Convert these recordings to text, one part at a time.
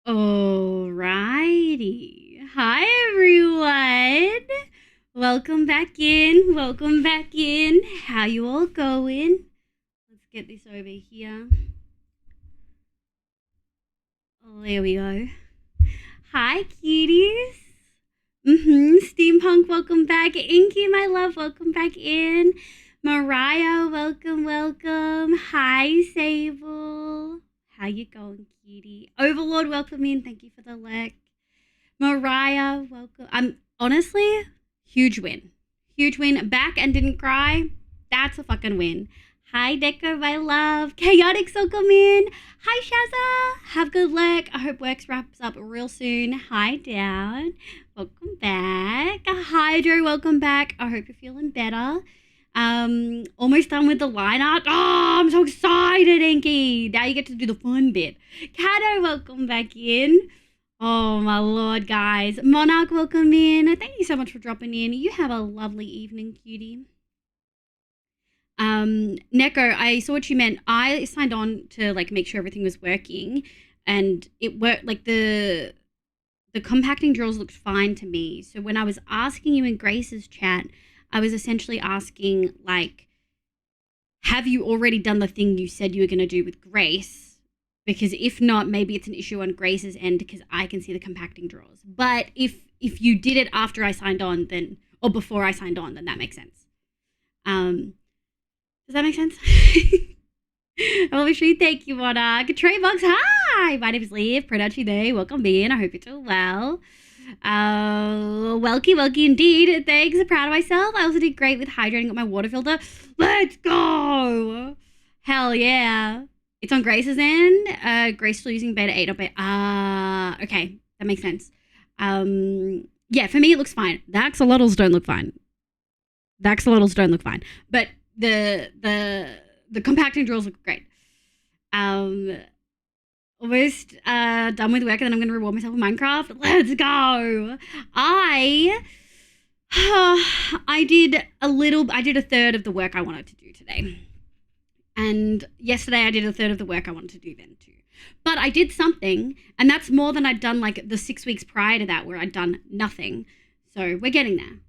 Alrighty. Hi, everyone. Welcome back in. Welcome back in. How you all going? Let's get this over here. Oh, there we go. Hi, cuties. Steampunk, welcome back. Inky, my love, welcome back in. Mariah, welcome, welcome. Hi, Sable. How you going, cutie? Overlord, welcome in. Thank you for the like. Mariah, welcome. I'm honestly huge win. Huge win. Back and didn't cry. That's a fucking win. Hi, Deco, my love. Chaotic, welcome in. Hi, Shazza. Have good luck. I hope works wraps up real soon. Hi, Down. Welcome back. Hydro, welcome back. I hope you're feeling better. Almost done with the line art. Oh, I'm so excited, Inky. Now you get to do the fun bit. Kato, welcome back in. Oh, my lord, guys. Monarch, welcome in. Thank you so much for dropping in. You have a lovely evening, cutie. Neko, I saw what you meant. I signed on to like make sure everything was working, and it worked. Like the compacting drills looked fine to me. So when I was asking you in Grace's chat, I was essentially asking like, have you already done the thing you said you were going to do with Grace? Because if not, maybe it's an issue on Grace's end because I can see the compacting drawers. But if you did it after I signed on, then or before I signed on, then that makes sense. Does that make sense? Obviously, thank you, Monarch. Traybox, hi! My name is Liv, Production Day. Welcome in. I hope you're doing well. Welky indeed. Thanks. I'm proud of myself. I also did great with hydrating up my water filter. Let's go! Hell yeah. It's on Grace's end. Grace still using beta 8, not beta. Okay. That makes sense. Yeah, for me it looks fine. The axolotls don't look fine. But the compacting drills look great. Almost done with work, and then I'm going to reward myself with Minecraft. Let's go! I did a third of the work I wanted to do today. And yesterday I did a third of the work I wanted to do then too. But I did something, and that's more than I'd done like the 6 weeks prior to that where I'd done nothing. So we're getting there.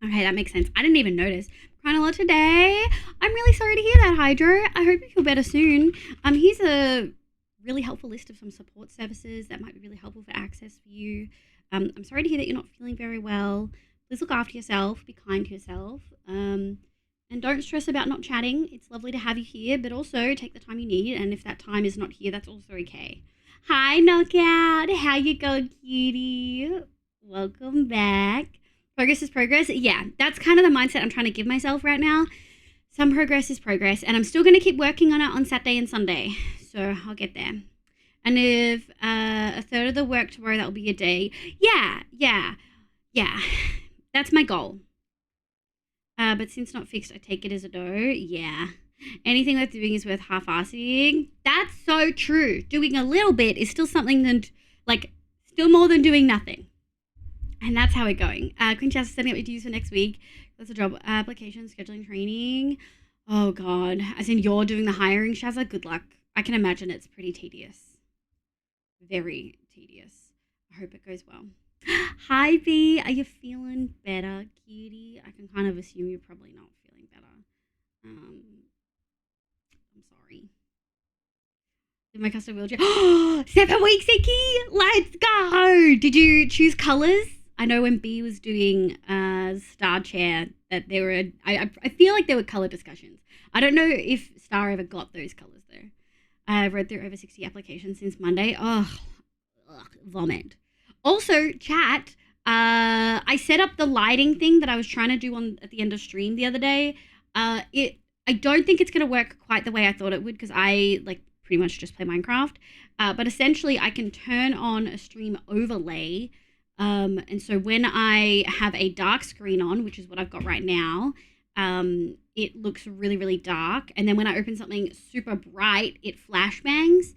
Okay, that makes sense. I didn't even notice. Crying a lot today. I'm really sorry to hear that, Hydro. I hope you feel better soon. Here's a really helpful list of some support services that might be really helpful for access for you. I'm sorry to hear that you're not feeling very well. Please look after yourself. Be kind to yourself. And don't stress about not chatting. It's lovely to have you here, but also take the time you need. And if that time is not here, that's also okay. Hi, Knockout. How you going, cutie? Welcome back. Progress is progress. Yeah, that's kind of the mindset I'm trying to give myself right now. Some progress is progress, and I'm still going to keep working on it on Saturday and Sunday. So I'll get there. And if a third of the work tomorrow, that'll be a day. Yeah. That's my goal. But since not fixed, I take it as a no. Yeah. Anything worth doing is worth half-assing. That's so true. Doing a little bit is still something that, like, still more than doing nothing. And that's how it's going. Queen Chess is setting up interviews for next week. That's a job application, scheduling training. Oh, God. As in you're doing the hiring, Shazza? Good luck. I can imagine it's pretty tedious. Very tedious. I hope it goes well. Hi, B. Are you feeling better, cutie? I can kind of assume you're probably not feeling better. I'm sorry. Did my custom wheelchair? 7 weeks, Icky! Let's go! Did you choose colours? I know when B was doing Star Chair that there were, I feel like there were colour discussions. I don't know if Star ever got those colours though. I've read through over 60 applications since Monday. Oh, vomit. Also, chat, I set up the lighting thing that I was trying to do at the end of stream the other day. I don't think it's going to work quite the way I thought it would because I like pretty much just play Minecraft. But essentially I can turn on a stream overlay. And so when I have a dark screen on, which is what I've got right now, it looks really, really dark. And then when I open something super bright, it flashbangs.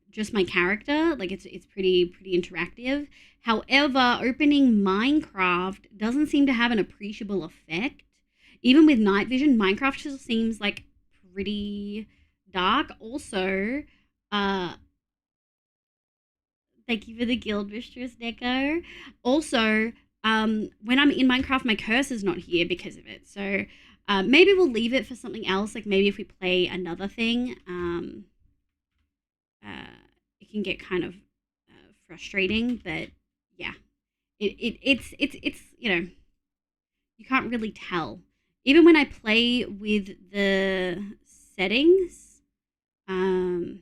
Just my character, like it's pretty interactive. However, opening Minecraft doesn't seem to have an appreciable effect. Even with night vision, Minecraft just seems like pretty dark. Also, thank you for the guild mistress deco. Also, when I'm in Minecraft, my cursor's not here because of it. So maybe we'll leave it for something else. Like maybe if we play another thing, it can get kind of frustrating. But yeah, it's you know, you can't really tell. Even when I play with the settings, I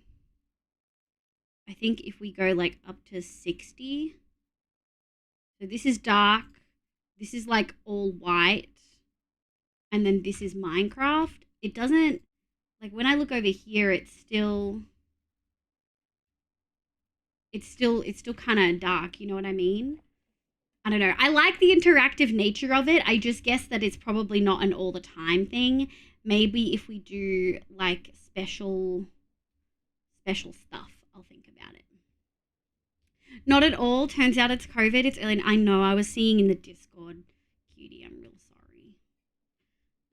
think if we go like up to 60, so this is dark, this is like all white, and then this is Minecraft. It doesn't, like when I look over here, it's still kind of dark, you know what I mean? I don't know. I like the interactive nature of it. I just guess that it's probably not an all the time thing. Maybe if we do like special stuff, I'll think about it. Not at all. Turns out it's COVID. It's early. I know. I was seeing in the Discord, cutie. I'm real sorry,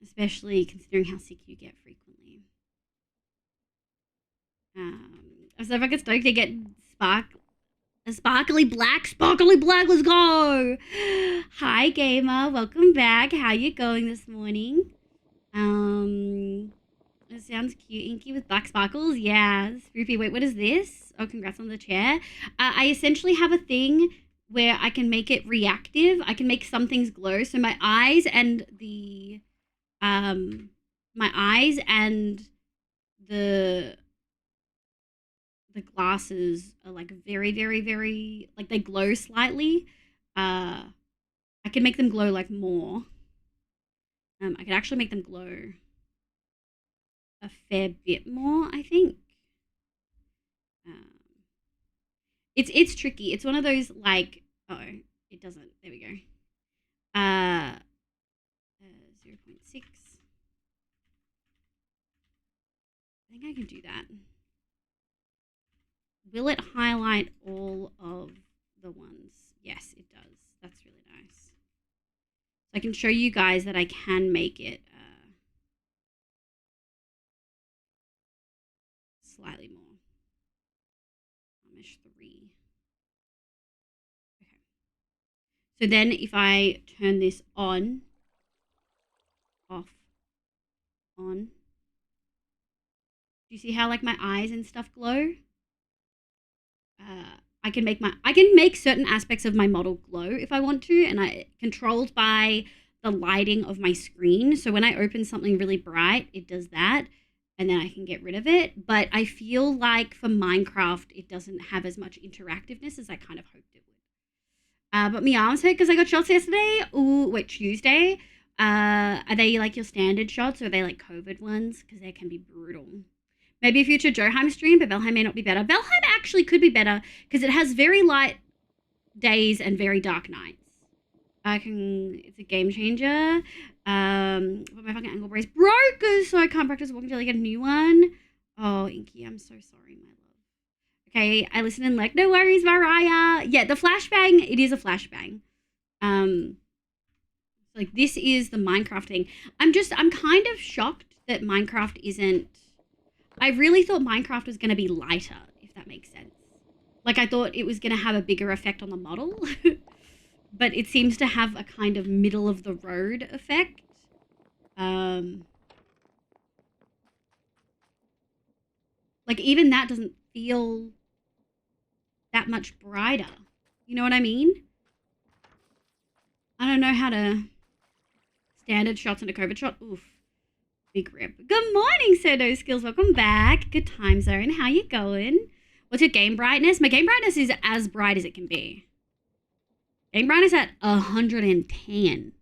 especially considering how sick you get frequently. I'm so fucking stoked to get a sparkly black. Sparkly black. Let's go. Hi, gamer. Welcome back. How you going this morning? It sounds cute. Inky with black sparkles. Yeah. Spoopy. Wait, what is this? Oh, congrats on the chair. I essentially have a thing where I can make it reactive. I can make some things glow. So my eyes and the glasses are like very, very, very, like they glow slightly. I can make them glow like more. I could actually make them glow a fair bit more, I think. Um, it's tricky. It's one of those like, oh, it doesn't. There we go. 0.6. I think I can do that. Will it highlight all of the ones? Yes, it does. That's really nice. So I can show you guys that I can make it slightly more. Amish 3. Okay. So then if I turn this on, off, on, do you see how like my eyes and stuff glow? I can make certain aspects of my model glow if I want to, and I controlled by the lighting of my screen. So when I open something really bright, it does that, and then I can get rid of it. But I feel like for Minecraft, it doesn't have as much interactiveness as I kind of hoped it would. But my arms hurt because I got shots yesterday. Ooh, wait, Tuesday. Are they like your standard shots, or are they like COVID ones? Because they can be brutal. Maybe a future Joheim stream, but Valheim may not be better. Valheim actually could be better because it has very light days and very dark nights. It's a game changer. But my fucking ankle brace broke, so I can't practice walking until I get a new one. Oh, Inky, I'm so sorry, my love. Okay, I listen and like, no worries, Mariah. Yeah, the flashbang, it is a flashbang. Like this is the Minecraft thing. I'm kind of shocked that Minecraft isn't. I really thought Minecraft was going to be lighter, if that makes sense. Like, I thought it was going to have a bigger effect on the model. But it seems to have a kind of middle-of-the-road effect. Like, even that doesn't feel that much brighter. You know what I mean? I don't know how to... Standard shots and a COVID shot. Oof. Big rip. Good morning, Sodo Skills. Welcome back. Good time zone. How you going? What's your game brightness? My game brightness is as bright as it can be. Game brightness at 110.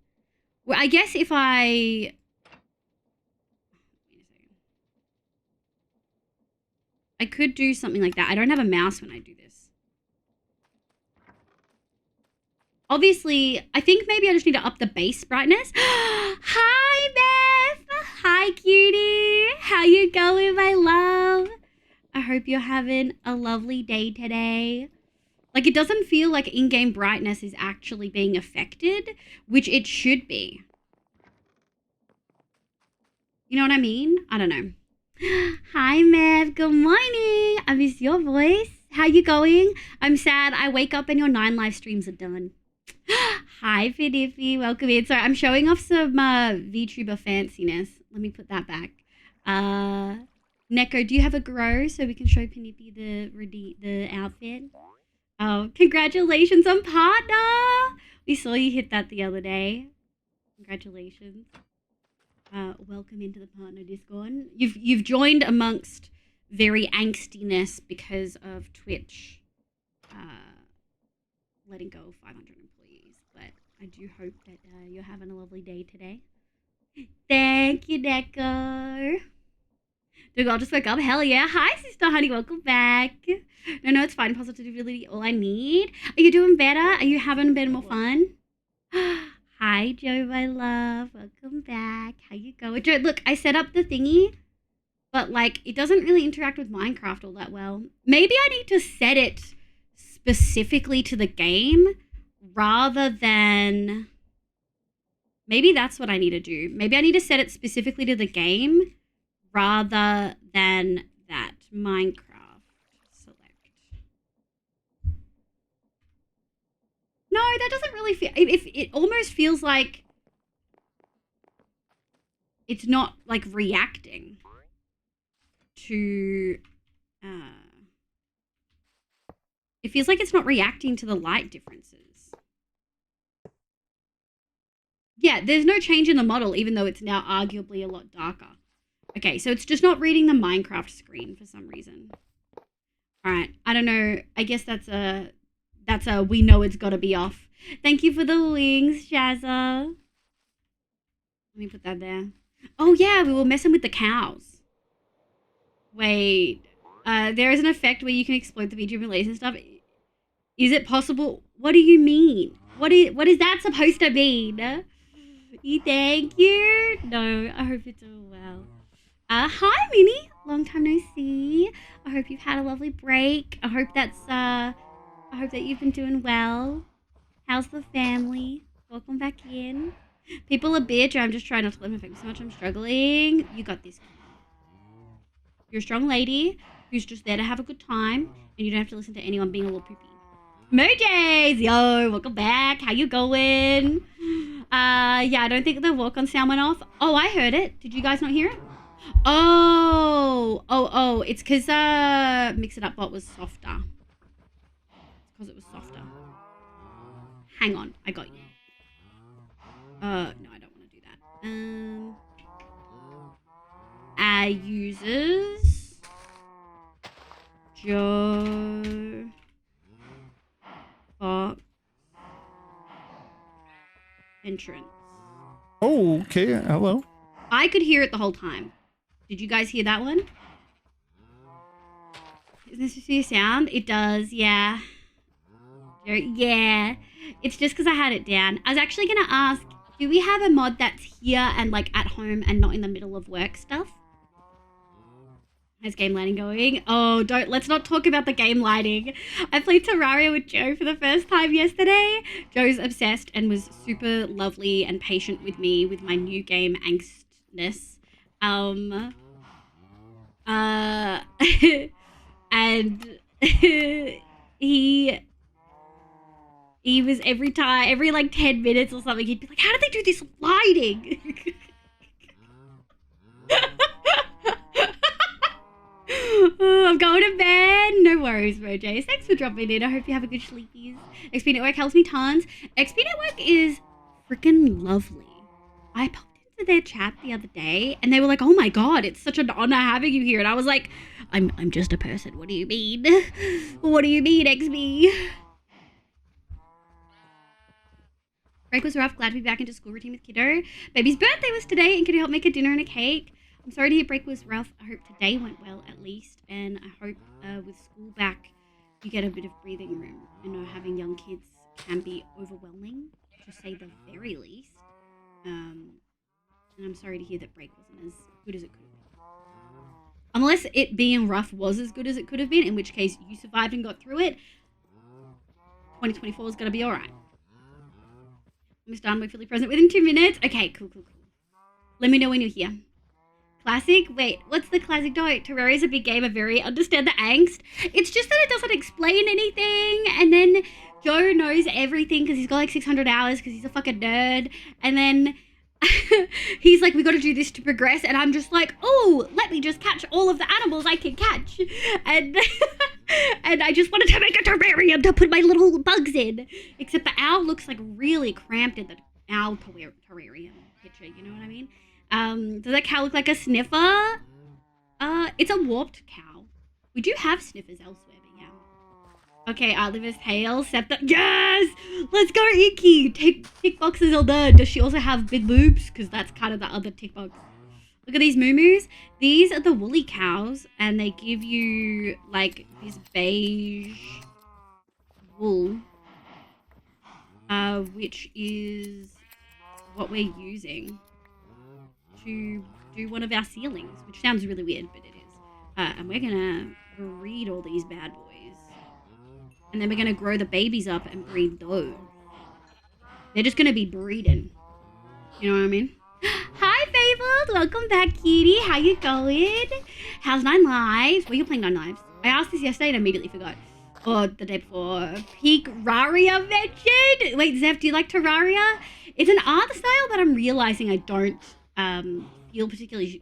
Well, I guess if I... Wait a second. I could do something like that. I don't have a mouse when I do this. Obviously, I think maybe I just need to up the base brightness. Hi, Beth. Hi, cutie. How you going, my love? I hope you're having a lovely day today. Like, it doesn't feel like in-game brightness is actually being affected, which it should be. You know what I mean? I don't know. Hi, Mev. Good morning. I miss your voice. How you going? I'm sad. I wake up and your 9 live streams are done. Hi, Finiffy. Welcome in. Sorry, I'm showing off some VTuber fanciness. Let me put that back. Neko, do you have a grow so we can show Finiffy the outfit? Oh, congratulations on partner. We saw you hit that the other day. Congratulations. Welcome into the partner Discord. You've joined amongst very angstiness because of Twitch letting go of 500 employees, but I do hope that you're having a lovely day today. Thank you, Neko. The girl just woke up. Hell yeah. Hi, sister honey. Welcome back. No, it's fine. Positivity, all I need. Are you doing better? Are you having a bit more fun? Hi, Joe, my love. Welcome back. How you going? Joe, look, I set up the thingy, but, like, it doesn't really interact with Minecraft all that well. Maybe I need to set it specifically to the game rather than... Maybe that's what I need to do. Maybe I need to set it specifically to the game rather than that. Minecraft. Select. No, that doesn't really feel... It almost feels like it's not, like, reacting to... it feels like it's not reacting to the light differences. Yeah, there's no change in the model, even though it's now arguably a lot darker. Okay, so it's just not reading the Minecraft screen for some reason. All right, I don't know. I guess that's a we know it's got to be off. Thank you for the wings, Shazza. Let me put that there. Oh, yeah, we were messing with the cows. Wait, there is an effect where you can exploit the VTuber lasers and stuff. Is it possible? What do you mean? What is that supposed to mean? Thank you. No, I hope you're doing well. Hi, Minnie. Long time no see. I hope you've had a lovely break. I hope that you've been doing well. How's the family? Welcome back in. People are bitch. I'm just trying not to let them affect me so much. I'm struggling. You got this. You're a strong lady who's just there to have a good time, and you don't have to listen to anyone being a little poopy. Mojays! Yo, welcome back. How you going? Yeah, I don't think the walk-on sound went off. Oh, I heard it. Did you guys not hear it? Oh, it's because Mix It Up Bot was softer. It's because it was softer. Hang on, I got you. No, I don't want to do that. Users. Joe. Box. Entrance. Oh, okay. Hello. I could hear it the whole time. Did you guys hear that one? Does this see a sound? It does, yeah. Yeah. It's just because I had it down. I was actually going to ask, do we have a mod that's here and, like, at home and not in the middle of work stuff? How's game lighting going? Oh, let's not talk about the game lighting. I played Terraria with Joe for the first time yesterday. Joe's obsessed and was super lovely and patient with me with my new game angstness. And he was every like 10 minutes or something, he'd be like, how did they do this lighting? Oh, I'm going to bed. No worries, Rojay. Thanks for dropping in. I hope you have a good sleepies. XP Network helps me tons. XP Network is freaking lovely. I popped into their chat the other day and they were like, oh my god, it's such an honor having you here. And I was like, I'm just a person. What do you mean? What do you mean, XP? Break was rough. Glad to be back into school routine with kiddo. Baby's birthday was today, and can you help make a dinner and a cake? I'm sorry to hear break was rough. I hope today went well at least, and I hope with school back you get a bit of breathing room. I know having young kids can be overwhelming, to say the very least. And I'm sorry to hear that break wasn't as good as it could have been. Unless it being rough was as good as it could have been, in which case you survived and got through it. 2024 is going to be alright. Miss Dunn, we're fully present within 2 minutes. Okay, cool. Let me know when you're here. Classic? Wait, what's the classic? No, Terraria's a big game. I very understand the angst. It's just that it doesn't explain anything. And then Joe knows everything because he's got like 600 hours because he's a fucking nerd. And then he's like, we got to do this to progress. And I'm just like, oh, let me just catch all of the animals I can catch. And and I just wanted to make a terrarium to put my little bugs in. Except the owl looks like really cramped in the owl terrarium picture. You know what I mean? Does that cow look like a sniffer? It's a warped cow. We do have sniffers elsewhere, but yeah. Okay, Liver's tail, Septa. Yes! Let's go, Icky! Tick boxes all done. Does she also have big boobs? Because that's kind of the other tick box. Look at these moo-moos. These are the woolly cows, and they give you, like, this beige wool, which is what we're using to do one of our ceilings, which sounds really weird, but it is. And we're gonna breed all these bad boys. And then we're gonna grow the babies up and breed those. They're just gonna be breeding. You know what I mean? Hi, Fabled! Welcome back, kitty. How you going? How's 9 Lives? Were you playing 9 Lives? I asked this yesterday and immediately forgot. Or the day before. Peak Raria mentioned? Wait, Zev, do you like Terraria? It's an art style that I'm realizing I don't feel particularly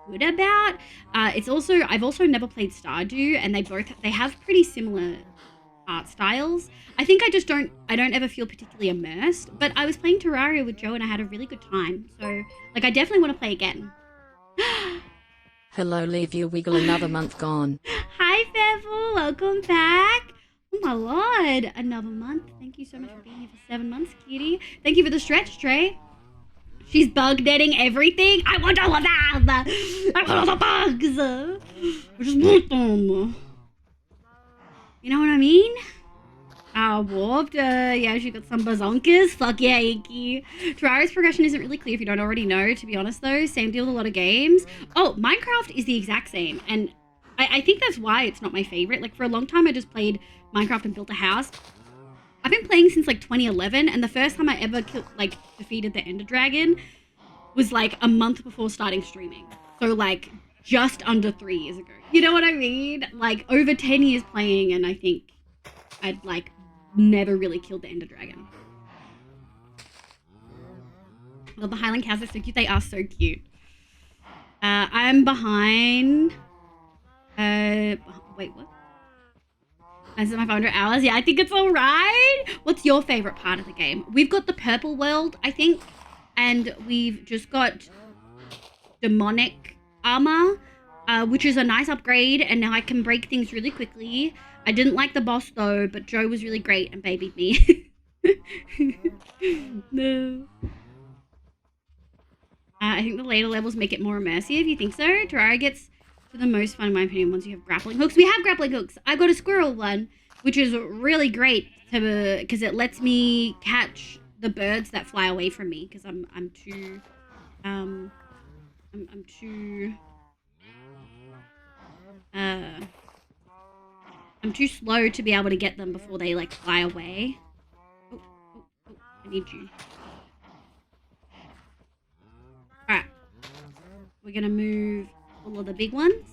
good about. I've also never played Stardew, and they have pretty similar art styles. I think I don't ever feel particularly immersed, but I was playing Terraria with Joe and I had a really good time. So, like, I definitely want to play again. Hello, leave you wiggle, another month gone. Hi, Fevel, welcome back. Oh my lord, another month. Thank you so much for being here for 7 months, cutie. Thank you for the stretch, Trey. She's bug netting everything. I want all of them. I want all the bugs. I just want them. You know what I mean? Warped. Yeah, she got some bazonkas. Fuck yeah, Inky. Terraria's progression isn't really clear if you don't already know, to be honest, though. Same deal with a lot of games. Oh, Minecraft is the exact same. And I think that's why it's not my favorite. Like, for a long time, I just played Minecraft and built a house. I've been playing since, like, 2011. And the first time I ever defeated the Ender Dragon was, like, a month before starting streaming. So, like, just under 3 years ago. You know what I mean? Like, over 10 years playing, and I think I'd, like, never really killed the Ender Dragon. Well, the Highland cows are so cute. They are so cute. I'm behind... wait, what? This is my 500 hours. Yeah, I think it's alright. What's your favorite part of the game? We've got the purple world, I think. And we've just got demonic armor, which is a nice upgrade. And now I can break things really quickly. I didn't like the boss though, but Joe was really great and babied me. No. I think the later levels make it more immersive. You think so? Terraria gets to the most fun, in my opinion, once you have grappling hooks. We have grappling hooks. I've got a squirrel one, which is really great because it lets me catch the birds that fly away from me because I'm too slow to be able to get them before they like fly away. Oh, I need you. Alright. We're gonna move all of the big ones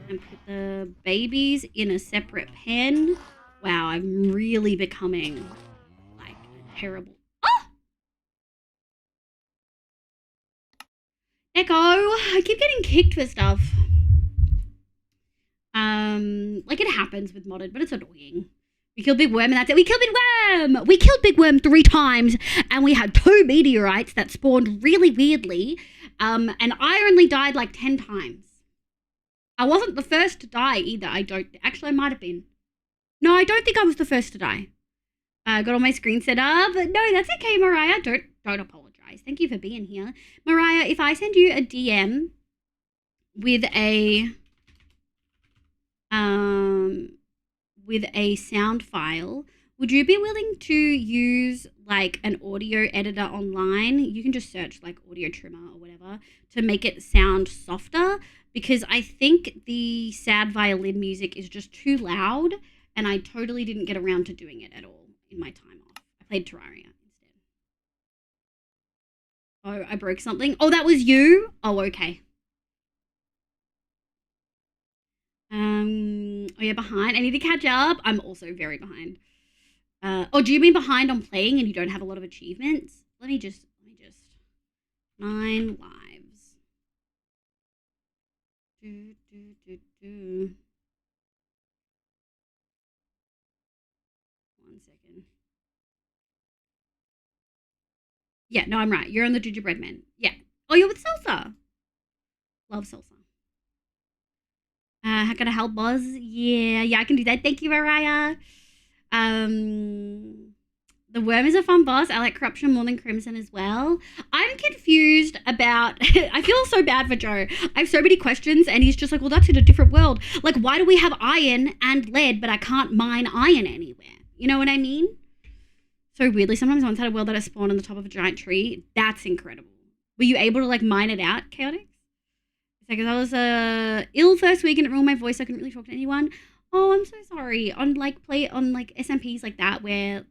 and put the babies in a separate pen. Wow, I'm really becoming like a terrible... Oh! Echo! I keep getting kicked with stuff. Like it happens with modded, but it's annoying. We killed Big Worm and that's it. We killed Big Worm! We killed Big Worm 3 times and we had 2 meteorites that spawned really weirdly. And I only died like 10 times. I wasn't the first to die either. Actually, I might have been. No, I don't think I was the first to die. Got all my screen set up. No, that's okay, Mariah. Don't apologize. Thank you for being here. Mariah, if I send you a DM with a sound file, would you be willing to use like an audio editor online? You can just search like audio trimmer or whatever to make it sound softer, because I think the sad violin music is just too loud and I totally didn't get around to doing it at all in my time off. I played Terraria. Oh, I broke something. Oh, that was you? Oh, okay. Oh, you're behind. I need to catch up. I'm also very behind. Oh, do you mean behind on playing and you don't have a lot of achievements? Let me just 9 lives. Do. 1 second. Yeah, no, I'm right. You're on the gingerbread man. Yeah. Oh, you're with salsa. Love salsa. How can I help, Buzz? Yeah, I can do that. Thank you, Mariah. The worm is a fun boss. I like corruption more than crimson as well. I'm confused about. I feel so bad for Joe. I have so many questions, and he's just like, "Well, that's in a different world. Like, why do we have iron and lead, but I can't mine iron anywhere? You know what I mean?" So weirdly, sometimes I once had a world that I spawned on the top of a giant tree. That's incredible. Were you able to like mine it out, Chaotix? Because I was ill first week and it ruined my voice. So I couldn't really talk to anyone. Oh, I'm so sorry. On like SMPs like that where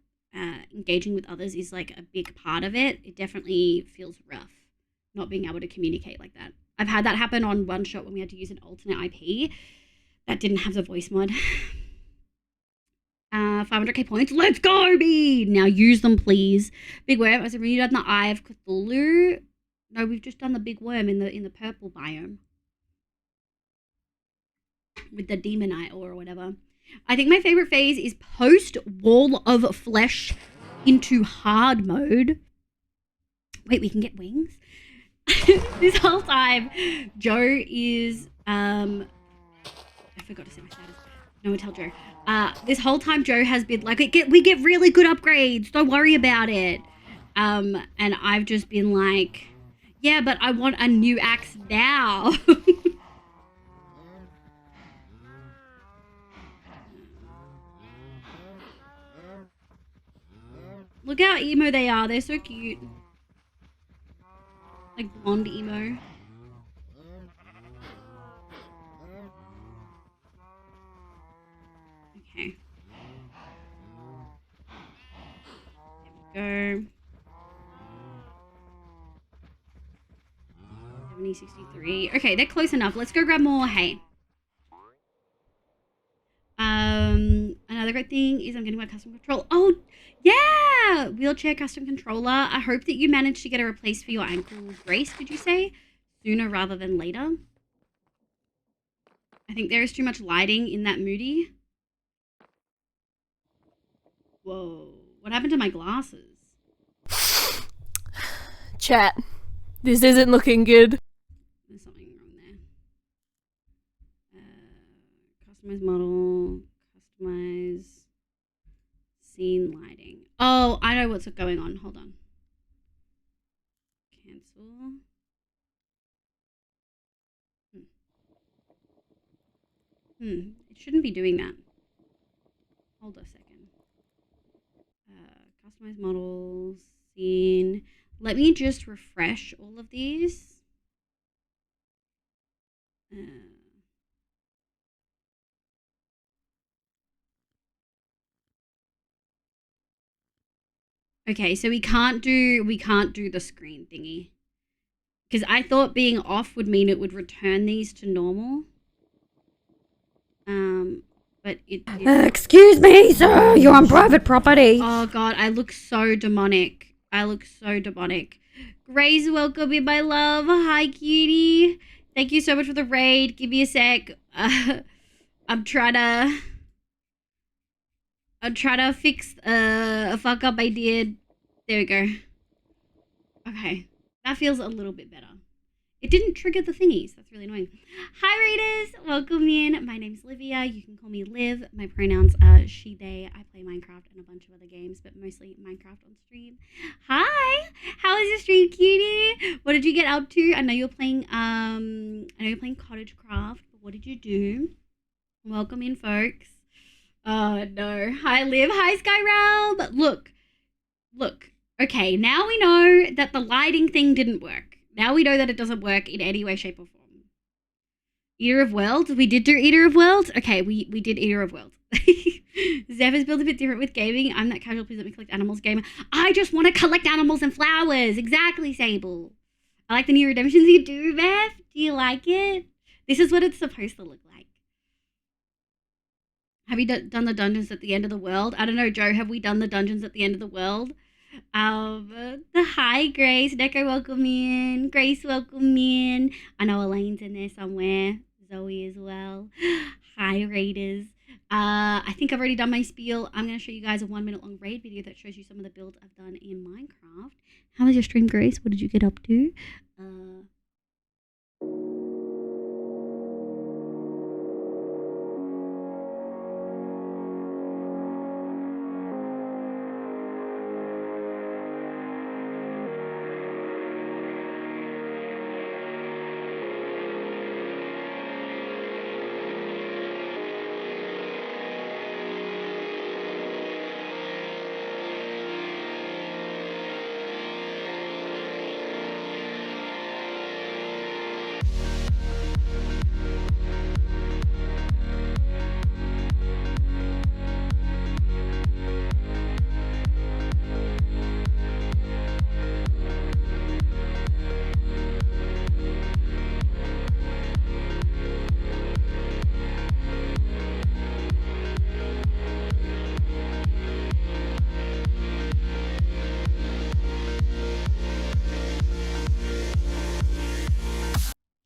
engaging with others is like a big part of it. It definitely feels rough not being able to communicate like that. I've had that happen on one shot when we had to use an alternate IP that didn't have the voice mod. 500k points. Let's go, B! Now use them, please. Big worm. I said, when you done the Eye of Cthulhu. No, we've just done the big worm in the purple biome. With the demon eye or whatever. I think my favorite phase is post wall of flesh into hard mode. Wait, we can get wings? This whole time, Joe is I forgot to say my status. No one tell Joe. This whole time Joe has been like, we get really good upgrades. Don't worry about it. And I've just been like, yeah, but I want a new axe now. Look how emo they are. They're so cute. Like blonde emo. Okay. There we go. 7063. Okay, they're close enough. Let's go grab more hay. Another great thing is I'm getting my custom control. Oh, yeah! Wheelchair custom controller. I hope that you managed to get a replace for your ankle brace, did you say? Sooner rather than later. I think there is too much lighting in that moody. Whoa. What happened to my glasses? Chat. This isn't looking good. There's something wrong there. Customize model. Customize scene lighting. Oh, I know what's going on. Hold on. Cancel. It shouldn't be doing that. Hold a second. Customize models, scene. Let me just refresh all of these. Okay, so we can't do the screen thingy. Because I thought being off would mean it would return these to normal. But it excuse me, sir, you're on private property. Oh god, I look so demonic. Grace, welcome in, my love. Hi, cutie. Thank you so much for the raid. Give me a sec. I'm trying to fix a fuck up I did. There we go. Okay, that feels a little bit better. It didn't trigger the thingies. That's really annoying. Hi, readers. Welcome in. My name's Livia. You can call me Liv. My pronouns are she, they. I play Minecraft and a bunch of other games, but mostly Minecraft on stream. Hi. How is your stream, cutie? What did you get up to? I know you're playing cottagecraft, but what did you do? Welcome in, folks. Oh, no. Hi, Liv. Hi, Skyrealm. Look. Okay, now we know that the lighting thing didn't work. Now we know that it doesn't work in any way, shape, or form. Eater of Worlds? We did do Eater of Worlds? Okay, we did Eater of Worlds. Zeph is built a bit different with gaming. I'm that casual please let me collect animals gamer. I just want to collect animals and flowers. Exactly, Sable. I like the new redemptions you do, Beth. Do you like it? This is what it's supposed to look like. Have you done the dungeons at the end of the world? I don't know, Joe. Have we done the dungeons at the end of the world? Hi, Grace. Neko, welcome in. Grace, welcome in. I know Elaine's in there somewhere. Zoe as well. Hi, Raiders. I think I've already done my spiel. I'm going to show you guys a 1-minute long raid video that shows you some of the builds I've done in Minecraft. How was your stream, Grace? What did you get up to?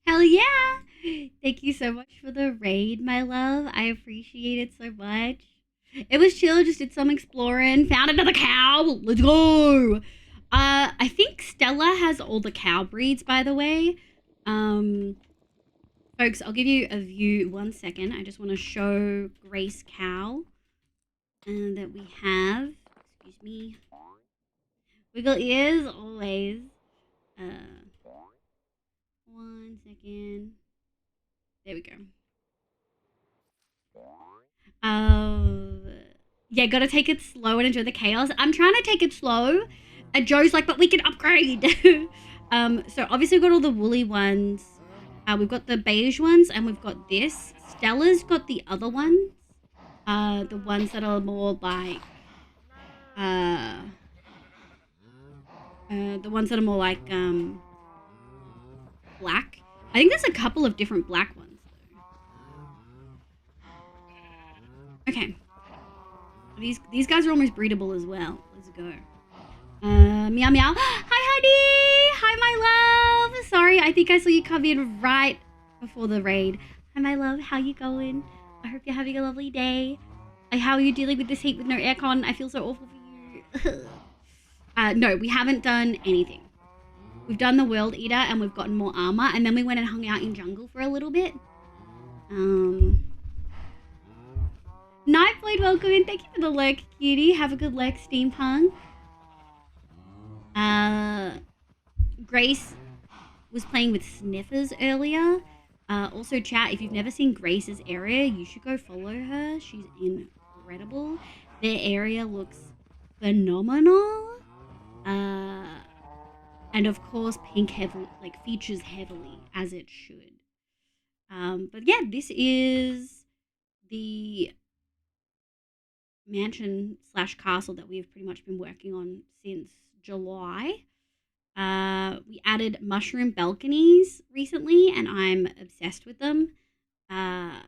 Hell yeah! Thank you so much for the raid, my love. I appreciate it so much. It was chill, just did some exploring, found another cow. Let's go! I think Stella has all the cow breeds, by the way. Folks, I'll give you a view 1 second. I just want to show Grace cow that we have. Excuse me. Wiggle ears, always. 1 second. There we go. Yeah, gotta take it slow and enjoy the chaos. I'm trying to take it slow. And Joe's like, but we can upgrade. So obviously we've got all the woolly ones. We've got the beige ones and we've got this. Stella's got the other ones. The ones that are more like, the ones that are more like, black. I think there's a couple of different black ones. Okay. These guys are almost breedable as well. Let's go. Meow meow. Hi, honey. Hi, my love. Sorry, I think I saw you come in right before the raid. Hi, my love. How you going? I hope you're having a lovely day. How are you dealing with this heat with no aircon? I feel so awful for you. No, we haven't done anything. We've done the World Eater and we've gotten more armor, and then we went and hung out in jungle for a little bit. Nightblade, welcome in. Thank you for the lurk, cutie. Have a good lurk, steampunk. Grace was playing with sniffers earlier. Also, chat, if you've never seen Grace's area, you should go follow her. She's incredible. Their area looks phenomenal. And of course, pink features heavily, as it should. But yeah, this is the mansion / castle that we've pretty much been working on since July. We added mushroom balconies recently, and I'm obsessed with them. Yeah,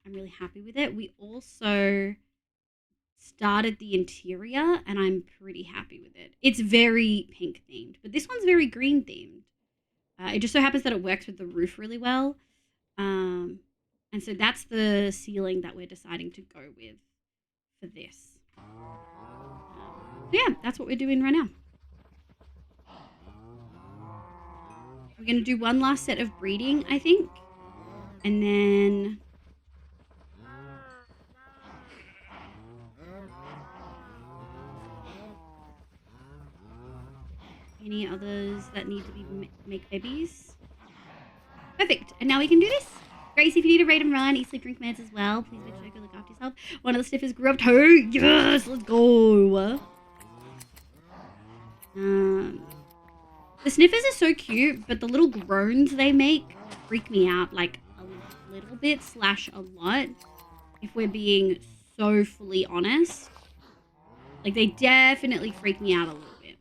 I'm really happy with it. We also started the interior, and I'm pretty happy with it. It's very pink themed, but this one's very green themed. It just so happens that it works with the roof really well. And so that's the ceiling that we're deciding to go with for this. So yeah, that's what we're doing right now. We're going to do one last set of breeding, I think. And then any others that need to be make babies. Perfect. And now we can do this. Grace, if you need to raid and run, eat, sleep, drink meds as well, please make sure you look after yourself. One of the sniffers grew up too. Yes, let's go. The sniffers are so cute, but the little groans they make freak me out like a little bit / a lot. if we're being so fully honest. Like, they definitely freak me out a little bit.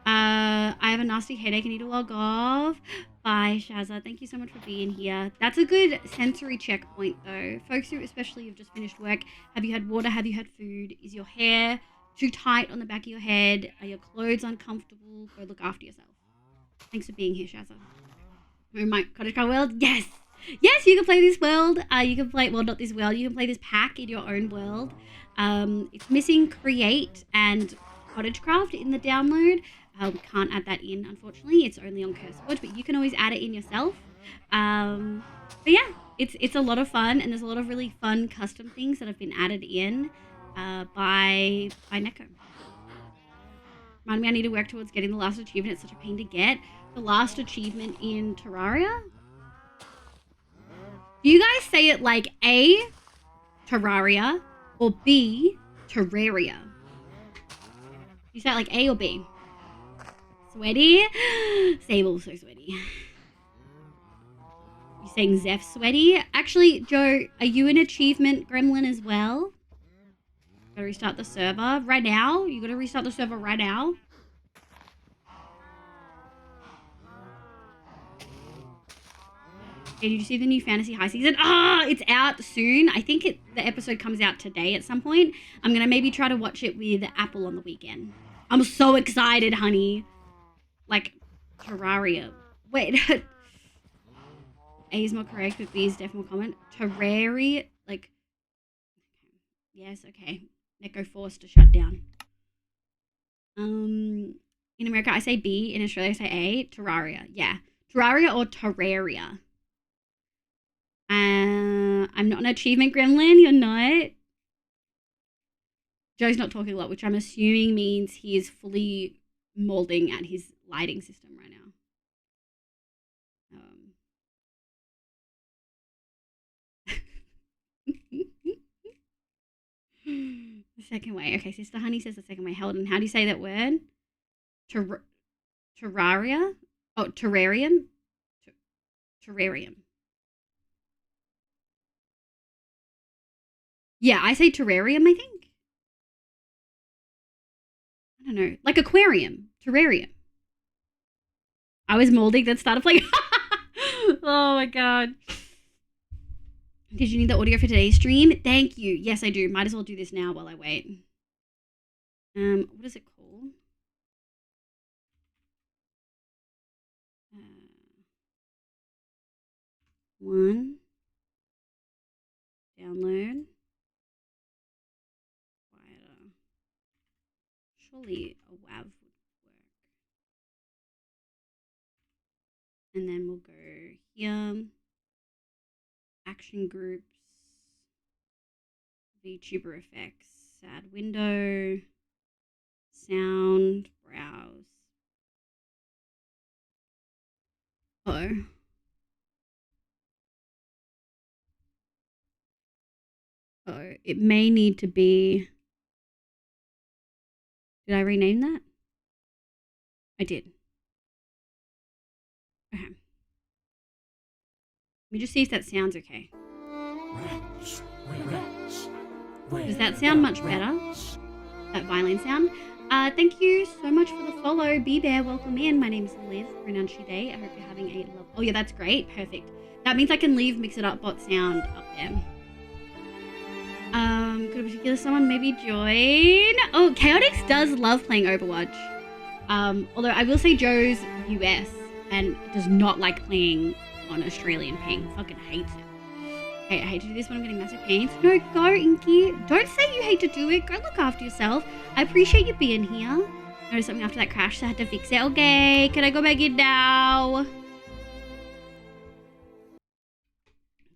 I have a nasty headache. I need to log off. Bye, Shazza. Thank you so much for being here. That's a good sensory checkpoint, though. Folks who especially have just finished work, have you had water? Have you had food? Is your hair too tight on the back of your head? Are your clothes uncomfortable? Go look after yourself. Thanks for being here, Shazza. In my cottagecore world, yes. Yes, you can play this world. You can play, well, not this world. You can play this pack in your own world. It's missing create and cottagecraft in the download. We can't add that in, unfortunately. It's only on CurseForge, but you can always add it in yourself. But yeah, it's a lot of fun, and there's a lot of really fun custom things that have been added in by Neko. Remind me, I need to work towards getting the last achievement. It's such a pain to get. The last achievement in Terraria? Do you guys say it like A, Terraria, or B, Terraria? You say it like A or B? Sweaty? Sable, so sweaty. You saying Zeph sweaty? Actually, Joe, are you an achievement gremlin as well? Gotta restart the server right now? You gotta restart the server right now? Did you see the new Fantasy High season? It's out soon. I think the episode comes out today at some point. I'm gonna maybe try to watch it with Apple on the weekend. I'm so excited, honey. Like, Terraria. Wait. A is more correct, but B is definitely more common. Terraria, like, yes, okay. Neko forced to shut down. In America, I say B. In Australia, I say A. Terraria, yeah. Terraria or Terraria. I'm not an achievement gremlin. You're not. Joe's not talking a lot, which I'm assuming means he is fully molding at his lighting system right now. The second way. Okay, Sister Honey says the second way. Helden, how do you say that word? Terraria? Oh, terrarium? Terrarium. Yeah, I say terrarium, I think. I don't know. Like aquarium. Terrarium. I was molding, then started playing. Oh my god. Did you need the audio for today's stream? Thank you. Yes, I do. Might as well do this now while I wait. What is it called? One. Download. Quieter. Surely a WAV would work. And then we'll go here. Action groups. VTuber effects. Add window. Sound. Browse. Oh. Oh, it may need to be. Did I rename that? I did. Okay. Let me just see if that sounds okay. Does that sound much better? That violin sound? Thank you so much for the follow. B-Bear, welcome in. My name is Liz, pronouns she, they. I hope you're having a love. Oh yeah, that's great. Perfect. That means I can leave Mix It Up bot sound up there. Could a particular someone maybe join? Oh, Chaotix does love playing Overwatch. Although I will say Joe's US and does not like playing on Australian ping. Fucking hates it. Okay, I hate to do this when I'm getting massive pains. No, go, Inky. Don't say you hate to do it. Go look after yourself. I appreciate you being here. Noticed something after that crash, so I had to fix it. Okay, can I go back in now?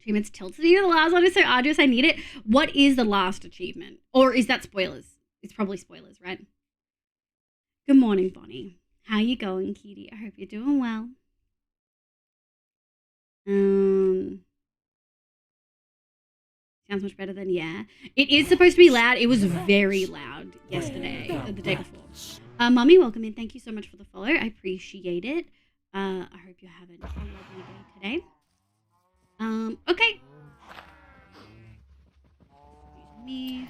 Achievements tilted to you. The last one is so arduous, I need it. What is the last achievement? Or is that spoilers? It's probably spoilers, right? Good morning, Bonnie. How you going, Kitty? I hope you're doing well. Sounds much better than yeah. It is supposed to be loud. It was very loud yesterday, or the day before. Mummy, welcome in. Thank you so much for the follow. I appreciate it. I hope you're having a lovely day today. Okay. me.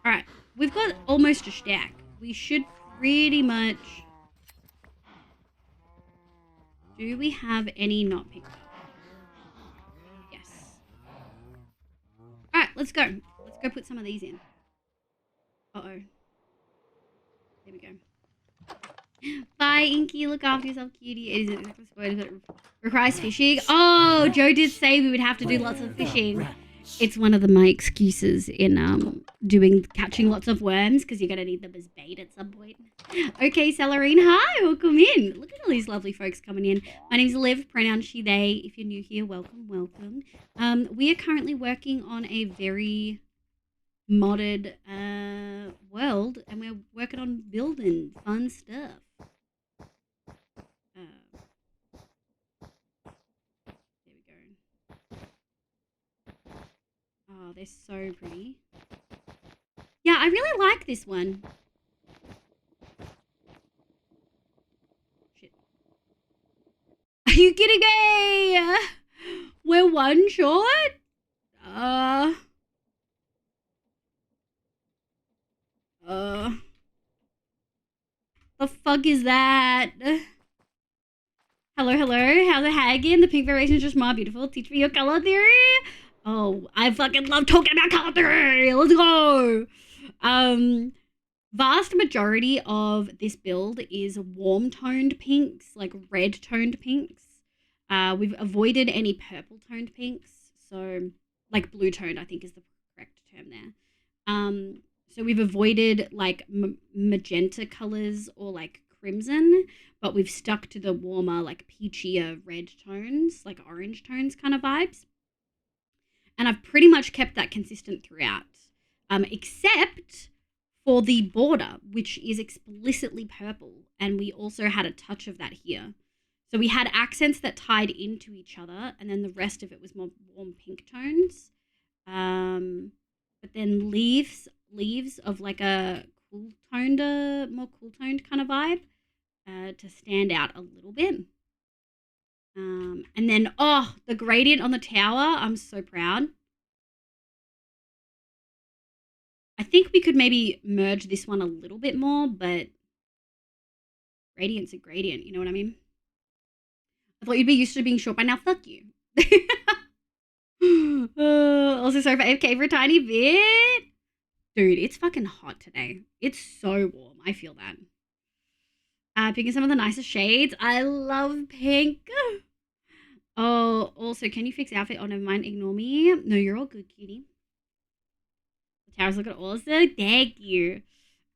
Alright, we've got almost a stack. We should pretty much... Do we have any not picked up? Yes. Alright, let's go. Let's go put some of these in. Uh-oh. There we go. Bye, Inky. Look after yourself, cutie. It isn't exactly spoiled, but it requires fishing. Oh, Joe did say we would have to do lots of fishing. It's one of my excuses in catching lots of worms, because you're going to need them as bait at some point. Okay, Celerine, hi. Welcome in. Look at all these lovely folks coming in. My name's Liv, pronoun she, they. If you're new here, welcome, welcome. We are currently working on a very modded world, and we're working on building fun stuff. There we go. Oh, they're so pretty. Yeah, I really like this one. Shit. Are you kidding me? We're one short? The fuck is that? Hello, hello. How's it hanging? The pink variation is just more beautiful. Teach me your color theory. Oh, I fucking love talking about color theory. Let's go. Vast majority of this build is warm toned pinks, like red toned pinks. We've avoided any purple toned pinks. So, like blue toned, I think is the correct term there. So we've avoided like magenta colors or like crimson, but we've stuck to the warmer, like peachier red tones, like orange tones kind of vibes. And I've pretty much kept that consistent throughout, except for the border, which is explicitly purple. And we also had a touch of that here. So we had accents that tied into each other, and then the rest of it was more warm pink tones. But then leaves of like a more cool toned kind of vibe to stand out a little bit. And then, oh, the gradient on the tower, I'm so proud. I think we could maybe merge this one a little bit more, but gradient's a gradient, you know what I mean? I thought you'd be used to being short by now. Fuck you. Also, sorry for AFK for a tiny bit. Dude, it's fucking hot today. It's so warm. I feel that. Picking some of the nicest shades. I love pink. Oh, also, can you fix outfit? Oh, never mind. Ignore me. No, you're all good, cutie. The towers look at also. Thank you.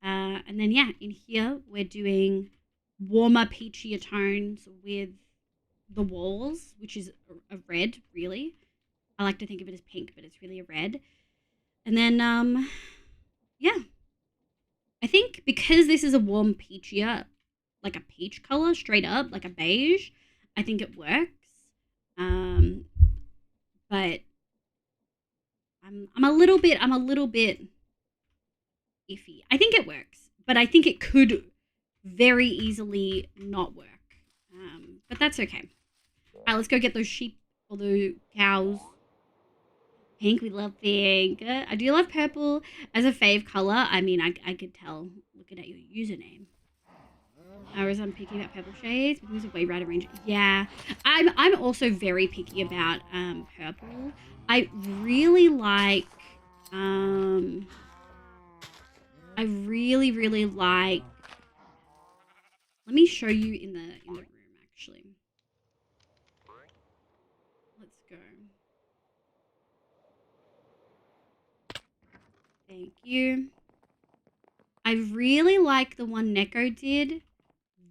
And then, yeah, in here, we're doing warmer, peachier tones with the walls, which is a red, really. I like to think of it as pink, but it's really a red. And then, yeah. I think because this is a warm peachier, like a peach color, straight up, like a beige, I think it works. But I'm a little bit iffy. I think it works, but I think it could very easily not work. But that's okay. All right, let's go get those sheep or the cows. Pink, we love pink. I do love purple as a fave color. I mean, I could tell looking at your username. I was picky about purple shades. But there's a way wider range. Yeah, I'm also very picky about purple. I really like. I really like. Let me show you in the room actually. Let's go. Thank you. I really like the one Neko did.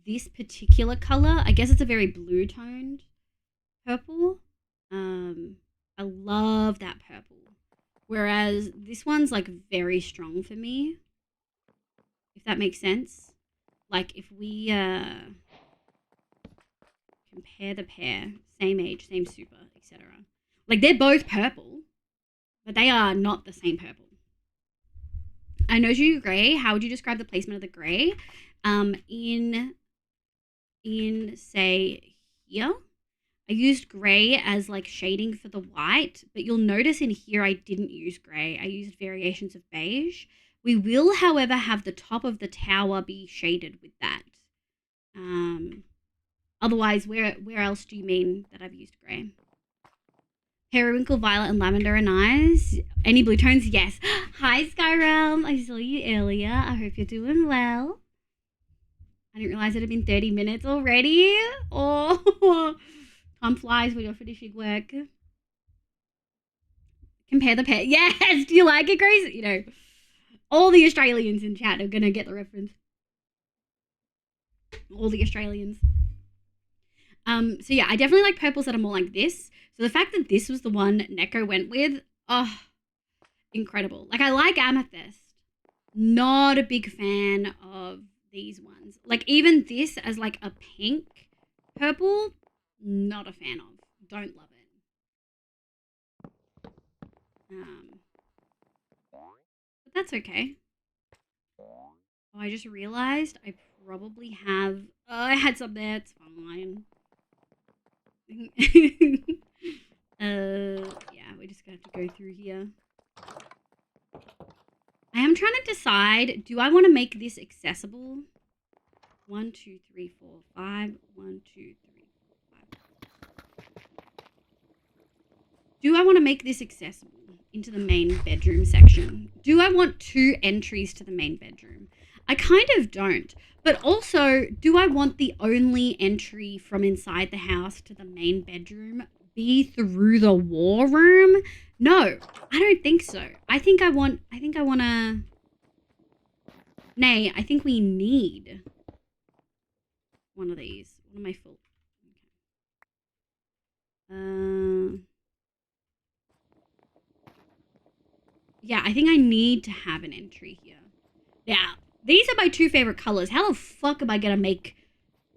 This particular color. I guess it's a very blue toned purple. I love that purple. Whereas this one's like very strong for me. If that makes sense. Like if we compare the pair, same age, same super, etc. Like they're both purple, but they are not the same purple. I know you grey. How would you describe the placement of the grey? In say here, I used grey as like shading for the white, but you'll notice in here I didn't use grey. I used variations of beige. We will, however, have the top of the tower be shaded with that. Otherwise, where else do you mean that I've used grey? Periwinkle, violet, and lavender are nice. Any blue tones? Yes. Hi, Skyrealm. I saw you earlier. I hope you're doing well. I didn't realize it had been 30 minutes already. Oh, time flies when you're finishing work. Compare the pair. Yes. Do you like it, Grace? You know, all the Australians in chat are going to get the reference. All the Australians. So yeah, I definitely like purples that are more like this. So the fact that this was the one Neko went with, oh, incredible. Like, I like amethyst. Not a big fan of these ones. Like, even this as like a pink purple, not a fan of. Don't love it. But that's okay. Oh, I just realized I probably have... Oh, I had some there. It's fine. Yeah, we're just gonna have to go through here. I am trying to decide, do I want to make this accessible? 1, 2, 3, 4, 5. 1, 2, 3, 4, 5. Do I want to make this accessible into the main bedroom section? Do I want 2 entries to the main bedroom? I kind of don't. But also, do I want the only entry from inside the house to the main bedroom be through the war room? No, I don't think so. I think I think we need one of these. What am I full? Okay. Yeah, I think I need to have an entry here. Yeah. These are my 2 favorite colors. How the fuck am I gonna make...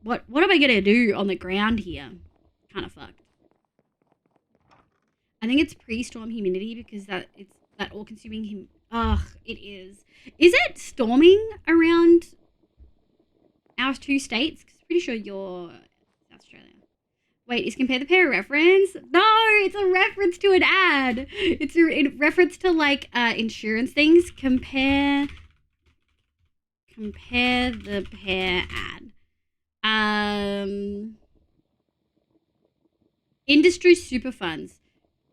What am I gonna do on the ground here? Kind of fucked. I think it's pre-storm humidity because it's that all-consuming hum... Ugh, it is. Is it storming around our 2 states? Because I'm pretty sure you're South Australia. Wait, is compare the pair a reference? No, it's a reference to an ad. It's a reference to like insurance things. Compare the pair ad. Industry super funds.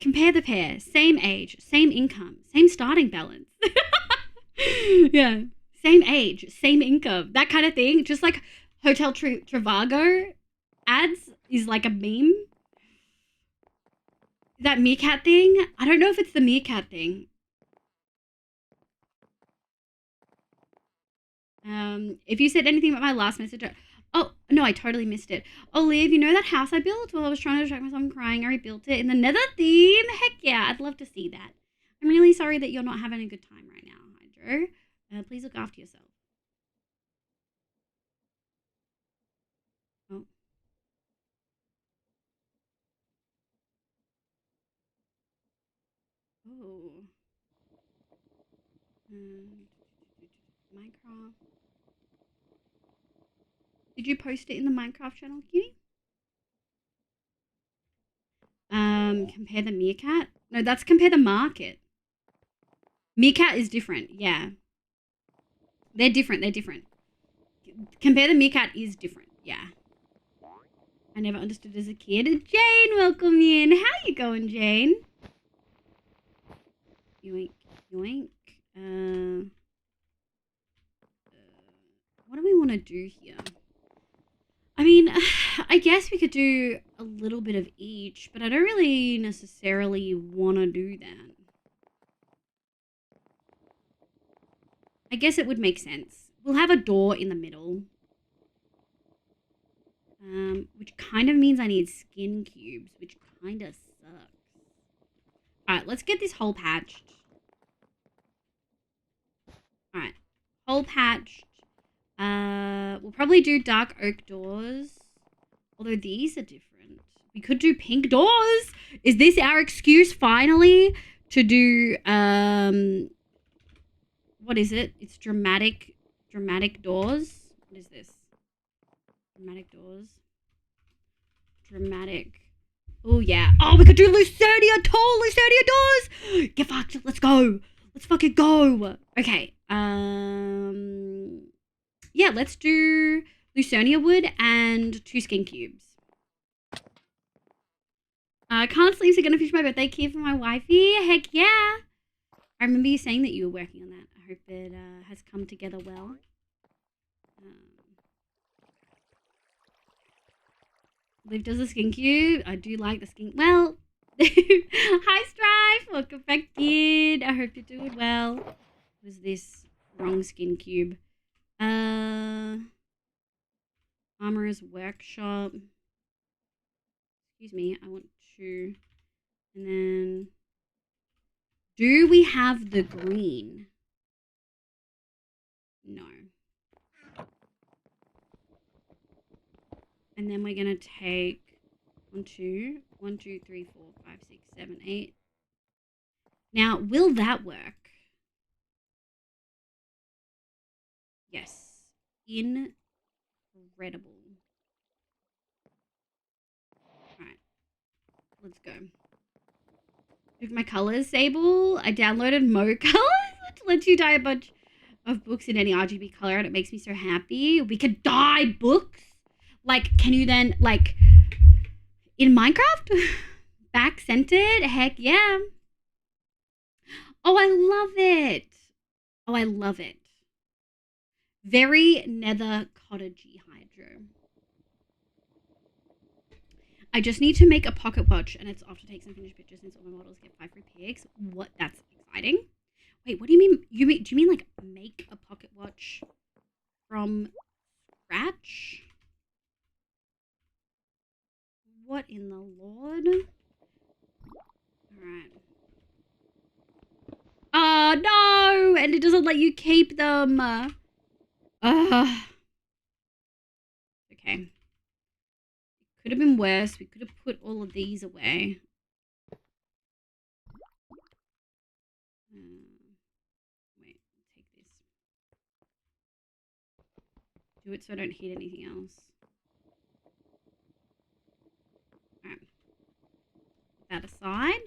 Compare the pair. Same age, same income, same starting balance. Yeah. Same age, same income. That kind of thing. Just like Hotel Trivago ads is like a meme. That meerkat thing? I don't know if it's the meerkat thing. If you said anything about my last message... Oh, no, I totally missed it. Oh, Liv, you know that house I built while I was trying to distract myself from crying? I rebuilt it in the nether theme. Heck yeah, I'd love to see that. I'm really sorry that you're not having a good time right now, Hydro. Please look after yourself. Oh. Oh. Minecraft. Did you post it in the Minecraft channel, Cutie? Compare the meerkat? No, that's compare the market. Meerkat is different, yeah. They're different. Compare the meerkat is different, yeah. I never understood as a kid. Jane, welcome in. How you going, Jane? Yoink, yoink. What do we want to do here? I mean, I guess we could do a little bit of each, but I don't really necessarily want to do that. I guess it would make sense. We'll have a door in the middle. Which kind of means I need skin cubes, which kind of sucks. Alright, let's get this hole patched. Alright, hole patched. We'll probably do dark oak doors. Although these are different. We could do pink doors. Is this our excuse finally to do, what is it? It's dramatic doors. What is this? Dramatic doors. Dramatic Oh, yeah. Oh, we could do Lucernia too. Lucernia doors. Get fucked. Let's go. Let's fucking go. Okay. Yeah, let's do Lucernia wood and 2 skin cubes. Can't sleep, so gonna finish my birthday key for my wifey. Heck yeah. I remember you saying that you were working on that. I hope it has come together well. Liv does the skin cube. I do like the skin. Well, hi Strife. Welcome back, kid. I hope you're doing well. What is this? Wrong skin cube. Armorer's workshop. Excuse me. I want to. And then. Do we have the green? No. And then we're gonna take 1, 2, 1, 2, 3, 4, 5, 6, 7, 8. Now, will that work? Yes. Incredible. Alright. Let's go. With my colors, Sable, I downloaded Mo Colors, which lets you dye a bunch of books in any RGB color, and it makes me so happy. We could dye books. Like, can you then, like, in Minecraft? Back centered? Heck yeah. Oh, I love it. Oh, I love it. Very nether cottagey hydro. I just need to make a pocket watch, and it's off to take some finished pictures since all my models get 5 free pics. What? That's exciting. Wait, what do you mean? Do you mean like make a pocket watch from scratch? What in the Lord? Alright. Oh, no! And it doesn't let you keep them. Okay. Could have been worse. We could have put all of these away. Wait, take this. Do it so I don't hit anything else. Alright. Put that aside.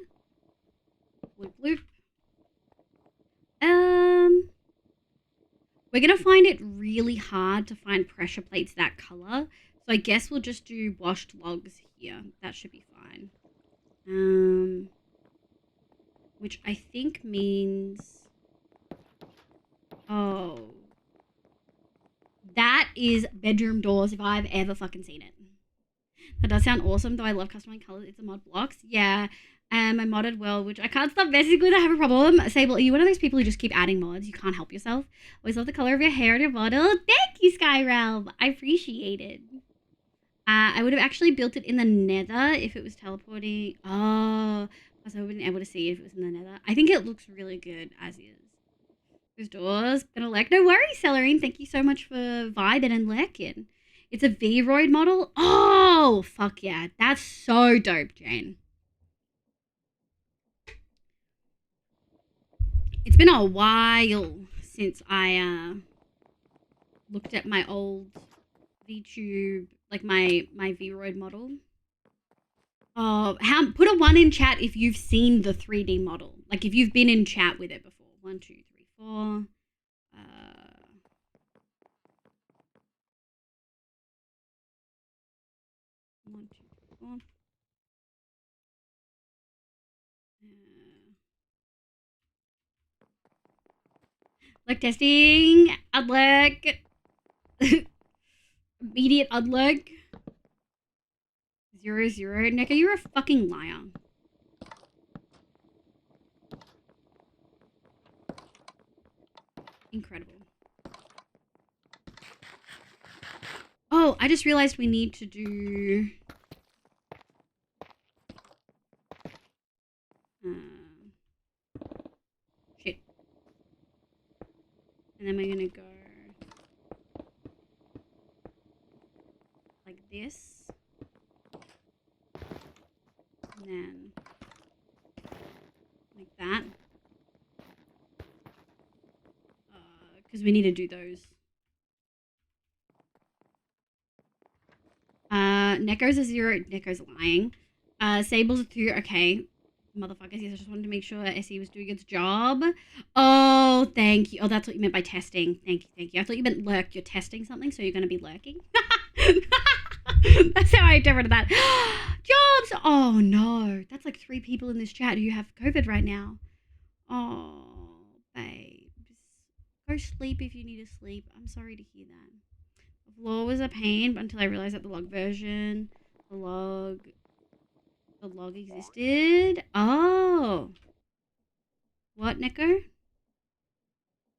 Bloop, bloop. We're gonna find it really hard to find pressure plates that color. So I guess we'll just do washed logs here. That should be fine. Which I think means... Oh. That is bedroom doors if I've ever fucking seen it. That does sound awesome, though I love customizing colors. It's a mod blocks. Yeah. I modded well, which I can't stop messing with. I have a problem. Sable, are you one of those people who just keep adding mods? You can't help yourself. Always love the color of your hair and your model. Thank you, Skyrealm. I appreciate it. I would have actually built it in the nether if it was teleporting. Oh, I wouldn't be able to see it if it was in the nether. I think it looks really good as is. Those doors, gonna lurk. No worries, Celerine. Thank you so much for vibing and lurking. It's a V-Roid model. Oh, fuck yeah. That's so dope, Jane. It's been a while since I looked at my old VTube, like my V-Roid model. Oh, put a 1 in chat if you've seen the 3D model. Like if you've been in chat with it before. 1, 2, 3, 4. 1, 2, 3, 4. Look, testing. Unlock. Immediate unlock. 0, 0. Neko, you're a fucking liar. Incredible. Oh, I just realized we need to do... shit. And then we're gonna go... like this. And then... like that. Because we need to do those. Neko's a 0. Neko's lying. Sable's a 2. Okay. Motherfuckers, yes, I just wanted to make sure SE was doing its job. Oh, thank you. Oh, that's what you meant by testing. Thank you, thank you. I thought you meant lurk. You're testing something, so you're going to be lurking. That's how I interpreted that. Jobs! Oh, no. That's like 3 people in this chat who have COVID right now. Oh, babes. Go sleep if you need to sleep. I'm sorry to hear that. Law was a pain until I realized that the log version, the log existed. Oh. What, Nico?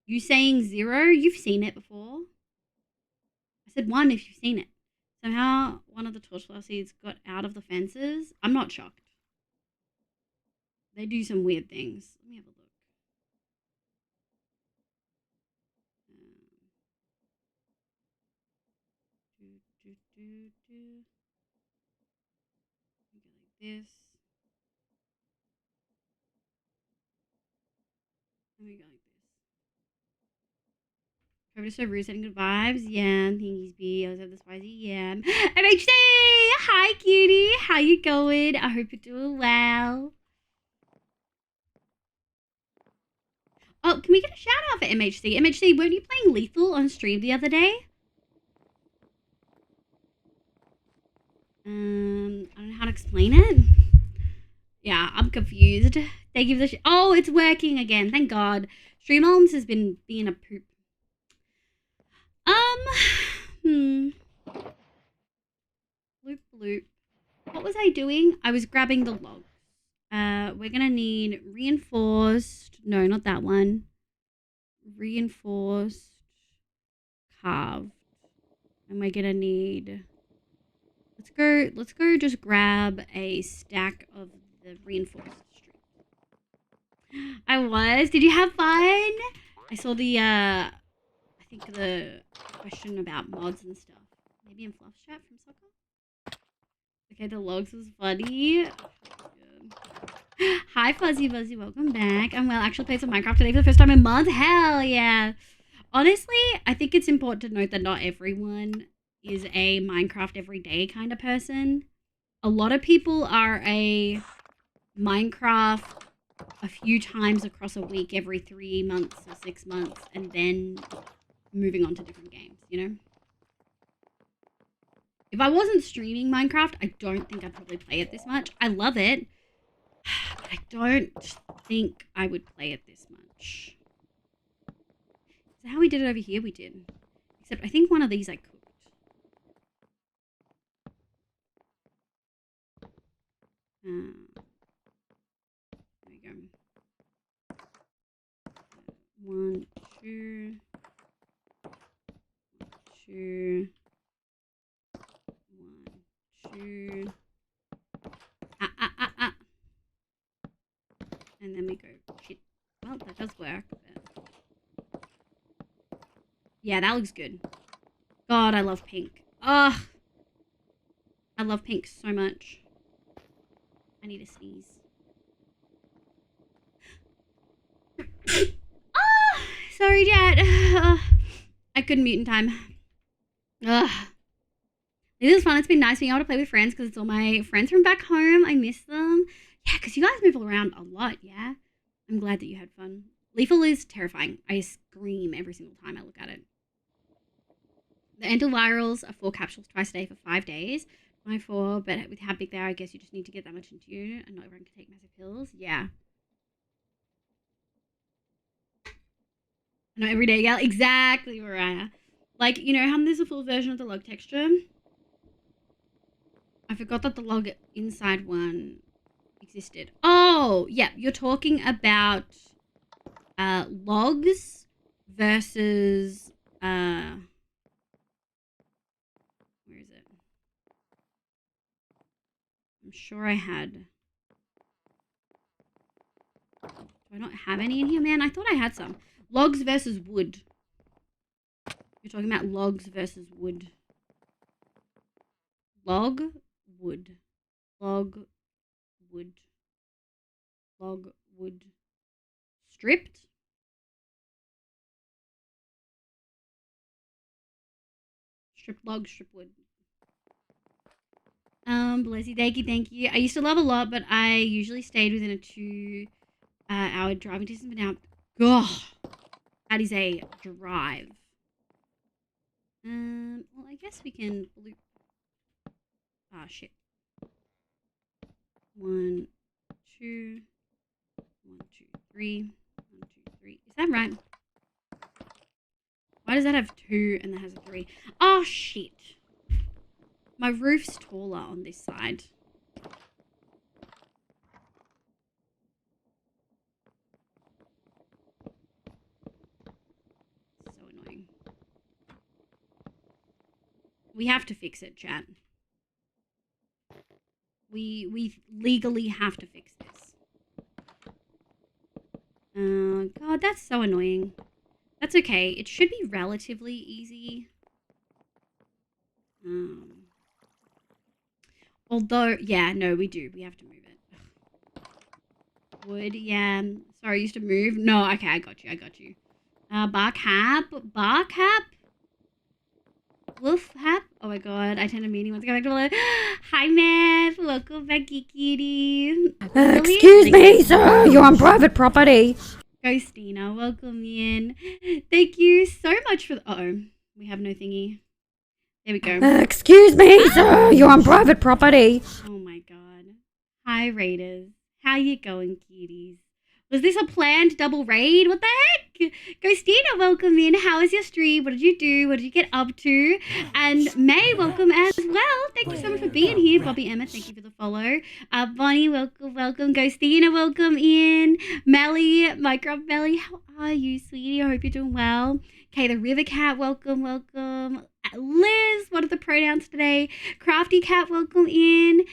You saying 0? You've seen it before. I said 1 if you've seen it. Somehow one of the torchflower seeds got out of the fences. I'm not shocked. They do some weird things. Let me have a look. Let me go like this. Let me go like this. Cover so rude, sending good vibes. Yeah, thingies B. I was at this YZ. Yeah. MHC! Hi, cutie. How you going? I hope you're doing well. Oh, can we get a shout out for MHC? MHC, weren't you playing Lethal on stream the other day? I don't know how to explain it. Yeah, I'm confused. Thank you for the oh, it's working again. Thank God. Streamlabs has been being a poop. Bloop bloop. What was I doing? I was grabbing the log. We're gonna need reinforced. No, not that one. Reinforced carved. And we're gonna need let's go just grab a stack of the reinforced string. I was. Did you have fun? I saw the I think the question about mods and stuff. Maybe in Fluff's chat from Soccer? Okay, the logs was funny. Hi Fuzzy Fuzzy, welcome back. I'm well. Actually played some Minecraft today for the first time in months. Hell yeah. Honestly, I think it's important to note that not everyone is a Minecraft everyday kind of person. A lot of people are a Minecraft a few times across a week every 3 months or 6 months and then moving on to different games, you know? If I wasn't streaming Minecraft, I don't think I'd probably play it this much. I love it, but I don't think I would play it this much. So how we did it over here, we did. Except I think one of these I cooked. There we go. 1, 2, 2, 1, 2. And then we go, shit. Well, that does work. But... yeah, that looks good. God, I love pink. Ugh. I love pink so much. I need to sneeze. Ah, sorry, Jet. I couldn't mute in time. Ugh. This is fun. It's been nice being able to play with friends because it's all my friends from back home. I miss them. Yeah, because you guys move around a lot, yeah? I'm glad that you had fun. Lethal is terrifying. I scream every single time I look at it. The antivirals are 4 capsules twice a day for 5 days. 4, but with how big they are, I guess you just need to get that much into you, and not everyone can take massive pills. Yeah. Not every day, yeah. Exactly, Mariah. Like, you know how there's a full version of the log texture? I forgot that the log inside one existed. Oh, yeah. You're talking about logs versus where is it? I'm sure I had. Do I not have any in here, man? I thought I had some. Logs versus wood. You're talking about logs versus wood. Log, wood. Log, wood. Log, wood. Stripped? Stripped log, stripped wood. Bless you, thank you. I used to love a lot, but I usually stayed within a 2 hour driving distance. But now, God, that is a drive. Well, I guess we can loop. Ah, shit. 1, 2, 1, 2, 3, 1, 2, 3. Is that right? Why does that have 2 and that has a 3? Oh, shit. My roof's taller on this side. So annoying. We have to fix it, chat. We legally have to fix this. God, that's so annoying. That's okay. It should be relatively easy. Although, yeah, no, we do. We have to move it. Wood, yeah. Sorry, I used to move. No, okay, I got you. Bark hap. Wolf hap. Oh my god, I attended a meeting once. Go back to the Hi, Matt. Welcome back, Kitty. Excuse me, sir. You're on private property. Ghostina, welcome in. Thank you so much for the... Uh-oh, we have no thingy. There we go. Excuse me, sir. You're on private property. Oh my god. Hi, Raiders. How you going, cuties? Was this a planned double raid? What the heck? Ghostina, welcome in. How was your stream? What did you do? What did you get up to? And May, welcome as well. Thank you so much for being here. Bobby Emma, thank you for the follow. Bonnie, welcome. Ghostina, welcome in. Melly, Minecraft Melly, how are you, sweetie? I hope you're doing well. Okay, the River Cat, welcome. Liz, what are the pronouns today? Crafty Cat, welcome in.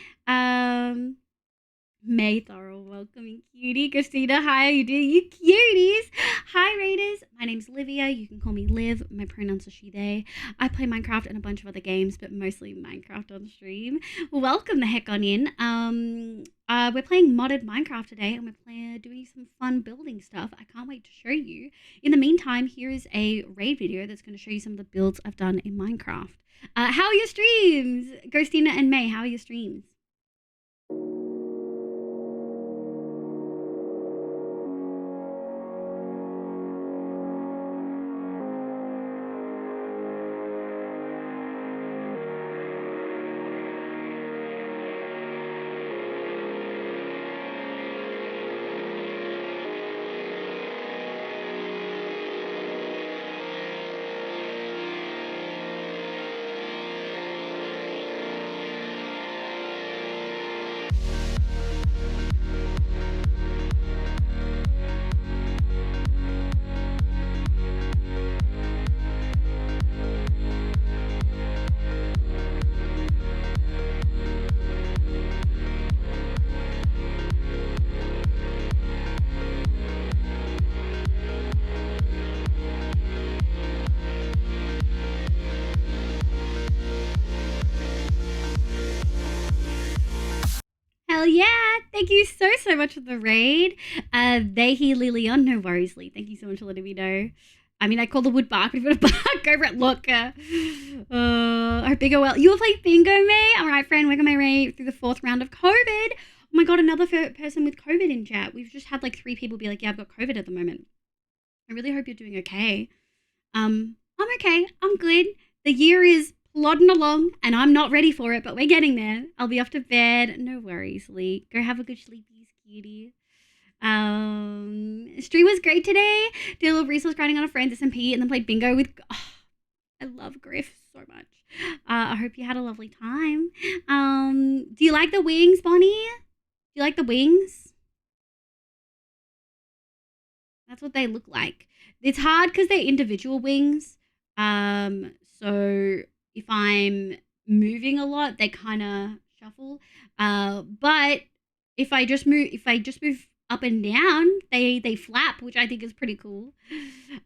May Thorough, welcoming cutie. Christina, hi, how you doing? You cuties. Hi, Raiders. My name's Livia. You can call me Liv. My pronouns are she, they. I play Minecraft and a bunch of other games, but mostly Minecraft on stream. Welcome the heck on in. We're playing modded Minecraft today, and we're doing some fun building stuff. I can't wait to show you. In the meantime, here is a raid video that's going to show you some of the builds I've done in Minecraft. How are your streams? Ghostina and May, how are your streams? Hell yeah! Thank you so much for the raid. They hear Lilian. No worries, Lee. Thank you so much for letting me know. I mean, I call the wood bark, but if you bark over it, look. I hope bingo well. You will play bingo, May? All right, friend. Welcome my raid through the 4th round of COVID. Oh my god, another person with COVID in chat. We've just had like 3 people be like, yeah, I've got COVID at the moment. I really hope you're doing okay. I'm okay. I'm good. The year is plodding along, and I'm not ready for it, but we're getting there. I'll be off to bed. No worries, Lee. Go have a good sleepies, cutie. Stream was great today. Did a little resource grinding on a friend's SMP, and then played bingo with... Oh, I love Griff so much. I hope you had a lovely time. Do you like the wings, Bonnie? Do you like the wings? That's what they look like. It's hard because they're individual wings. So if I'm moving a lot, they kind of shuffle. But if I just move up and down, they flap, which I think is pretty cool.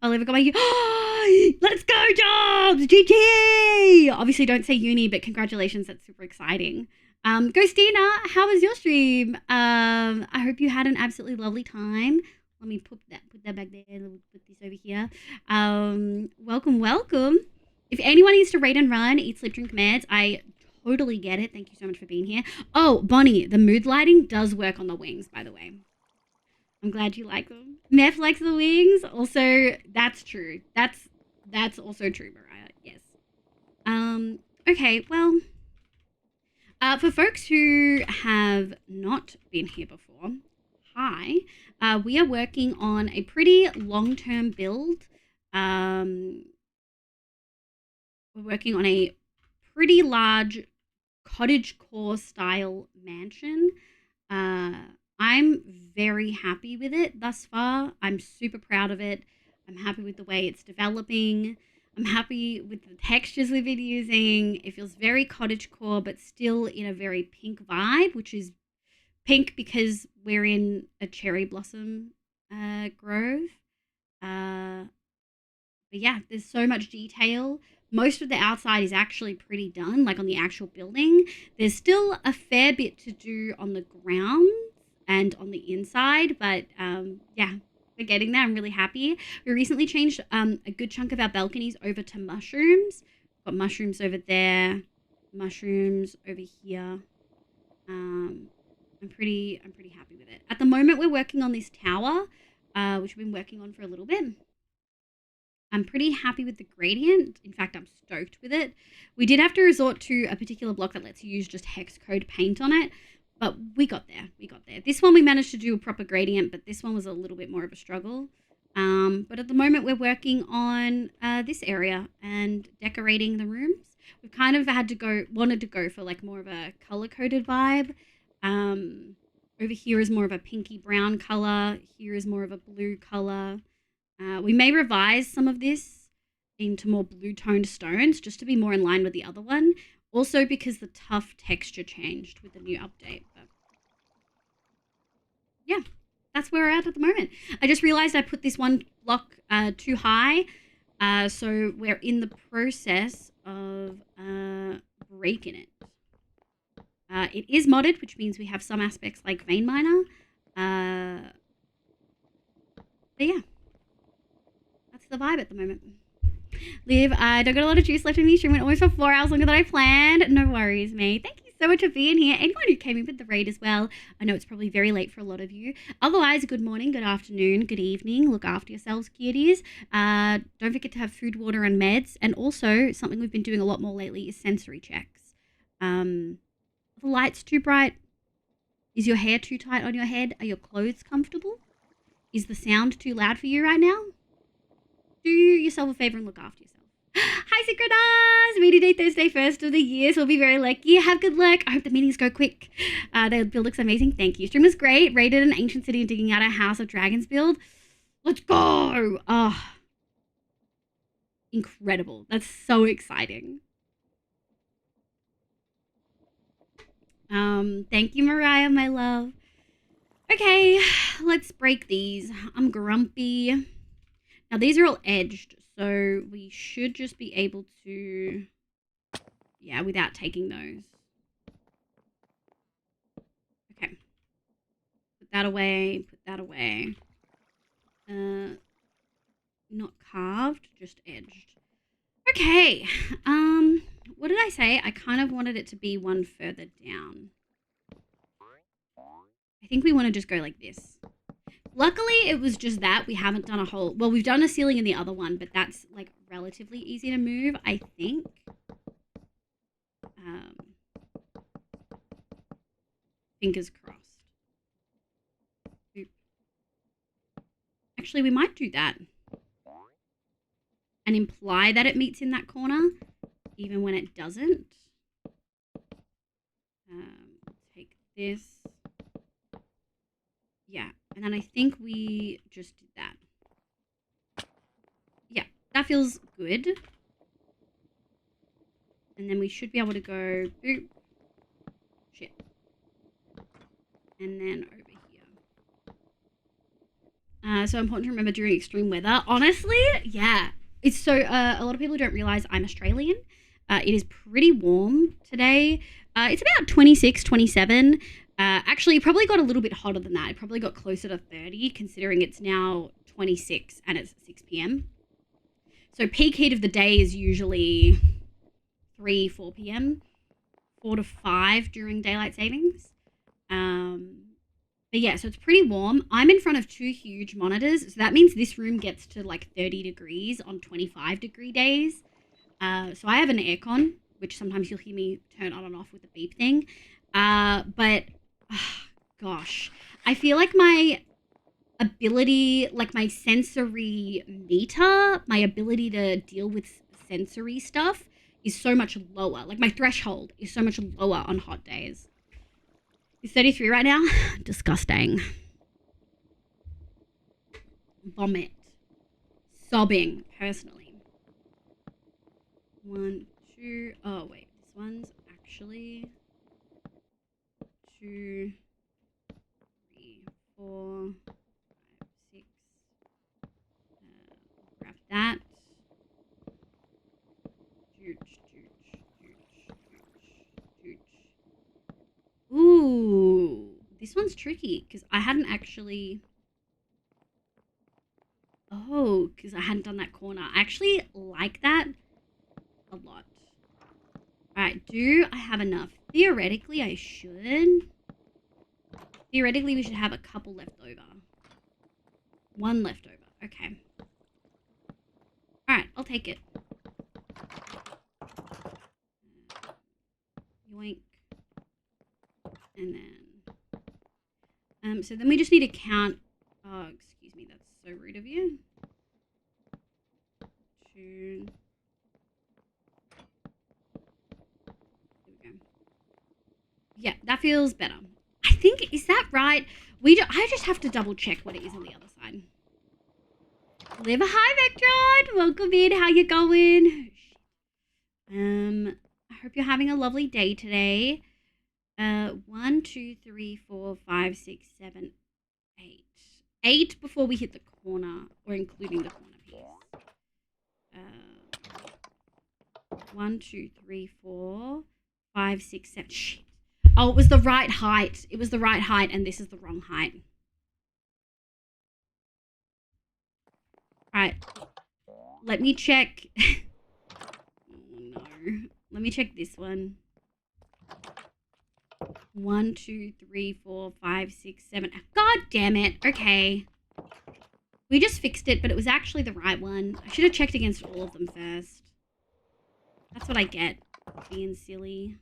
I'll ever go like, oh, let's go, Jobs! GG! Obviously, don't say uni, but congratulations, that's super exciting. Ghostina, how was your stream? I hope you had an absolutely lovely time. Let me put that back there. Let me put this over here. Welcome. If anyone needs to raid and run, eat, sleep, drink meds, I totally get it. Thank you so much for being here. Oh, Bonnie, the mood lighting does work on the wings, by the way. I'm glad you like them. Meth likes the wings. Also, that's true. That's also true, Mariah. Yes. Okay, well, for folks who have not been here before, hi. We are working on a pretty long-term build. We're working on a pretty large cottagecore style mansion. I'm very happy with it thus far. I'm super proud of it. I'm happy with the way it's developing. I'm happy with the textures we've been using. It feels very cottagecore, but still in a very pink vibe, which is pink because we're in a cherry blossom grove. But yeah, there's so much detail. Most of the outside is actually pretty done, like on the actual building. There's still a fair bit to do on the ground and on the inside, but yeah, we're getting there. I'm really happy. We recently changed a good chunk of our balconies over to mushrooms. Got mushrooms over there, mushrooms over here. I'm pretty happy with it. At the moment, we're working on this tower, which we've been working on for a little bit. I'm pretty happy with the gradient. In fact, I'm stoked with it. We did have to resort to a particular block that lets you use just hex code paint on it, but we got there. This one we managed to do a proper gradient, but this one was a little bit more of a struggle. But at the moment, we're working on this area and decorating the rooms. We've kind of wanted to go for like more of a color-coded vibe. Over here is more of a pinky brown color. Here is more of a blue color. We may revise some of this into more blue toned stones just to be more in line with the other one. Also because the tough texture changed with the new update. But yeah, that's where we're at the moment. I just realized I put this one block too high. So we're in the process of breaking it. It is modded, which means we have some aspects like Vein Miner. But yeah. That's the vibe at the moment. Liv, I don't got a lot of juice left in me. Stream went almost for 4 hours longer than I planned. No worries, mate. Thank you so much for being here. Anyone who came in with the raid as well. I know it's probably very late for a lot of you. Otherwise, good morning, good afternoon, good evening. Look after yourselves, kiddies. Don't forget to have food, water, and meds. And also, something we've been doing a lot more lately is sensory checks. Are the lights too bright? Is your hair too tight on your head? Are your clothes comfortable? Is the sound too loud for you right now? Do yourself a favor and look after yourself. Hi, Synchronized! Meeting day Thursday, first of the year, so we'll be very lucky. Have good luck. I hope the meetings go quick. The build looks amazing. Thank you. Stream was great. Raided an ancient city and digging out a House of Dragons build. Let's go! Oh, incredible. That's so exciting. Thank you, Mariah, my love. Okay, let's break these. I'm grumpy. Now, these are all edged, so we should just be able to, yeah, without taking those. Okay. Put that away, put that away. Not carved, just edged. Okay, what did I say? I kind of wanted it to be one further down. I think we want to just go like this. Luckily, it was just that. We haven't done a whole... Well, we've done a ceiling in the other one, but that's, like, relatively easy to move, I think. Fingers crossed. Oop. Actually, we might do that. And imply that it meets in that corner, even when it doesn't. Take this. Yeah, and then I think we just did that. Yeah, that feels good. And then we should be able to go, boop, shit. And then over here. So important to remember during extreme weather. Honestly, yeah. It's so, a lot of people don't realize I'm Australian. It is pretty warm today. It's about 26, 27. Actually, it probably got a little bit hotter than that. It probably got closer to 30, considering it's now 26 and it's 6 p.m. So peak heat of the day is usually 3, 4 p.m. 4 to 5 during daylight savings. But yeah, so it's pretty warm. I'm in front of 2 huge monitors, so that means this room gets to like 30 degrees on 25-degree days. So I have an aircon, which sometimes you'll hear me turn on and off with the beep thing. But gosh, I feel like my ability, like my sensory meter, my ability to deal with sensory stuff is so much lower. Like my threshold is so much lower on hot days. It's 33 right now. Disgusting. Vomit. Sobbing, personally. 1, 2. Oh, wait. This one's actually 2, 3, 4, 5, 6. Grab that. Ooh, this one's tricky because I hadn't actually. Oh, because I hadn't done that corner. I actually like that a lot. Alright, do I have enough? Theoretically, I should. Theoretically, we should have a couple left over. 1 left over. Okay. Alright, I'll take it. Yoink. And then... so then we just need to count... Oh, excuse me, that's so rude of you. 2... There we go. Yeah, that feels better. I think, is that right? I just have to double check what it is on the other side. Live a hi, Vectron! Welcome in, how you going? I hope you're having a lovely day today. 1, 2, 3, 4, 5, 6, 7, 8. 8 before we hit the corner, or including the corner piece. 1, 2, 3, 4, 5, 6, 7. Shit. Oh, it was the right height. It was the right height, and this is the wrong height. Alright. Let me check. Oh, no. Let me check this one. 1, 2, 3, 4, 5, 6, 7. God damn it. Okay. We just fixed it, but it was actually the right one. I should have checked against all of them first. That's what I get. Being silly.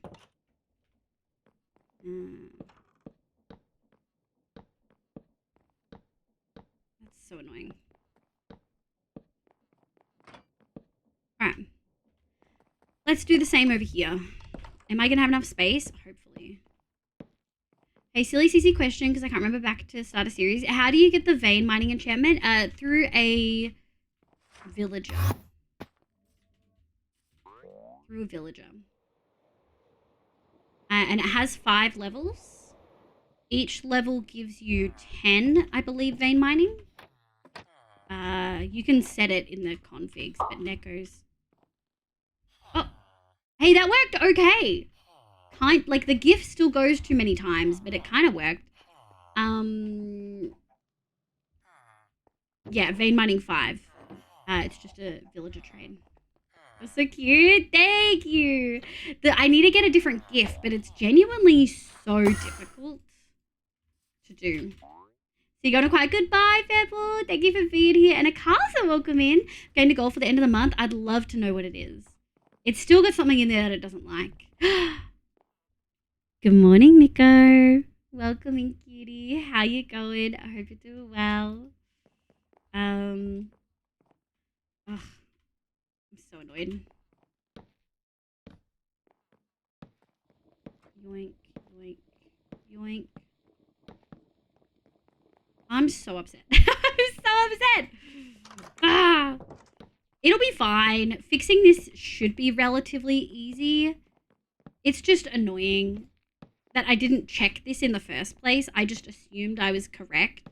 That's so annoying. Alright. Let's do the same over here. Am I going to have enough space? Hopefully. Hey, silly CC question, because I can't remember back to start a series. How do you get the vein mining enchantment? Through a villager. Through a villager. And it has 5 levels. Each level gives you 10, I believe, vein mining. You can set it in the configs, but Neko's... Oh, hey, that worked okay. Like, the GIF still goes too many times, but it kind of worked. Yeah, vein mining 5. It's just a villager trade. That's so cute. Thank you. I need to get a different GIF, but it's genuinely so difficult to do. So you're going to quite goodbye, Pebble. Thank you for being here. And Akasa, welcome in. Going to goal for the end of the month. I'd love to know what it is. It's still got something in there that it doesn't like. Good morning, Nico. Welcome in, cutie. How you going? I hope you're doing well. I'm so annoyed. Yoink, yoink, yoink. I'm so upset. I'm so upset. Ah, it'll be fine. Fixing this should be relatively easy. It's just annoying that I didn't check this in the first place. I just assumed I was correct,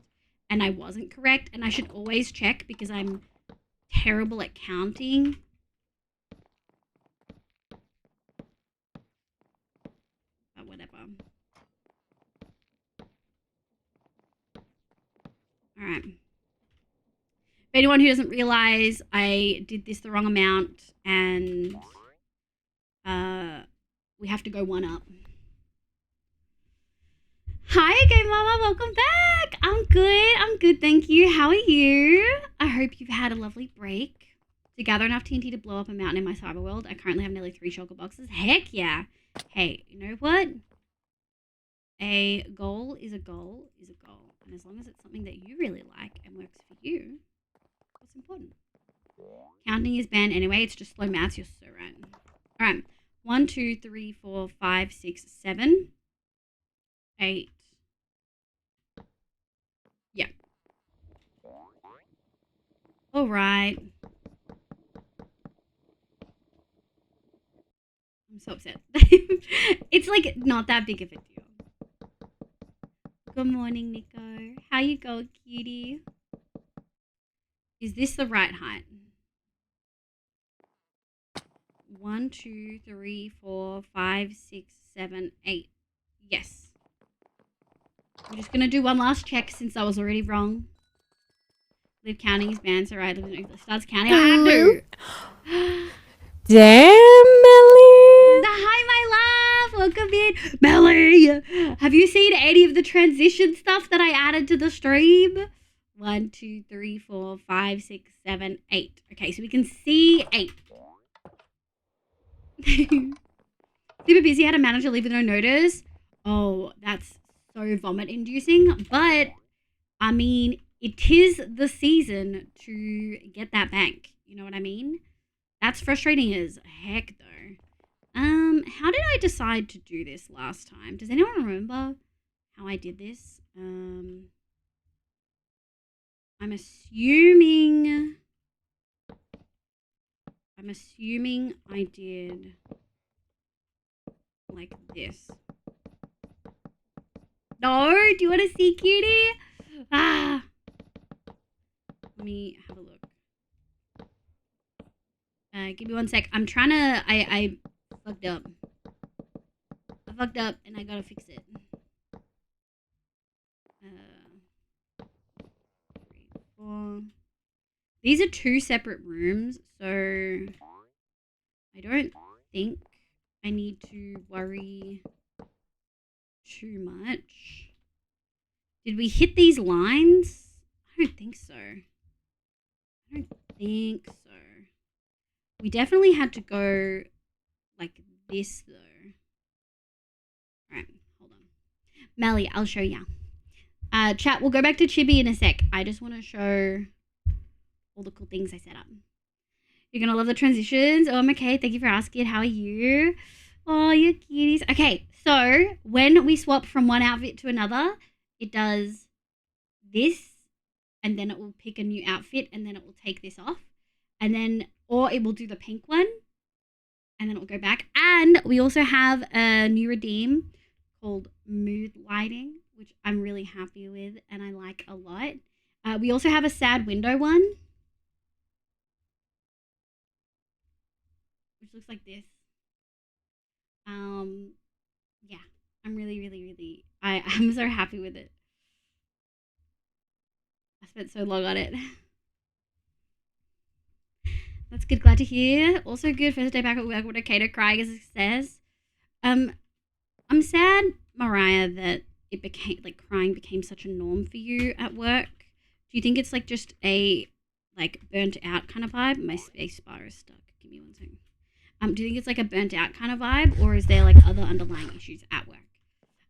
and I wasn't correct, and I should always check because I'm terrible at counting. But whatever. Alright. For anyone who doesn't realize, I did this the wrong amount, and we have to go one up. Hi, Game Mama. Welcome back. I'm good. Thank you. How are you? I hope you've had a lovely break. To gather enough TNT to blow up a mountain in my cyber world, I currently have nearly 3 shulker boxes. Heck yeah. Hey, you know what? A goal is a goal is a goal. And as long as it's something that you really like and works for you, what's important? Counting is banned anyway. It's just slow maths. You're so right. All right. 1, 2, 3, 4, 5, 6, 7, 8. Yeah. All right. I'm so upset. It's like not that big of a deal. Good morning, Nico. How you go, cutie? Is this the right height? 1, 2, 3, 4, 5, 6, 7, 8. Yes. I'm just gonna do one last check since I was already wrong. Live counting is banned, so right. Starts counting. I have to. Damn, Melly. Hi, my love. Welcome in, Melly. Have you seen any of the transition stuff that I added to the stream? 1, 2, 3, 4, 5, 6, 7, 8. Okay, so we can see 8. Super busy. Had a manager leave with no notice. Oh, that's so vomit inducing. But I mean, it is the season to get that bank. You know what I mean? That's frustrating as heck, though. How did I decide to do this last time? Does anyone remember how I did this? I'm assuming I did like this. No, do you want to see, cutie? Ah, let me have a look. Give me one sec. I'm trying to. I fucked up. I fucked up, and I gotta fix it. 3, 4. These are 2 separate rooms, so I don't think I need to worry too much. Did we hit these lines? I don't think so. We definitely had to go like this, though. Alright, hold on. Melly, I'll show ya. Chat, we'll go back to Chibi in a sec. I just want to show all the cool things I set up. You're going to love the transitions. Oh, I'm okay. Thank you for asking. How are you? Oh, you cuties. Okay, so when we swap from one outfit to another, it does this, and then it will pick a new outfit, and then it will take this off. And then, or it will do the pink one, and then it will go back. And we also have a new redeem called Mood Lighting, which I'm really happy with and I like a lot. We also have a sad window one, which looks like this. Yeah, I'm really, I'm so happy with it. I spent so long on it. That's good. Glad to hear. Also good. First day back at work. What a Kato crying as it says. I'm sad, Mariah, that it became like crying became such a norm for you at work. Do you think it's like just a like burnt out kind of vibe? My space bar is stuck. Give me one second. Do you think it's like a burnt out kind of vibe, or is there like other underlying issues at work?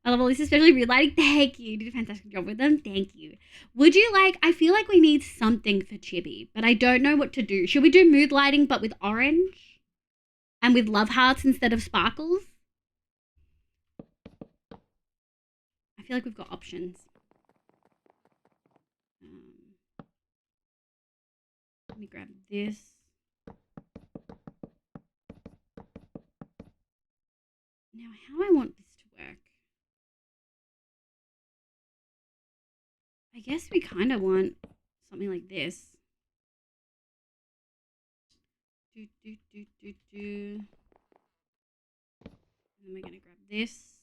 I love all this, especially mood lighting. Thank you. You did a fantastic job with them. Thank you. Would you like, I feel like we need something for Chibi, but I don't know what to do. Should we do mood lighting but with orange? And with love hearts instead of sparkles? I feel like we've got options. Let me grab this. Now, how I want this to work. I guess we kind of want something like this. And then we're going to grab this.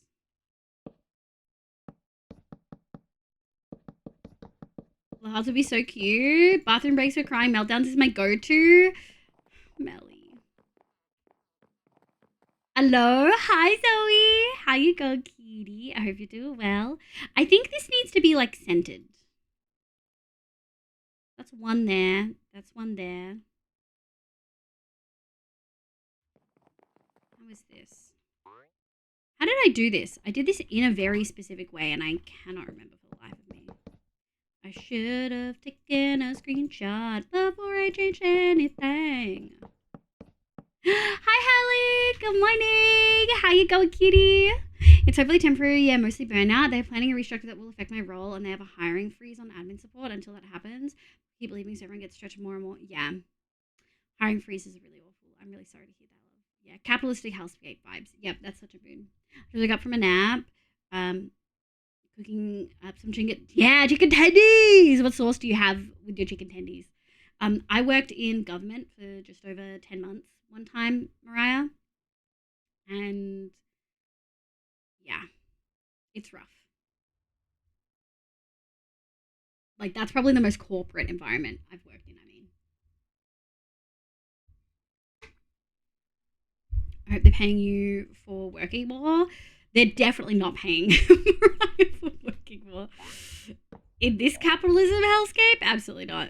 The hearts would be so cute. Bathroom breaks for crying. Meltdowns is my go-to. Melly. Hello, hi Zoe. How you go, kitty? I hope you're doing well. I think this needs to be like scented. That's one there. That's one there. How is this? How did I do this? I did this in a very specific way and I cannot remember for the life of me. I should have taken a screenshot before I changed anything. Hi, Hallie. Good morning. How you going, kitty? It's hopefully temporary, yeah, mostly burnout. They're planning a restructure that will affect my role, and they have a hiring freeze on admin support until that happens. Keep leaving so everyone gets stretched more and more. Yeah, hiring freeze is really awful. I'm really sorry to hear that, love. Yeah, capitalistic hellscape vibes. Yep, that's such a boon. I woke up from a nap, cooking up some chicken. Yeah, chicken tendies. What sauce do you have with your chicken tendies? I worked in government for just over 10 months one time, Mariah. And yeah, it's rough. Like, that's probably the most corporate environment I've worked in, I mean. I hope they're paying you for working more. They're definitely not paying Mariah for working more. In this capitalism hellscape, absolutely not.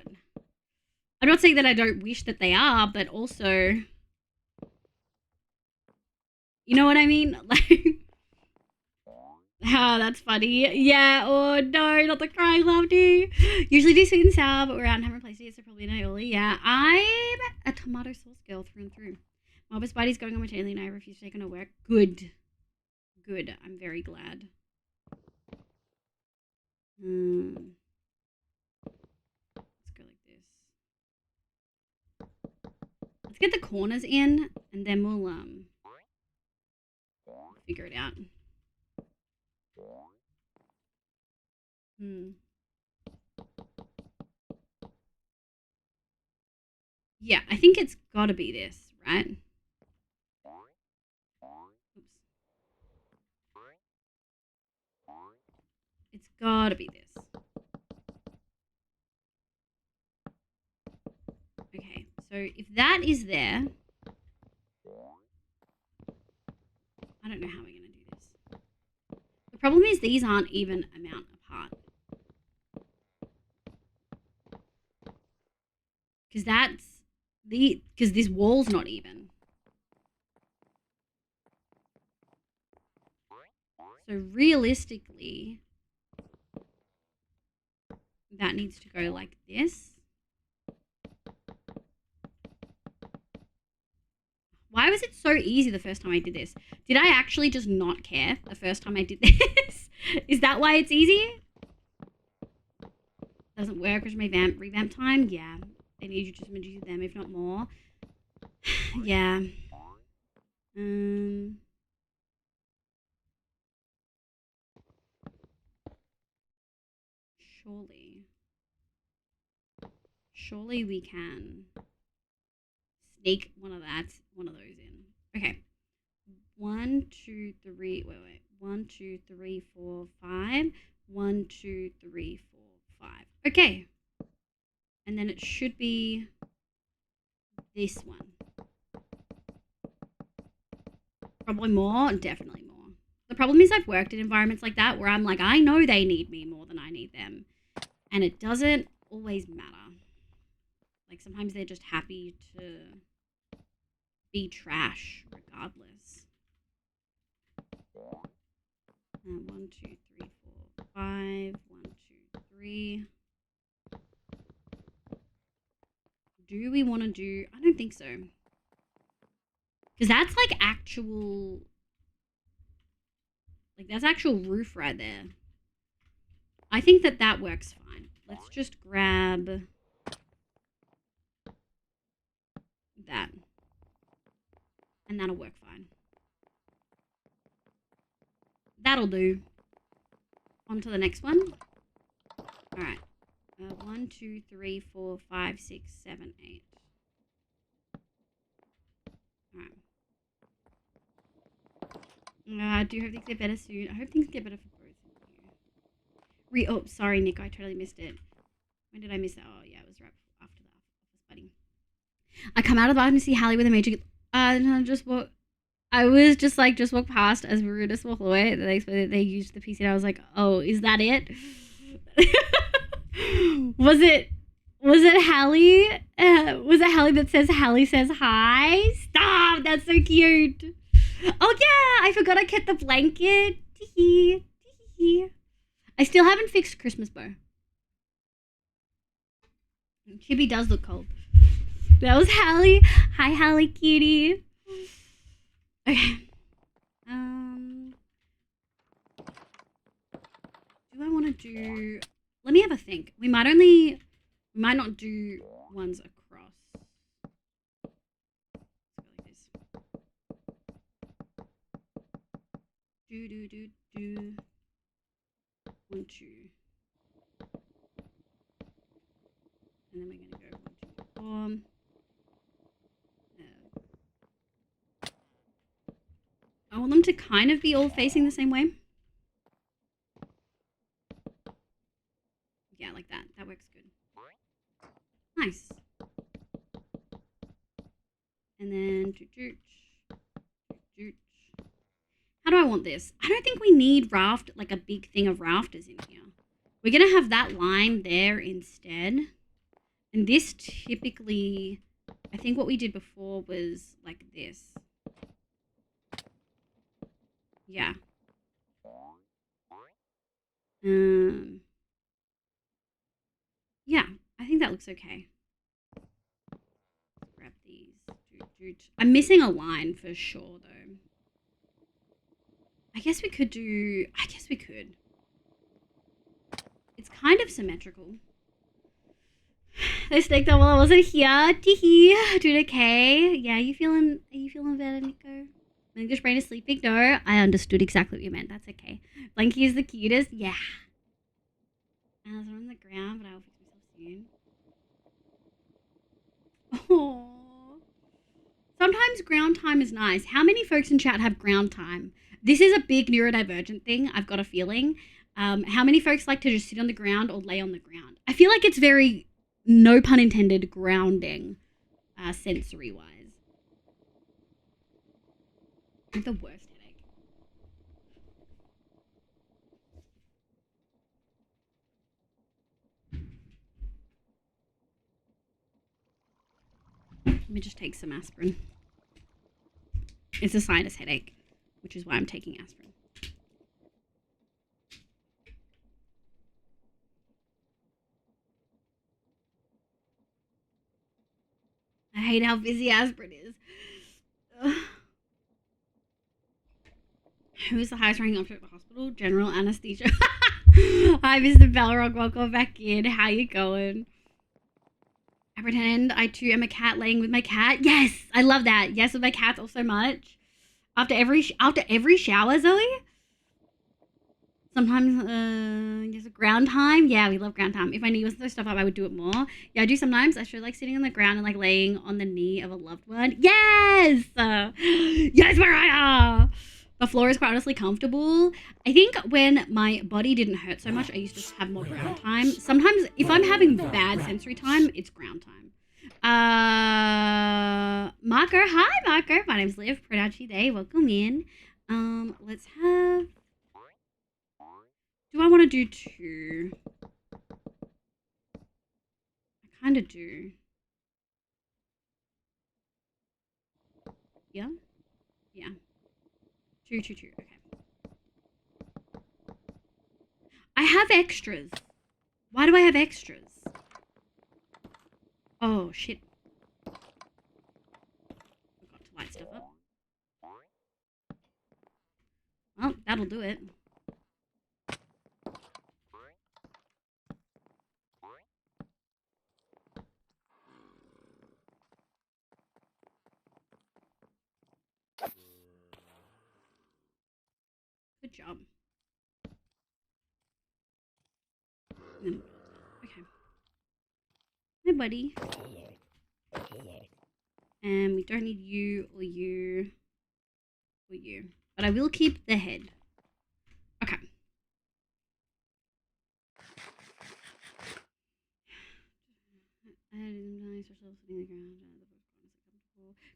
I'm not saying that I don't wish that they are, but also, you know what I mean? Like, oh, that's funny. Yeah, oh no, not the crying laughter. Usually do sweet and sour, but we're out and haven't replaced it, so probably an aioli. Yeah, I'm a tomato sauce girl through and through. My best buddy's going on maternity and I refuse to take on her work. Good. Good. I'm very glad. Let's go like this. Let's get the corners in, and then we'll figure it out. Yeah, I think it's gotta be this, right? Oops. It's gotta be this. Okay, so if that is there, I don't know how we're gonna do this. The problem is these aren't even amount apart. Because this wall's not even. So realistically, that needs to go like this. Why was it so easy the first time I did this? Did I actually just not care the first time I did this? Is that why it's easy? Doesn't work with my revamp time? Yeah. They need you to use them, if not more. Yeah. Surely we can sneak one of those in. Okay. 1, 2, 3. Wait. 1, 2, 3, 4, 5. 1, 2, 3, 4, 5. Okay. And then it should be this one. Probably more, definitely more. The problem is I've worked in environments like that where I'm like, I know they need me more than I need them. And it doesn't always matter. Like, sometimes they're just happy to be trash regardless. 1, 2, 3, 4, 5. 1, 2, 3. Do we want to do... I don't think so. Because that's like actual... Like, that's actual roof right there. I think that works fine. Let's just grab... that. And that'll work fine. That'll do. On to the next one. Alright. 1, 2, 3, 4, 5, 6, 7, 8. Alright. I do hope things get better soon. I hope things get better for both of you. Oh, sorry, Nick. I totally missed it. When did I miss that? Oh, yeah, it was right after the office buddy. I come out of the bathroom to see Hallie with a major... no, just what... I was just like, just walked past as we were in a small hallway. They explained that they used the PC, and I was like, oh, is that it? Was it Hallie? Was it Hallie that says Hallie says hi? Stop! That's so cute. Oh yeah, I forgot I kept the blanket. Tee hee. I still haven't fixed Christmas bow. Chibi does look cold. That was Hallie. Hi, Hallie cutie. Okay. Do I want to do? Let me have a think. We might not do ones across. Like this. Do. 1, 2. And then we're gonna go 1, 2, 4. I want them to kind of be all facing the same way. Yeah, like that. That works good. Nice. And then how do I want this? I don't think we need like a big thing of rafters in here. We're gonna have that line there instead. And this typically, I think what we did before was like this. Yeah. Yeah, I think that looks okay. Grab these. I'm missing a line for sure, though. I guess we could. It's kind of symmetrical. They staked out while I wasn't here. Teehee. Dude, okay. Yeah, are you feeling better, Nico? My English brain is sleeping. No, I understood exactly what you meant. That's okay. Blanky is the cutest. Yeah. I was on the ground, but I will fix myself soon. Oh. Sometimes ground time is nice. How many folks in chat have ground time? This is a big neurodivergent thing, I've got a feeling. How many folks like to just sit on the ground or lay on the ground? I feel like it's very, no pun intended, grounding, sensory-wise. I have the worst headache. Let me just take some aspirin. It's a sinus headache, which is why I'm taking aspirin. I hate how busy aspirin is. Ugh. Who's the highest ranking officer at the hospital? General anesthesia. Hi, Mr. Belrock. Welcome back in. How you going? I pretend I too am a cat laying with my cat. Yes, I love that. Yes, with my cats also much. After every shower, Zoe. Sometimes, yes, ground time. Yeah, we love ground time. If my knee was to stuff up, I would do it more. Yeah, I do sometimes. I should like sitting on the ground and like laying on the knee of a loved one. Yes, yes, Mariah. The floor is quite honestly comfortable. I think when my body didn't hurt so much, I used to have more ground time. Sometimes, if I'm having bad sensory time, it's ground time. Marker, hi Marker. My name's Liv. Pronounce you they. Welcome in. Let's have. Do I want to do 2? I kind of do. Yeah? Yeah. 2. Okay. I have extras. Why do I have extras? Oh, shit. Forgot to light stuff up. Well, that'll do it. Good job. Okay. Hi, buddy. And we don't need you or you or you. But I will keep the head. Okay.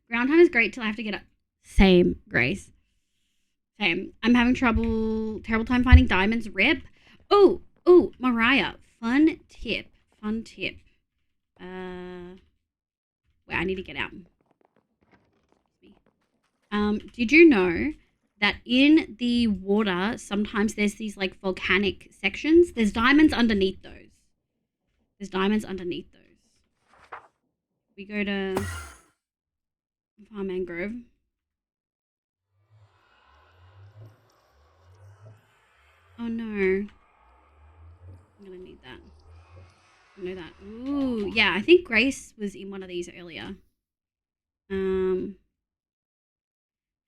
Ground time is great till I have to get up Same, Grace. Same. I'm having terrible time finding diamonds. Rip. Oh, Mariah. Fun tip. Wait, I need to get out. Did you know that in the water, sometimes there's these like volcanic sections? There's diamonds underneath those. We go to Farm Mangrove. Oh no. I'm gonna need that. I know that. Ooh, yeah, I think Grace was in one of these earlier.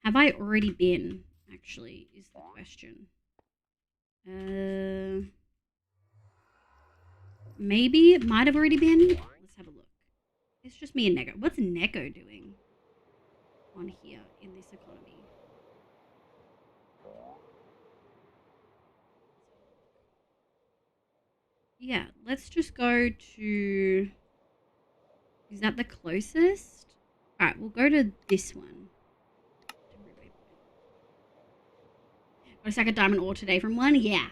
Have I already been, actually, is the question. Maybe it might have already been. Let's have a look. It's just me and Neko. What's Neko doing on here in this economy? Yeah, let's just go to... Is that the closest? Alright, we'll go to this one. Got a sack of diamond ore today from one? Yeah.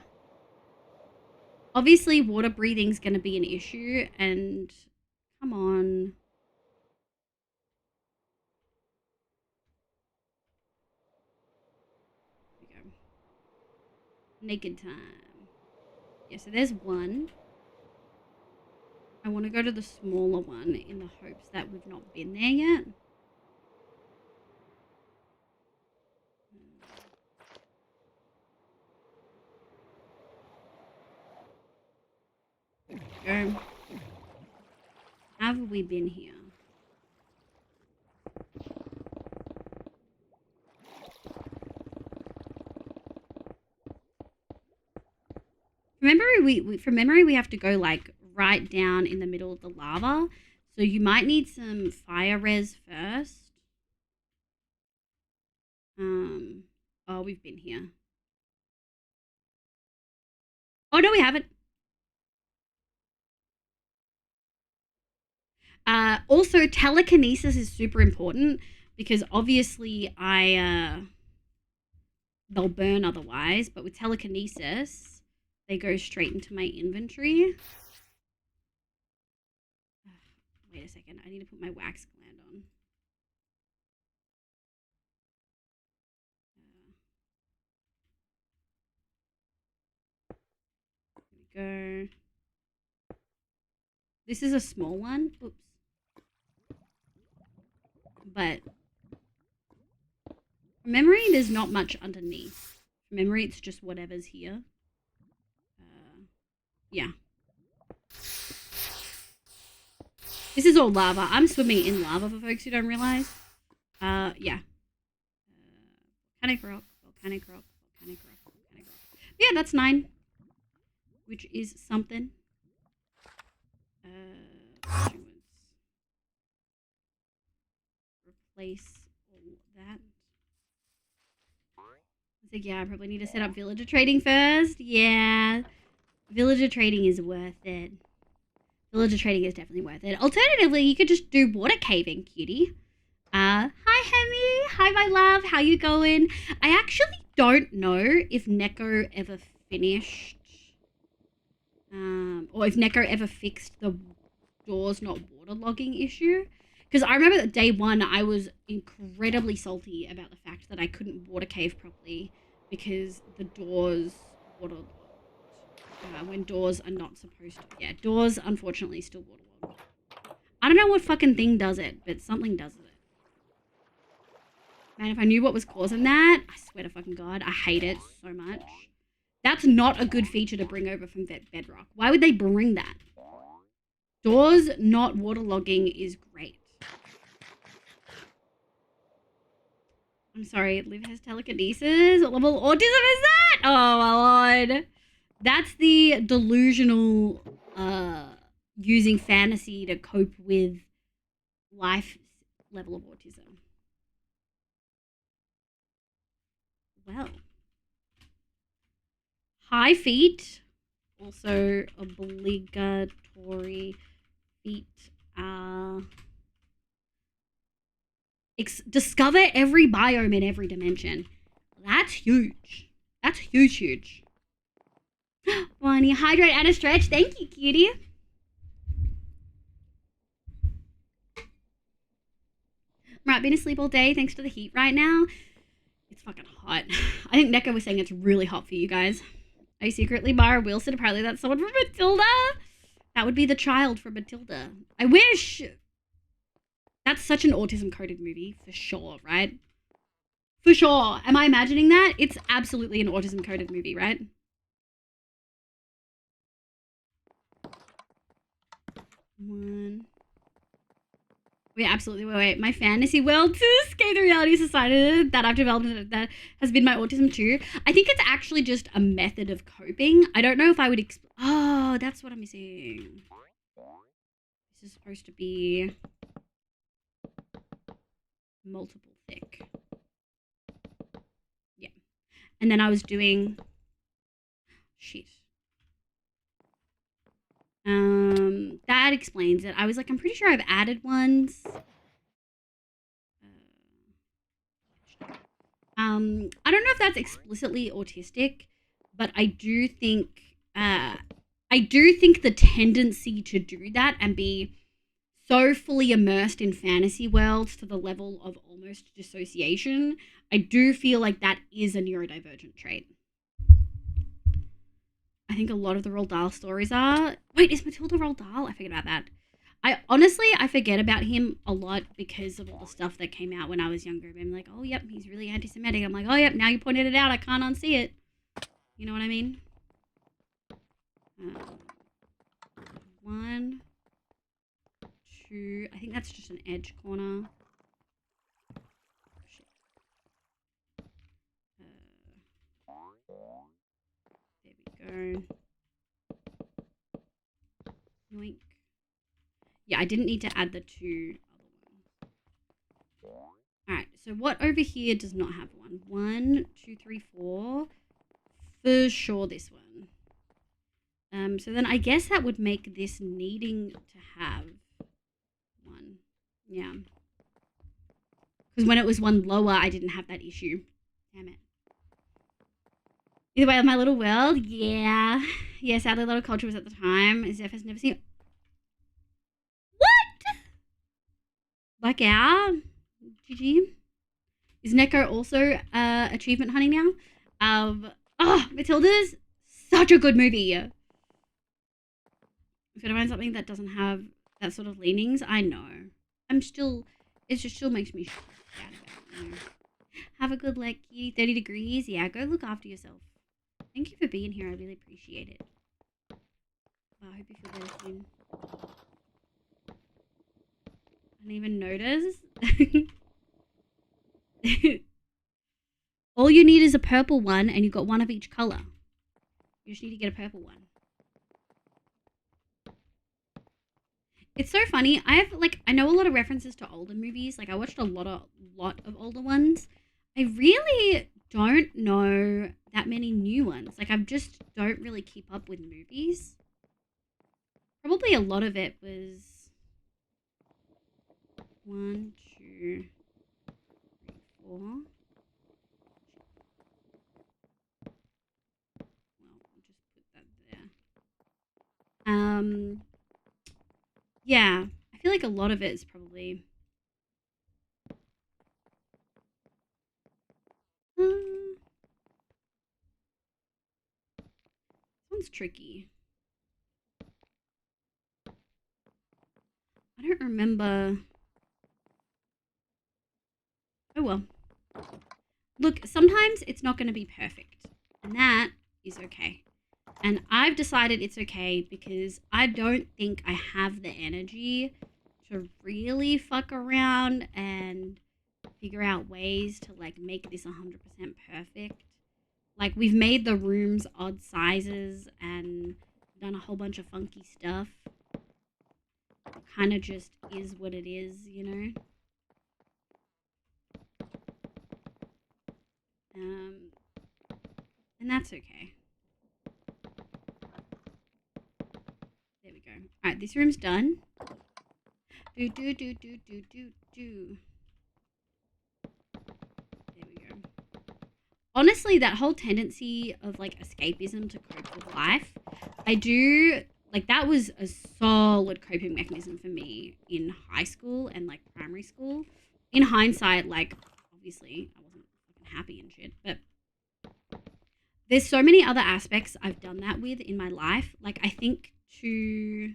Obviously, water breathing's going to be an issue, and... Come on. Here we go. Naked time. Yeah, so there's one. I want to go to the smaller one in the hopes that we've not been there yet. There we go. Have we been here? From memory, we have to go like right down in the middle of the lava. So you might need some fire res first. Oh, we've been here. Oh no, we haven't. Also, telekinesis is super important because obviously they'll burn otherwise, but with telekinesis, they go straight into my inventory. Wait a second, I need to put my wax gland on. Here we go. This is a small one. Oops. But from memory, there's not much underneath. From memory, it's just whatever's here. Yeah. This is all lava. I'm swimming in lava for folks who don't realize. Yeah. Volcanic rock, volcanic rock, volcanic rock, volcanic rock. Yeah, that's 9. Which is something. Replace all that. I think, yeah, I probably need to set up villager trading first. Yeah. Villager trading is worth it. Villager trading is definitely worth it. Alternatively, you could just do water caving, cutie. Hi, Hemi. Hi, my love. How you going? I actually don't know if Neko ever finished... or if Neko ever fixed the doors not waterlogging issue. Because I remember that day 1, I was incredibly salty about the fact that I couldn't water cave properly because the doors waterlogged. When doors are not supposed to. Yeah, doors, unfortunately, still waterlogged. I don't know what fucking thing does it, but something does it. Man, if I knew what was causing that, I swear to fucking God, I hate it so much. That's not a good feature to bring over from Bedrock. Why would they bring that? Doors not waterlogging is great. I'm sorry, Liv has telekinesis. What level autism is that? Oh my lord. That's the delusional using fantasy to cope with life level of autism. Well. High feet. Also obligatory feet are discover every biome in every dimension. That's huge. That's huge, huge. Bonnie, hydrate and a stretch. Thank you, cutie. Right, been asleep all day thanks to the heat right now. It's fucking hot. I think Neko was saying it's really hot for you guys. I secretly Mara Wilson. Apparently that's someone from Matilda. That would be the child from Matilda. I wish. That's such an autism-coded movie, for sure, right? For sure. Am I imagining that? It's absolutely an autism-coded movie, right? One. Wait, absolutely. Wait. My fantasy world to escape the reality society that I've developed that has been my autism too. I think it's actually just a method of coping. I don't know if I would oh, that's what I'm missing. This is supposed to be multiple thick. Yeah. And then I was doing shit. That explains it. I was like, I'm pretty sure I've added ones. I don't know if that's explicitly autistic, but I do think the tendency to do that and be so fully immersed in fantasy worlds to the level of almost dissociation, I do feel like that is a neurodivergent trait. I think a lot of the Roald Dahl stories are... Wait, is Matilda Roald Dahl? I forget about that. I forget about him a lot because of all the stuff that came out when I was younger. I'm like, oh, yep, he's really anti-Semitic. I'm like, oh, yep, now you pointed it out. I can't unsee it. You know what I mean? 1, 2... I think that's just an edge corner. There we go. Yoink. Yeah, I didn't need to add the 2 other ones. Alright, so what over here does not have one? 1, 2, 3, 4. For sure this one. So then I guess that would make this needing to have 1. Yeah. Because when it was 1 lower, I didn't have that issue. Damn it. Either way, of my little world, yeah. Yeah, sadly, a lot of culture was at the time. Zeph has never seen... What? Like out? GG. Is Neko also achievement hunting now? Matilda's such a good movie. If I find something that doesn't have that sort of leanings, I know. It just still makes me sad about it, you know. Have a good like 30 degrees. Yeah, go look after yourself. Thank you for being here. I really appreciate it. Well, I hope you feel better soon. I didn't even notice. All you need is a purple one, and you've got one of each color. You just need to get a purple one. It's so funny. I know a lot of references to older movies. Like I watched a lot of older ones. I really don't know that many new ones. Like I just don't really keep up with movies. Probably a lot of it was 1, 2, 3, 4. Well, I'll just put that there. Yeah, I feel like a lot of it is probably this one's tricky. I don't remember. Oh well. Look, sometimes it's not going to be perfect, and that is okay. And I've decided it's okay because I don't think I have the energy to really fuck around and figure out ways to like make this 100% perfect. Like we've made the rooms odd sizes and done a whole bunch of funky stuff. It kind of just is what it is, you know? And that's okay. There we go. Alright, this room's done. Do. honestly, that whole tendency of like escapism to cope with life, I do like that was a solid coping mechanism for me in high school and like primary school. In hindsight, like obviously I wasn't fucking happy and shit, but there's so many other aspects I've done that with in my life. Like I think to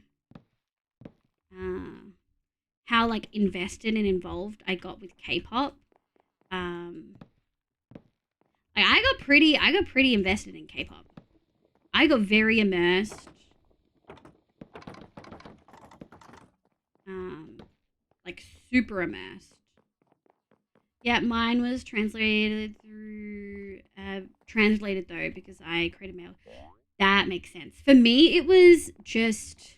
how like invested and involved I got with K-pop. Like I got pretty invested in K-pop. I got very immersed. Like super immersed. Yeah, mine was translated though because I created mail. That makes sense. For me, it was just.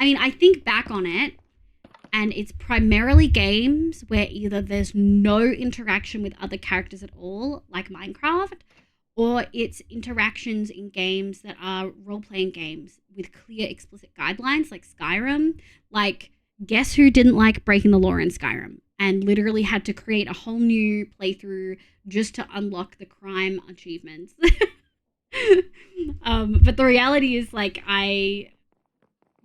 I mean, I think back on it, and it's primarily games where either there's no interaction with other characters at all, like Minecraft, or it's interactions in games that are role-playing games with clear, explicit guidelines, like Skyrim. Like, guess who didn't like breaking the law in Skyrim and literally had to create a whole new playthrough just to unlock the crime achievements? But the reality is, like, I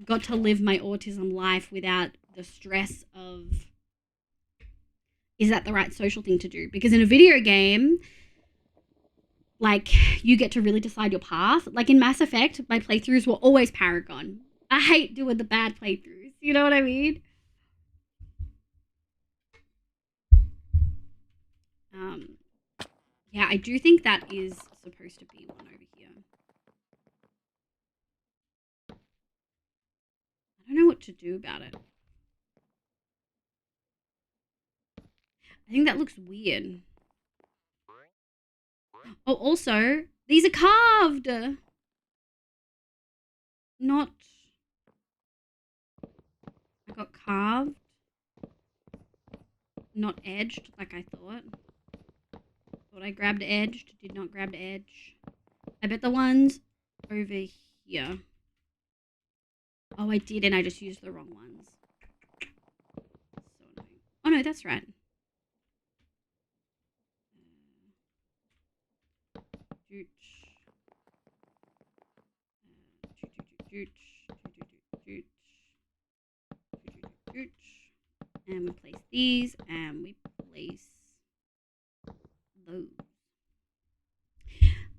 got to live my autism life without the stress of, is that the right social thing to do? Because in a video game, like, you get to really decide your path. Like in Mass Effect, my playthroughs were always Paragon. I hate doing the bad playthroughs. You know what I mean? Yeah, I do think that is supposed to be one over here. I don't know what to do about it. I think that looks weird. Oh, also, these are carved. Not. I got carved. Not edged like I thought. Thought I grabbed edged. Did not grab edge. I bet the ones over here. Oh, I did, and I just used the wrong ones. So annoying. Oh no, that's right. And we place these, and we place those.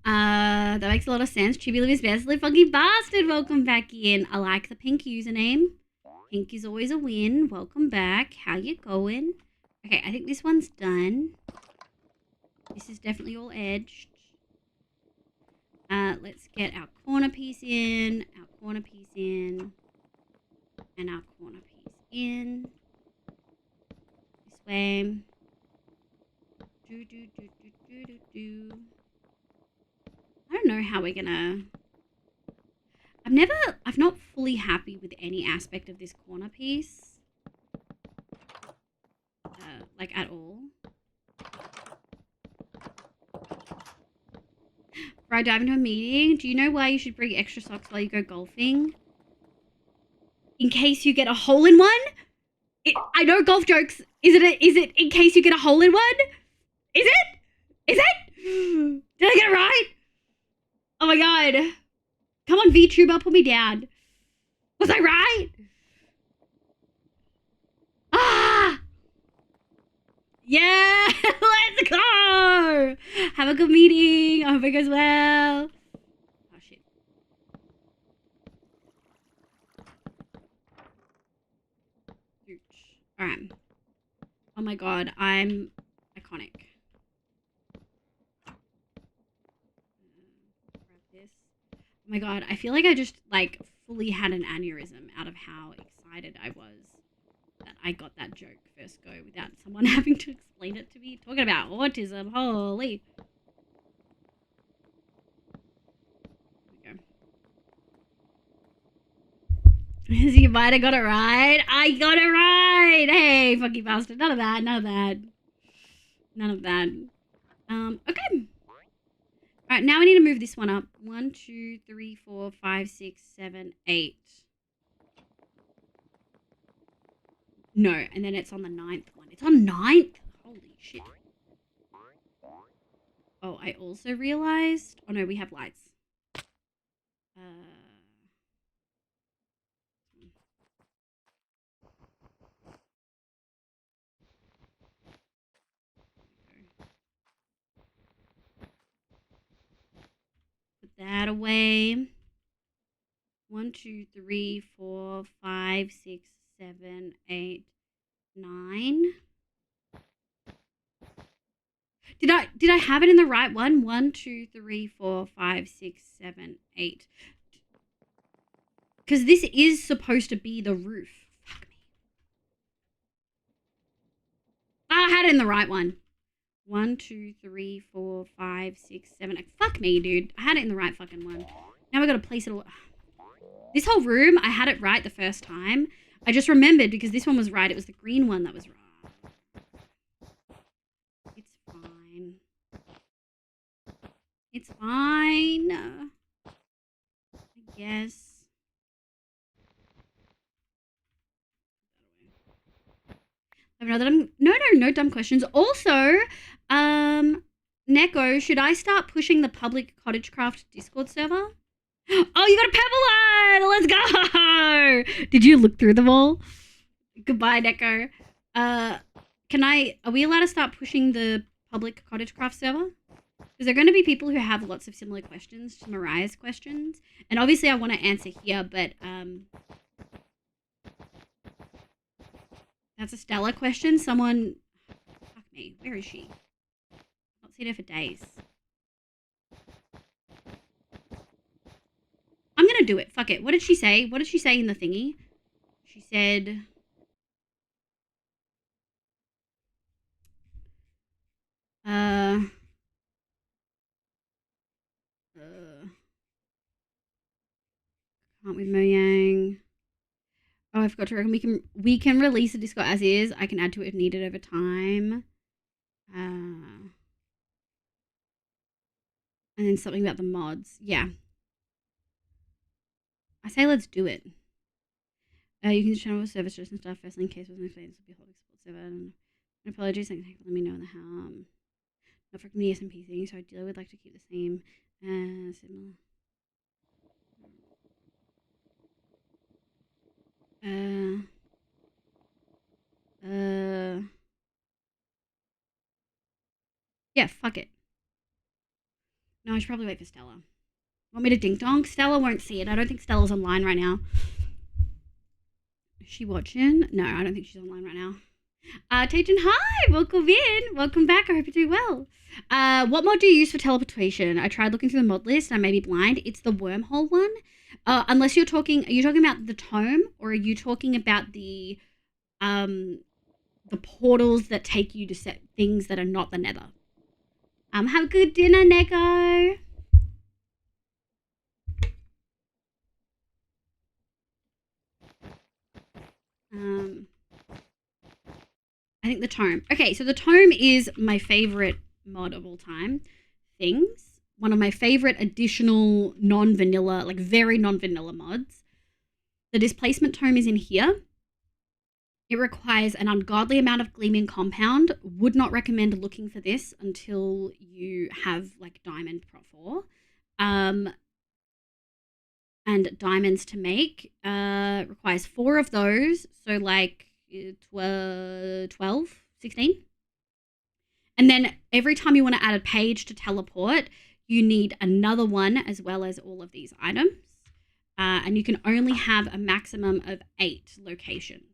That makes a lot of sense. Chibi Livy's best little funky bastard. Welcome back in. I like the pink username. Pink is always a win. Welcome back. How you going? Okay, I think this one's done. This is definitely all edged. Let's get our corner piece in, our corner piece in, and our corner piece in. This way. I don't know how we're gonna... I've not fully happy with any aspect of this corner piece. Like at all. Before I dive into a meeting, do you know why you should bring extra socks while you go golfing? In case you get a hole in one? I know golf jokes. Is it in case you get a hole in one? Is it? Is it? Did I get it right? Oh my god. Come on, VTuber, put me down. Was I right? Ah! Yeah! Let's go! Have a good meeting. I hope it goes well. Oh, shit. Alright. Oh my god, I'm iconic. Grab this. Oh my god, I feel like I just, like, fully had an aneurysm out of how excited I was that I got that joke first go without someone having to explain it to me. Talking about autism, holy. You might have got it right. I got it right. Hey, funky bastard. None of that. None of that. None of that. Okay. Alright, now I need to move this one up. 1, 2, 3, 4, 5, 6, 7, 8. No, and then it's on the 9th one. It's on 9th? Holy shit. Oh, I also realized. Oh no, we have lights. Put that away. 1, 2, 3, 4, 5, 6, 7, 8, 9. Did I have it in the right one? 1, 2, 3, 4, 5, 6, 7, 8. Because this is supposed to be the roof. Fuck me. I had it in the right one. 1, 2, 3, 4, 5, 6, 7, 8. Fuck me, dude. I had it in the right fucking one. Now I gotta place it all. This whole room, I had it right the first time. I just remembered because this one was right. It was the green one that was right. It's fine. It's fine. I guess. No dumb questions. Also, Neko, should I start pushing the public cottagecraft Discord server? Oh, you got a pebble one! Let's go! Did you look through them all? Goodbye, Neko. Are we allowed to start pushing the public cottagecraft server? Because there are going to be people who have lots of similar questions to Mariah's questions. And obviously I want to answer here, but, that's a Stella question. Someone, fuck me, where is she? I've not seen her for days. I'm gonna do it. Fuck it. What did she say? What did she say in the thingy? She said, can't with Mojang. Oh, I forgot to reckon we can release the Discord as is. I can add to it if needed over time. And then something about the mods. Yeah. I say let's do it. You can channel with service and stuff. Firstly, in case it wasn't explained, this will be a holding support server. And apologies, thanks for letting me know in the how. Not for the SMP thing, so ideally would like to keep the same similar. Yeah, fuck it. No, I should probably wait for Stella. Want me to ding dong? Stella won't see it. I don't think Stella's online right now. Is she watching? No, I don't think she's online right now. Tajan, hi! Welcome in. Welcome back. I hope you're doing well. What mod do you use for teleportation? I tried looking through the mod list. I may be blind. It's the wormhole one. Unless you're talking... Are you talking about the tome? Or are you talking about the portals that take you to set things that are not the nether? Have a good dinner, Neko. I think the tome. Okay, so the tome is my favorite mod of all time. Things. One of my favorite additional non-vanilla, like very non-vanilla mods. The displacement tome is in here. It requires an ungodly amount of gleaming compound. Would not recommend looking for this until you have like diamond Prot 4. And diamonds to make. Requires 4 of those. So like 12, 16. And then every time you want to add a page to teleport, you need another one as well as all of these items. And you can only have a maximum of 8 locations.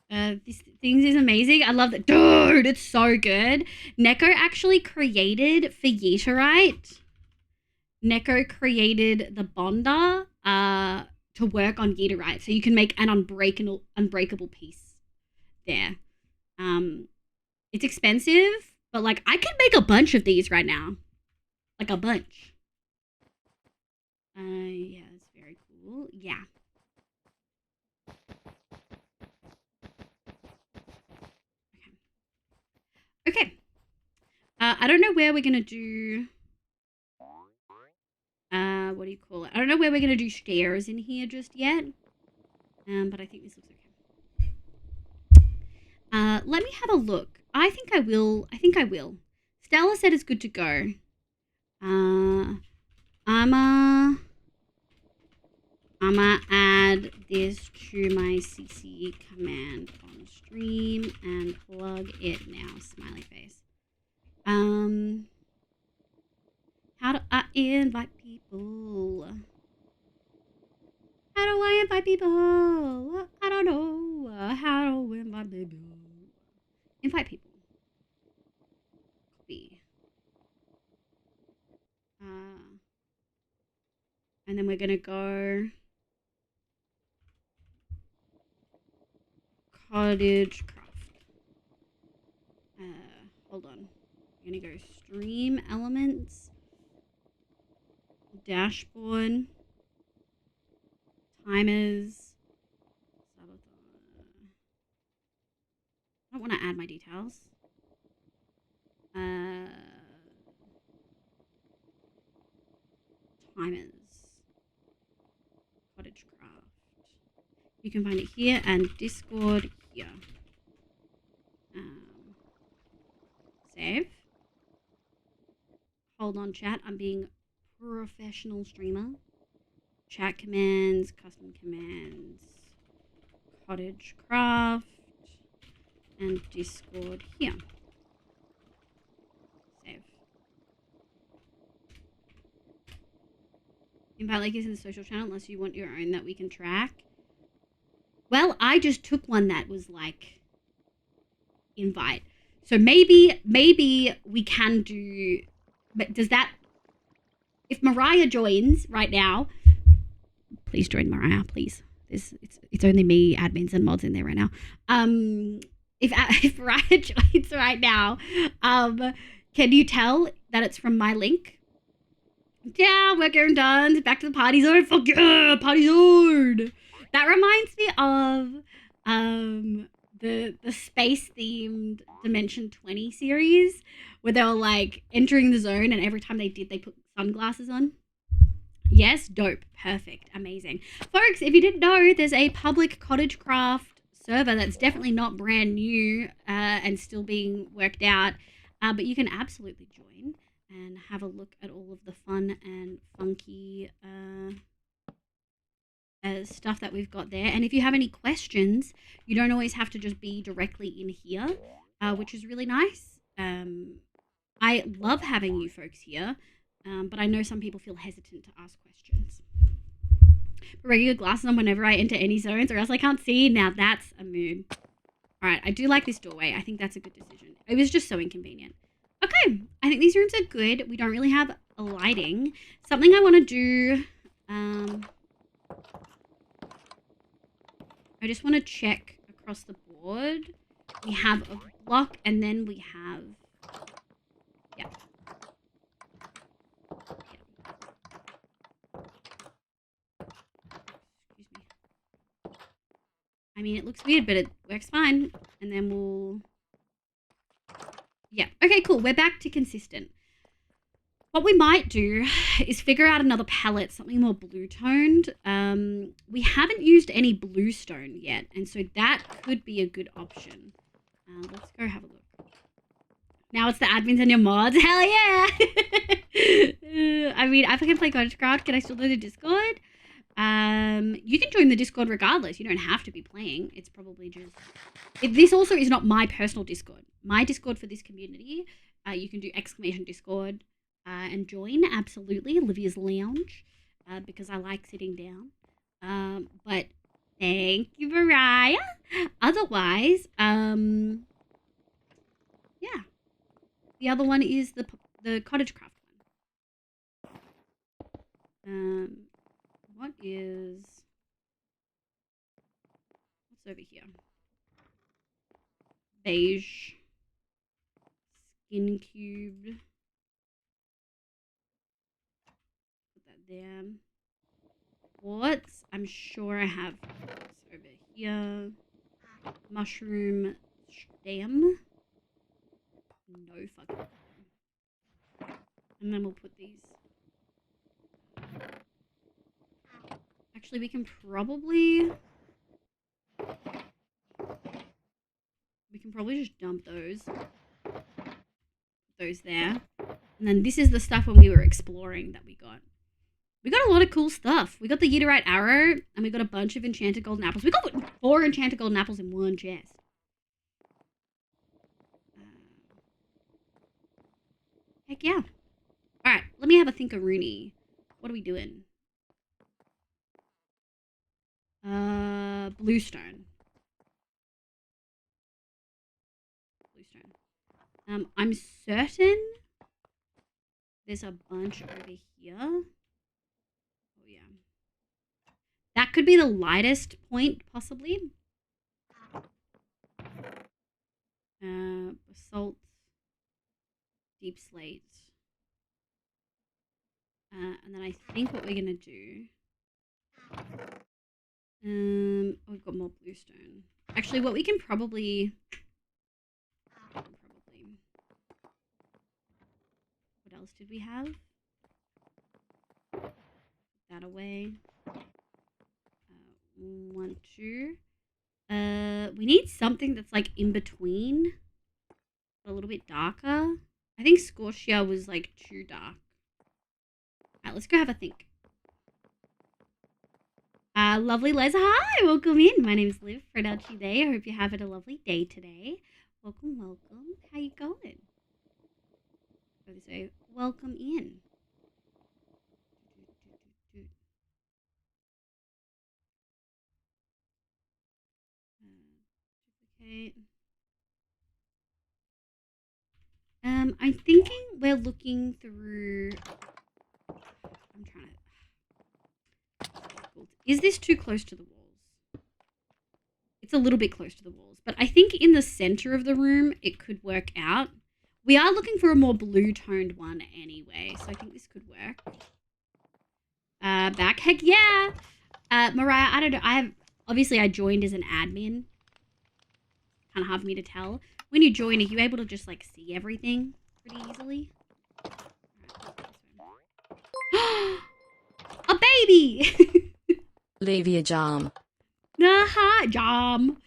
This thing is amazing. I love it. Dude, it's so good. Neko actually created for Yeeterite. Neko created the bonder to work on Yeeterite. So you can make an unbreakable piece there. It's expensive, but like I could make a bunch of these right now. Like a bunch. Yeah, it's very cool. Yeah. Okay. I don't know where we're going to do... what do you call it? I don't know where we're going to do stairs in here just yet. But I think this looks okay. Let me have a look. I think I will. Stella said it's good to go. I'ma add this to my CC command on stream and plug it now. Smiley face. How do I invite people? How do I invite people? I don't know. How to invite people? Invite people. Copy. And then we're gonna go cottagecraft. Hold on. I'm gonna go stream elements, dashboard, timers, sabotage. I don't want to add my details. Timers, cottagecraft. You can find it here and Discord here. Save. Hold on, chat. I'm being professional streamer. Chat commands, custom commands, cottagecraft, and Discord here. Save. Invite link is in the social channel unless you want your own that we can track. Well, I just took one that was like invite. So maybe we can do, but does that, if Mariah joins right now, please join Mariah, please. It's only me, admins and mods in there right now. If Mariah joins right now, can you tell that it's from my link? Yeah, we're getting done. Back to the party zone. Fuck yeah, party zone. That reminds me of the space themed Dimension 20 series where they were like entering the zone and every time they did they put sunglasses on. Yes, dope, perfect, amazing. Folks, if you didn't know, there's a public cottagecraft server that's definitely not brand new and still being worked out, but you can absolutely join and have a look at all of the fun and funky stuff that we've got there. And if you have any questions, you don't always have to just be directly in here, which is really nice. I love having you folks here, but I know some people feel hesitant to ask questions. Put regular glasses on whenever I enter any zones or else I can't see. Now that's a mood. All right, I do like this doorway. I think that's a good decision. It was just so inconvenient. Okay, I think these rooms are good. We don't really have a lighting. Something I want to do... I just want to check across the board. We have a block and then we have... Yeah. Excuse me. I mean, it looks weird, but it works fine. And then we'll... Yeah. Okay, cool. We're back to consistent. What we might do is figure out another palette, something more blue-toned. We haven't used any bluestone yet, and so that could be a good option. Let's go have a look. Now it's the admins and your mods. Hell yeah! I mean, if I can play cottagecraft, can I still do the Discord? You can join the Discord regardless. You don't have to be playing. It's probably just... This also is not my personal Discord. My Discord for this community, you can do !Discord. And join, absolutely, Olivia's Lounge, because I like sitting down. But thank you, Mariah. Otherwise, yeah. The other one is the cottagecraft one. What's over here? Beige. Skin cubed. There. Quartz, I'm sure I have quartz over here. Mushroom stem. No fucking clue. And then we'll put these. Actually, we can can probably just dump those. Those there. And then this is the stuff when we were exploring that we got. We got a lot of cool stuff. We got the Yidderite arrow, and we got a bunch of enchanted golden apples. We got 4 enchanted golden apples in one chest. Heck yeah. Alright, let me have a think-a-rooney. What are we doing? Bluestone. Bluestone. I'm certain there's a bunch over here. Oh, yeah. That could be the lightest point, possibly. Basalt. Deep slate. And then I think what we're going to do... we've got more bluestone. Actually, what we can probably... What else did we have? Put that away. 1, 2. We need something that's like in between. A little bit darker. I think Scorchia was like too dark. Alright, let's go have a think. Lovely Les, hi, welcome in. My name is Liv, Fredalchi Day. I hope you're having a lovely day today. Welcome, welcome. How you going? Go this way. Welcome in. Duplicate. I'm thinking we're looking through... I'm trying to... Is this too close to the walls? It's a little bit close to the walls, but I think in the center of the room it could work out. We are looking for a more blue-toned one anyway, so I think this could work. Back, heck yeah! Mariah, I don't know, obviously I joined as an admin. Kind of hard for me to tell. When you join, are you able to just like see everything pretty easily? A baby! Leave your jam. Hi, Jam.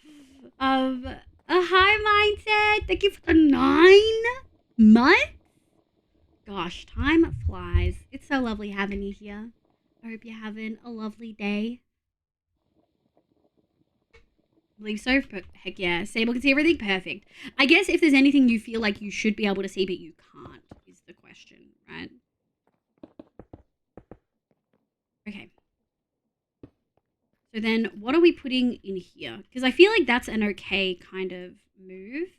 Hi, Mindset. Thank you for the 9 months. Gosh, time flies. It's so lovely having you here. I hope you're having a lovely day. I believe so. Heck yeah. Sable can see everything. Perfect. I guess if there's anything you feel like you should be able to see but you can't is the question, right? Okay. So then what are we putting in here? Because I feel like that's an okay kind of move.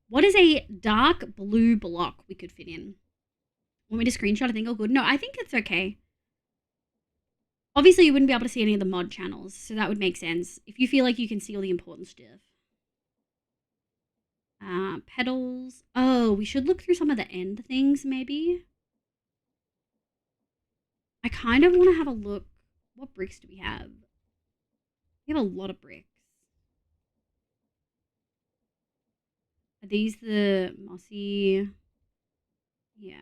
What is a dark blue block we could fit in? Want me to screenshot? I think all good. No, I think it's okay. Obviously, you wouldn't be able to see any of the mod channels, so that would make sense. If you feel like you can see all the important stuff. Petals. Oh, we should look through some of the end things, maybe. I kind of want to have a look. What bricks do we have? We have a lot of bricks. Are these the mossy? Yeah.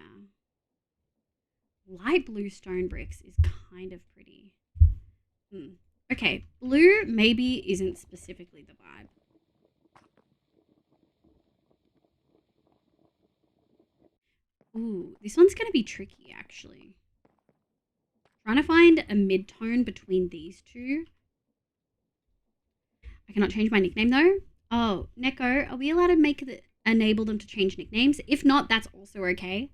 Light blue stone bricks is kind of pretty. Okay, blue maybe isn't specifically the vibe. Ooh, this one's going to be tricky, actually. Trying to find a mid-tone between these two. I cannot change my nickname, though. Oh, Neko, are we allowed to enable them to change nicknames? If not, that's also okay.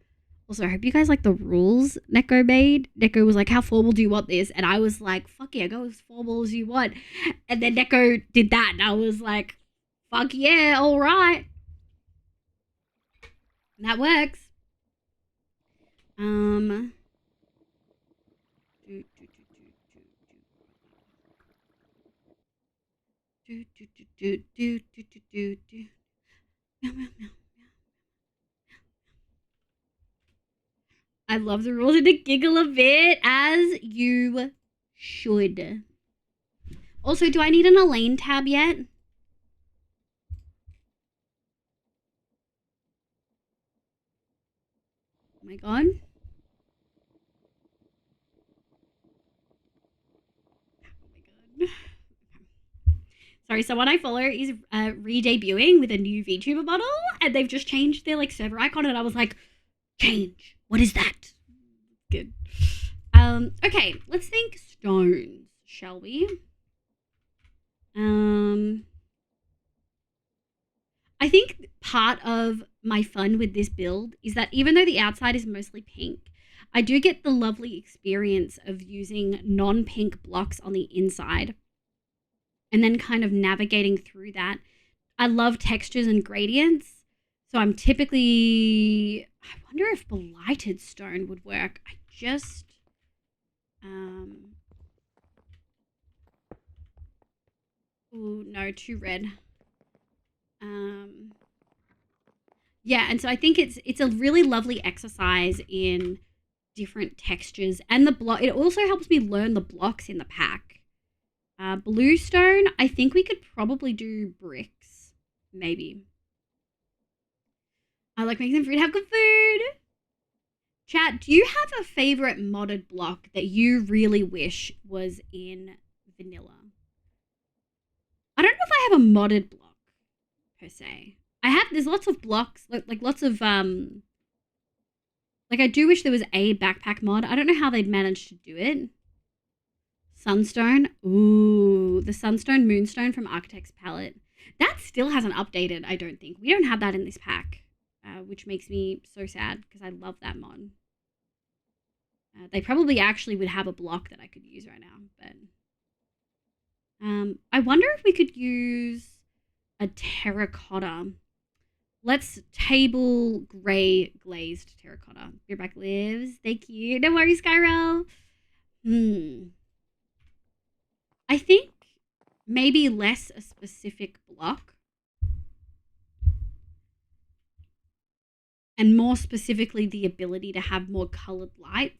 Also, I hope you guys like the rules Neko made. Neko was like, how formal do you want this? And I was like, fuck yeah, go as formal as you want. And then Neko did that, and I was like, fuck yeah, all right. That works. I love the rules and to giggle a bit, as you should. Also, do I need an Elaine tab yet? Oh my god. Oh my god. Sorry, someone I follow is re-debuting with a new VTuber model, and they've just changed their like server icon, and I was like, change. What is that? Good. Okay, let's think stones, shall we? I think part of my fun with this build is that even though the outside is mostly pink, I do get the lovely experience of using non-pink blocks on the inside and then kind of navigating through that. I love textures and gradients, so I'm typically... I wonder if blighted stone would work. I just... Ooh, no, too red. Yeah, and so I think it's a really lovely exercise in different textures, and the block. It also helps me learn the blocks in the pack. Bluestone, I think we could probably do bricks, maybe. I like making some food. Have good food. Chat, do you have a favorite modded block that you really wish was in vanilla? I don't know if I have a modded block per se. There's lots of blocks, like lots of, like I do wish there was a backpack mod. I don't know how they'd managed to do it. Sunstone. Ooh, the Sunstone Moonstone from Architect's Palette. That still hasn't updated, I don't think. We don't have that in this pack, which makes me so sad because I love that mod. They probably actually would have a block that I could use right now, but I wonder if we could use a terracotta. Let's table gray glazed terracotta. Beerback lives. Thank you. No worries, Skyrel. I think maybe less a specific block and more specifically the ability to have more colored lights.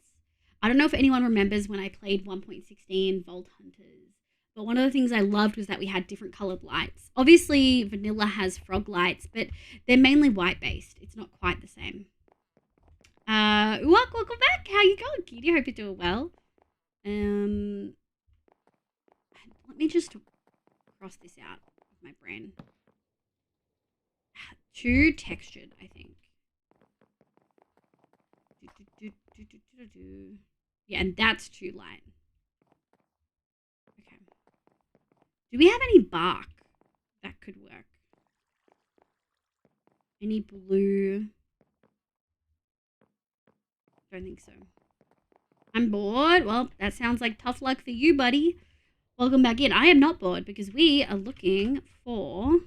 I don't know if anyone remembers when I played 1.16 Vault Hunters, but one of the things I loved was that we had different colored lights. Obviously, vanilla has frog lights, but they're mainly white-based. It's not quite the same. Welcome back. How you going, Kitty? Hope you're doing well. Let me just cross this out of my brain. Too textured, I think. Yeah, and that's too light. Okay. Do we have any bark that could work? Any blue? Don't think so. I'm bored. Well, that sounds like tough luck for you, buddy. Welcome back in. I am not bored because we are looking for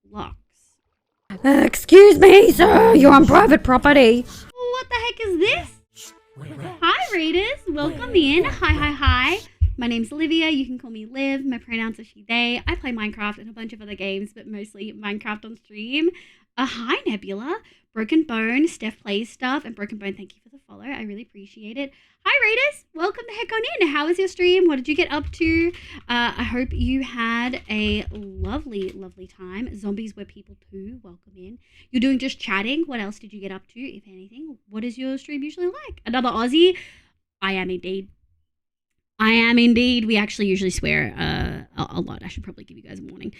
blocks. Excuse me, sir. You're on private property. What the heck is this? Hi, readers. Welcome in. Hi. My name's Olivia. You can call me Liv. My pronouns are she, they. I play Minecraft and a bunch of other games, but mostly Minecraft on stream. Hi, Nebula. Broken Bone, Steph Plays Stuff, and Broken Bone, thank you for the follow. I really appreciate it. Hi, readers. Welcome the heck on in. How was your stream? What did you get up to? I hope you had a lovely, lovely time. Zombies were people too. Welcome in. You're doing just chatting. What else did you get up to, if anything? What is your stream usually like? Another Aussie? I am indeed. We actually usually swear a lot. I should probably give you guys a warning.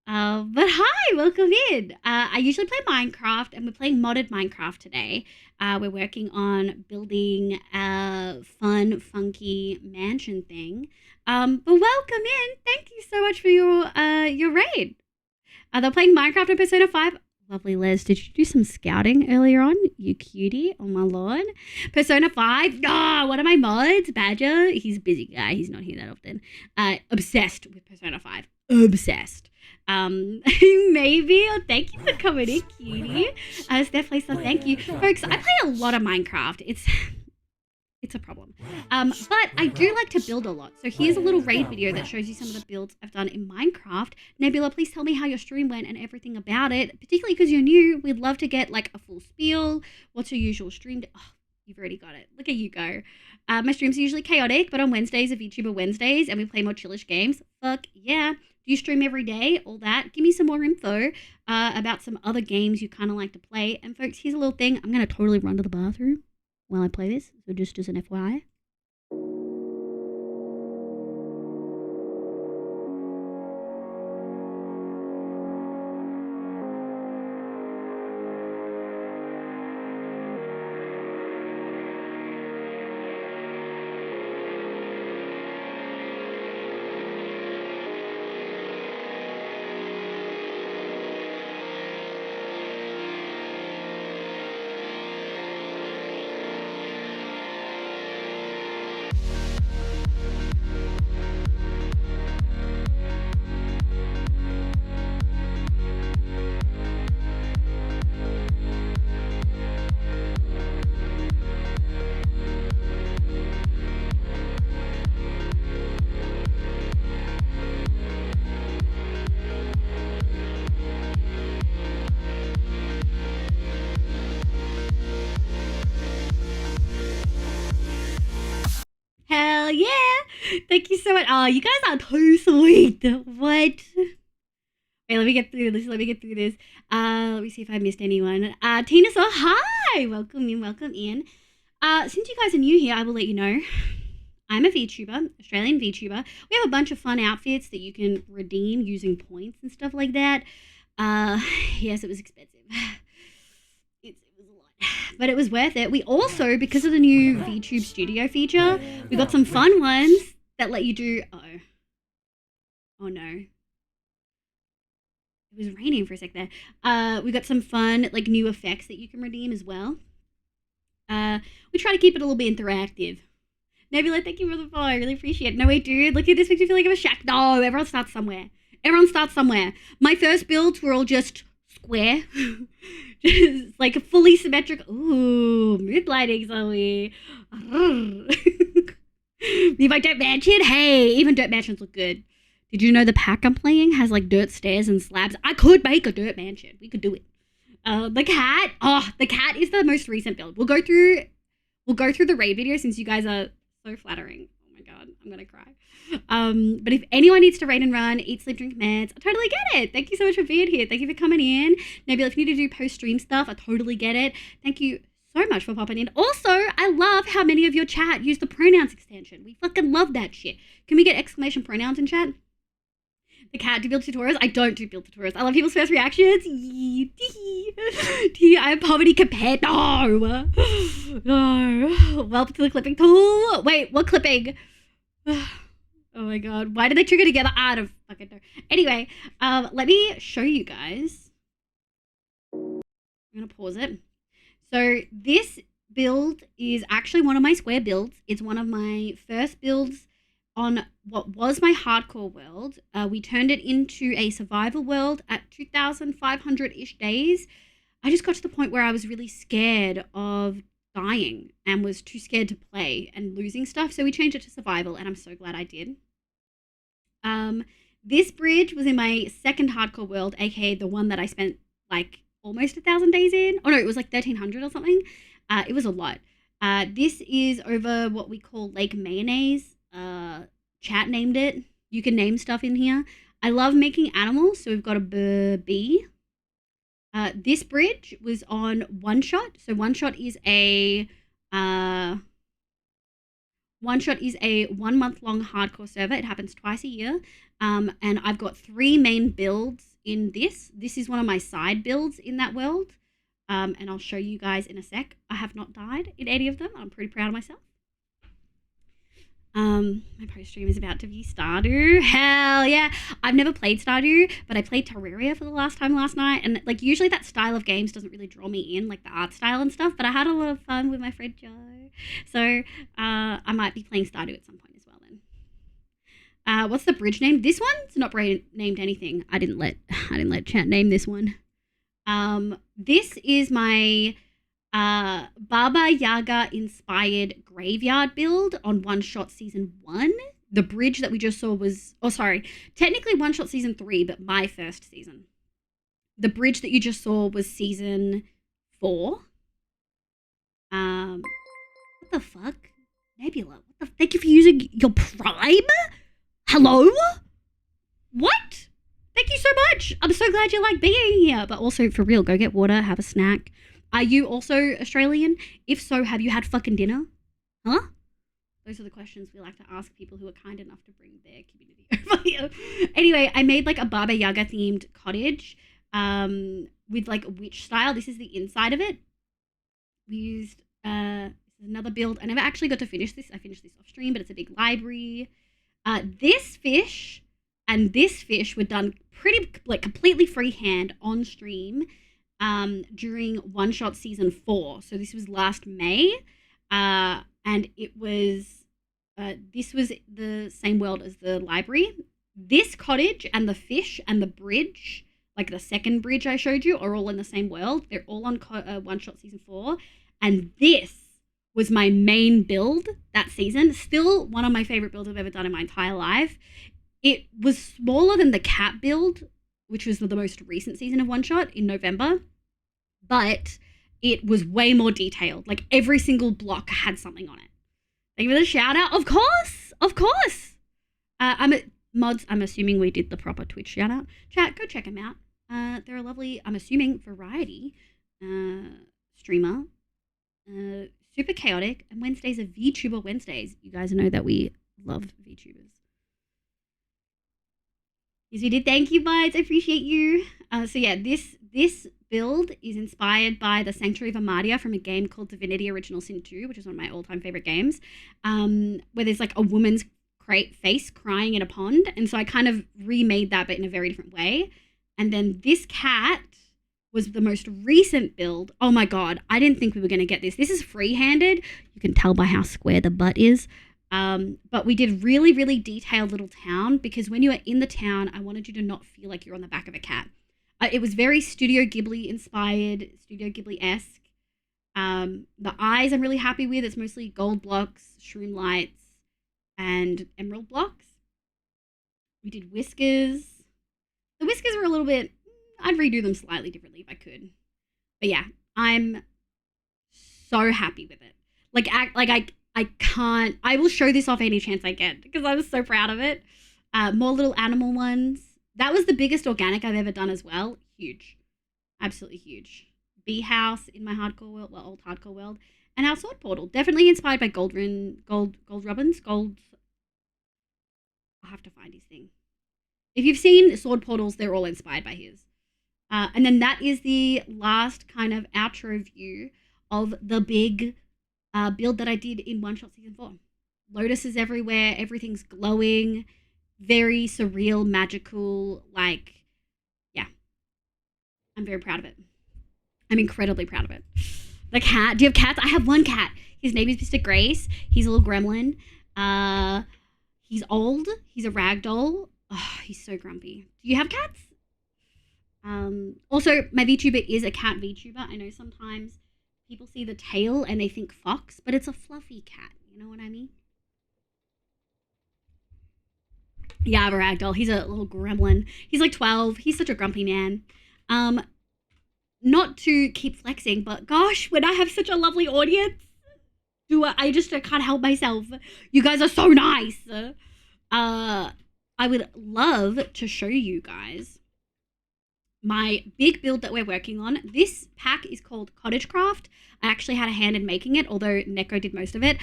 But hi, welcome in. I usually play Minecraft, and we're playing modded Minecraft today. We're working on building a fun, funky mansion thing. But welcome in. Thank you so much for your raid. They're playing Minecraft and Persona 5. Lovely, Les. Did you do some scouting earlier on? You cutie. Oh, my lord. Persona 5. One of my mods, Badger. He's a busy guy. He's not here that often. Obsessed with Persona 5. Obsessed. Maybe. Oh, thank you for coming in, cutie. Steph Plays Stuff, thank you. Folks, I play a lot of Minecraft. It's a problem. But I do like to build a lot. So here's a little raid video that shows you some of the builds I've done in Minecraft. Nebula, please tell me how your stream went and everything about it. Particularly because you're new, we'd love to get like a full spiel. What's your usual stream? Oh, you've already got it. Look at you go. My streams are usually chaotic, but on Wednesdays are VTuber Wednesdays and we play more chillish games. Fuck yeah. Do you stream every day? All that. Give me some more info about some other games you kind of like to play. And folks, here's a little thing. I'm going to totally run to the bathroom while I play this. So just as an FYI. Thank you so much. Oh, you guys are too sweet. What? Okay, let me get through this. Let me see if I missed anyone. Tina saw hi. Welcome in. Since you guys are new here, I will let you know. I'm a VTuber, Australian VTuber. We have a bunch of fun outfits that you can redeem using points and stuff like that. Yes, it was expensive. It was a lot, but it was worth it. We also, because of the new VTube Studio feature, we got some fun ones that let you do. Oh no. It was raining for a sec there. We got some fun, like, new effects that you can redeem as well. We try to keep it a little bit interactive. Nebula, thank you for the follow. I really appreciate it. No, wait, dude. Look at this. Makes me feel like I'm a shack. No, everyone starts somewhere. My first builds were all just square. Just, like, fully symmetric. Ooh, mood lighting, Zoe. Leave my dirt mansion. Hey, even dirt mansions look good. Did you know the pack I'm playing has, like, dirt stairs and slabs? I could make a dirt mansion. We could do it. The cat is the most recent build. We'll go through the raid video since you guys are so flattering. Oh my god, I'm gonna cry. But if anyone needs to raid and run, eat, sleep, drink meds, I totally get it. Thank you so much for being here. Thank you for coming in. Nebula, if you need to do post-stream stuff, I totally get it. Thank you so much for popping in. Also, I love how many of your chat use the pronouns extension. We fucking love that shit. Can we get exclamation pronouns in chat? The cat, do build tutorials? I don't do build tutorials. I love people's first reactions. I am poverty compared. No. Welcome to the clipping tool. Wait, what clipping? Oh my god. Why did they trigger together? I don't fucking know. Anyway, let me show you guys. I'm gonna pause it. So this build is actually one of my square builds. It's one of my first builds on what was my hardcore world. We turned it into a survival world at 2,500-ish days. I just got to the point where I was really scared of dying and was too scared to play and losing stuff. So we changed it to survival, and I'm so glad I did. This bridge was in my second hardcore world, aka the one that I spent like almost 1,000 days in. Oh no, it was like 1,300 or something. It was a lot. This is over what we call Lake Mayonnaise. Chat named it. You can name stuff in here. I love making animals, so we've got a bee. This bridge was on One Shot. So One Shot is a 1 month-long hardcore server. It happens twice a year. And I've got 3 main builds in this. This is one of my side builds in that world. And I'll show you guys in a sec. I have not died in any of them. I'm pretty proud of myself. My post stream is about to be Stardew. Hell yeah. I've never played Stardew, but I played Terraria for the last time last night. And like usually that style of games doesn't really draw me in, like the art style and stuff, but I had a lot of fun with my friend Joe. So I might be playing Stardew at some point as well then. What's the bridge name? This one's not named anything. I didn't let chat name this one. This is my Baba Yaga inspired graveyard build on One Shot season 1. The bridge that we just saw was, technically One Shot season 3, but my first season. The bridge that you just saw was season 4. What the fuck? Nebula, thank you for using your Prime? Hello? What? Thank you so much. I'm so glad you like being here. But also, for real, go get water, have a snack. Are you also Australian? If so, have you had fucking dinner? Huh? Those are the questions we like to ask people who are kind enough to bring their community over here. Anyway, I made like a Baba Yaga themed cottage with like a witch style. This is the inside of it. We used another build. I never actually got to finish this. I finished this off stream, but it's a big library. This fish and this fish were done pretty like completely freehand on stream during One Shot season 4. So this was last May, and it was this was the same world as the library. This cottage and the fish and the bridge, like the second bridge I showed you, are all in the same world. They're all on One Shot season 4, and this was my main build that season. Still one of my favorite builds I've ever done in my entire life. It was smaller than the cat build, which was the most recent season of One Shot in November, but it was way more detailed. Like every single block had something on it. Thank you for the shout out. Of course. Mods, I'm assuming we did the proper Twitch shout out. Chat, go check them out. They're a lovely, I'm assuming, variety streamer. Super chaotic. And Wednesdays are VTuber Wednesdays. You guys know that we love VTubers. Yes, we did. Thank you, buds. I appreciate you. So yeah, this build is inspired by the Sanctuary of Amadia from a game called Divinity Original Sin 2, which is one of my all-time favorite games, where there's like a woman's face crying in a pond. And so I kind of remade that, but in a very different way. And then this cat was the most recent build. Oh my God, I didn't think we were going to get this. This is free-handed. You can tell by how square the butt is. But we did really, really detailed little town because when you are in the town, I wanted you to not feel like you're on the back of a cat. It was very Studio Ghibli inspired, Studio Ghibli-esque. The eyes I'm really happy with. It's mostly gold blocks, shroom lights, and emerald blocks. We did whiskers. The whiskers were a little bit, I'd redo them slightly differently if I could. But yeah, I'm so happy with it. I can't, I will show this off any chance I get because I was so proud of it. More little animal ones. That was the biggest organic I've ever done as well. Huge. Absolutely huge. Bee house in my hardcore world, well, old hardcore world. And our sword portal. Definitely inspired by gold robins. I'll have to find his thing. If you've seen sword portals, they're all inspired by his. And then that is the last kind of outro view of the big build that I did in One Shot Season 4. Lotuses everywhere, everything's glowing, very surreal, magical, like, yeah. I'm very proud of it. I'm incredibly proud of it. The cat, do you have cats? I have one cat. His name is Mr. Grace. He's a little gremlin. He's old. He's a ragdoll. Oh, he's so grumpy. Do you have cats? Also, my VTuber is a cat VTuber. I know sometimes people see the tail and they think fox, but it's a fluffy cat. You know what I mean? Yeah, I have a ragdoll. He's a little gremlin. He's like 12. He's such a grumpy man. Not to keep flexing, but gosh, when I have such a lovely audience, I just can't help myself. You guys are so nice. I would love to show you guys my big build that we're working on. This pack is called Cottagecraft. I actually had a hand in making it, although Neko did most of it.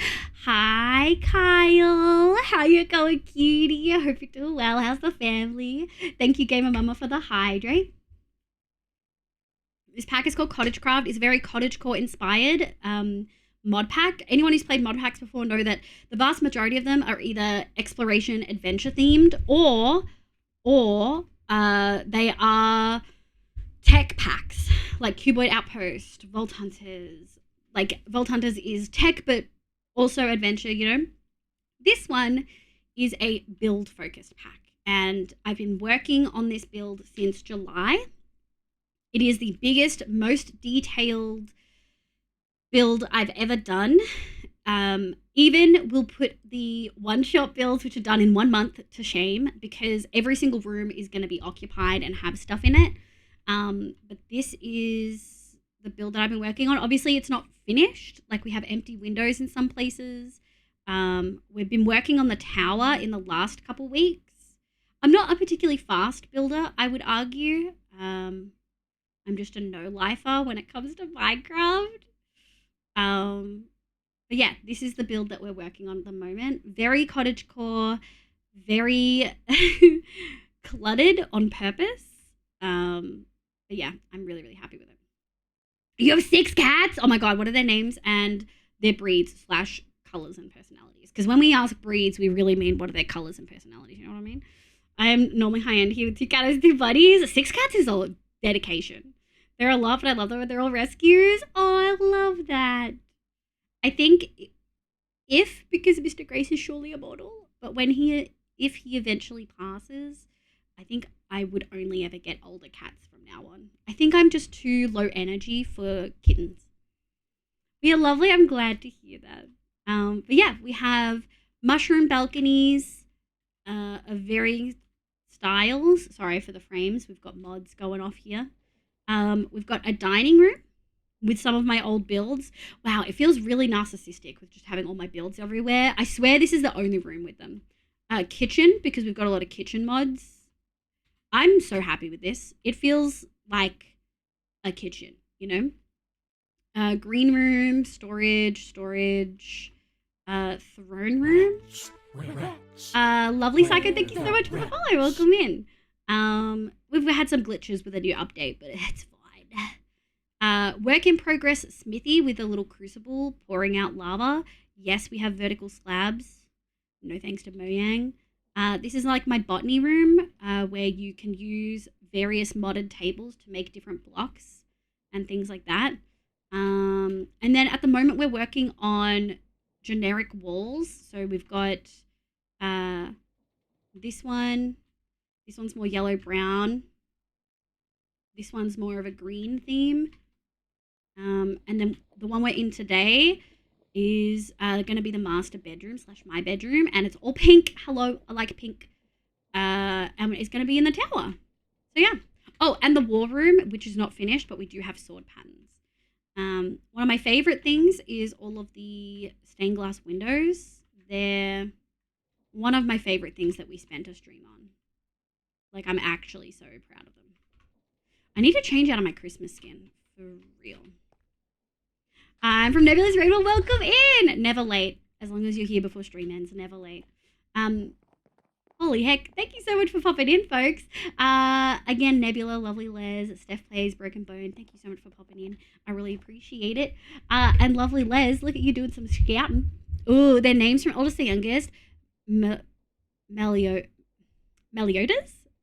Hi, Kyle. How you going, cutie? I hope you're doing well. How's the family? Thank you, Gamer Mama, for the hydrate. This pack is called Cottagecraft. It's very cottagecore inspired mod pack. Anyone who's played mod packs before know that the vast majority of them are either exploration adventure themed or they are tech packs like Cuboid Outpost, Vault Hunters. Like Vault Hunters is tech but also adventure, you know. This one is a build focused pack and I've been working on this build since July. It is the biggest, most detailed build I've ever done. Even we'll put the one-shot builds, which are done in 1 month, to shame because every single room is going to be occupied and have stuff in it. But this is the build that I've been working on. Obviously, it's not finished. Like, we have empty windows in some places. We've been working on the tower in the last couple weeks. I'm not a particularly fast builder, I would argue. I'm just a no-lifer when it comes to Minecraft. But yeah, this is the build that we're working on at the moment. Very cottagecore, very cluttered on purpose. But yeah, I'm really, really happy with it. You have 6 cats? Oh my God, what are their names and their breeds / colors and personalities? Because when we ask breeds, we really mean what are their colors and personalities, you know what I mean? I am normally high-end here with 2 cats and 2 buddies. 6 cats is a dedication. They're a lot, but I love them. They're all rescues. Oh, I love that. I think because Mr. Grace is surely immortal, but if he eventually passes, I think I would only ever get older cats from now on. I think I'm just too low energy for kittens. We are lovely. I'm glad to hear that. But yeah, we have mushroom balconies of varying styles. Sorry for the frames. We've got mods going off here. We've got a dining room with some of my old builds. Wow, it feels really narcissistic with just having all my builds everywhere. I swear this is the only room with them. kitchen, because we've got a lot of kitchen mods. I'm so happy with this. It feels like a kitchen, you know? Green room, storage, throne room. Lovely Psycho, thank you so much for the follow. Welcome in. We've had some glitches with a new update, but it's fine. Work in progress smithy with a little crucible pouring out lava. Yes, we have vertical slabs. No thanks to Mojang. This is like my botany room, where you can use various modded tables to make different blocks and things like that. And then at the moment we're working on generic walls. So we've got this one. This one's more yellow brown. This one's more of a green theme. And then the one we're in today is going to be the master bedroom / my bedroom, and it's all pink. Hello, I like pink. And it's going to be in the tower. So yeah. Oh, and the war room, which is not finished, but we do have sword patterns. One of my favorite things is all of the stained glass windows. They're one of my favorite things that we spent a stream on. Like, I'm actually so proud of them. I need to change out of my Christmas skin, for real. I'm from Nebulous Rainbow. Welcome in. Never late. As long as you're here before stream ends, never late. Holy heck. Thank you so much for popping in, folks. Again, Nebula, Lovely Les, Steph Plays, Broken Bone. Thank you so much for popping in. I really appreciate it. And Lovely Les, look at you doing some scouting. Ooh, their names from oldest to youngest. Meliodas,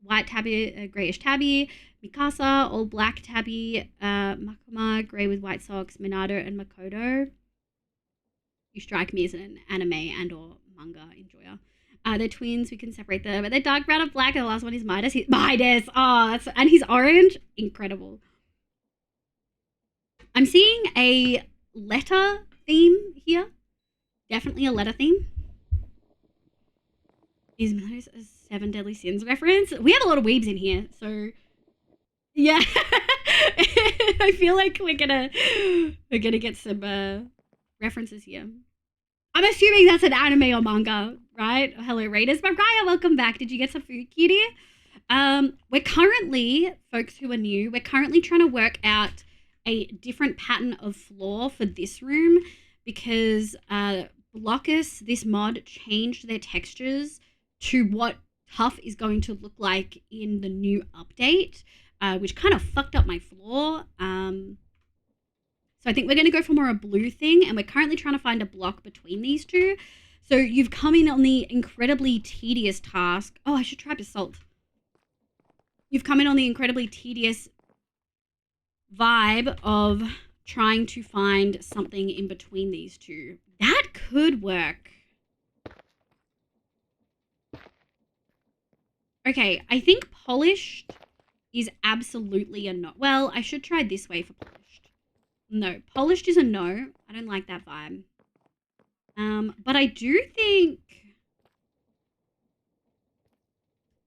White Tabby, Greyish Tabby, Mikasa, All Black Tabby, Makoma, Grey with White Socks, Minato, and Makoto. You strike me as an anime and or manga enjoyer. They're twins. We can separate them, but they're dark brown and black. And the last one is Midas. Midas. Oh, and he's orange. Incredible. I'm seeing a letter theme here. Definitely a letter theme. Is Midas a Seven Deadly Sins reference? We have a lot of weebs in here, so yeah. I feel like we're gonna get some references here. I'm assuming that's an anime or manga, right? Hello, Raiders. Mariah, welcome back. Did you get some food, cutie? We're currently, folks who are new, we're currently trying to work out a different pattern of floor for this room because Blockus, this mod, changed their textures to what tough is going to look like in the new update, which kind of fucked up my floor. So I think we're going to go for more a blue thing, and we're currently trying to find a block between these two. So you've come in on the incredibly tedious task. Oh, I should try basalt. You've come in on the incredibly tedious vibe of trying to find something in between these two. That could work. Okay, I think polished is absolutely a no. Well, I should try this way for polished. No, polished is a no. I don't like that vibe. But I do think...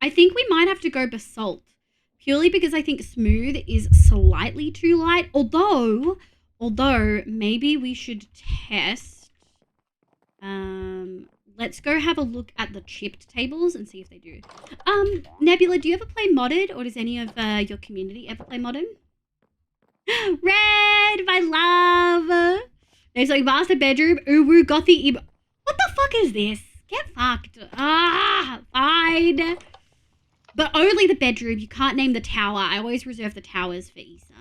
I think we might have to go basalt. Purely because I think smooth is slightly too light. Although maybe we should test... let's go have a look at the chipped tables and see if they do. Nebula, do you ever play modded? Or does any of your community ever play modded? Red, my love. There's like master bedroom. Uwu gothy. What the fuck is this? Get fucked. Fine. But only the bedroom. You can't name the tower. I always reserve the towers for Easter.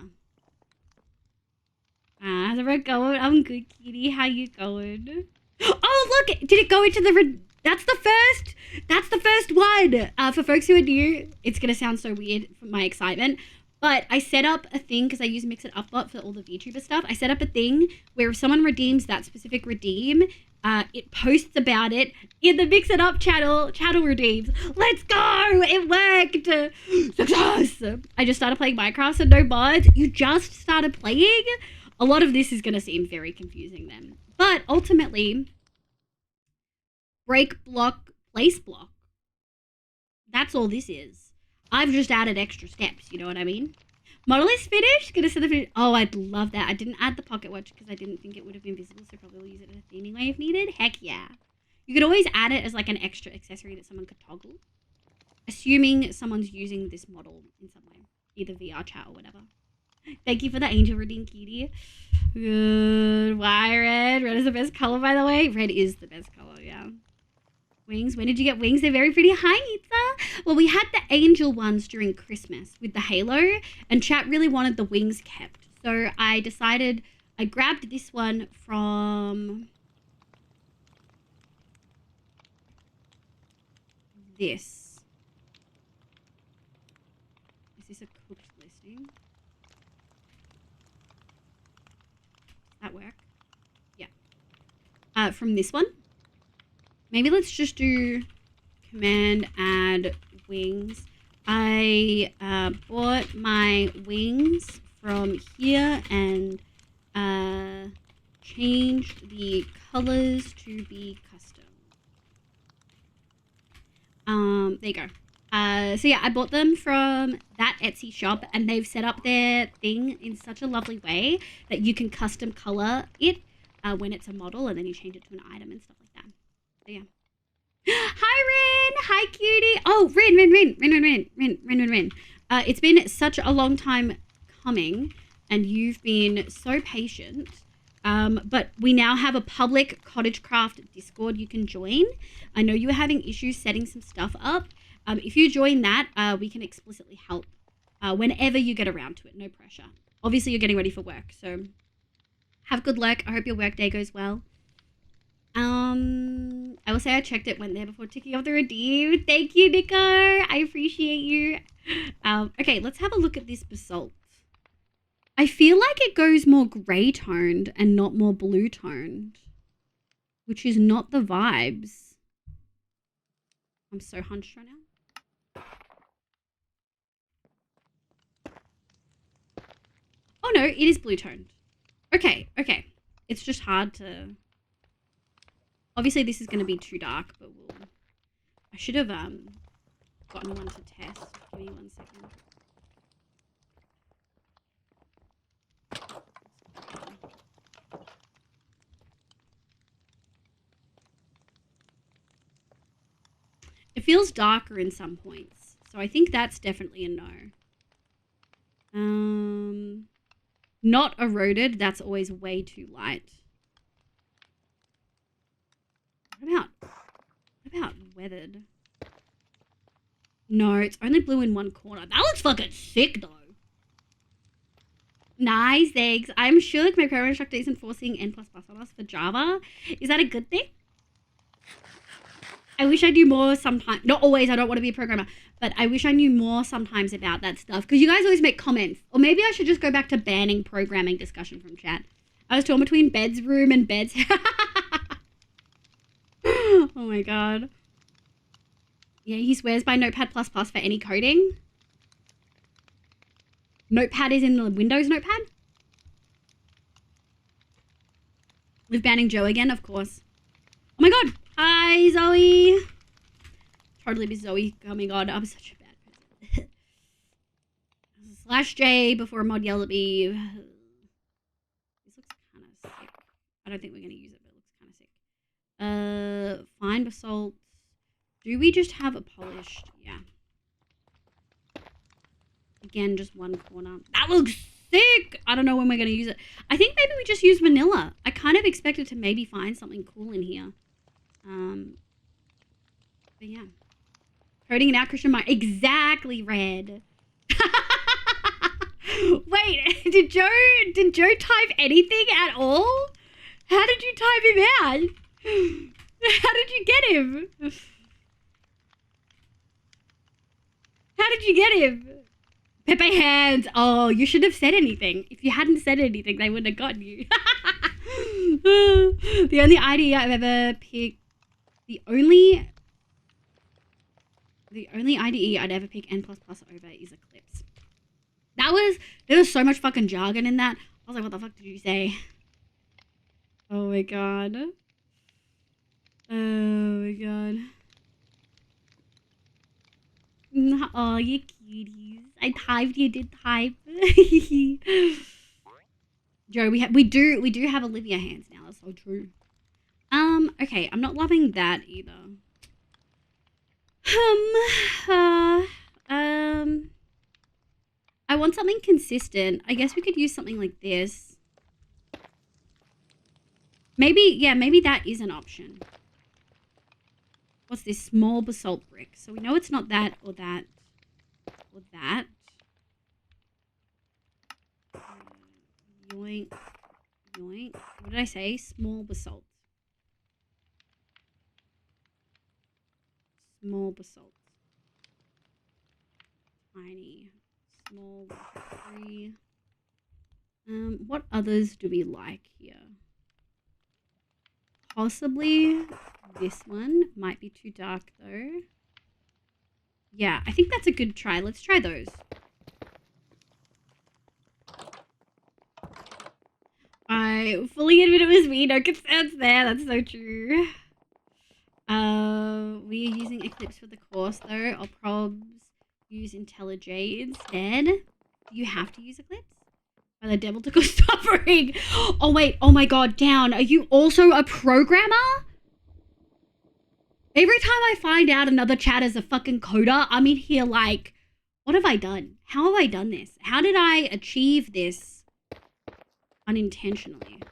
How's it going? I'm good, kitty. How you going? Oh, look! Did it go into the... That's the first one! For folks who are new, it's going to sound so weird from my excitement, but I set up a thing, because I use Mix It Up Bot for all the VTuber stuff. I set up a thing where if someone redeems that specific redeem, it posts about it in the Mix It Up channel redeems. Let's go! It worked! Success! I just started playing Minecraft, so no mods. You just started playing? A lot of this is going to seem very confusing then. But ultimately, break block, place block. That's all this is. I've just added extra steps, you know what I mean? Model is finished. Gonna set the finish. Oh, I'd love that. I didn't add the pocket watch because I didn't think it would have been visible, so probably will use it as a theming way if needed. Heck yeah. You could always add it as like an extra accessory that someone could toggle. Assuming someone's using this model in some way. Either VR chat or whatever. Thank you for the angel reading, cutie. Good. Why red? Red is the best color, by the way. Red is the best color, yeah. Wings. When did you get wings? They're very pretty. Hi, Nitsa. Well, we had the angel ones during Christmas with the halo, and chat really wanted the wings kept. So I decided I grabbed this one from this. Is this a cooked listing? Does that work? Yeah. From this one. Maybe let's just do command add wings. I bought my wings from here and changed the colors to be custom. There you go. So yeah, I bought them from that Etsy shop, and they've set up their thing in such a lovely way that you can custom color it when it's a model, and then you change it to an item and stuff like that. So yeah. Hi Rin! Hi cutie! Oh, Rin. It's been such a long time coming, and you've been so patient. But we now have a public cottagecraft Discord you can join. I know you were having issues setting some stuff up. If you join that, we can explicitly help whenever you get around to it. No pressure. Obviously, you're getting ready for work, so have good luck. I hope your work day goes well. I will say I checked it, went there before ticking off the redeem. Thank you, Nico. I appreciate you. Okay, let's have a look at this basalt. I feel like it goes more grey toned and not more blue toned, which is not the vibes. I'm so hunched right now. Oh no, it is blue toned. Okay. It's just hard to... Obviously this is going to be too dark, but I should have gotten one to test. Give me 1 second. It feels darker in some points, so I think that's definitely a no. Not eroded, that's always way too light. What about weathered? No, it's only blue in one corner. That looks fucking sick though. Nice, thanks. I'm sure like my program instructor is enforcing N++ on us for Java. Is that a good thing? I wish I knew more sometimes. Not always, I don't want to be a programmer. But I wish I knew more sometimes about that stuff. Because you guys always make comments. Or maybe I should just go back to banning programming discussion from chat. I was torn between bed's room and bed's... Oh my god. Yeah, he swears by Notepad++ for any coding. Notepad is in the Windows Notepad? With banning Joe again, of course. Oh my god! Hi, Zoe! Totally miss Zoe. Oh my god, I'm such a bad person. /J before a mod yelled at me. This looks kind of sick. I don't think we're going to use it, but it looks kind of sick. Fine basalt. Do we just have a polished? Yeah. Again, just one corner. That looks sick! I don't know when we're going to use it. I think maybe we just use vanilla. I kind of expected to maybe find something cool in here. But yeah. Coding it out, Christian Mark. Exactly, Red. Wait, did Joe type anything at all? How did you type him out? How did you get him? How did you get him? Pepe hands. Oh, you should have said anything. If you hadn't said anything, they wouldn't have gotten you. The only IDE I've ever picked... The only IDE I'd ever pick N++ over is Eclipse. There was so much fucking jargon in that. I was like, what the fuck did you say? Oh my god. Oh my god. Oh, you cuties. I typed, you did type. Joe, we do have Olivia hands now. That's so true. Okay, I'm not loving that either. I want something consistent. I guess we could use something like this. Maybe that is an option. What's this? Small basalt brick. So we know it's not that or that or that. Yoink. Yoink. What did I say? Small basalt. Small basalt. Tiny. Small. Three. What others do we like here? Possibly this one. Might be too dark though. Yeah, I think that's a good try. Let's try those. I fully admit it was me. No concerns there. That's so true. We are using Eclipse for the course though. I'll probs use IntelliJ instead. Do you have to use Eclipse? By the devil took a suffering. Oh wait. Oh my god. Down. Are you also a programmer? Every time I find out another chat is a fucking coder, I'm in here like, what have I done? How have I done this? How did I achieve this unintentionally?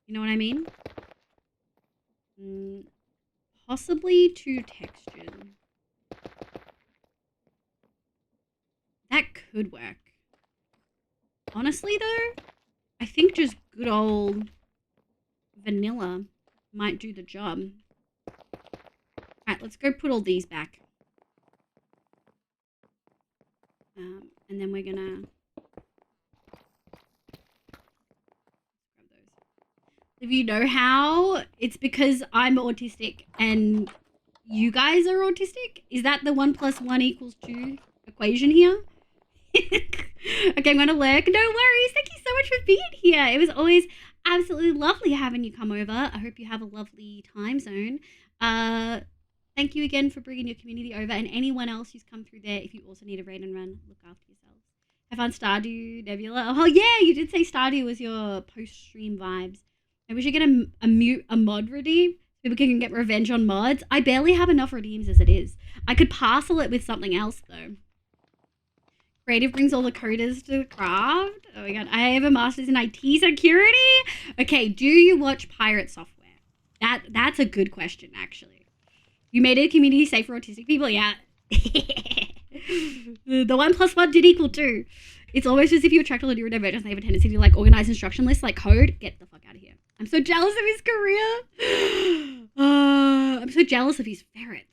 You know what I mean? Possibly too textured. That could work. Honestly though, I think just good old vanilla might do the job. Alright, let's go put all these back. And then we're gonna grab those. If you know how, it's because I'm autistic and you guys are autistic. Is that the 1 + 1 = 2 equation here? Okay, I'm gonna lurk. No worries. Thank you so much for being here. It was always absolutely lovely having you come over. I hope you have a lovely time zone. Thank you again for bringing your community over, and anyone else who's come through there. If you also need a raid and run, look after yourselves. Have fun, Stardew, Nebula. Oh yeah, you did say Stardew was your post-stream vibes. Maybe we should get a mod redeem. People can get revenge on mods. I barely have enough redeems as it is. I could parcel it with something else though. Creative brings all the coders to the craft. Oh my god, I have a master's in IT security. Okay, do you watch pirate software? That's a good question actually. You made a community safe for autistic people, yeah. The 1 + 1 = 2. It's almost as if you attract all the neurodivergents and they have a tendency to like organize instruction lists like code. Get the fuck out of here. I'm so jealous of his career. I'm so jealous of his ferrets.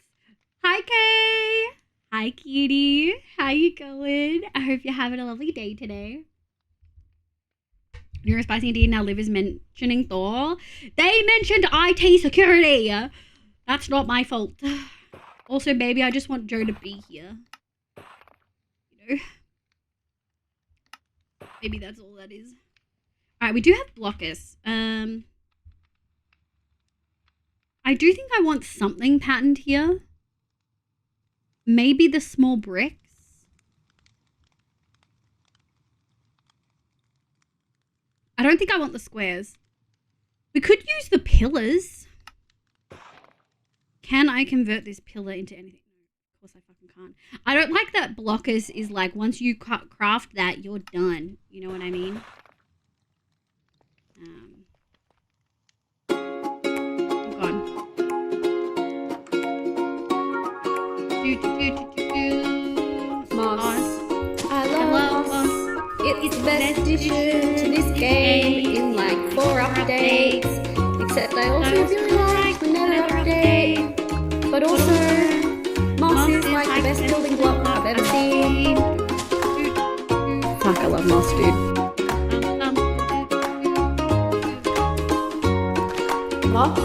Hi, Kay. Hi, cutie. How you going? I hope you're having a lovely day today. Neurospicy indeed. Now Liv is mentioning Thor. They mentioned IT security. That's not my fault. Also, maybe I just want Joe to be here. You know? Maybe that's all that is. Alright, we do have blockers. I do think I want something patterned here. Maybe the small bricks. I don't think I want the squares. We could use the pillars. Can I convert this pillar into anything? Of course I fucking can't. I don't like that blockers is like, once you craft that, you're done. You know what I mean? Oh god. Moss. I love Moss. It's the best addition to this game in like 4 updates. Except I also really like the Nether update. But also, moss is like the best building block I've ever seen. Fuck, I love moss, dude. Moss,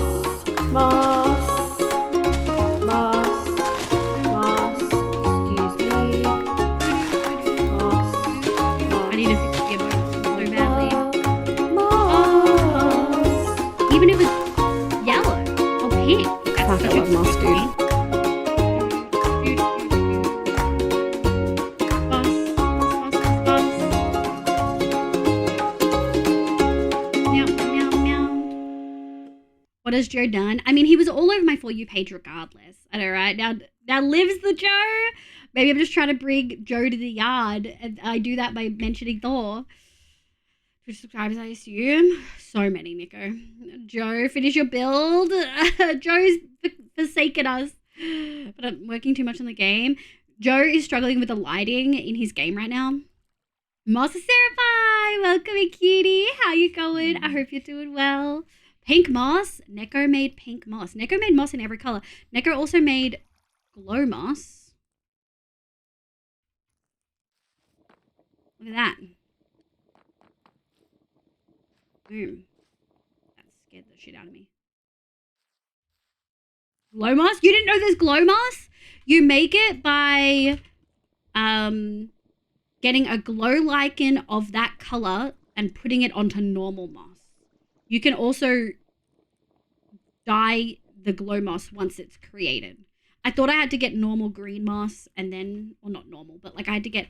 moss, moss, moss, excuse me. Moss, moss. I need to fix the emotions so badly. Moss. Even if it's yellow or pink. Fuck, I love moss, dude. What has Joe done? I mean, he was all over my For You page regardless. I know, right? Now lives the Joe. Maybe I'm just trying to bring Joe to the yard, and I do that by mentioning Thor. Twitch subscribers, I assume. So many, Nico. Joe, finish your build. Joe's forsaken us. But I'm working too much on the game. Joe is struggling with the lighting in his game right now. Moss Seraphi, welcome, cutie. How you going? I hope you're doing well. Pink moss. Neko made pink moss. Neko made moss in every color. Neko also made glow moss. Look at that. Boom. That scared the shit out of me. Glow moss? You didn't know there's glow moss? You make it by getting a glow lichen of that color and putting it onto normal moss. You can also dye the glow moss once it's created. I thought I had to get normal green moss and then, well, not normal, but like I had to get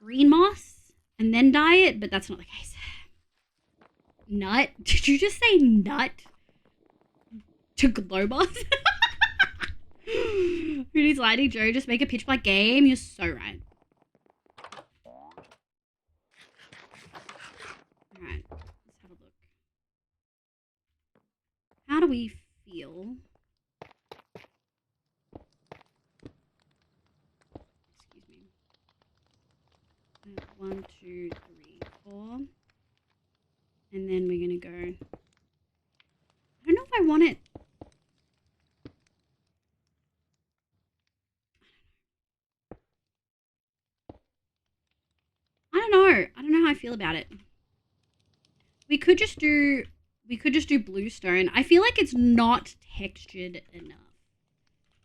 green moss and then dye it, but that's not the case. Nut? Did you just say nut to glow moss? Who needs lighting, Joe? Just make a pitch black game. You're so right. Alright, let's have a look. How do we feel? Excuse me. 1, 2, 3, 4. And then we're gonna go. I don't know if I want it. I don't know. I don't know how I feel about it. We could just do bluestone. I feel like it's not textured enough.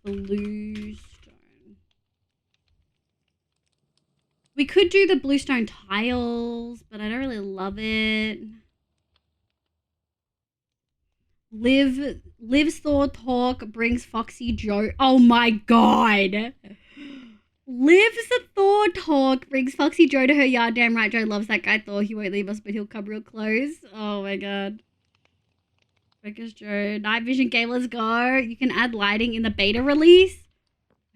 Bluestone. We could do the bluestone tiles, but I don't really love it. Lives Thor talk brings Foxy Joe. Oh my god. Lives Thor talk brings Foxy Joe to her yard. Damn right, Joe loves that guy Thor. He won't leave us, but he'll come real close. Oh my god. Focus Joe. Night vision game, let's go. You can add lighting in the beta release.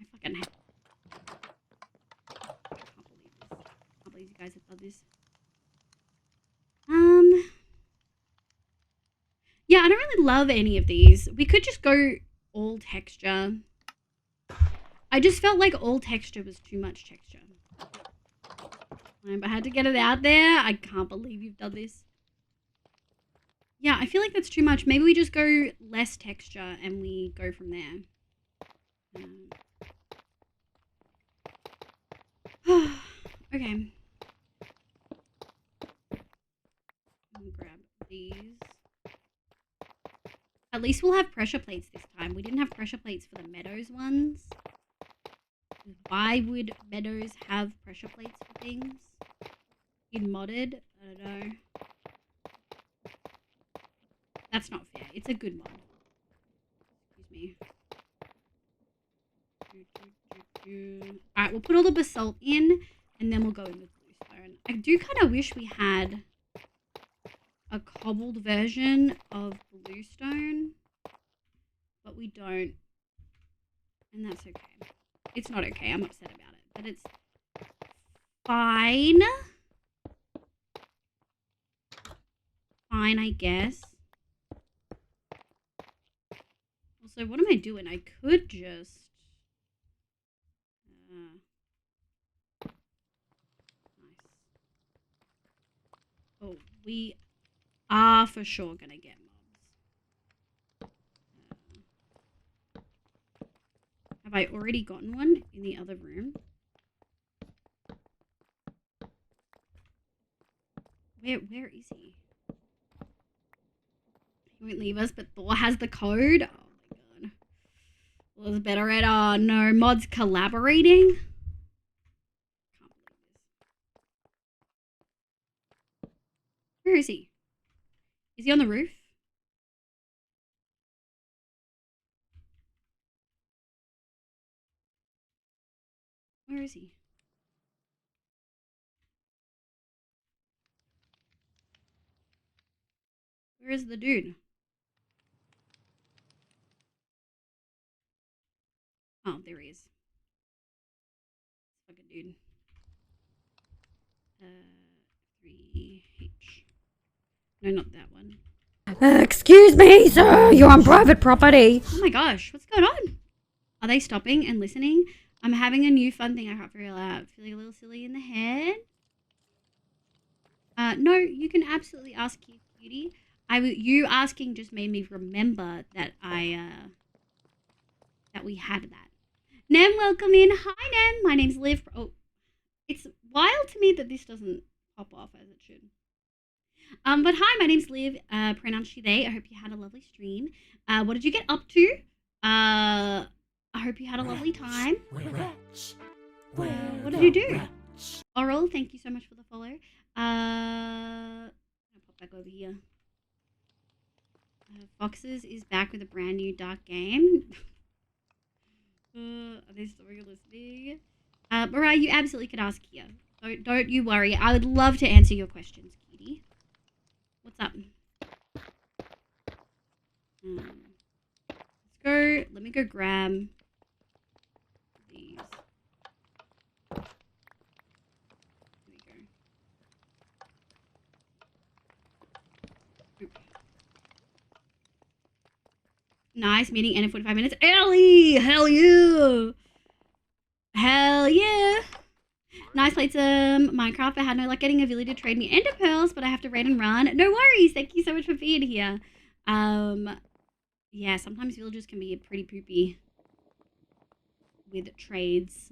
I fucking hate. I can't believe you guys have done this. Yeah, I don't really love any of these. We could just go all texture. I just felt like all texture was too much texture. But I had to get it out there. I can't believe you've done this. Yeah, I feel like that's too much. Maybe we just go less texture and we go from there. Okay. I'll grab these. At least we'll have pressure plates this time. We didn't have pressure plates for the Meadows ones. Why would Meadows have pressure plates for things? In modded? I don't know. That's not fair. It's a good mod. Excuse me. Alright, we'll put all the basalt in and then we'll go in with bluestone. I do kind of wish we had a cobbled version of bluestone, but we don't, and that's okay. It's not okay, I'm upset about it, but it's fine. Fine, I guess. Also, what am I doing? I could just nice. Oh, we are for sure gonna get mobs. Have I already gotten one in the other room? Where is he? He won't leave us, but Thor has the code. Oh my god. Well, it's better at no mods collaborating. Can't believe this. Where is he? Is he on the roof? Where is he? Where is the dude? dude. 3H. No, not that one. Excuse me, sir. You're on private property. Oh my gosh, what's going on? Are they stopping and listening? I'm having a new fun thing I can't figure out. Feeling a little silly in the head. No, you can absolutely ask Cutie. You asking just made me remember that that we had that. Nem, welcome in. Hi, Nem. My name's Liv. Oh, it's wild to me that this doesn't pop off as it should. But hi, my name's Liv. Pronounced she, they. I hope you had a lovely stream. What did you get up to? I hope you had a lovely time. What did you do? Oral, thank you so much for the follow. I'll pop back over here. Foxes is back with a brand new dark game. Are they still listening? Mariah, you absolutely could ask here. Don't you worry. I would love to answer your questions, cutie. What's up? Let's go. Let me go grab these. There we go. Oop. Nice meeting. End in 45 minutes. Ellie! Hell yeah! Hell yeah! Nice played some Minecraft. I had no luck getting a village to trade me ender pearls, but I have to raid and run. No worries. Thank you so much for being here. Yeah, sometimes villagers can be pretty poopy with trades.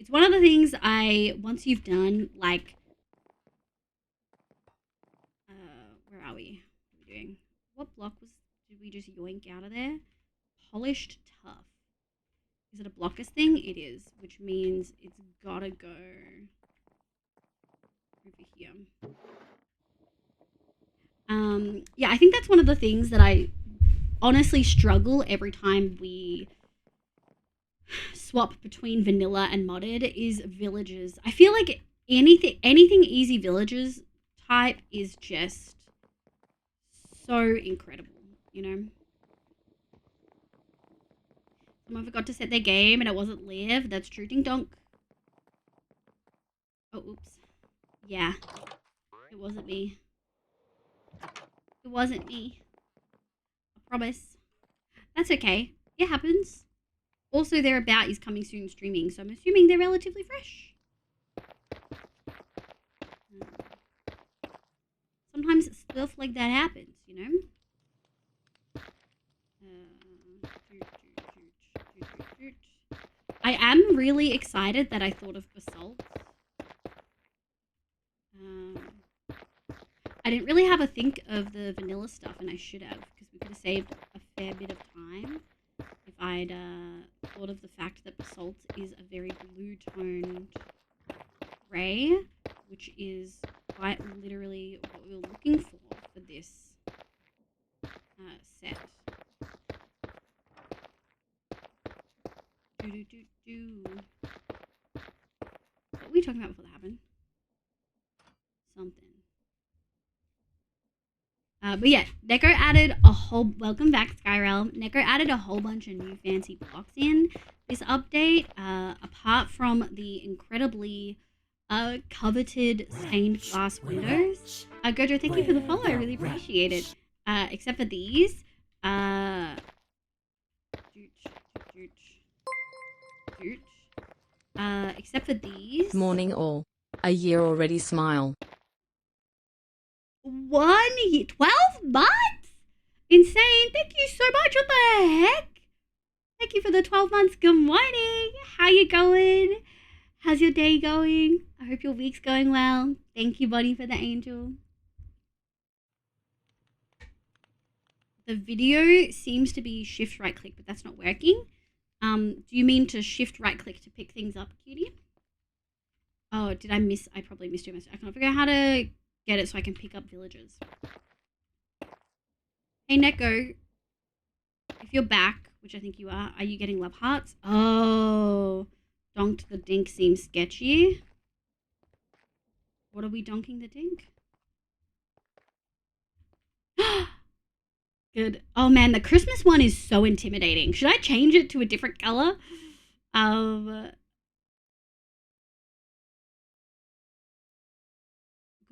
It's one of the things once you've done, like, where are we? What are we doing? What block did we just yoink out of there? Polished tough. Is it a blockers thing? It is, which means it's gotta go over here. Yeah, I think that's one of the things that I honestly struggle every time we swap between vanilla and modded is villages. I feel like anything easy villages type is just so incredible, you know? Someone forgot to set their game and it wasn't Liv. That's true. Ding donk. Oh, oops. Yeah. It wasn't me. It wasn't me. I promise. That's okay. It happens. Also, their About is coming soon streaming, so I'm assuming they're relatively fresh. Sometimes stuff like that happens, you know? I am really excited that I thought of basalt. I didn't really have a think of the vanilla stuff, and I should have, because we could have saved a fair bit of time if I'd thought of the fact that basalt is a very blue-toned grey, which is quite literally what we were looking for this set. What were we talking about before that happened? Something. But yeah, Neko added a whole... Welcome back, Skyrealm. Neko added a whole bunch of new fancy blocks in this update. Apart from the incredibly coveted stained glass windows. Gojo, thank you for the follow. I really appreciate it. Except for these. Except for these. Morning all. A year already smile. 1 year, 12 months? Insane. Thank you so much. What the heck? Thank you for the 12 months. Good morning. How you going? How's your day going? I hope your week's going well. Thank you, buddy, for the angel. The video seems to be shift right click, but that's not working. Do you mean to shift right click to pick things up, cutie? Oh, did I miss? I probably missed your message. I can't figure out how to get it so I can pick up villagers. Hey, Neko. If you're back, which I think you are you getting love hearts? Oh, donked the dink seems sketchy. What are we donking the dink? Good. Oh man, the Christmas one is so intimidating. Should I change it to a different color?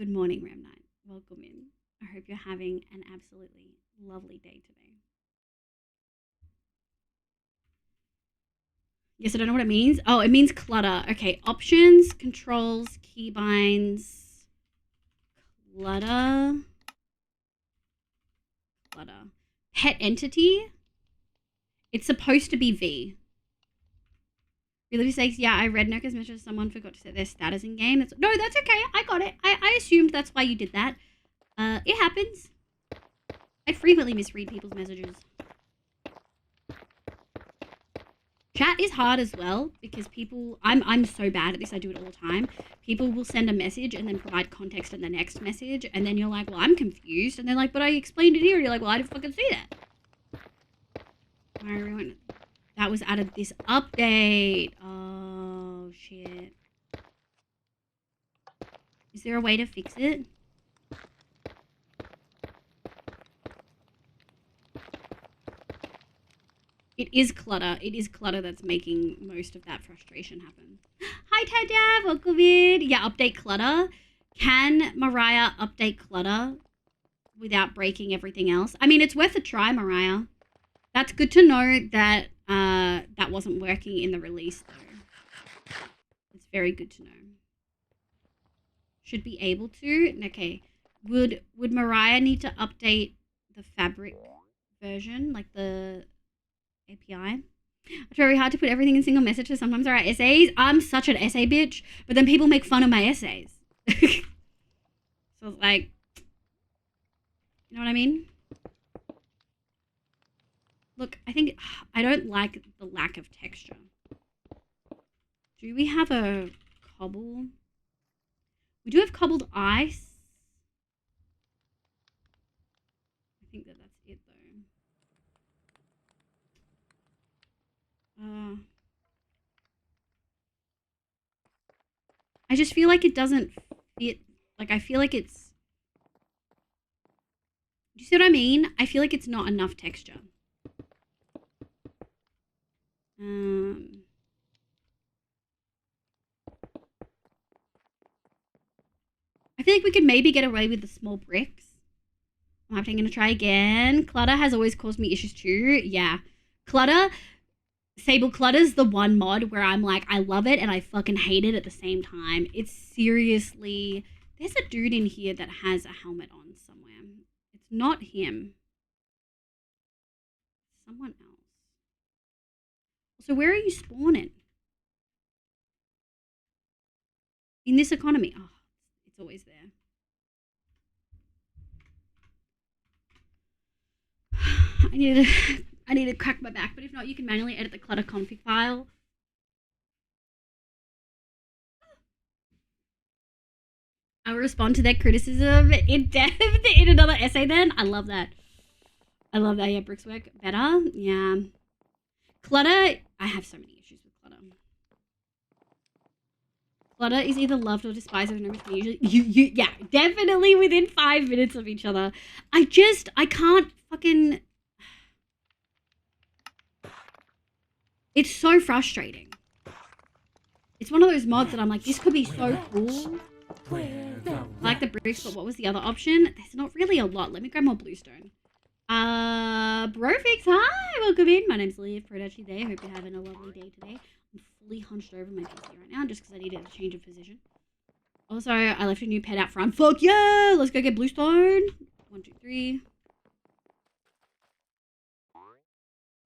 Good morning, Ram Knight. Welcome in. I hope you're having an absolutely lovely day today. Yes, I don't know what it means. Oh, it means clutter. Okay, options, controls, keybinds, clutter. Pet entity. It's supposed to be V. Really sakes, yeah, I read Noka's message. Someone forgot to set their status in game. No, that's okay. I got it. I assumed that's why you did that. It happens. I frequently misread people's messages. Chat is hard as well because people, I'm so bad at this, I do it all the time. People will send a message and then provide context in the next message, and then you're like, well, I'm confused. And they're like, but I explained it here. And you're like, well, I didn't fucking see that. Alright, everyone. That was added this update. Oh, shit. Is there a way to fix it? It is clutter. It is clutter that's making most of that frustration happen. Hi, Ted. Welcome in. Yeah, update clutter. Can Mariah update clutter without breaking everything else? I mean, it's worth a try, Mariah. That's good to know that that wasn't working in the release, though. It's very good to know. Should be able to. Okay. Would Mariah need to update the fabric version, like the API? It's very hard to put everything in single messages. Sometimes I write essays. I'm such an essay bitch, but then people make fun of my essays. So it's like, you know what I mean? Look, I don't like the lack of texture. Do we have a cobble? We do have cobbled ice. I think that's it, though. I just feel like it doesn't fit. Like, I feel like it's... Do you see what I mean? I feel like it's not enough texture. I feel like we could maybe get away with the small bricks. I'm going to try again. Clutter has always caused me issues too. Yeah. Clutter... Sable Clutter's the one mod where I'm like, I love it and I fucking hate it at the same time. It's seriously... There's a dude in here that has a helmet on somewhere. It's not him. Someone else. So where are you spawning? In this economy. Oh, it's always there. I need to crack my back, but if not, you can manually edit the clutter config file. I will respond to their criticism in depth in another essay then. I love that. I love that. Yeah, bricks work better. Yeah. Clutter. I have so many issues with clutter. Clutter is either loved or despised over no reason. Usually, yeah, definitely within 5 minutes of each other. I can't fucking... It's so frustrating. It's one of those mods that I'm like, this could be so cool. I like the bricks, but what was the other option? There's not really a lot. Let me grab more bluestone. Brofix, hi! Welcome in. My name's Leah, Prodigy there. Hope you're having a lovely day today. I'm fully hunched over my PC right now just because I needed a change of position. Also, I left a new pet out front. Fuck yeah! Let's go get bluestone. 1, 2, 3.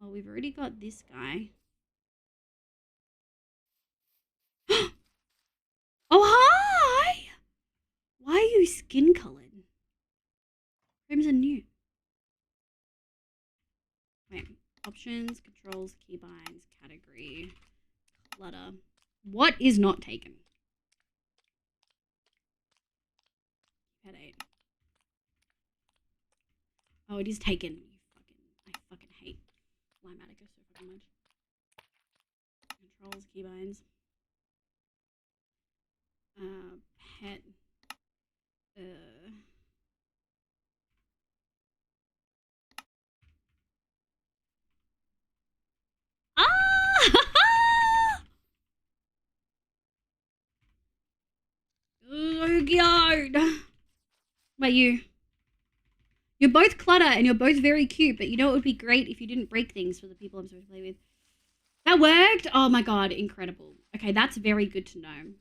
Oh, we've already got this guy. Oh, hi! Why are you skin colored? Frames are new. Wait, options, controls, keybinds, category, clutter. What is not taken? Pet 8. Oh, it is taken. I fucking hate Limatica so fucking much. Controls, keybinds. Pet. Oh, God. What about you? You're both clutter and you're both very cute, but you know it would be great if you didn't break things for the people I'm supposed to play with. That worked? Oh my god, incredible. Okay, that's very good to know.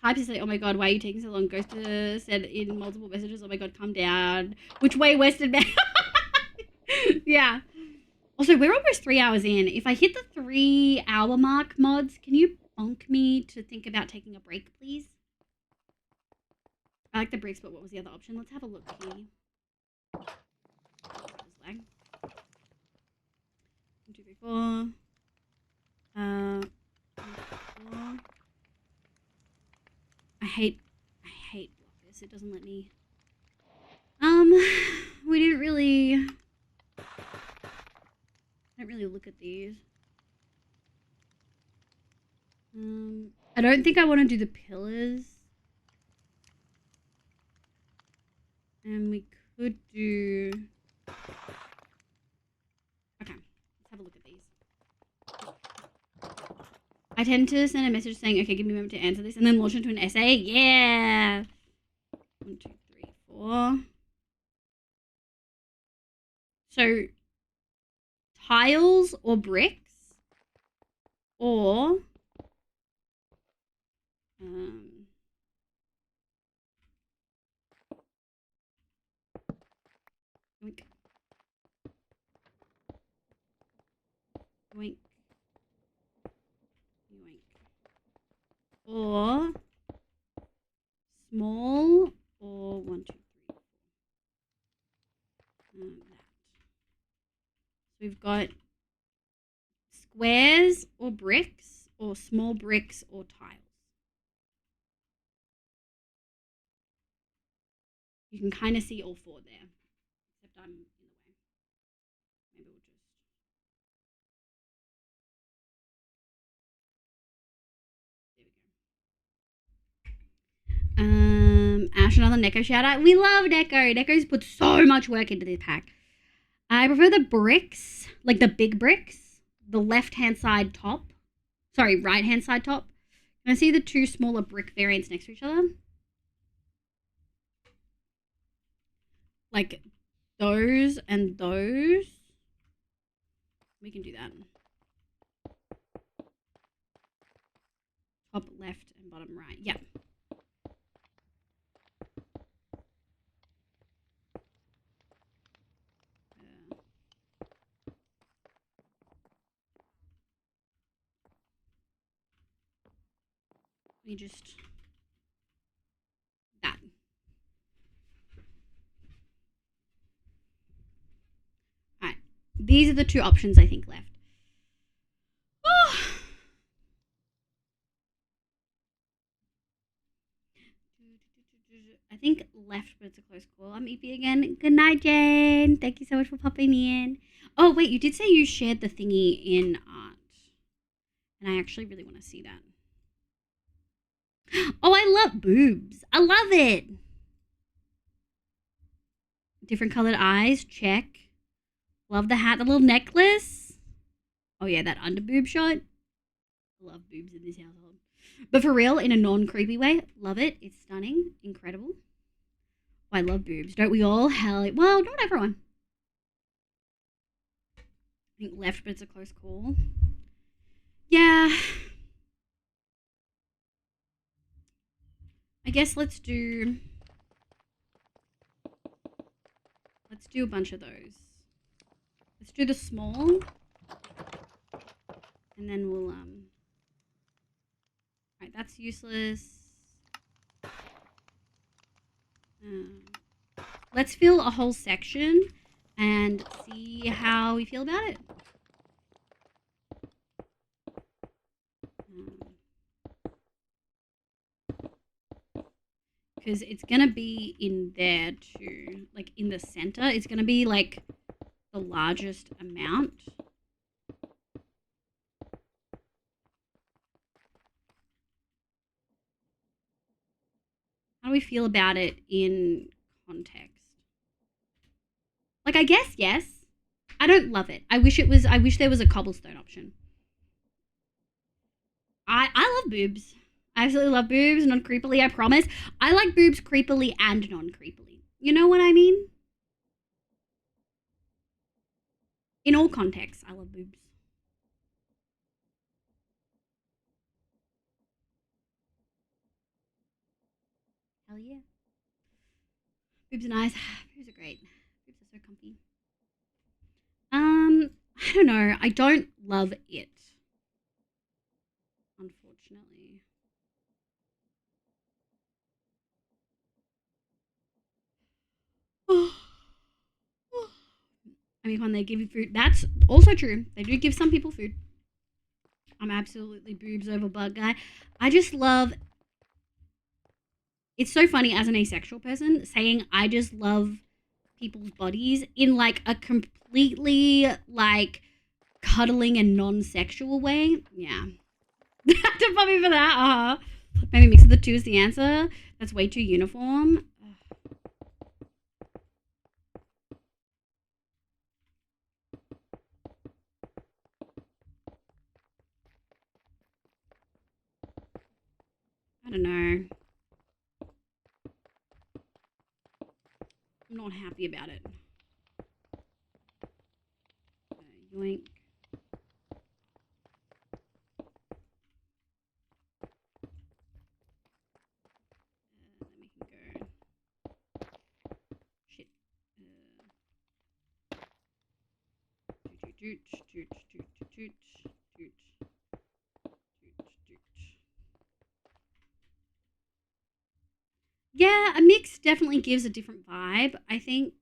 Hype is like, oh my god, why are you taking so long? Ghost said in multiple messages, oh my god, calm down. Which way, Western man? Yeah. Also, we're almost 3 hours in. If I hit the 3 hour mark, mods, can you bonk me to think about taking a break, please? I like the bricks, but what was the other option? Let's have a look here. Lag. 1, 2, 3, 4. 1, 2, 3, 4. I hate blockers. It doesn't let me. We didn't really. I don't really look at these. I don't think I want to do the pillars. And we could do... Okay, let's have a look at these. I tend to send a message saying, okay, give me a moment to answer this, and then launch into an essay. Yeah! 1, 2, 3, 4. So, tiles or bricks, or... Yoink. Yoink. Yoink. Or small, or 1, 2, 3, 4. That. So we've got squares or bricks, or small bricks or tiles. You can kind of see all 4 there, except I'm in the way. Maybe we'll just... There we go. Ash, another Neko shout out. We love Neko. Neko's put so much work into this pack. I prefer the bricks, like the big bricks, the left-hand side top. Sorry, right-hand side top. Can I see the 2 smaller brick variants next to each other? Like those and those. We can do that. Top left and bottom right. Yeah. We just... that. Alright. These are the 2 options I think left. Oh. I think left, but it's a close call. I'm EP again. Good night, Jane. Thank you so much for popping in. Oh, wait, you did say you shared the thingy in art. And I actually really want to see that. Oh, I love boobs. I love it. Different colored eyes. Check. Love the hat. The little necklace. Oh, yeah, that under boob shot. I love boobs in this household. But for real, in a non-creepy way. Love it. It's stunning. Incredible. Oh, I love boobs. Don't we all? Hell, well, not everyone. I think left, but it's a close call. Yeah. I guess let's do a bunch of those. Let's do the small. And then we'll alright, that's useless. Let's fill a whole section and see how we feel about it. Because it's going to be in there too. Like in the center. It's going to be like the largest amount. How do we feel about it in context? Like, I guess yes. I don't love it. I wish there was a cobblestone option. I love boobs. I absolutely love boobs, non-creepily, I promise. I like boobs creepily and non-creepily. You know what I mean? In all contexts, I love boobs. Hell yeah. Boobs are nice. Boobs are great. Boobs are so comfy. I don't know. I don't love it. Unfortunately. I mean, when they give you food, that's also true. They do give some people food. I'm absolutely boobs over bug guy. I just love. It's so funny as an asexual person saying I just love people's bodies in like a completely like cuddling and non-sexual way. Yeah. To put me for that. Maybe mix of the two is the answer. That's way too uniform. I don't know. I'm not happy about it. Yoink. Then we can go. Shit. Doot, doot, doot, doot, doot, doot, doot, doot. Yeah, a mix definitely gives a different vibe, I think.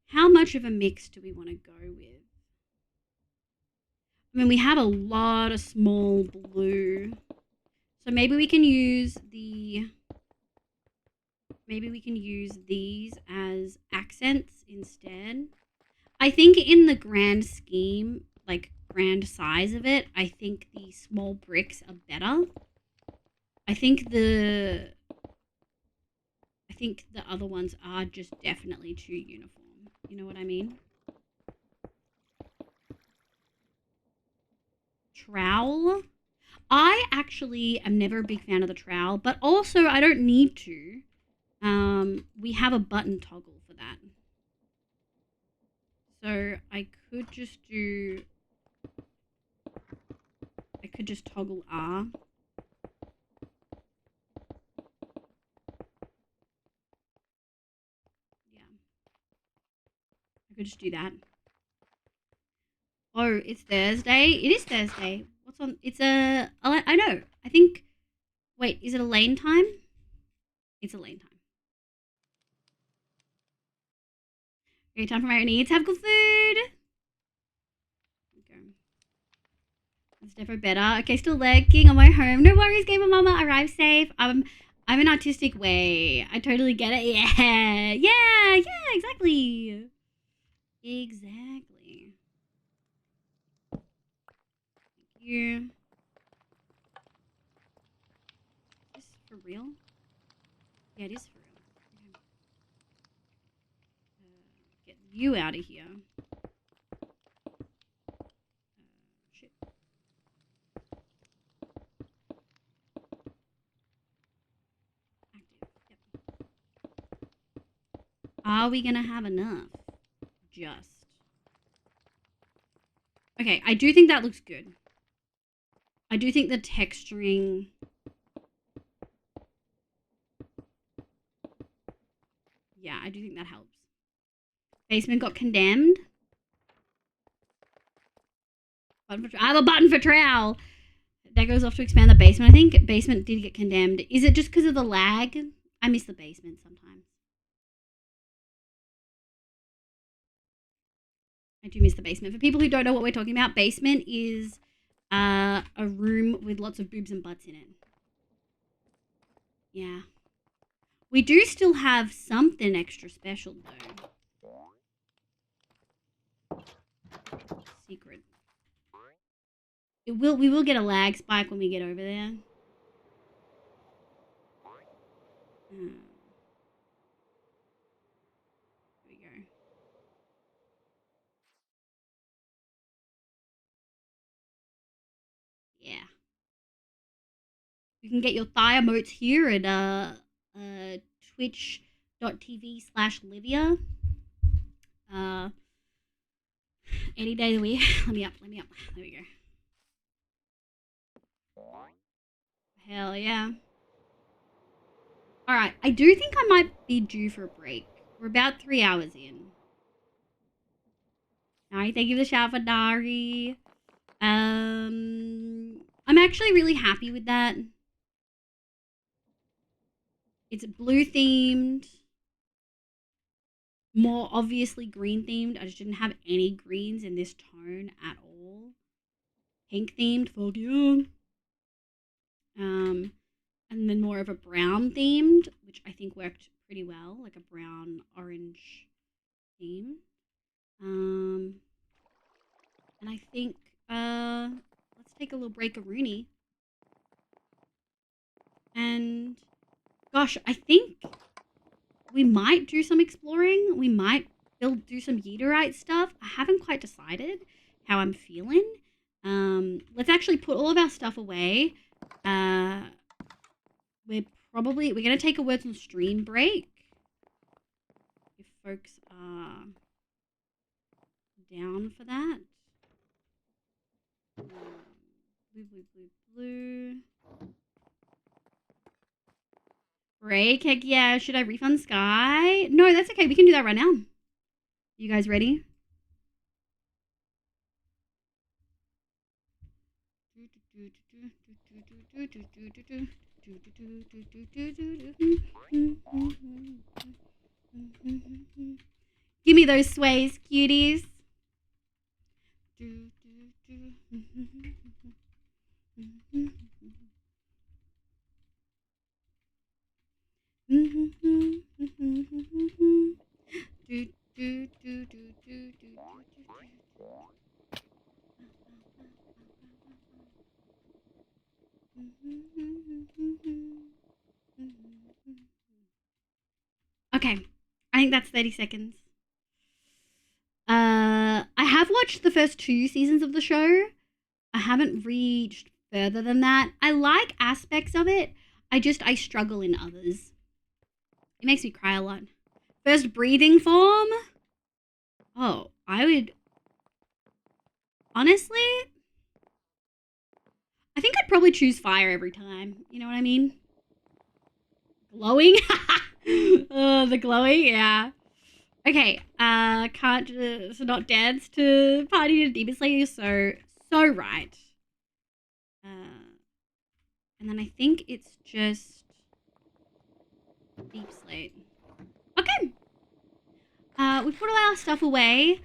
How much of a mix do we want to go with? I mean, we have a lot of small blue. So maybe we can use the... Maybe we can use these as accents instead. I think in the grand scheme, like grand size of it, I think the small bricks are better. I think the other ones are just definitely too uniform. You know what I mean? Trowel. I actually am never a big fan of the trowel, but also I don't need to. We have a button toggle for that. So I could just do... I could just toggle R. Yeah. I could just do that. Oh, it's Thursday? It is Thursday. What's on? It's a... I know. I think... Wait, is it Elaine time? It's Elaine time. Okay, time for my needs. Have good food! Okay. It's never better. Okay, still lurking on my home. No worries, Gamer Mama. Arrive safe. I'm an artistic way. I totally get it. Yeah. Yeah, exactly. Exactly. Thank you. Is this for real? Yeah, it is for real. Okay. Get you out of here. Shit. Active. Yep. Are we gonna have enough? Just. Okay, I do think that looks good. I do think the texturing... Yeah, I do think that helps. Basement got condemned. I have a button for trowel. That goes off to expand the basement. I think basement did get condemned. Is it just because of the lag? I miss the basement sometimes. I do miss the basement. For people who don't know what we're talking about, basement is a room with lots of boobs and butts in it. Yeah. We do still have something extra special, though. Secret. We will get a lag spike when we get over there. Here we go. Yeah. You can get your thigh emotes here at twitch.tv/Livia. Any day of the week. Let me up. There we go. Hell yeah. Alright, I do think I might be due for a break. We're about 3 hours in. Alright, thank you for the shout for Dari. I'm actually really happy with that. It's blue themed. More obviously green themed. I just didn't have any greens in this tone at all. Pink themed, fuck you. And then more of a brown themed, which I think worked pretty well, like a brown orange theme. And I think let's take a little break of Rooney. And gosh, I think we might do some exploring. We might do some Yeaterite stuff. I haven't quite decided how I'm feeling. Let's actually put all of our stuff away. We're gonna take a words on stream break. If folks are down for that. Blue. Break, heck yeah. Should I refund Sky? No, that's okay. We can do that right now. You guys ready? Give me those sways, cuties. Okay, I think that's 30 seconds. I have watched the first 2 seasons of the show. I haven't reached further than that. I like aspects of it. I struggle in others. It makes me cry a lot. First breathing form? Oh, I would... Honestly, I think I'd probably choose fire every time. You know what I mean? Glowing? The glowing, yeah. Okay, can't just not dance to Party to Demon Slayer. So right. And then I think it's just Deep Slate. Okay. We put all our stuff away.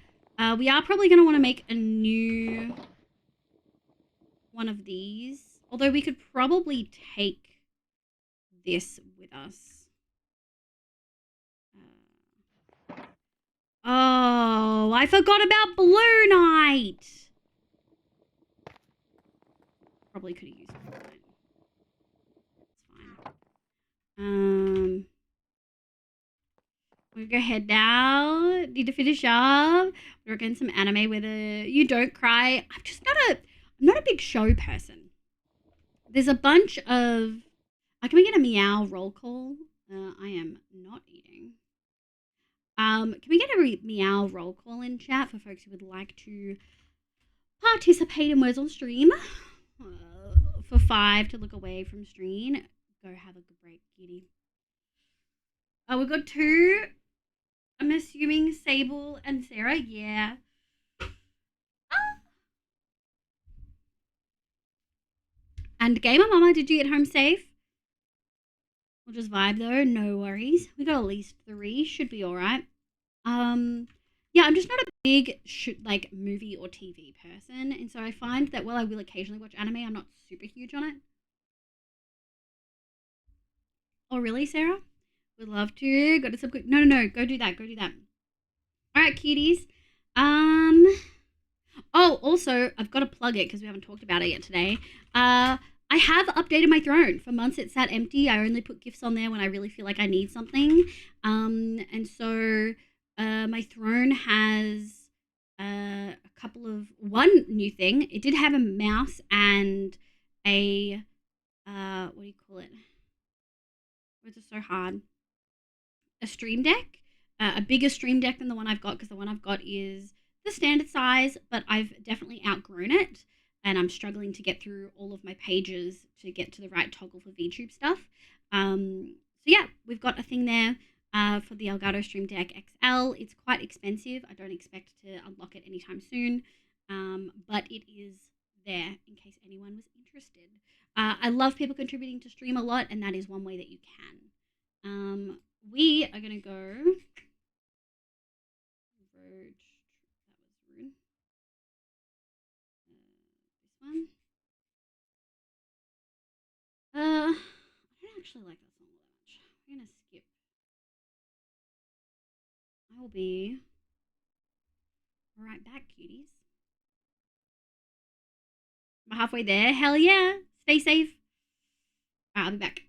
We are probably going to want to make a new one of these. Although we could probably take this with us. Oh, I forgot about Blue Knight. Probably could have used Blue Knight. It's fine. We're gonna head down. Need to finish up. We're getting some anime with a You Don't Cry. I'm not a big show person. There's a bunch of... can we get a meow roll call? I am not eating. Can we get a meow roll call in chat for folks who would like to participate in Words on Stream? For 5 to look away from stream. Go have a good break, kitty. We've got 2. I'm assuming Sable and Sarah. Yeah. And Gamer Mama, did you get home safe? We'll just vibe though, no worries. We got at least 3, should be alright. Yeah, I'm just not a big movie or TV person, and so I find that while I will occasionally watch anime, I'm not super huge on it. Oh really, Sarah? Would love to. Got to sub. No. Go do that. Alright, cuties. Oh, also, I've got to plug it because we haven't talked about it yet today. I have updated my throne. For months it sat empty. I only put gifts on there when I really feel like I need something. And so my throne has one new thing. It did have a mouse and a what do you Words are so hard. A stream deck, a bigger stream deck than the one I've got, because the one I've got is the standard size, but I've definitely outgrown it, and I'm struggling to get through all of my pages to get to the right toggle for VTube stuff. So yeah, we've got a thing there for the Elgato Stream Deck XL. It's quite expensive. I don't expect to unlock it anytime soon, but it is there in case anyone was interested. I love people contributing to stream a lot, and that is one way that you can. We are going to go. Verge. That was rude. This one. I don't actually like that song all that much. We're going to skip. I will be right back, cuties. We're halfway there. Hell yeah. Stay safe. I'll be back.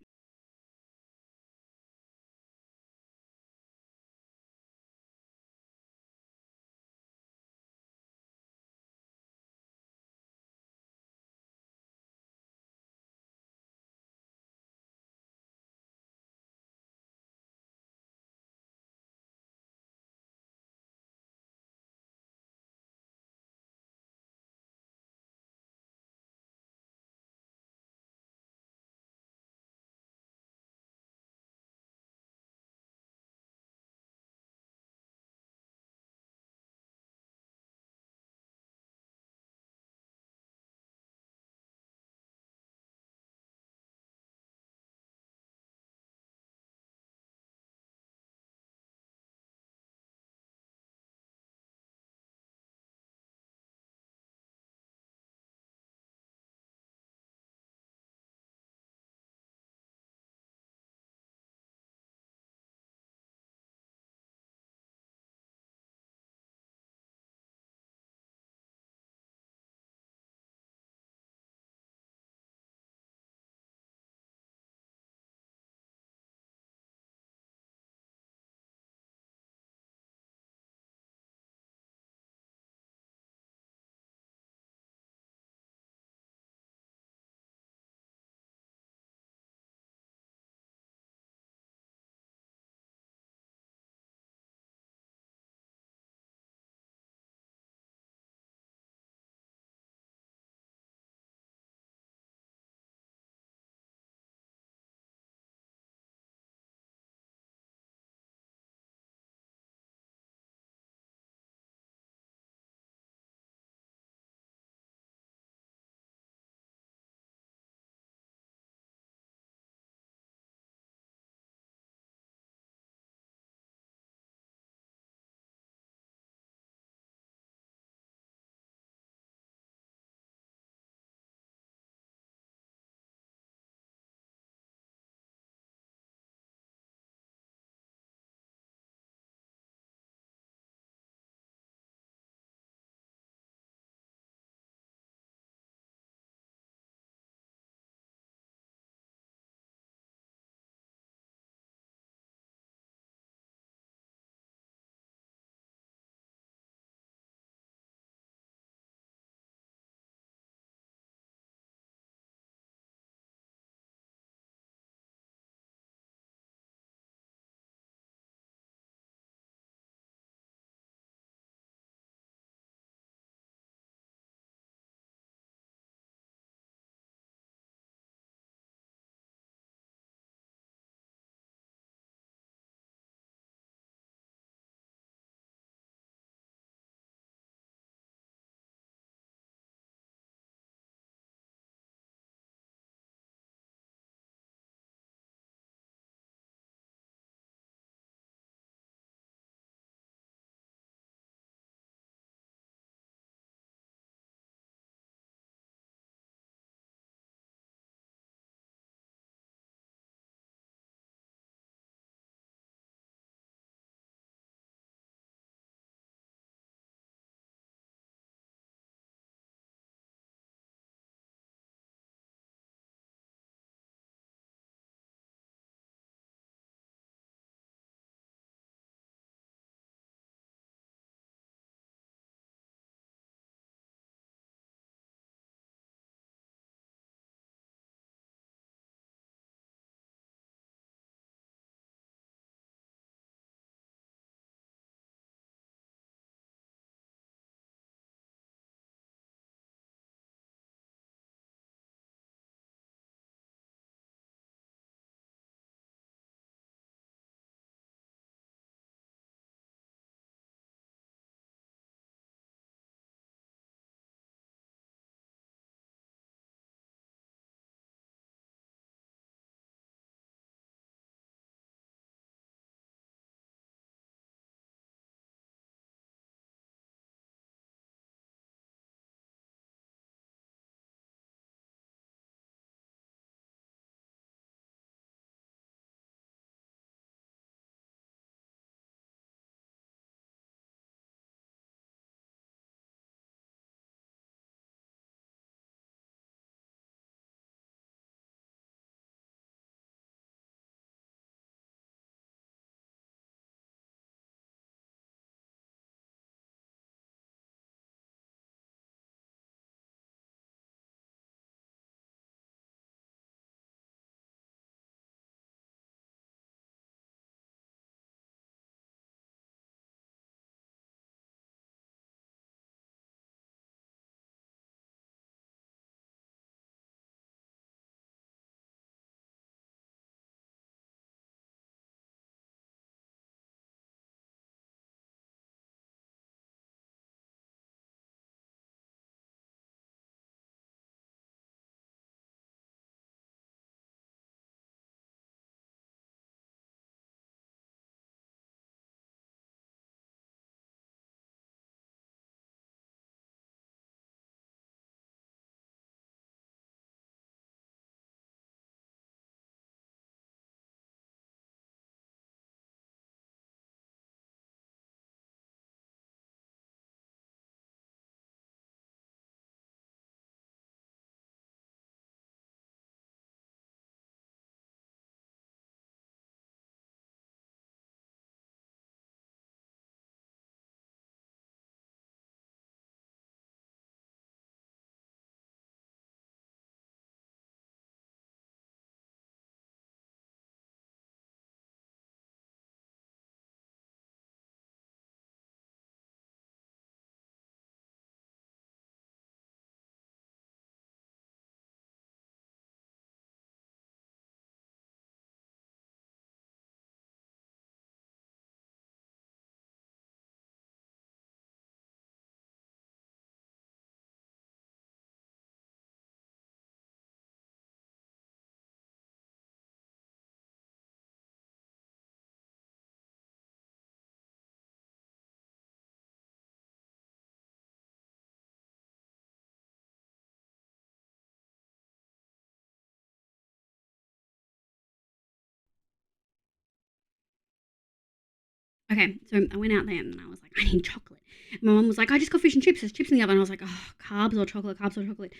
Okay, so I went out there and I was like, I need chocolate. And my mum was like, I just got fish and chips. There's chips in the oven. And I was like, oh, carbs or chocolate, carbs or chocolate.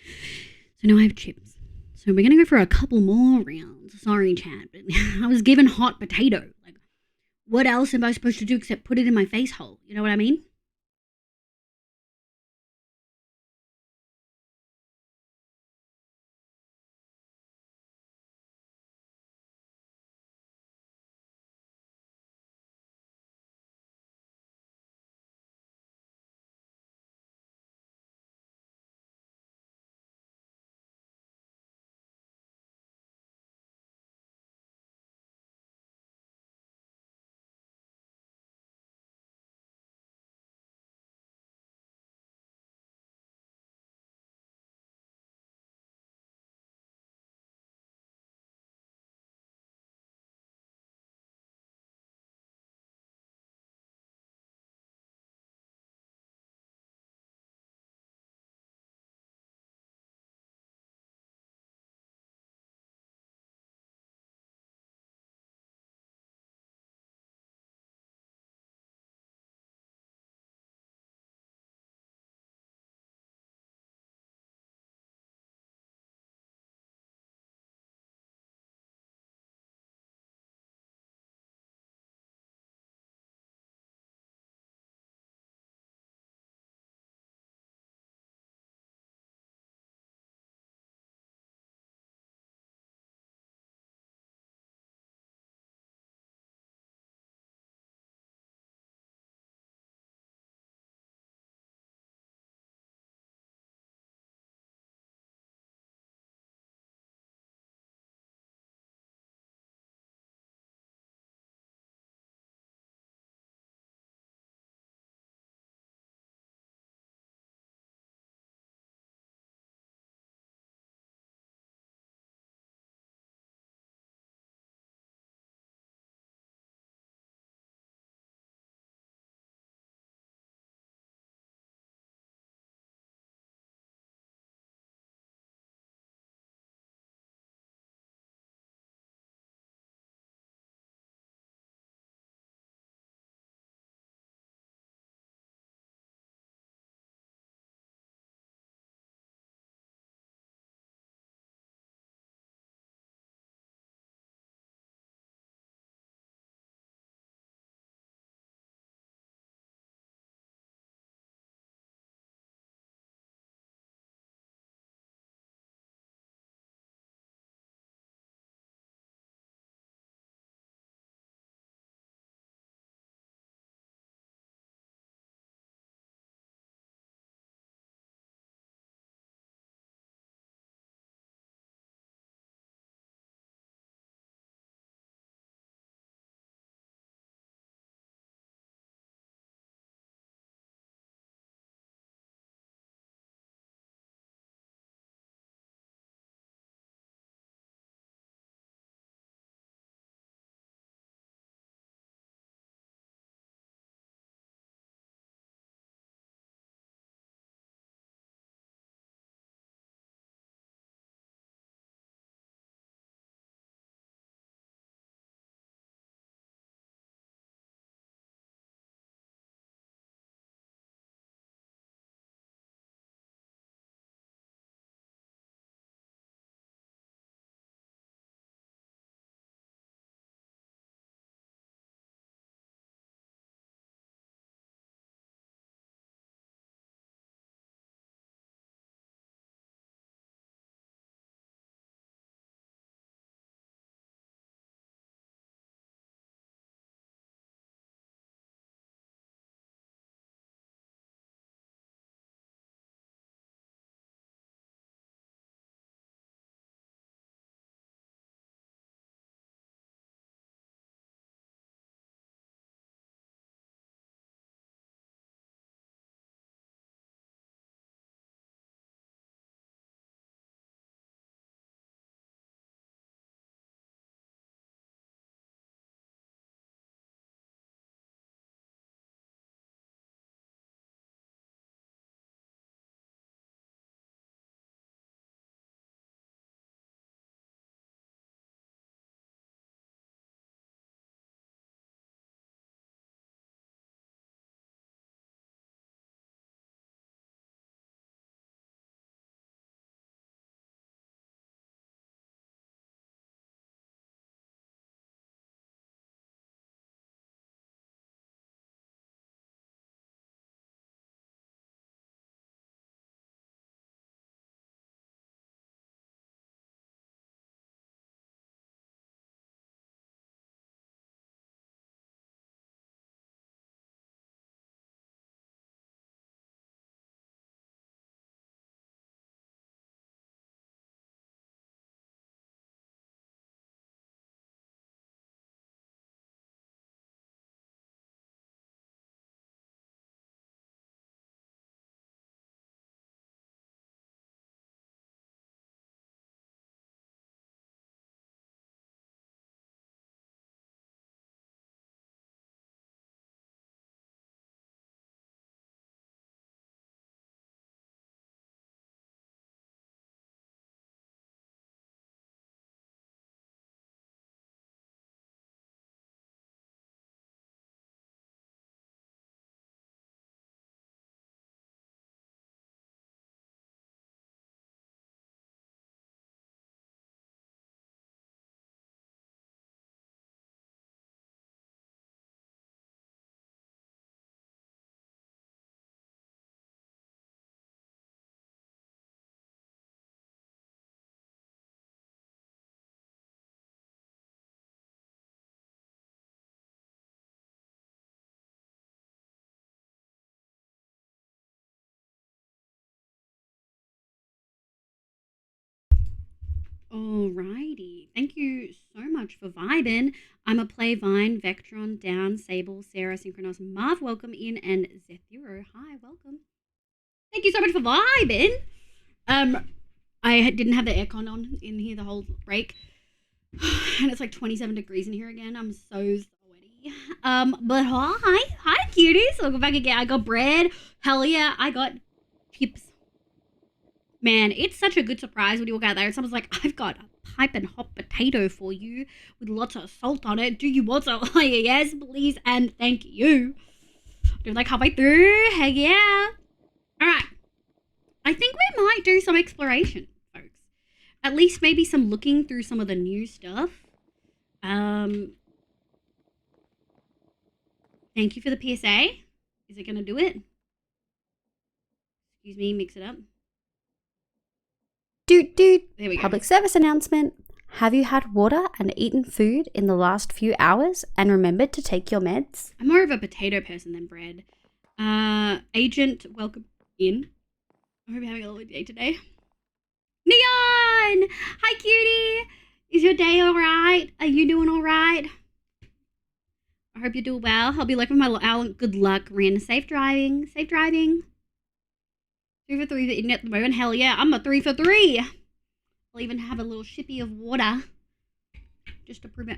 So now I have chips. So we're going to go for a couple more rounds. Sorry, Chad, but I was given hot potato. Like, what else am I supposed to do except put it in my face hole? You know what I mean? Alrighty. Thank you so much for vibing. I'm a play Vine, Vectron, Down, Sable, Sarah, Synchronos, Marv, welcome in, and Zethiro. Hi, welcome. Thank you so much for vibing. I didn't have the aircon on in here the whole break. And it's like 27 degrees in here again. I'm so sweaty. But hi cuties. Welcome back again. I got bread. Hell yeah, I got chips. Man, it's such a good surprise when you walk out there and someone's like, I've got a piping hot potato for you with lots of salt on it. Do you want some? Yes, please, and thank you. Dude, like halfway through. Heck yeah. All right. I think we might do some exploration, folks. At least maybe some looking through some of the new stuff. Thank you for the PSA. Is it going to do it? Excuse me, mix it up. Doot. There we go. Public service announcement. Have you had water and eaten food in the last few hours and remembered to take your meds? I'm more of a potato person than bread. Agent, welcome in. I hope you're having a lovely day today. Neon! Hi, cutie! Is your day alright? Are you doing alright? I hope you're doing well. I'll be like with my little owl. Good luck, Rin. Safe driving. Safe driving. 3 for 3 for eating at the moment. Hell yeah, I'm a 3 for 3. I'll even have a little shippy of water. Just to prove it.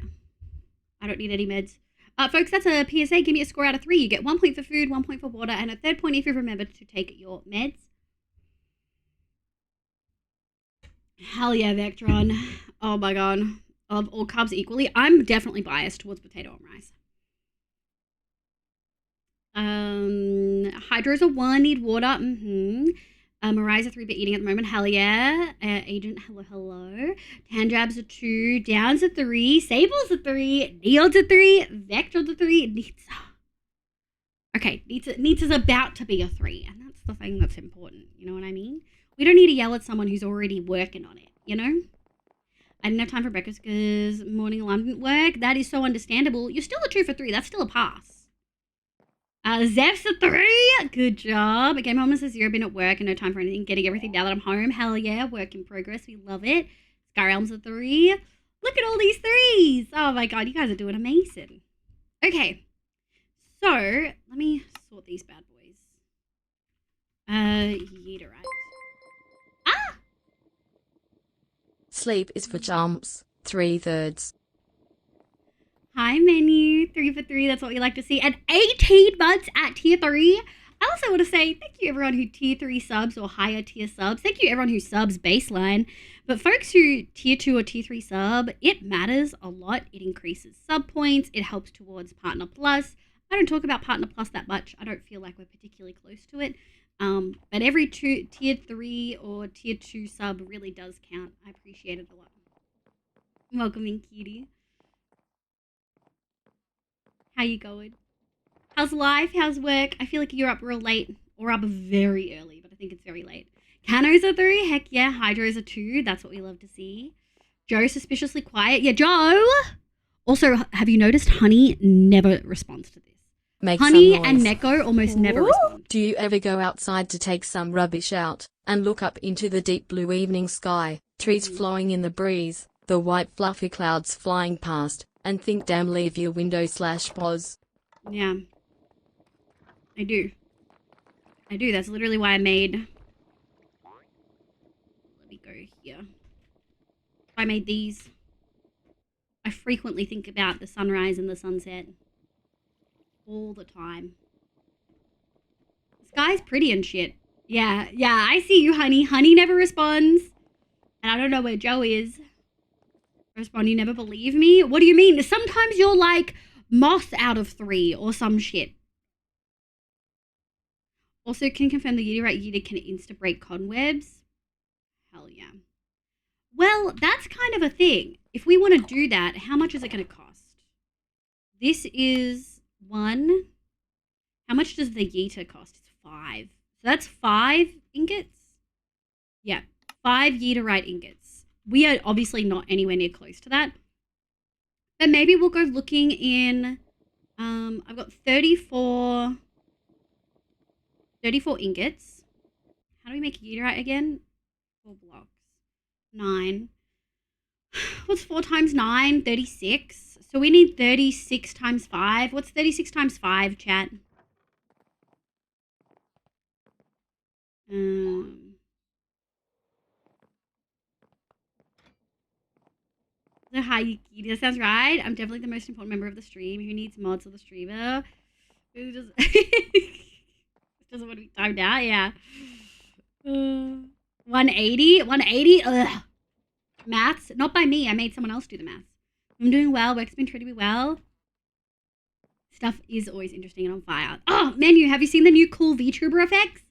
I don't need any meds. Folks, that's a PSA. Give me a score out of 3. You get 1 point for food, 1 point for water, and a 3rd point if you remember to take your meds. Hell yeah, Vectron. Oh my god. I love all carbs equally. I'm definitely biased towards potato and rice. Hydro's a 1, need water. Mariah's a 3, but eating at the moment. Hell yeah. Agent, hello. Tanjab's a 2. Down's a 3. Sable's a 3. Neil's a 3. Vector's a 3. Nitsa. Okay, Nitsa's about to be a 3, and that's the thing that's important. You know what I mean? We don't need to yell at someone who's already working on it, you know? I didn't have time for breakfast because morning alarm didn't work. That is so understandable. You're still a 2 for 3. That's still a pass. Zeph's a 3. Good job. Game home says 0, been at work and no time for anything. Getting everything now that I'm home. Hell yeah. Work in progress. We love it. Skyrealm's a 3. Look at all these 3s. Oh my god. You guys are doing amazing. Okay. So, let me sort these bad boys. Yeeterite. Ah! Sleep is for chumps. 3/3. Hi, menu. 3 for 3. That's what we like to see. And 18 months at tier 3. I also want to say thank you everyone who tier 3 subs or higher tier subs. Thank you everyone who subs baseline. But folks who tier 2 or tier 3 sub, it matters a lot. It increases sub points. It helps towards Partner Plus. I don't talk about Partner Plus that much. I don't feel like we're particularly close to it. But every tier 3 or tier 2 sub really does count. I appreciate it a lot. Welcome in, cutie. How you going? How's life? How's work? I feel like you're up real late or up very early, but I think it's very late. Cano's a 3. Heck yeah. Hydro's a 2. That's what we love to see. Joe suspiciously quiet. Yeah, Joe. Also, have you noticed Honey never responds to this? Make Honey some noise. and Neko almost never respond. Do you ever go outside to take some rubbish out and look up into the deep blue evening sky, trees flowing in the breeze, the white fluffy clouds flying past, and think damn leave your window / pause? Yeah. I do. That's literally why I made... Let me go here. I made these. I frequently think about the sunrise and the sunset. All the time. The sky's pretty and shit. Yeah, I see you, Honey. Honey never responds. And I don't know where Joe is. Respond, you never believe me? What do you mean? Sometimes you're like moth out of 3 or some shit. Also, can confirm the Yeeter can insta-break conwebs. Hell yeah. Well, that's kind of a thing. If we want to do that, how much is it going to cost? This is 1. How much does the Yeeter cost? It's 5. So that's 5 ingots? Yeah, 5 Yeeterite ingots. We are obviously not anywhere near close to that. But maybe we'll go looking in... I've got 34 ingots. How do we make Yeeterite again? 4 blocks. 9. What's 4 times 9? 36. So we need 36 times 5. What's 36 times 5, chat? So hi, Yuki. That sounds right. I'm definitely the most important member of the stream. Who needs mods of the streamer? Who just doesn't want to be timed out? Yeah. 180? 180? Ugh. Maths? Not by me. I made someone else do the maths. I'm doing well. Work's been treating me well. Stuff is always interesting and on fire. Oh, menu. Have you seen the new cool VTuber effects?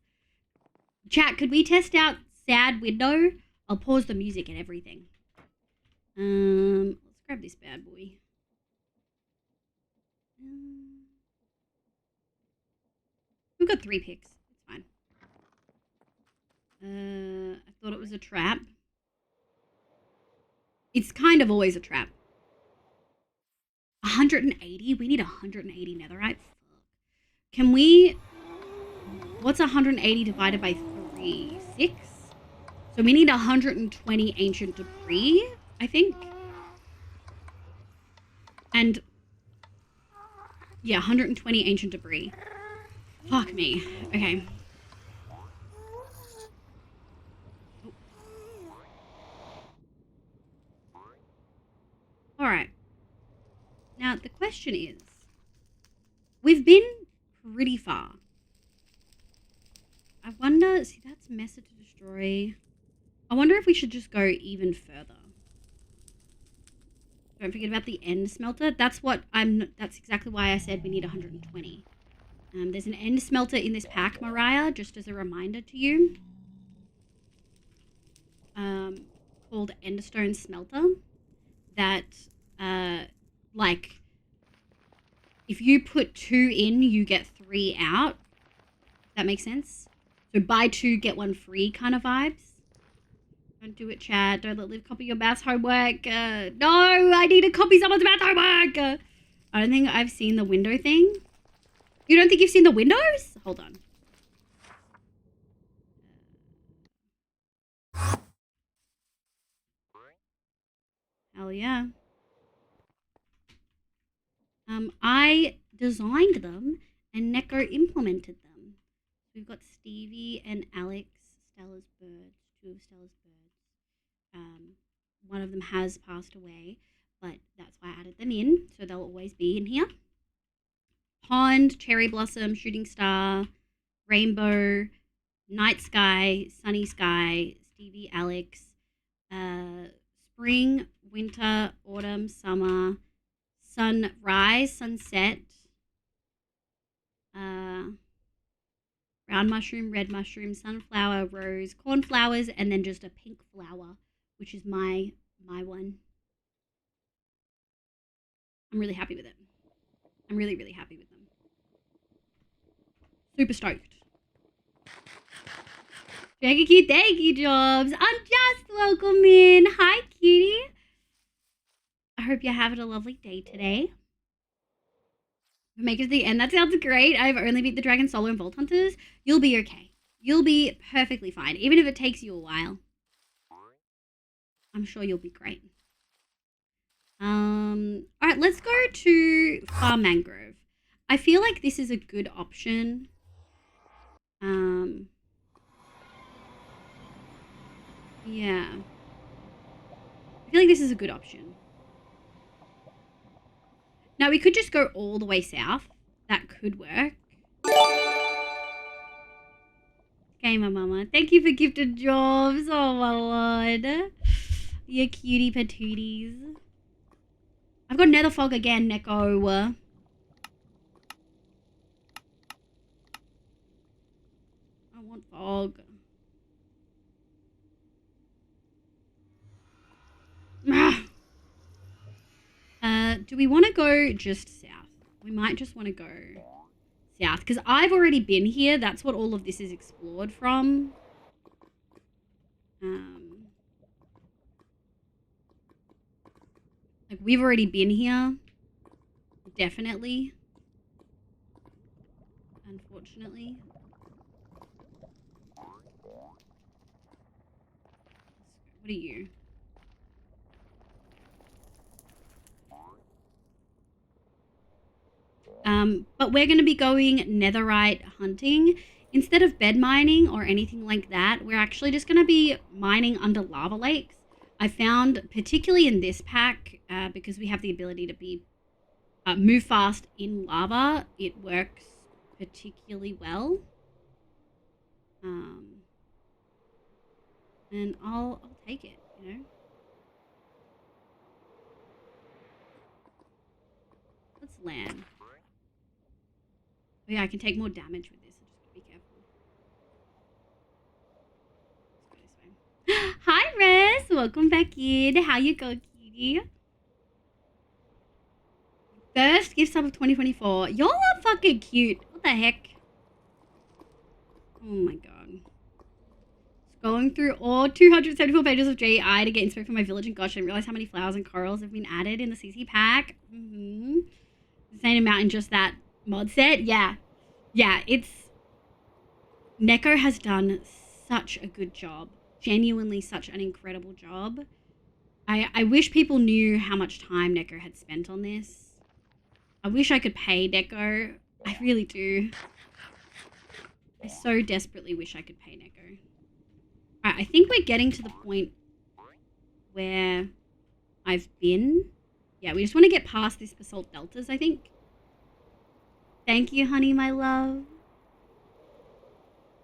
Chat, could we test out sad window? I'll pause the music and everything. Let's grab this bad boy. We've got 3 picks. It's fine. I thought it was a trap. It's kind of always a trap. 180? We need 180 netherite. Can we... What's 180 divided by 3? 6? So we need 120 ancient debris, I think. And... yeah, 120 ancient debris. Fuck me. Okay. Alright. Now, the question is, we've been pretty far. I wonder, see, that's Messer to destroy. I wonder if we should just go even further. Don't forget about the end smelter. That's exactly why I said we need 120. There's an end smelter in this pack, Mariah, just as a reminder to you. Called Endstone Smelter. That, like, if you put 2 in, you get 3 out. Does that make sense? So buy 2, get 1 free kind of vibes. Don't do it, chat. Don't let Liv copy your maths homework. No, I need to copy someone's maths homework. I don't think I've seen the window thing. You don't think you've seen the windows? Hold on. Hell yeah. I designed them and Neko implemented them. We've got Stevie and Alex, Stella's birds, 2 of Stella's birds. One of them has passed away, but that's why I added them in, so they'll always be in here. Pond, cherry blossom, shooting star, rainbow, night sky, sunny sky, Stevie, Alex, spring, winter, autumn, summer, sunrise, sunset, brown mushroom, red mushroom, sunflower, rose, cornflowers, and then just a pink flower, which is my one. I'm really happy with it. I'm really, really happy with them. Super stoked. Thank you, Jobs. I'm just welcome in. Hi, cutie. I hope you're having a lovely day today. Make it to the end. That sounds great. I've only beat the dragon solo and Vault Hunters. You'll be okay. You'll be perfectly fine, even if it takes you a while. I'm sure you'll be great. Alright, let's go to Farm Mangrove. I feel like this is a good option. Yeah. I feel like this is a good option. Now, we could just go all the way south. That could work. Gamer Mama. Thank you for gifted jobs. Oh, my lord. You cutie patooties. I've got nether fog again, Neko. I want fog. Do we want to go just south? We might just want to go south because I've already been here. That's what all of this is explored from. Like we've already been here. Definitely. Unfortunately. What are you? But we're going to be going netherite hunting. Instead of bed mining or anything like that, we're actually just going to be mining under lava lakes. I found, particularly in this pack, because we have the ability to be move fast in lava, it works particularly well. And I'll take it, you know. Let's land. Oh yeah, I can take more damage with this. I just gotta be careful. Let's go this way. Hi, Rez. Welcome back in. How you go, cutie? First gift sub of 2024. Y'all are fucking cute. What the heck? Oh my god. Going through all 274 pages of JI to get inspired for my village, and gosh, I didn't realize how many flowers and corals have been added in the CC pack. Insane amount in just that mod set. Yeah, it's... Neko has done such a good job. Genuinely such an incredible job. I wish people knew how much time Neko had spent on this. I wish I could pay Neko. I really do. I so desperately wish I could pay Neko. Alright, I think we're getting to the point where I've been. Yeah, we just want to get past this basalt deltas, I think. Thank you, honey, my love.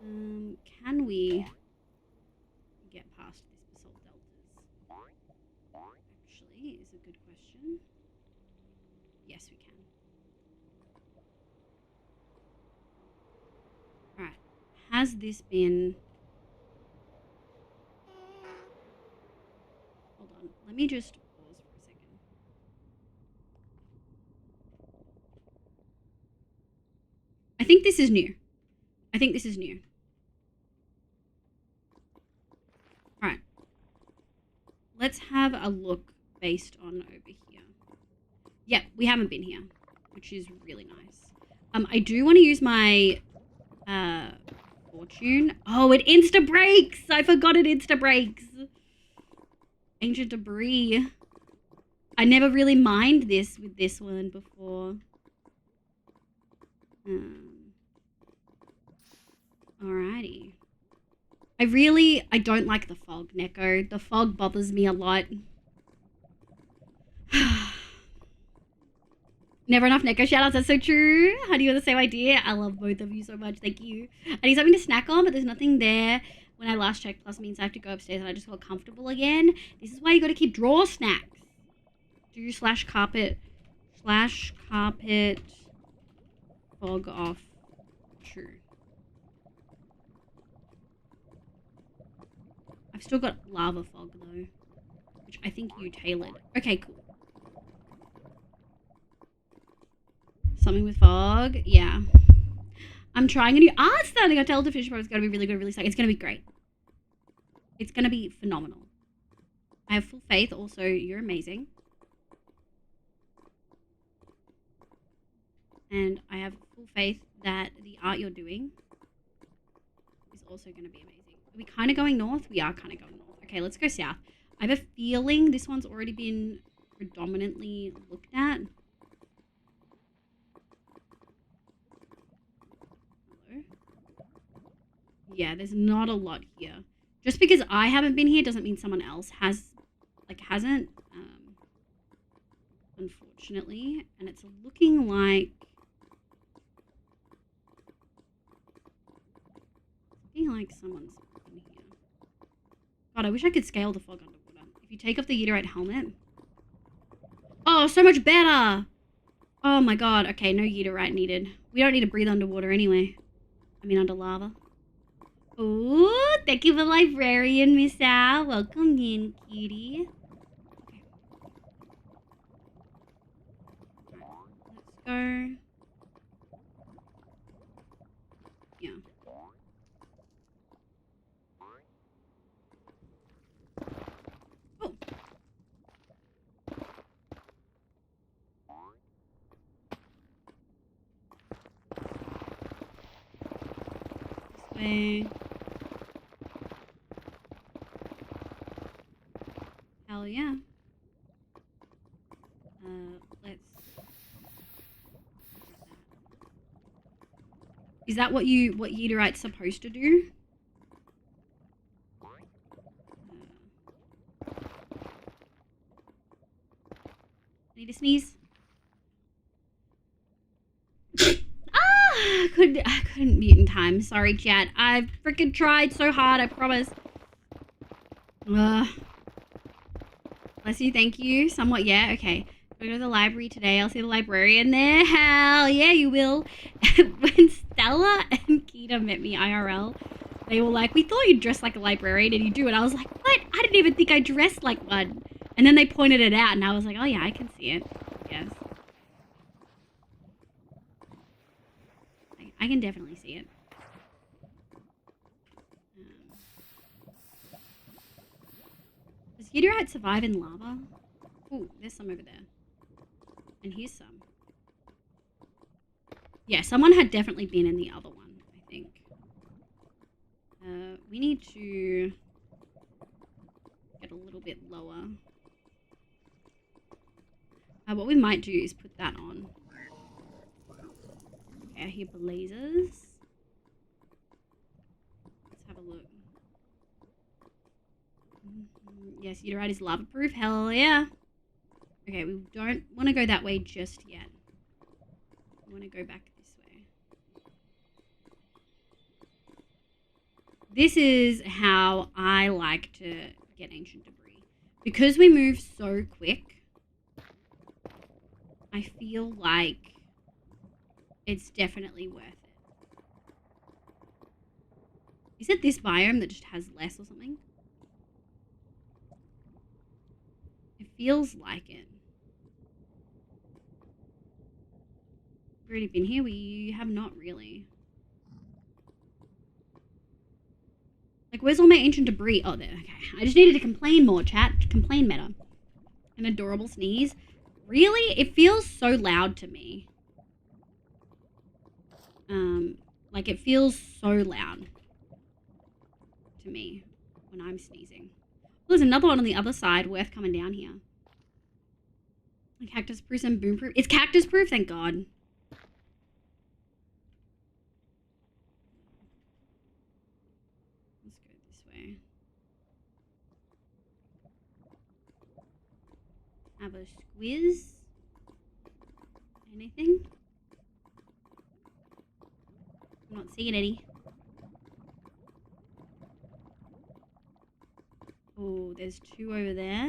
Can we get past this basalt deltas? Actually, is a good question. Yes, we can. Alright, has this been... Hold on, let me just pause for a second. I think this is new. Alright. Let's have a look based on over here. Yep, we haven't been here, which is really nice. I do want to use my fortune. Oh, it insta breaks! I forgot it insta breaks. Ancient debris. I never really mined this with this one before. Alrighty. I don't like the fog, Neko. The fog bothers me a lot. Never enough Neko shoutouts, that's so true. How do you have the same idea? I love both of you so much, thank you. I need something to snack on, but there's nothing there. When I last checked, plus means I have to go upstairs and I just got comfortable again. This is why you gotta keep drawer snacks. Do slash carpet fog off. True. I've still got lava fog though, which I think you tailored. Okay, cool. Something with fog, yeah. I'm trying a new art styling. I tell the fish, bro, it's gonna be really good, really sick. It's gonna be great. It's gonna be phenomenal. I have full faith. Also, you're amazing. And I have full faith that the art you're doing is also gonna be amazing. Are we kind of going north? We are kind of going north. Okay, let's go south. I have a feeling this one's already been predominantly looked at. Hello? Yeah, there's not a lot here. Just because I haven't been here doesn't mean someone else hasn't. Unfortunately. And it's looking like... someone's in here. God, I wish I could scale the fog underwater. If you take off the Uterite helmet... Oh, so much better! Oh my god. Okay, no Uterite needed. We don't need to breathe underwater anyway. I mean, under lava. Ooh, thank you for librarian, Miss Al. Welcome in, cutie. Okay. Let's go. Yeah. Oh. This way. Hell yeah. Let's... Is that what Uterite's supposed to do? Need to sneeze? I couldn't mute in time. Sorry, chat. I freaking tried so hard, I promise. Bless you, thank you. Somewhat, yeah, okay. I'll go to the library today. I'll see the librarian there. Hell yeah, you will. When Stella and Keita met me IRL, they were like, we thought you'd dress like a librarian, and you do. And I was like, what? I didn't even think I dressed like one. And then they pointed it out, and I was like, oh yeah, I can see it. Yes. I can definitely see it. Does Uterite survive in lava? Ooh, there's some over there. And here's some. Yeah, someone had definitely been in the other one, I think. We need to get a little bit lower. What we might do is put that on. Okay, I hear blazes. Let's have a look. Yes, Uterite is lava proof. Hell yeah. Okay, we don't want to go that way just yet. We want to go back this way. This is how I like to get ancient debris. Because we move so quick, I feel like it's definitely worth it. Is it this biome that just has less or something? It feels like it. We've already been here. We have not really. Like, where's all my ancient debris? Oh, there. Okay. I just needed to complain more, chat. Complain meta. An adorable sneeze. Really? It feels so loud to me. Like, it feels so loud to me when I'm sneezing. Well, there's another one on the other side worth coming down here. Cactus proof and boom proof. It's cactus proof, thank God. Let's go this way. Have a squiz. Anything? I'm not seeing any. Oh, there's two over there.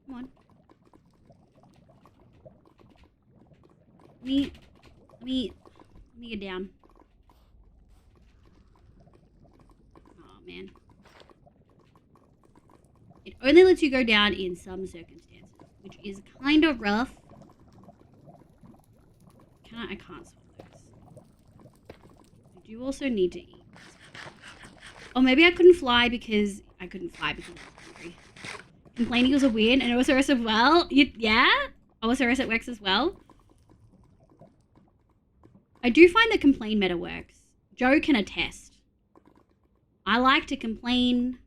Come on. Let me get down. Oh, man. It only lets you go down in some circumstances, which is kind of rough. I can't swallow those. I do also need to eat. Or maybe I couldn't fly because I was hungry. Complain equals a win, and OSRS as well. Yeah? OSRS works as well. I do find that complain meta works. Joe can attest. I like to complain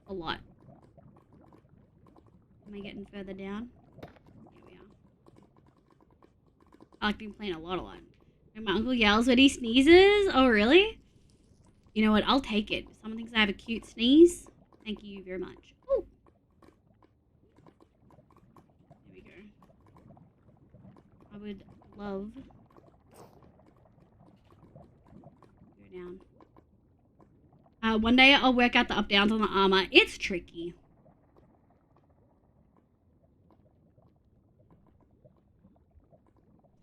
a lot. Am I getting further down? Here we are. I like to complain a lot. And my uncle yells when he sneezes. Oh, really? You know what? I'll take it. Someone thinks I have a cute sneeze. Thank you very much. Ooh. There we go. I would love to go down. One day I'll work out the up downs on the armor. It's tricky.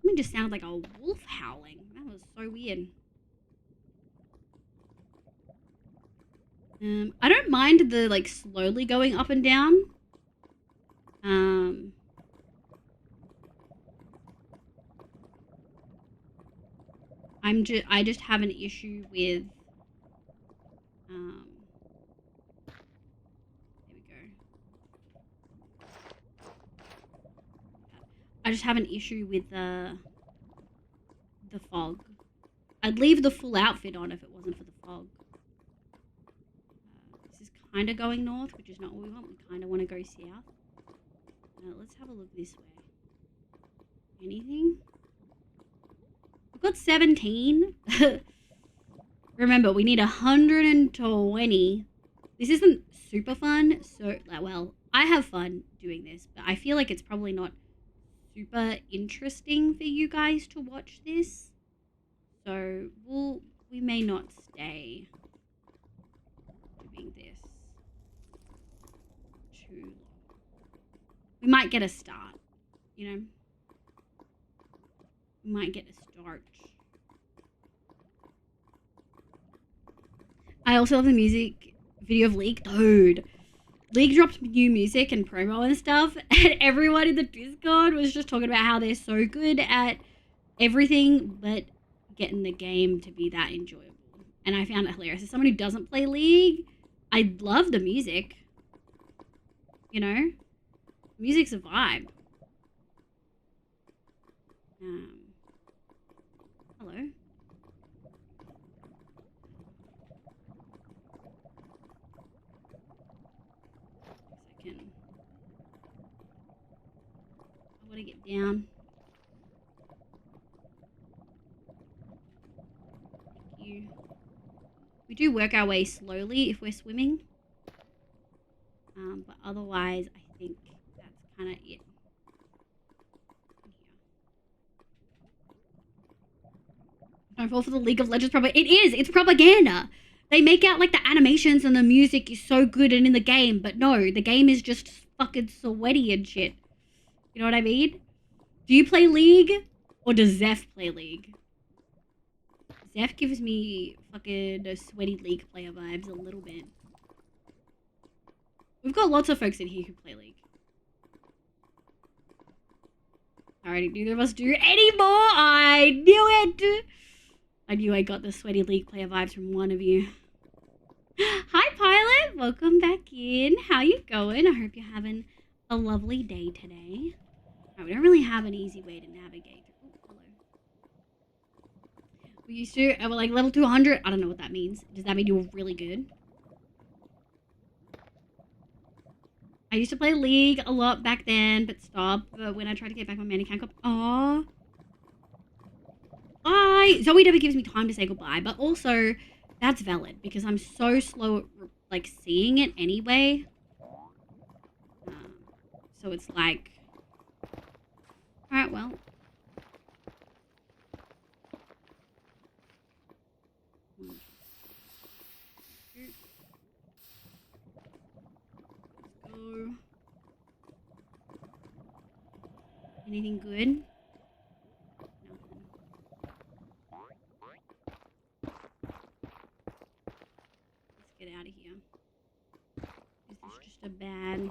Something just sounded like a wolf howling. That was so weird. I don't mind the, like, slowly going up and down. I just have an issue with, there we go. I just have an issue with the fog. I'd leave the full outfit on if it wasn't for the fog. This is kind of going north, which is not what we want. We kind of want to go south. Let's have a look this way. Anything? I've got 17. Remember, we need 120. This isn't super fun, so, well, I have fun doing this, but I feel like it's probably not super interesting for you guys to watch this. So, we may not stay doing this too long. We might get a start, you know? We might get a start. I also love the music video of League. Dude, League dropped new music and promo and stuff, and everyone in the Discord was just talking about how they're so good at everything but getting the game to be that enjoyable. And I found it hilarious. As someone who doesn't play League, I love the music. You know? Music's a vibe. Hello. Second. I want to get down. Thank you. We do work our way slowly if we're swimming. But otherwise, I think that's kind of it. Don't fall for the League of Legends propaganda. It is! It's propaganda! They make out like the animations and the music is so good and in the game, but no, the game is just fucking sweaty and shit. You know what I mean? Do you play League? Or does Zeph play League? Zeph gives me fucking sweaty League player vibes a little bit. We've got lots of folks in here who play League. Alright, neither of us do anymore! I knew it! I knew I got the sweaty League player vibes from one of you. Hi, Pilot! Welcome back in. How you going? I hope you're having a lovely day today. Right, we don't really have an easy way to navigate. Oh, hello. We used to, we're like level 200. I don't know what that means. Does that mean you were really good? I used to play League a lot back then, but stopped. But when I tried to get back my Manicam Cup, aww. Bye. Zoe never gives me time to say goodbye, but also that's valid because I'm so slow at like seeing it anyway. So it's like, all right, well. Go. Anything good? Get out of here. This is just a bad...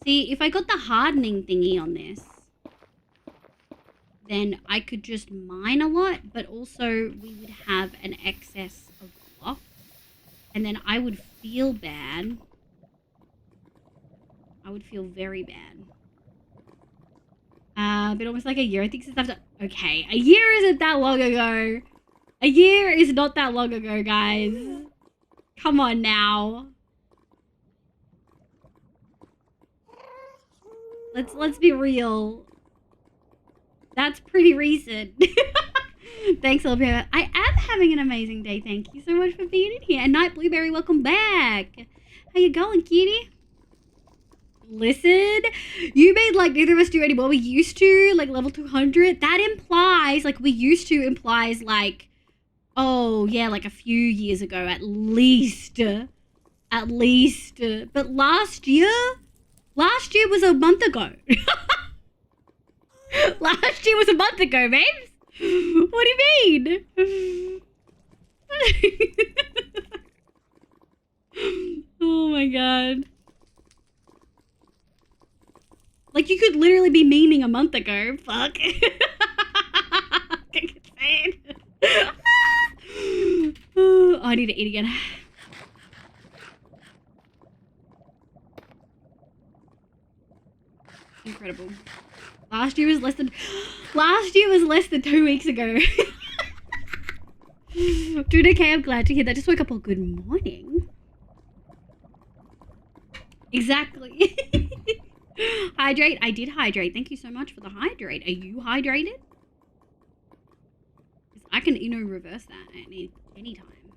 See, if I got the hardening thingy on this, then I could just mine a lot, but also we would have an excess of block. And then I would feel bad. I would feel very bad. But almost like a year, I think, since I've done... Okay, a year isn't that long ago. A year is not that long ago, guys. Come on now. Let's be real. That's pretty recent. Thanks, Olivia. I am having an amazing day. Thank you so much for being in here. And Night Blueberry, welcome back. How you going, kitty? Listen, you made like neither of us do anymore. We used to, like level 200. That implies, like we used to implies like, oh yeah, like a few years ago at least. At least. But last year was a month ago. Last year was a month ago, babes. What do you mean? Oh my god. Like, you could literally be meaning a month ago. Fuck. Oh, I need to eat again. Incredible. Last year was less than 2 weeks ago. Dude, okay, I'm glad to hear that. Just woke up all good morning. Exactly. Hydrate. I did hydrate. Thank you so much for the hydrate. Are you hydrated? 'Cause I can, reverse that at any time.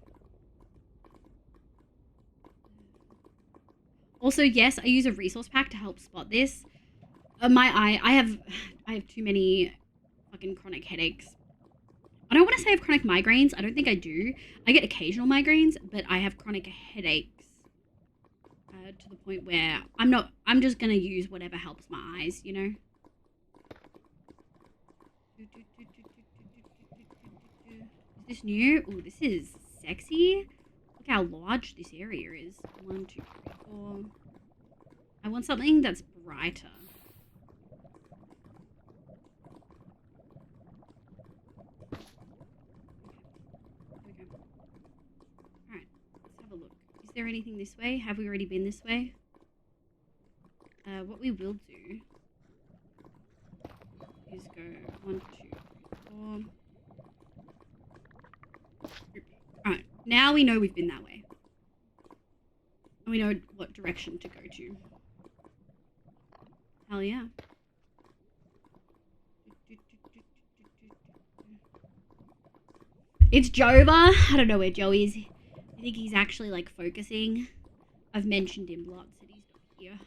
Also, yes, I use a resource pack to help spot this. I have too many fucking chronic headaches. I don't want to say I have chronic migraines. I don't think I do. I get occasional migraines, but I have chronic headaches to the point where I'm just going to use whatever helps my eyes, Is this new? Oh, this is sexy. Look how large this area is. 1, 2, 3, 4. I want something that's brighter. Okay. Alright, let's have a look. Is there anything this way? Have we already been this way? What we will do is go 1, 2, 3, 4. Alright, now we know we've been that way. And we know what direction to go to. Hell yeah. It's Jova. I don't know where Joe is. I think he's actually like focusing. I've mentioned him lots and he's not here.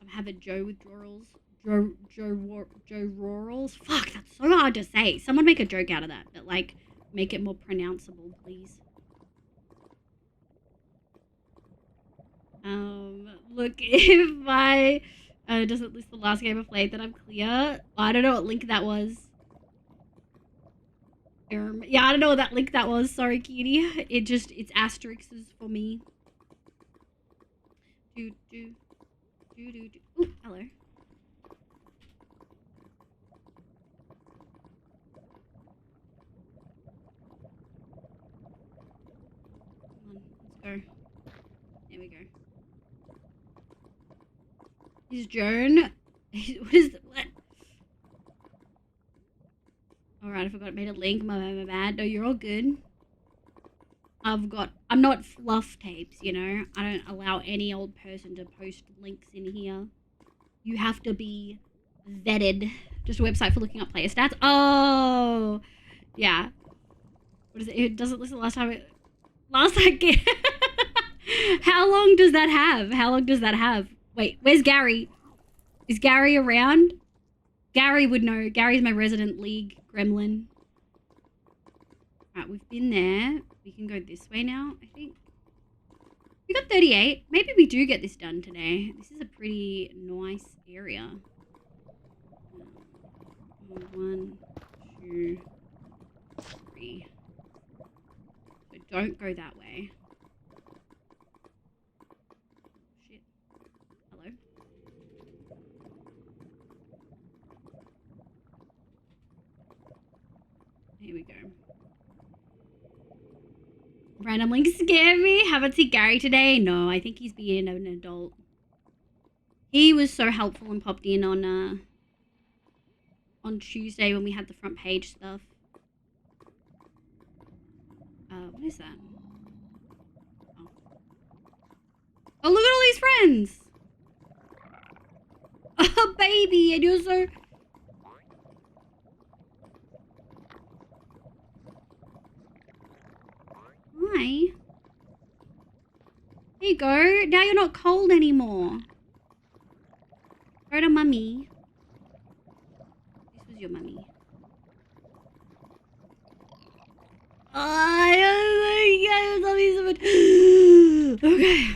I'm having Joe withdrawals. Joe Rurals. Fuck, that's so hard to say. Someone make a joke out of that, but like make it more pronounceable, please. Look, if my doesn't list the last game I played that I'm clear. I don't know what link that was. Yeah, I don't know what that link that was. Sorry, cutie. It's asterisks for me. Ooh, hello. Come on, let's go. There we go. Is Joan? What? Alright, I forgot I made a link. My bad. No, you're all good. I'm not fluff tapes, I don't allow any old person to post links in here. You have to be vetted. Just a website for looking up player stats. Oh! Yeah. What is it? It doesn't listen last time. How long does that have? Wait, where's Gary? Is Gary around? Gary would know. Gary's my resident league gremlin. Alright, we've been there. We can go this way now, I think. We got 38. Maybe we do get this done today. This is a pretty nice area. 1, 2, 3. So don't go that way. Shit. Hello? Here we go. Random links scare me. Haven't seen Gary today. No, I think he's being an adult. He was so helpful and popped in on Tuesday when we had the front page stuff. What is that? Oh, look at all these friends. Oh, baby, and you're so... Hi. There you go. Now you're not cold anymore. Go to mummy. This was your mummy. I love you so much. Okay.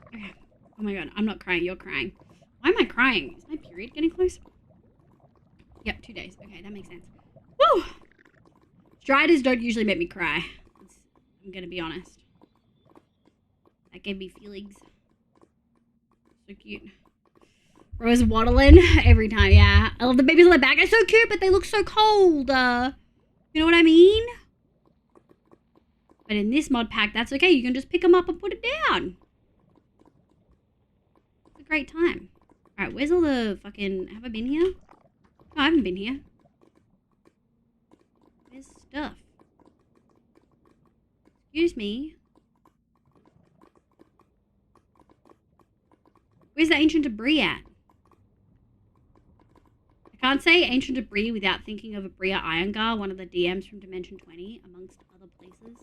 Okay. Oh my god, I'm not crying. You're crying. Why am I crying? Is my period getting close? Yep, 2 days. Okay, that makes sense. Woo! Striders don't usually make me cry. I'm gonna be honest. That gave me feelings. So cute. Rose waddling every time, yeah. I love the babies on the back. They're so cute, but they look so cold. You know what I mean? But in this mod pack, that's okay. You can just pick them up and put it down. It's a great time. Alright, where's all the fucking... Have I been here? No, I haven't been here. There's stuff. Excuse me. ancient debris at? I can't say ancient debris without thinking of Abria Irongar, one of the DMs from Dimension 20, amongst other places.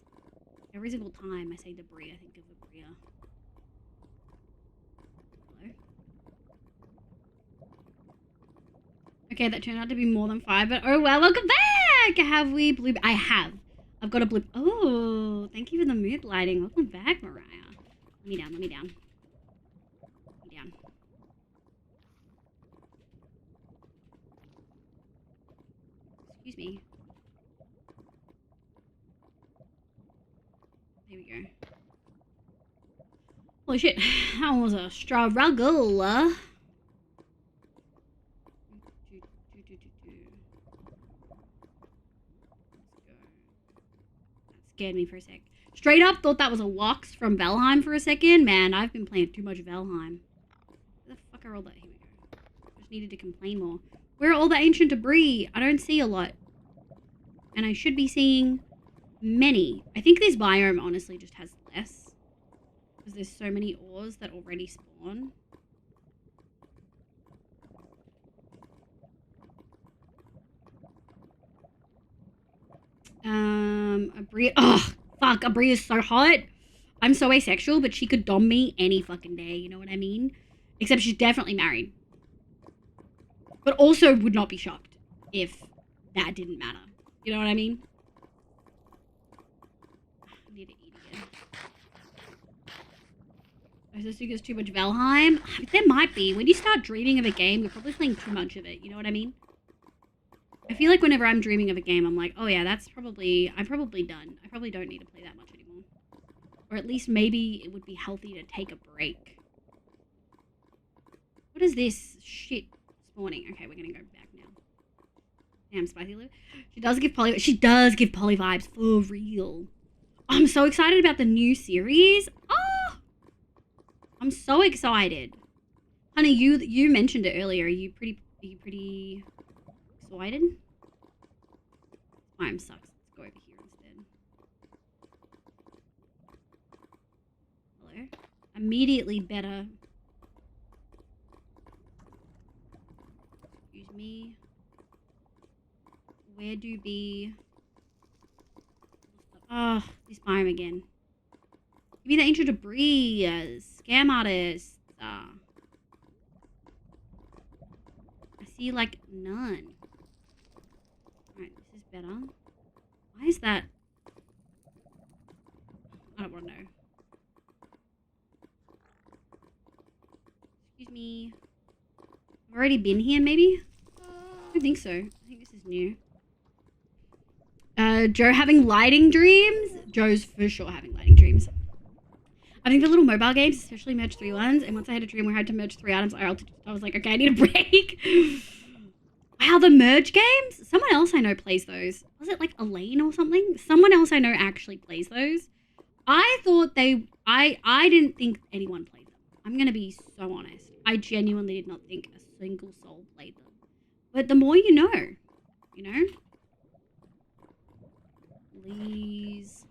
Every single time I say debris, I think of Abria. Hello? Okay, that turned out to be more than 5, but oh well, welcome back! Have we blue? I have. I've got a blue. Oh, thank you for the mood lighting. Welcome back, Mariah. Let me down, let me down. Let me down. Excuse me. There we go. Holy shit, that was a struggle. That scared me for a sec. Straight up thought that was a Lux from Valheim for a second. Man, I've been playing too much Valheim. Where the fuck are all that? Here we go. Just needed to complain more. Where are all the ancient debris? I don't see a lot. And I should be seeing many. I think this biome honestly just has less. Because there's so many ores that already spawn. Abria. Oh, fuck. Abria is so hot. I'm so asexual, but she could dom me any fucking day. You know what I mean? Except she's definitely married. But also would not be shocked if that didn't matter. You know what I mean? I need to eat again. Is this because too much Valheim? There might be. When you start dreaming of a game, you're probably playing too much of it. You know what I mean? I feel like whenever I'm dreaming of a game, I'm like, oh yeah, I'm probably done. I probably don't need to play that much anymore. Or at least maybe it would be healthy to take a break. What is this shit spawning? Okay, we're gonna go back now. Damn, Spicy Lou. She does give poly vibes for real. I'm so excited about the new series. Oh! I'm so excited. Honey, you mentioned it earlier. Are you pretty excited? Time sucks. Let's go over here instead. Hello? Immediately better. Excuse me. Where do be... Oh, this biome again. Give me the ancient debris, scam artists. I see, like, none. Alright, this is better. Why is that? I don't want to know. Excuse me. I've already been here, maybe? I don't think so. I think this is new. Joe having lighting dreams? Joe's for sure having lighting dreams. I think the little mobile games, especially merge 3 ones, and once I had a dream where I had to merge 3 items, I was like, okay, I need a break. Wow, the merge games? Someone else I know plays those. Was it like Elaine or something? Someone else I know actually plays those. I thought I didn't think anyone played them. I'm going to be so honest. I genuinely did not think a single soul played them. But the more you know, you know? Please.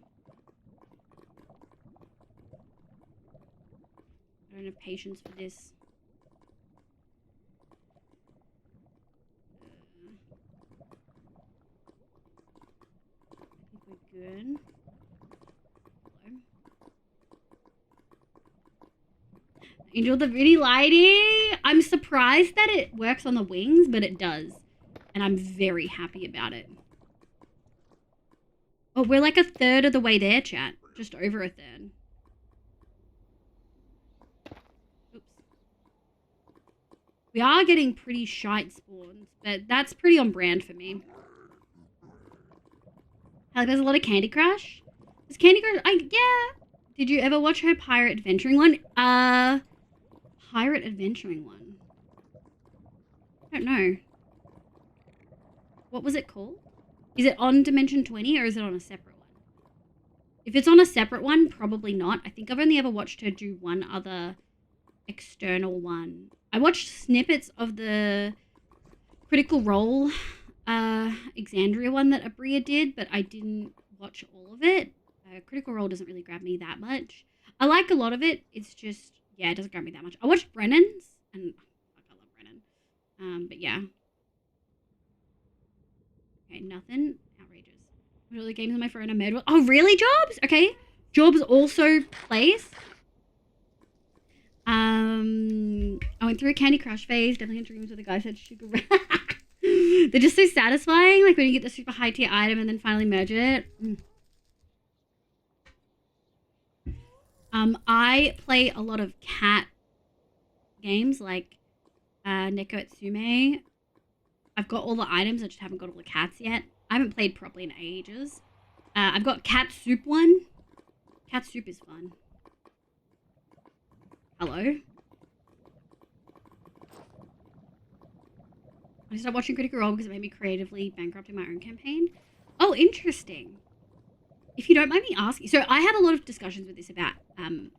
I don't have patience for this. I think we're good. Hello. Angel the pretty lighting. I'm surprised that it works on the wings, but it does. And I'm very happy about it. Oh, we're like a third of the way there, chat. Just over a third. Oops. We are getting pretty shite spawns, but that's pretty on brand for me. Like, there's a lot of Candy Crush. Is Candy Crush? Yeah. Did you ever watch her Pirate Adventuring one? Pirate Adventuring one. I don't know. What was it called? Is it on Dimension 20 or is it on a separate one? If it's on a separate one, probably not. I think I've only ever watched her do one other external one. I watched snippets of the Critical Role Exandria one that Abria did, but I didn't watch all of it. Critical Role doesn't really grab me that much. I like a lot of it. It's just, yeah, it doesn't grab me that much. I watched Brennan's, and and fuck, I love Brennan. But yeah. Okay, nothing outrageous. What other games on my phone are made? Oh, really, Jobs? Okay. Jobs also plays. I went through a Candy Crush phase. Definitely had dreams where the guy said sugar. They're just so satisfying. Like when you get the super high tier item and then finally merge it. I play a lot of cat games like Neko Itsume. I've got all the items. I just haven't got all the cats yet. I haven't played properly in ages. I've got Cat Soup one. Cat Soup is fun. Hello? I started watching Critical Role because it made me creatively bankrupt in my own campaign. Oh, interesting. If you don't mind me asking, so I had a lot of discussions with this about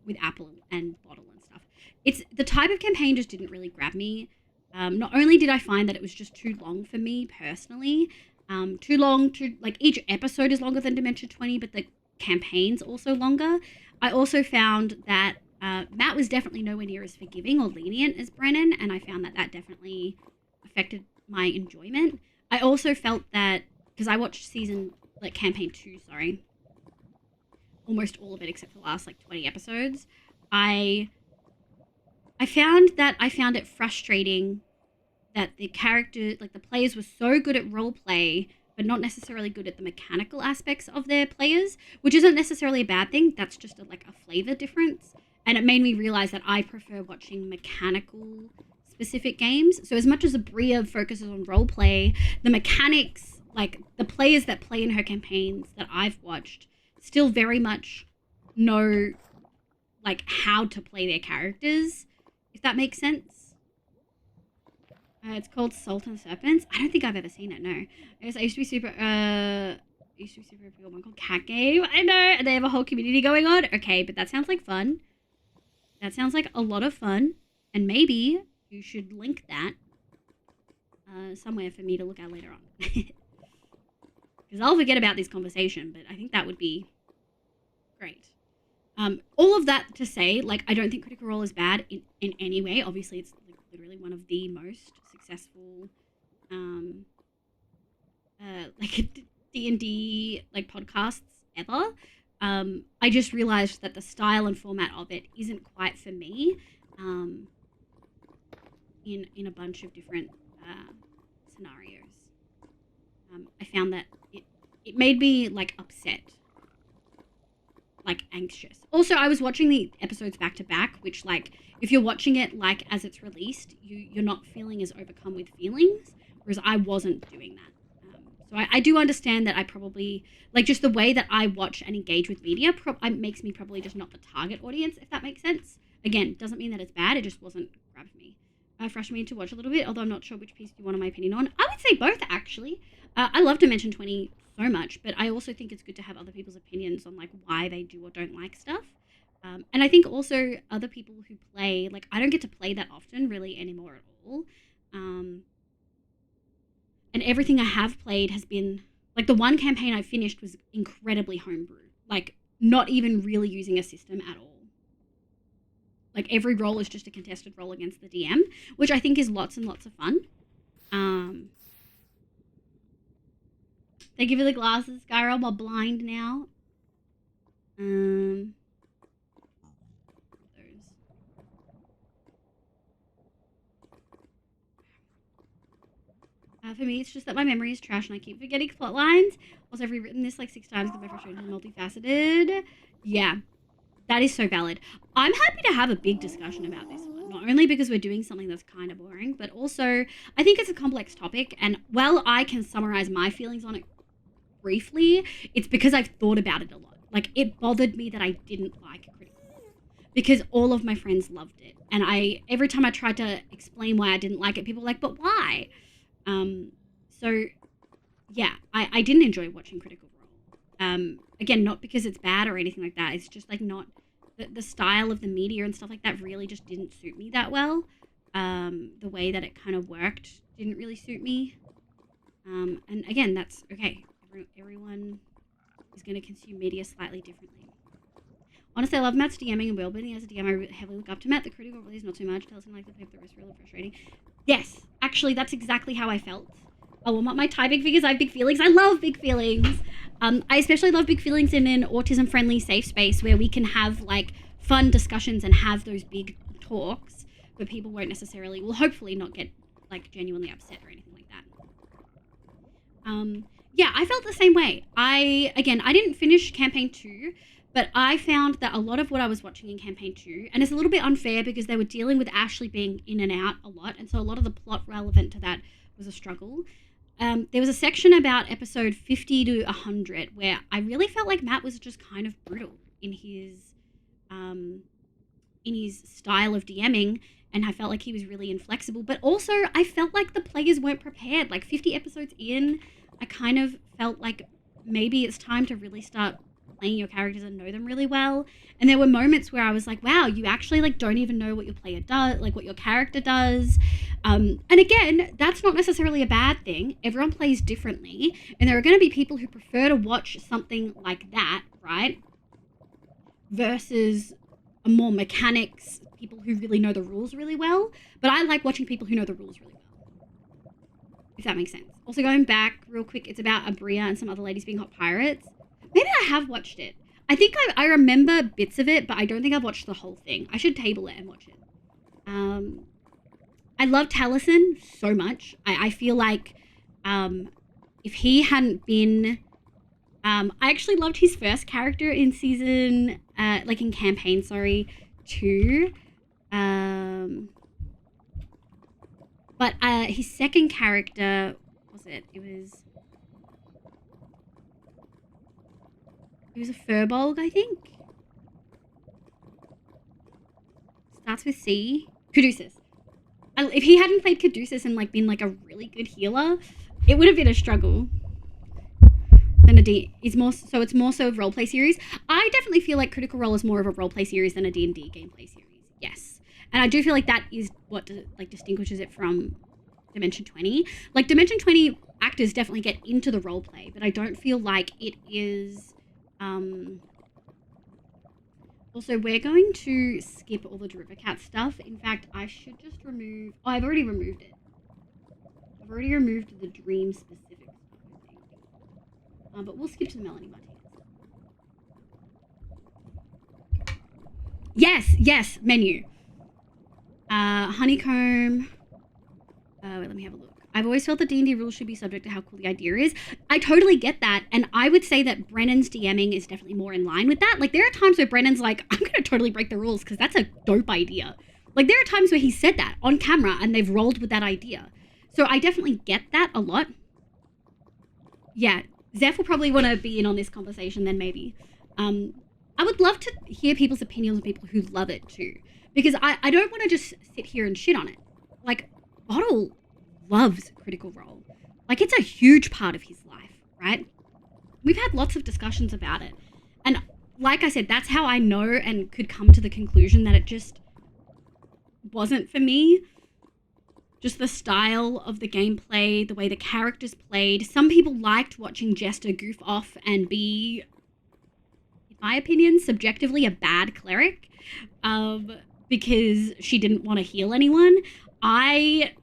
with Apple and Bottle and stuff. It's the type of campaign just didn't really grab me. Not only did I find that it was just too long for me personally, too long to like each episode is longer than Dimension 20, but the campaign's also longer. I also found that Matt was definitely nowhere near as forgiving or lenient as Brennan, and I found that that definitely affected my enjoyment. I also felt that because I watched campaign 2, sorry, almost all of it except for the last like 20 episodes. I found it frustrating that the character, like the players were so good at role play, but not necessarily good at the mechanical aspects of their players, which isn't necessarily a bad thing. That's just a flavor difference. And it made me realize that I prefer watching mechanical specific games. So as much as Abria focuses on role play, the mechanics, like the players that play in her campaigns that I've watched, still very much know like how to play their characters, if that makes sense. It's called Salt and Serpents. I don't think I've ever seen it, no. I guess I used to be super one called Cat Game. I know, and they have a whole community going on. Okay, but that sounds like fun. That sounds like a lot of fun. And maybe you should link that somewhere for me to look at later on. Because I'll forget about this conversation, but I think that would be great. All of that to say, like, I don't think Critical Role is bad in any way. Obviously, it's like literally one of the most successful D&D like podcasts ever. I just realized that the style and format of it isn't quite for me in a bunch of different scenarios. I found that it made me like upset, like anxious. Also, I was watching the episodes back to back, which like if you're watching it like as it's released, you're not feeling as overcome with feelings, whereas I wasn't doing that. So I do understand that I probably, like just the way that I watch and engage with media makes me probably just not the target audience, if that makes sense. Again, doesn't mean that it's bad, it just wasn't grabbed me. Frustrated me to watch a little bit, although I'm not sure which piece you want my opinion on. I would say both, actually. I love Dimension 20 so much, but I also think it's good to have other people's opinions on like why they do or don't like stuff. And I think also other people who play, like I don't get to play that often really anymore at all. And everything I have played has been, like the one campaign I finished was incredibly homebrew. Like not even really using a system at all. Like every role is just a contested role against the DM, which I think is lots and lots of fun. Thank you for the glasses, Skyro. I'm all blind now. For me, it's just that my memory is trash and I keep forgetting plot lines. Also, I've rewritten this like 6 times because my frustration is multifaceted. Yeah, that is so valid. I'm happy to have a big discussion about this one, not only because we're doing something that's kind of boring, but also I think it's a complex topic. And while I can summarize my feelings on it briefly, it's because I've thought about it a lot. Like, it bothered me that I didn't like Critical Role because all of my friends loved it. And every time I tried to explain why I didn't like it, people were like, but why? So yeah, I didn't enjoy watching Critical Role. Again, not because it's bad or anything like that. It's just like not the style of the media and stuff like that really just didn't suit me that well. The way that it kind of worked didn't really suit me. And again, that's okay. Everyone is going to consume media slightly differently. Honestly, I love Matt's DMing and world building. As a DM, I heavily look up to Matt. The critical role is not so much. Tells him like the paper is really frustrating. Yes, actually, that's exactly how I felt. I want my Thai big figures. I have big feelings. I love big feelings. I especially love big feelings in an autism-friendly safe space where we can have like fun discussions and have those big talks where people won't necessarily, will hopefully not get like genuinely upset or anything like that. Yeah, I felt the same way. I didn't finish campaign 2, but I found that a lot of what I was watching in campaign 2, and it's a little bit unfair because they were dealing with Ashley being in and out a lot, and so a lot of the plot relevant to that was a struggle. There was a section about episode 50 to 100 where I really felt like Matt was just kind of brutal in his style of DMing, and I felt like he was really inflexible. But also, I felt like the players weren't prepared. Like 50 episodes in, I kind of felt like maybe it's time to really start playing your characters and know them really well. And there were moments where I was like, wow, you actually like don't even know what your player does, like what your character does. And again, that's not necessarily a bad thing. Everyone plays differently, and there are going to be people who prefer to watch something like that, right? Versus a more mechanics, people who really know the rules really well. But I like watching people who know the rules really well, if that makes sense. Also, going back real quick, it's about Abria and some other ladies being hot pirates. Maybe I have watched it. I think I remember bits of it, but I don't think I've watched the whole thing. I should table it and watch it. I love Taliesin so much. I feel like if he hadn't been... I actually loved his first character in season... in campaign, 2. But his second character... What was it? It was a furbolg, I think. Starts with C. Caduceus. If he hadn't played Caduceus and been a really good healer, it would have been a struggle. Than a D. It's more so a roleplay series. I definitely feel like Critical Role is more of a roleplay series than a D&D gameplay series. Yes, and I do feel like that is what distinguishes it from Dimension 20. Dimension 20 actors definitely get into the roleplay, but I don't feel like it is. Also, we're going to skip all the Derivacat stuff. In fact, I should just remove... Oh, I've already removed it. I've already removed the dream specific stuff, I think. But we'll skip to the Melanie Martinez. Yes, menu. Honeycomb. Wait, let me have a look. I've always felt that D&D rules should be subject to how cool the idea is. I totally get that. And I would say that Brennan's DMing is definitely more in line with that. There are times where Brennan's like, I'm going to totally break the rules because that's a dope idea. There are times where he said that on camera and they've rolled with that idea. So I definitely get that a lot. Yeah, Zeph will probably want to be in on this conversation then maybe. I would love to hear people's opinions on people who love it too. Because I don't want to just sit here and shit on it. Bottle loves Critical Role. It's a huge part of his life, right? We've had lots of discussions about it. And like I said, that's how I know and could come to the conclusion that it just wasn't for me. Just the style of the gameplay, the way the characters played. Some people liked watching Jester goof off and be, in my opinion, subjectively a bad cleric. Because she didn't want to heal anyone. I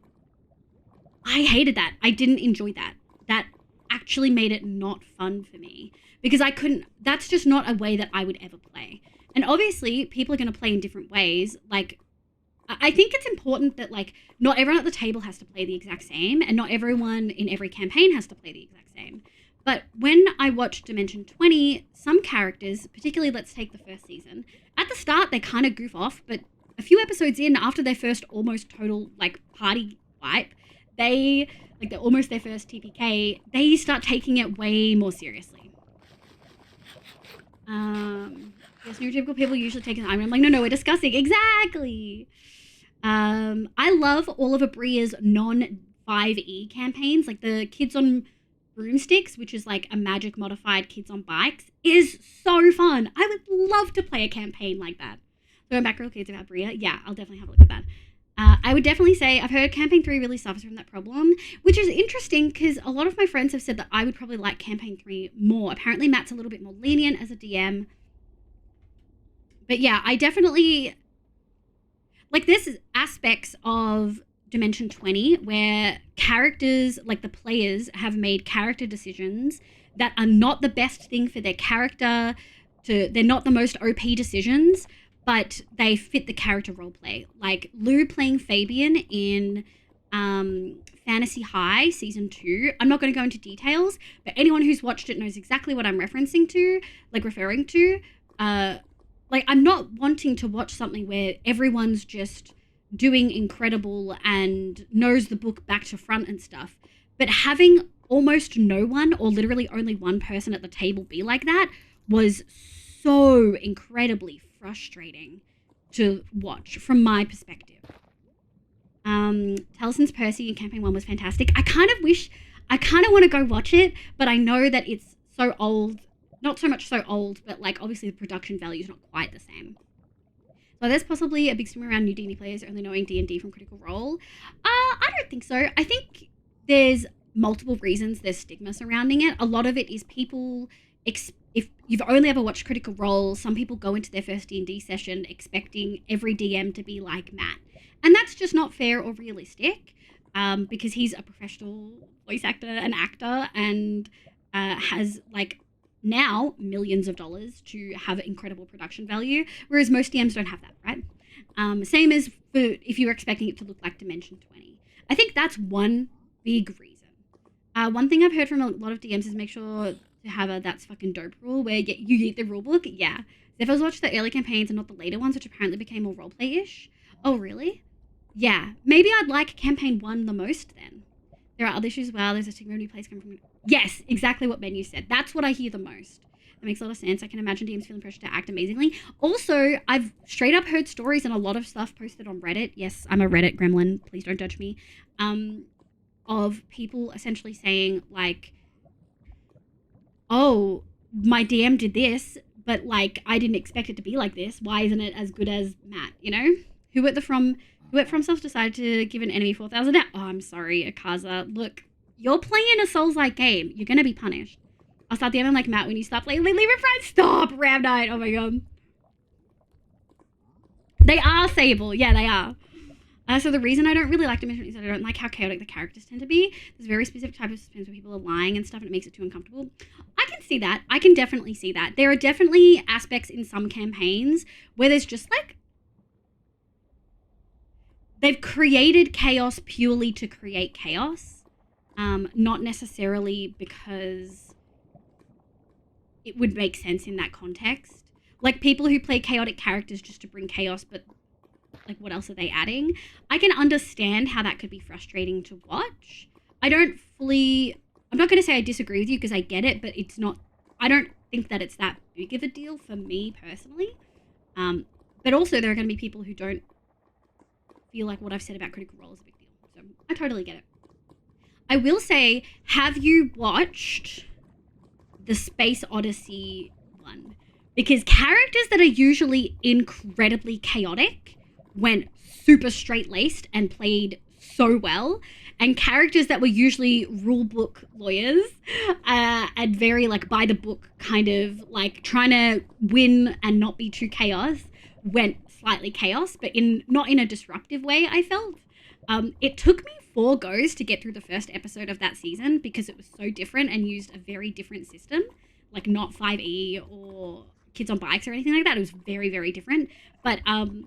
hated that. I didn't enjoy that. That actually made it not fun for me because I couldn't, that's just not a way that I would ever play. And obviously people are going to play in different ways. I think it's important that not everyone at the table has to play the exact same and not everyone in every campaign has to play the exact same. But when I watched Dimension 20, some characters, particularly let's take the first season, at the start they kind of goof off, but a few episodes in after their first almost total party wipe, they're almost their first TPK, they start taking it way more seriously. Yes, neurotypical people usually take an I'm like, no, we're discussing. Exactly. I love all of Abria's non-5e campaigns, the Kids on Broomsticks, which is a magic modified Kids on Bikes, is so fun. I would love to play a campaign like that. Going back real kids about Bria, yeah, I'll definitely have a look at that. I would definitely say I've heard Campaign 3 really suffers from that problem, which is interesting because a lot of my friends have said that I would probably like Campaign 3 more. Apparently Matt's a little bit more lenient as a DM. But yeah, I definitely like there's aspects of Dimension 20 where characters, like the players, have made character decisions that are not the best thing for their character. They're not the most OP decisions, but they fit the character roleplay. Like Lou playing Fabian in Fantasy High Season 2. I'm not going to go into details, but anyone who's watched it knows exactly what I'm referring to. Like I'm not wanting to watch something where everyone's just doing incredible and knows the book back to front and stuff. But having almost no one or literally only one person at the table be like that was so incredibly frustrating to watch from my perspective. Tellson's Percy in Campaign 1 was fantastic. I kind of want to go watch it, but I know that it's so old. Not so much so old, but like obviously the production value is not quite the same. So there's possibly a big stigma around new D&D players only knowing D&D from Critical Role. I don't think so. I think there's multiple reasons there's stigma surrounding it. A lot of it is people, if you've only ever watched Critical Role, some people go into their first D&D session expecting every DM to be like Matt. And that's just not fair or realistic because he's a professional voice actor, an actor, and has like now millions of dollars to have incredible production value, whereas most DMs don't have that, right? Same as for if you're expecting it to look like Dimension 20. I think that's one big reason. One thing I've heard from a lot of DMs is make sure to have a that's fucking dope rule where you eat the rule book. Yeah. Zephyr's watched the early campaigns and not the later ones, which apparently became more roleplay-ish. Oh, really? Yeah. Maybe I'd like campaign 1 the most then. There are other issues as well. There's a stigma when new players come from... Yes, exactly what Ben you said. That's what I hear the most. That makes a lot of sense. I can imagine DMs feeling pressure to act amazingly. Also, I've straight up heard stories and a lot of stuff posted on Reddit. Yes, I'm a Reddit gremlin. Please don't judge me. Of people essentially saying like, oh, my DM did this, but like I didn't expect it to be like this. Why isn't it as good as Matt? You know, who at From Self decided to give an enemy 4,000. Oh, I'm sorry, Akaza. Look, you're playing a Souls-like game. You're gonna be punished. I'll start DMing like Matt when you stop playing. Leave it right. Stop, Ram Knight. Oh my god. They are Sable. Yeah, they are. So the reason I don't really like Dimension is that I don't like how chaotic the characters tend to be. There's a very specific type of suspense where people are lying and stuff and it makes it too uncomfortable. I can see that. I can definitely see that. There are definitely aspects in some campaigns where there's just like... They've created chaos purely to create chaos. Not necessarily because it would make sense in that context. Like people who play chaotic characters just to bring chaos, but like what else are they adding? I can understand how that could be frustrating to watch. I'm not going to say I disagree with you because I get it, but I don't think that it's that big of a deal for me personally. But also there are going to be people who don't feel like what I've said about Critical Role is a big deal. So I totally get it. I will say, have you watched the Space Odyssey one? Because characters that are usually incredibly chaotic went super straight-laced and played so well, and characters that were usually rulebook lawyers and very like by the book kind of like trying to win and not be too chaos went slightly chaos, but not in a disruptive way, I felt. It took me 4 goes to get through the first episode of that season because it was so different and used a very different system, like not 5e or Kids on Bikes or anything like that. It was very, very different. But, oh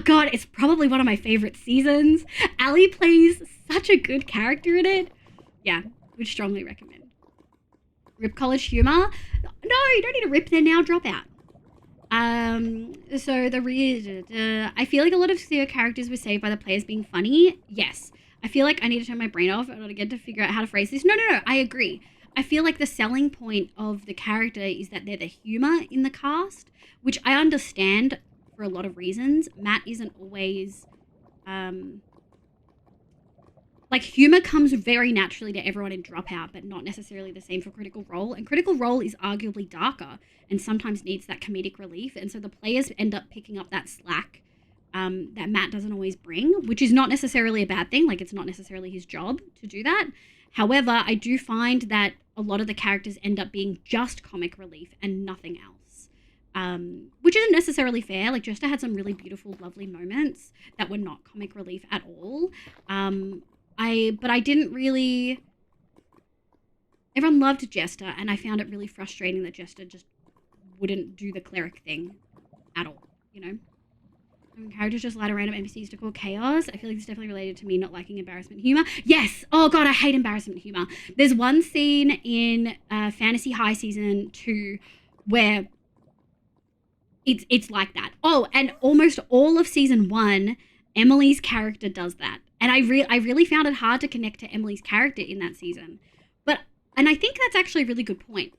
god, it's probably one of my favorite seasons. Ali plays such a good character in it. Yeah, would strongly recommend. Rip college humor? No, you don't need to rip there now, drop out. So I feel like a lot of Theo characters were saved by the players being funny. Yes. I feel like I need to turn my brain off in order to get to figure out how to phrase this. No, I agree. I feel like the selling point of the character is that they're the humor in the cast, which I understand for a lot of reasons. Matt isn't always, like humor comes very naturally to everyone in Dropout, but not necessarily the same for Critical Role. And Critical Role is arguably darker and sometimes needs that comedic relief. And so the players end up picking up that slack that Matt doesn't always bring, which is not necessarily a bad thing. Like it's not necessarily his job to do that. However, I do find that a lot of the characters end up being just comic relief and nothing else. which isn't necessarily fair. Like, Jester had some really beautiful, lovely moments that were not comic relief at all. But I didn't really... Everyone loved Jester, and I found it really frustrating that Jester just wouldn't do the cleric thing at all, you know? When characters just lie to random NPCs to call chaos, I feel like it's definitely related to me not liking embarrassment humor. Yes! Oh god, I hate embarrassment humor. There's one scene in Fantasy High Season 2 where it's like that. Oh, and almost all of Season 1, Emily's character does that. And I really found it hard to connect to Emily's character in that season. And I think that's actually a really good point.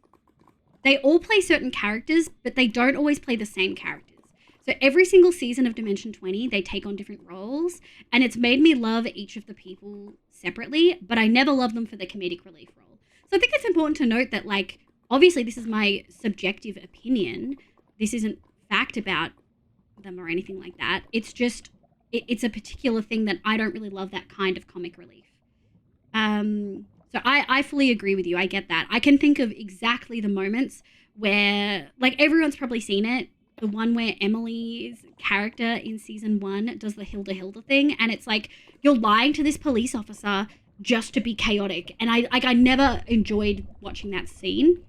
They all play certain characters, but they don't always play the same characters. So every single season of Dimension 20, they take on different roles, and it's made me love each of the people separately, but I never love them for the comedic relief role. So I think it's important to note that, like, obviously this is my subjective opinion. This isn't fact about them or anything like that. It's just, it's a particular thing that I don't really love that kind of comic relief. So I fully agree with you. I get that. I can think of exactly the moments where, like, everyone's probably seen it. The one where Emily's character in season 1 does the Hilda thing. And it's like, you're lying to this police officer just to be chaotic. And I never enjoyed watching that scene.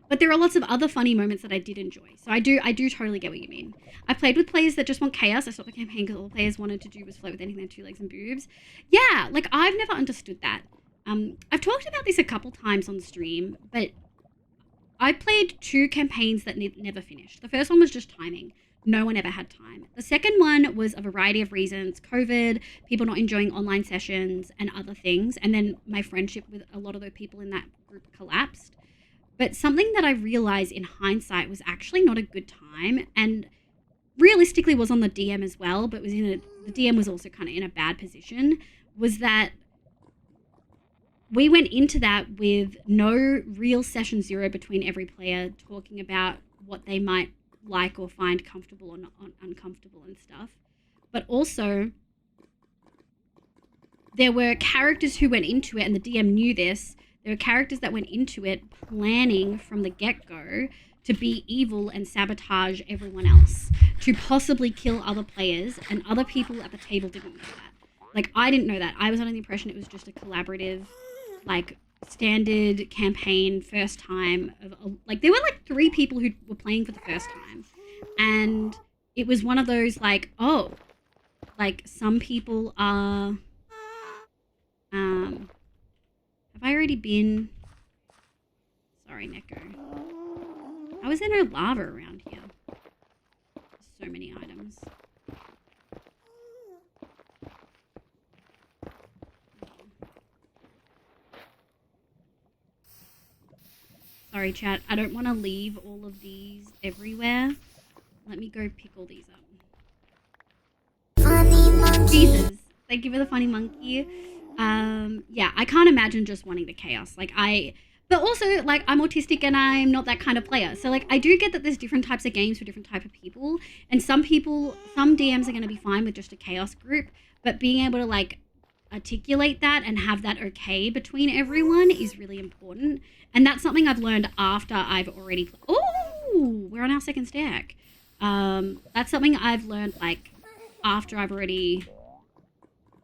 But there are lots of other funny moments that I did enjoy. So I do totally get what you mean. I played with players that just want chaos. I stopped the campaign because all the players wanted to do was float with anything that had 2 legs and boobs. Yeah, like, I've never understood that. I've talked about this a couple times on stream, but I played 2 campaigns that never finished. The first one was just timing. No one ever had time. The second one was a variety of reasons: COVID, people not enjoying online sessions, and other things. And then my friendship with a lot of the people in that group collapsed. But something that I realized in hindsight was actually not a good time, and realistically was on the DM as well, but the DM was also kind of in a bad position, was that we went into that with no real session 0 between every player talking about what they might like or find comfortable or not uncomfortable and stuff. But also, there were characters who went into it, and the DM knew this. There were characters that went into it planning from the get-go to be evil and sabotage everyone else, to possibly kill other players, and other people at the table didn't know that. Like, I didn't know that. I was under the impression it was just a collaborative, like, standard campaign first time of, like, there were like 3 people who were playing for the first time, and it was one of those, like, oh, like, some people are have I already been... Sorry, Neko. How is there no lava around here? So many items. Sorry, chat. I don't want to leave all of these everywhere. Let me go pick all these up. Funny monkey. Jesus. Thank you for the funny monkey. Yeah, I can't imagine just wanting the chaos. But also, like, I'm autistic and I'm not that kind of player. So, like, I do get that there's different types of games for different type of people. And some DMs are going to be fine with just a chaos group. But being able to, like, articulate that and have that okay between everyone is really important. And that's something I've learned after I've already... Oh, we're on our second stack. That's something I've learned, like, after I've already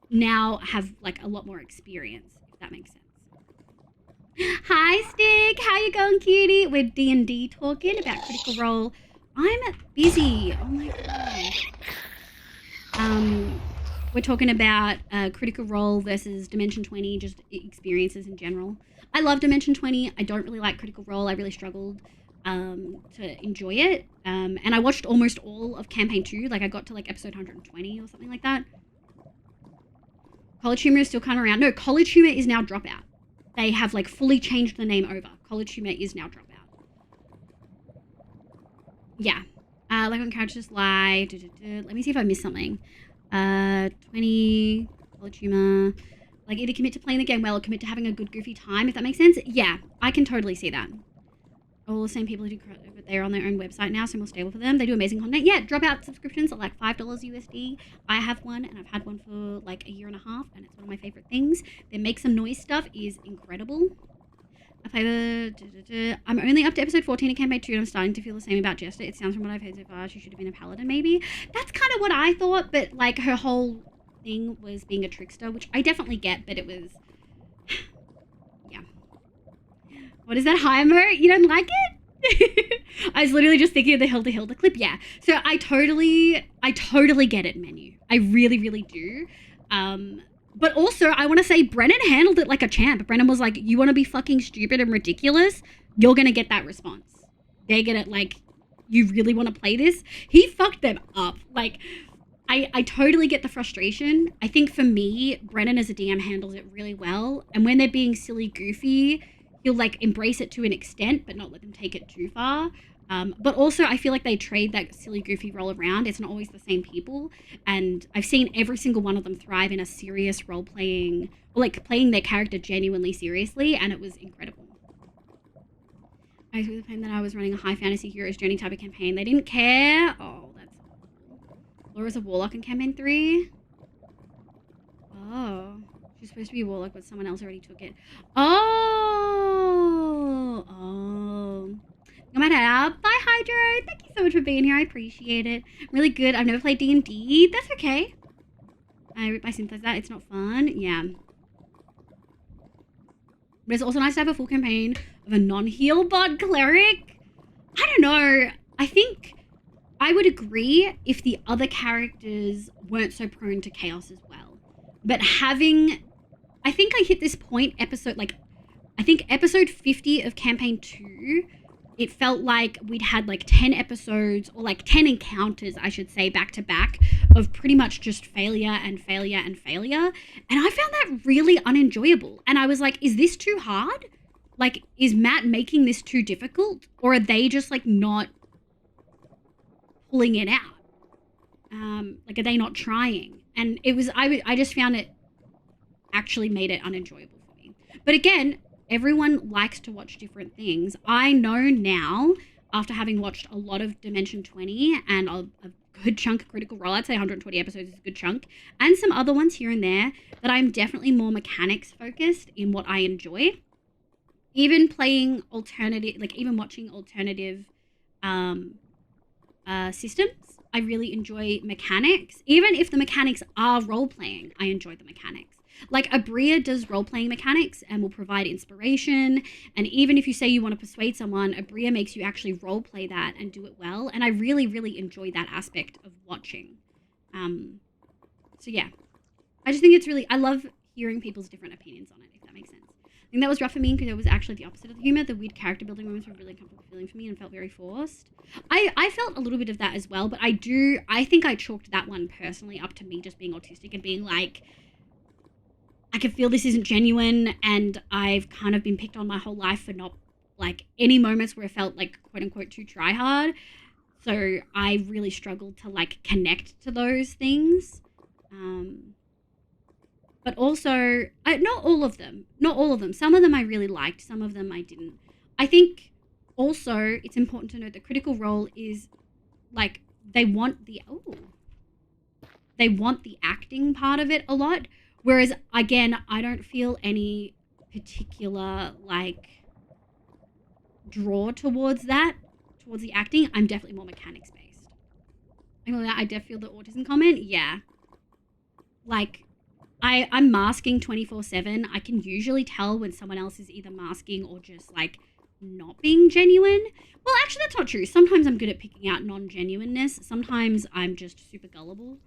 now have, like, a lot more experience, if that makes sense. Hi, Stick. How you going, cutie? We're D&D talking about Critical Role. I'm busy. Oh, my God. We're talking about Critical Role versus Dimension 20, just experiences in general. I love Dimension 20. I don't really like Critical Role. I really struggled to enjoy it. And I watched almost all of Campaign 2. Like, I got to, like, episode 120 or something like that. College Humor is still kind of around. No, College Humor is now Dropout. They have, like, fully changed the name over. College Humor is now Dropout. Yeah. Like on characters lie. Let me see if I missed something. 20, College Humor. Like, either commit to playing the game well or commit to having a good goofy time, if that makes sense. Yeah, I can totally see that. All the same people who do, but they're on their own website now, so more stable for them. They do amazing content. Yeah, Dropout subscriptions are like $5 USD. I have one, and I've had one for like a year and a half, and it's one of my favorite things. Their Make Some Noise stuff is incredible. I play the... I'm only up to episode 14 of campaign 2 and I'm starting to feel the same about Jester. It sounds from what I've heard so far, she should have been a paladin maybe. That's kind of what I thought, but like her whole thing was being a trickster, which I definitely get, but it was... yeah. What is that, Heimer? You don't like it? I was literally just thinking of the Hilda clip. Yeah. So I totally get it, Menu. I really, really do. But also, I want to say Brennan handled it like a champ. Brennan was like, you want to be fucking stupid and ridiculous? You're going to get that response. They're going to, like, you really want to play this? He fucked them up. Like, I totally get the frustration. I think for me, Brennan as a DM handles it really well. And when they're being silly, goofy, he'll, like, embrace it to an extent, but not let them take it too far. But also, I feel like they trade that silly, goofy role around. It's not always the same people. And I've seen every single one of them thrive in a serious role-playing, or like playing their character genuinely seriously, and it was incredible. I was with the that I was running a high fantasy hero's journey type of campaign. They didn't care. Oh, that's awful. Laura's a warlock in campaign 3. Oh. She's supposed to be a warlock, but someone else already took it. Oh. No matter how. Bye, Hydro. Thank you so much for being here. I appreciate it. Really good. I've never played D&D. That's okay. I sympathize that. It's not fun. Yeah. But it's also nice to have a full campaign of a non-heal bod cleric. I don't know. I think I would agree if the other characters weren't so prone to chaos as well. But having... I think I hit this point episode 50 of campaign 2... It felt like we'd had like 10 episodes or like 10 encounters, I should say, back to back of pretty much just failure and failure and failure. And I found that really unenjoyable. And I was like, is this too hard? Like, is Matt making this too difficult? Or are they just like not pulling it out? Like, are they not trying? And it was, I just found it actually made it unenjoyable for me. But again, everyone likes to watch different things. I know now, after having watched a lot of Dimension 20 and a good chunk of Critical Role, I'd say 120 episodes is a good chunk, and some other ones here and there, that I'm definitely more mechanics focused in what I enjoy. Even playing alternative, like even watching alternative systems, I really enjoy mechanics. Even if the mechanics are role-playing, I enjoy the mechanics. Like, Abria does role-playing mechanics and will provide inspiration. And even if you say you want to persuade someone, Abria makes you actually role-play that and do it well. And I really, really enjoy that aspect of watching. So, yeah. I just think it's really... I love hearing people's different opinions on it, if that makes sense. I think that was rough for me because it was actually the opposite of the humor. The weird character building moments were really uncomfortable feeling for me and felt very forced. I felt a little bit of that as well, but I think I chalked that one personally up to me just being autistic and being like... I can feel this isn't genuine, and I've kind of been picked on my whole life for not, like, any moments where I felt, like, quote-unquote, too try-hard. So I really struggled to, like, connect to those things. But also, not all of them. Not all of them. Some of them I really liked. Some of them I didn't. I think also it's important to note that Critical Role is, like, they want the acting part of it a lot. Whereas, again, I don't feel any particular, like, draw towards that, towards the acting. I'm definitely more mechanics-based. I definitely feel the autism comment. Yeah. Like, I'm masking 24/7. I can usually tell when someone else is either masking or just, like, not being genuine. Well, actually, that's not true. Sometimes I'm good at picking out non-genuineness. Sometimes I'm just super gullible.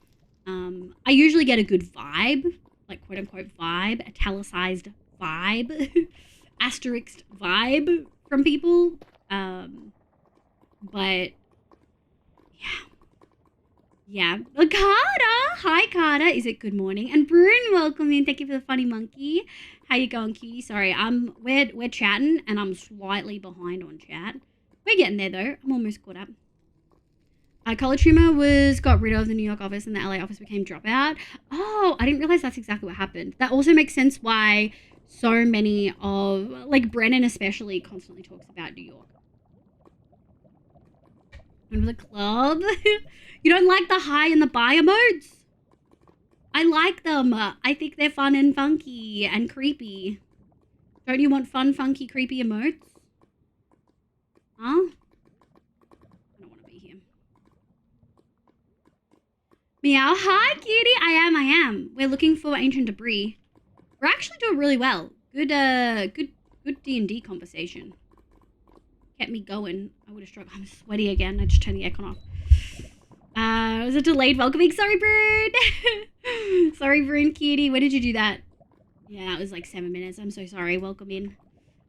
I usually get a good vibe. Like, quote-unquote vibe, italicized vibe, asterisked vibe from people. But, yeah. Carter! Hi, Carter. Is it good morning? And Brune, welcome in. Thank you for the funny monkey. How you going, cutie? Sorry, we're chatting, and I'm slightly behind on chat. We're getting there, though. I'm almost caught up. College humor got rid of the New York office and the LA office became Dropout. Oh, I didn't realize that's exactly what happened. That also makes sense why so many of, like, Brennan especially constantly talks about New York. And the club? You don't like the high and the buy emotes? I like them. I think they're fun and funky and creepy. Don't you want fun, funky, creepy emotes? Huh? I don't want to be here. Meow. Hi, cutie. I am. We're looking for ancient debris. We're actually doing really well. Good D&D conversation. Kept me going. I would have struck. I'm sweaty again. I just turned the aircon off. It was a delayed welcoming. Sorry, Brune. Sorry, Brune, cutie. When did you do that? Yeah, that was like 7 minutes. I'm so sorry. Welcome in.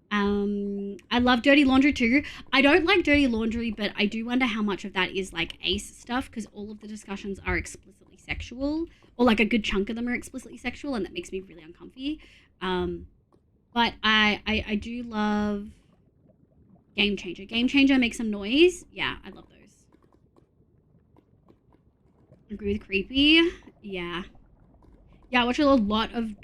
I love dirty laundry too. I don't like dirty laundry, but I do wonder how much of that is like ace stuff, because all of the discussions are explicitly sexual, or like a good chunk of them are explicitly sexual, and that makes me really uncomfy. But I do love Game Changer. Game Changer makes some noise. Yeah, I love those. Agree with creepy. Yeah. Yeah, I watch a lot of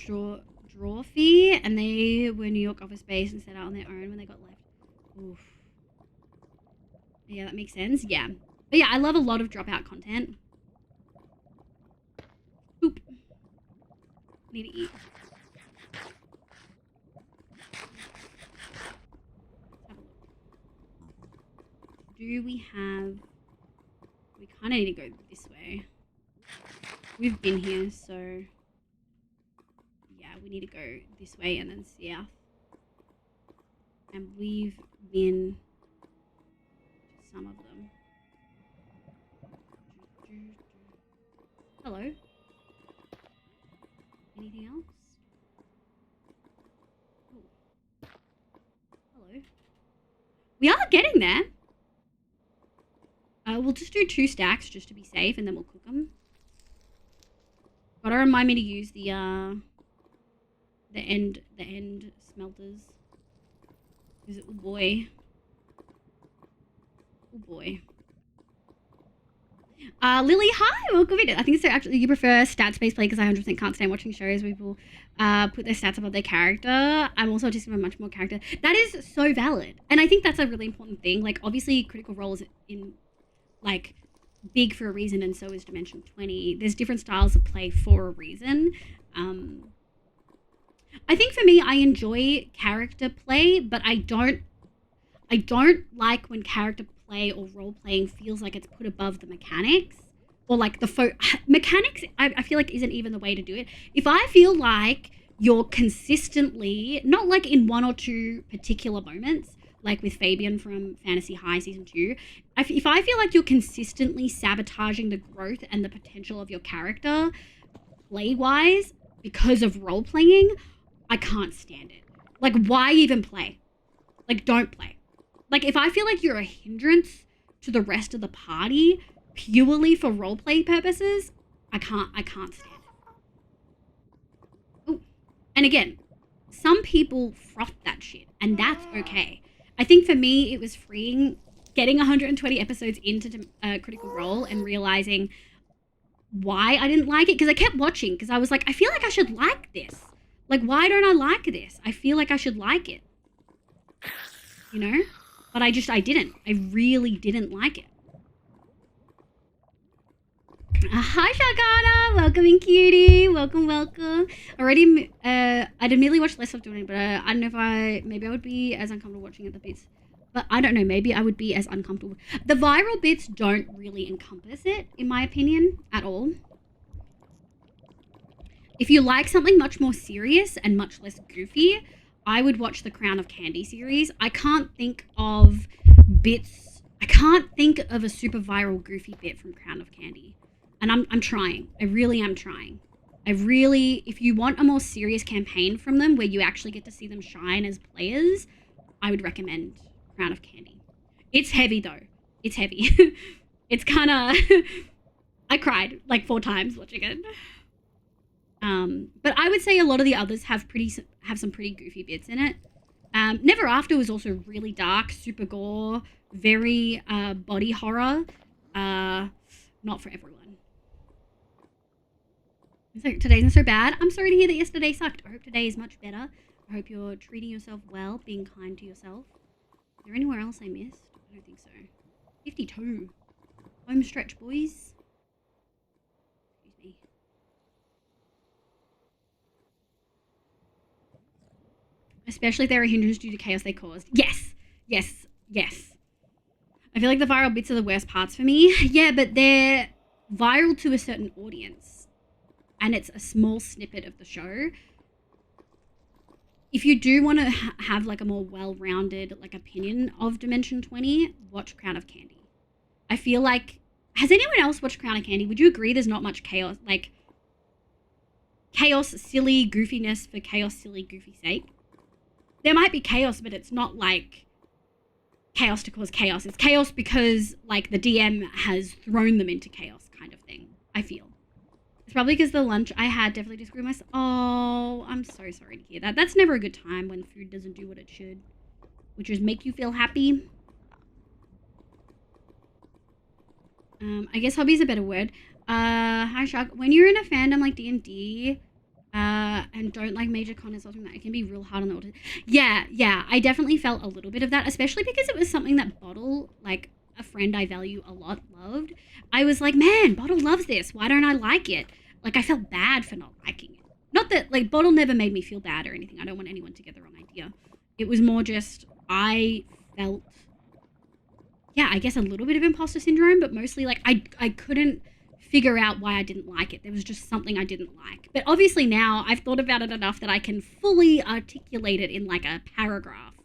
Drawfee, and they were New York office based and set out on their own when they got left. Oof. Yeah, that makes sense. Yeah. But yeah, I love a lot of dropout content. Oop. Need to eat. Let's have a look. Do we have... We kind of need to go this way. We've been here, so... Yeah, we need to go this way and then south. And we've been to some of them. Hello? Anything else? Oh. Hello? We are getting there. We'll just do 2 stacks just to be safe, and then we'll cook them. Gotta remind me to use the end smelters. Is it? Oh boy. Oh boy. Lily, hi, welcome in. I think so. Actually, you prefer stats-based play because I 100% can't stand watching shows where people put their stats above their character. I'm also just a much more character. That is so valid, and I think that's a really important thing. Like, obviously, Critical Role is in like big for a reason, and so is Dimension 20. There's different styles of play for a reason. I think for me, I enjoy character play, but I don't like when character play or role playing feels like it's put above the mechanics, or like the mechanics. I feel like isn't even the way to do it. If I feel like you're consistently, not like in 1 or 2 particular moments, like with Fabian from Fantasy High Season 2, if I feel like you're consistently sabotaging the growth and the potential of your character play-wise because of role-playing, I can't stand it. Like, why even play? Like, don't play. Like, if I feel like you're a hindrance to the rest of the party purely for role-play purposes, I can't stand it. Oh, and again, some people froth that shit, and that's okay. I think for me, it was freeing getting 120 episodes into Critical Role and realizing why I didn't like it. Because I kept watching because I was like, I feel like I should like this. Like, why don't I like this? I feel like I should like it. You know? But I didn't. I really didn't like it. Hi, Shagana. Welcome in, cutie. Welcome. Already, I'd admittedly watched less of doing it, but I don't know if maybe I would be as uncomfortable watching it the bits. But I don't know, maybe I would be as uncomfortable. The viral bits don't really encompass it, in my opinion, at all. If you like something much more serious and much less goofy, I would watch the Crown of Candy series. I can't think of bits. I can't think of a super viral goofy bit from Crown of Candy. And I'm trying. I really am trying. If you want a more serious campaign from them where you actually get to see them shine as players, I would recommend Crown of Candy. It's heavy though. It's heavy. It's kind of... I cried like 4 times watching it. But I would say a lot of the others have some pretty goofy bits in it. Never After was also really dark, super gore, very body horror. Not for everyone. So today's not so bad. I'm sorry to hear that yesterday sucked. I hope today is much better. I hope you're treating yourself well, being kind to yourself. Is there anywhere else I missed? I don't think so. 52. Home stretch, boys. Excuse me. Especially if there are hindrances due to chaos they caused. Yes. Yes. Yes. I feel like the viral bits are the worst parts for me. Yeah, but they're viral to a certain audience. And it's a small snippet of the show. If you do want to have like a more well-rounded like opinion of Dimension 20, watch Crown of Candy. I feel like, has anyone else watched Crown of Candy? Would you agree there's not much chaos, like chaos, silly goofiness for chaos, silly, goofy sake? There might be chaos, but it's not like chaos to cause chaos. It's chaos because like the DM has thrown them into chaos kind of thing, I feel. It's probably because the lunch I had definitely just grew myself. Oh, I'm so sorry to hear that. That's never a good time when food doesn't do what it should, which is make you feel happy. I guess hobby is a better word. Hi Shark. When you're in a fandom like D&D, and don't like major con or something like that, it can be real hard on the audience. Yeah, I definitely felt a little bit of that, especially because it was something that Bottle, like a friend I value a lot, loved. I was like, man, Bottle loves this. Why don't I like it? Like, I felt bad for not liking it. Not that, like, Bottle never made me feel bad or anything. I don't want anyone to get the wrong idea. It was more just, I felt, yeah, I guess a little bit of imposter syndrome, but mostly, like, I couldn't figure out why I didn't like it. There was just something I didn't like. But obviously now I've thought about it enough that I can fully articulate it in, like, a paragraph,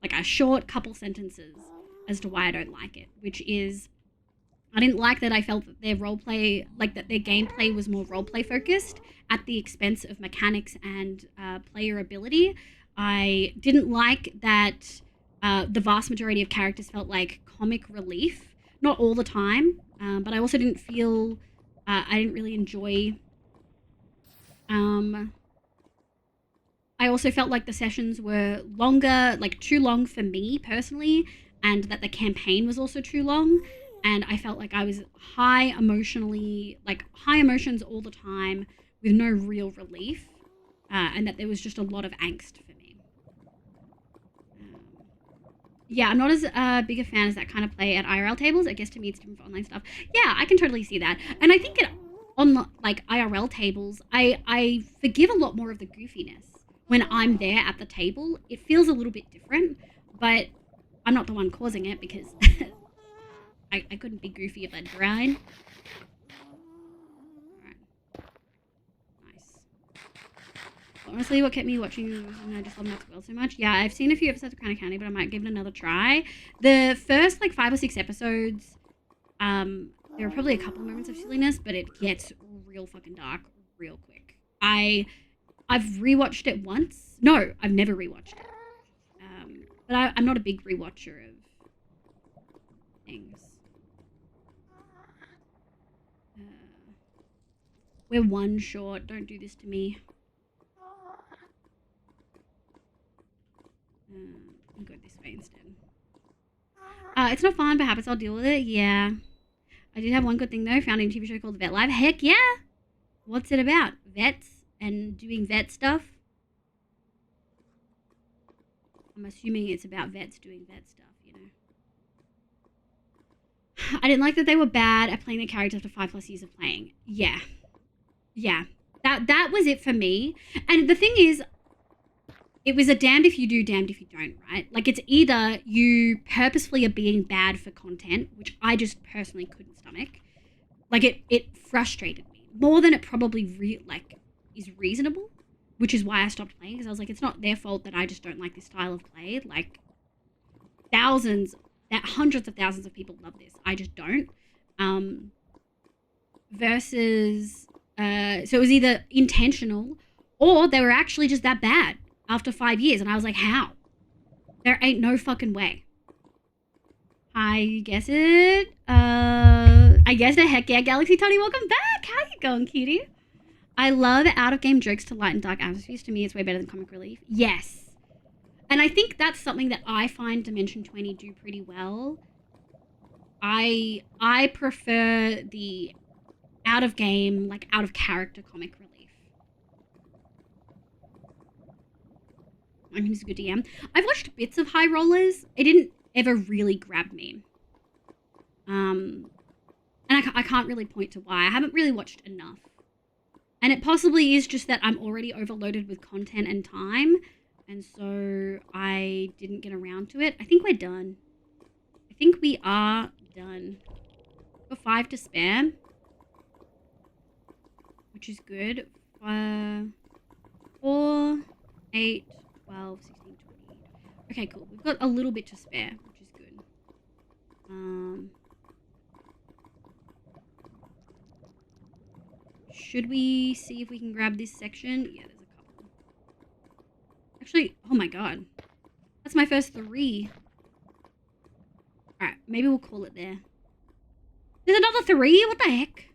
like a short couple sentences as to why I don't like it, which is, I didn't like that I felt that their roleplay, like that their gameplay was more roleplay focused at the expense of mechanics and player ability. I didn't like that the vast majority of characters felt like comic relief, not all the time, but I also didn't feel, I didn't really enjoy, I also felt like the sessions were longer, like too long for me personally, and that the campaign was also too long. And I felt like I was high emotions all the time with no real relief, and that there was just a lot of angst for me. Yeah, I'm not as big a fan as that kind of play at IRL tables. I guess to me it's different for online stuff. Yeah, I can totally see that. And I think on like IRL tables, I forgive a lot more of the goofiness when I'm there at the table. It feels a little bit different, but I'm not the one causing it because I couldn't be goofy if I'd tried. Alright. Nice. Honestly, what kept me watching, and I just love Max World so much. Yeah, I've seen a few episodes of Crown of Candy, but I might give it another try. The first, like, 5 or 6 episodes, there are probably a couple of moments of silliness, but it gets real fucking dark real quick. I've rewatched it once. No, I've never rewatched it. But I'm not a big rewatcher of things. We're one short. Don't do this to me. I'll go this way instead. It's not fun, but happens I'll deal with it. Yeah. I did have one good thing, though. Found a TV show called Vet Life. Heck yeah! What's it about? Vets and doing vet stuff? I'm assuming it's about vets doing vet stuff, you know. I didn't like that they were bad at playing the characters after 5+ years of playing. Yeah. Yeah. That was it for me. And the thing is, it was a damned if you do, damned if you don't, right? Like, it's either you purposefully are being bad for content, which I just personally couldn't stomach. Like, it frustrated me. More than it probably, is reasonable. Which is why I stopped playing, because I was like, it's not their fault that I just don't like this style of play. Like, hundreds of thousands of people love this. I just don't. Versus, so it was either intentional, or they were actually just that bad after 5 years. And I was like, how? There ain't no fucking way. I guess it. Heck yeah, Galaxy Tony, welcome back. How you going, cutie? I love out-of-game jokes to lighten dark atmospheres. To me, it's way better than comic relief. Yes. And I think that's something that I find Dimension 20 do pretty well. I prefer the out-of-game, like, out-of-character comic relief. I mean, he's a good DM. I've watched bits of High Rollers. It didn't ever really grab me. And I can't really point to why. I haven't really watched enough. And it possibly is just that I'm already overloaded with content and time, and so I didn't get around to it. I think we're done. I think we are done. Got 5 to spare, which is good. 4, 8, 12, 16, 20. Okay, cool. We've got a little bit to spare, which is good. Should we see if we can grab this section? Yeah, there's a couple. Actually, oh my god. That's my first 3. Alright, maybe we'll call it there. There's another 3? What the heck?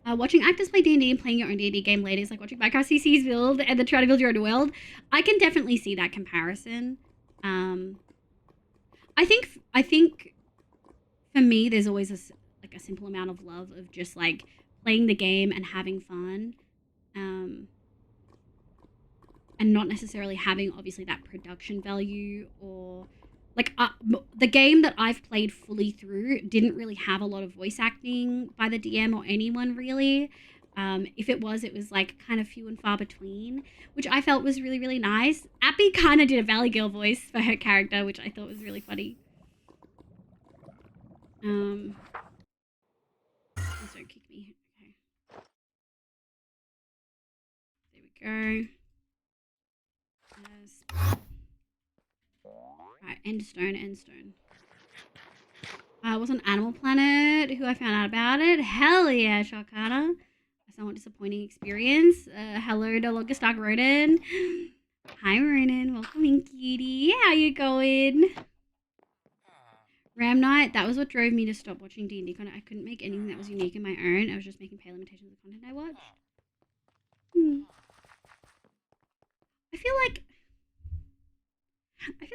Watching actors play D&D and playing your own D&D game later is like watching Minecraft CC's build and then try to build your own world. I can definitely see that comparison. I think for me, there's always a simple amount of love of just like playing the game and having fun, and not necessarily having obviously that production value or like the game that I've played fully through didn't really have a lot of voice acting by the DM or anyone really. If it was like kind of few and far between, which I felt was really, really nice. Appy kind of did a Valley Girl voice for her character, which I thought was really funny. Please don't kick me. Okay. There we go. Alright, endstone. It was on Animal Planet who I found out about it. Hell yeah, Sharkana. A somewhat disappointing experience. Hello, no longer Stark Ronan. Hi, Ronan. Welcome in, cutie. How you going? Ram Night, that was what drove me to stop watching D&D content. I couldn't make anything that was unique in my own. I was just making pale imitations of the content I watched. I feel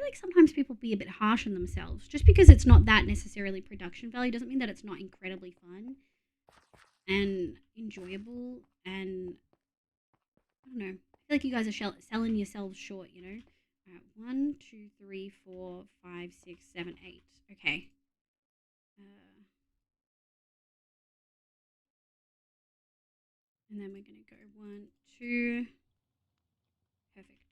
like sometimes people be a bit harsh on themselves. Just because it's not that necessarily production value doesn't mean that it's not incredibly fun and enjoyable. And I don't know. I feel like you guys are selling yourselves short, you know? Alright, 1, 2, 3, 4, 5, 6, 7, 8. Okay. And then we're going to go 1, 2. Perfect.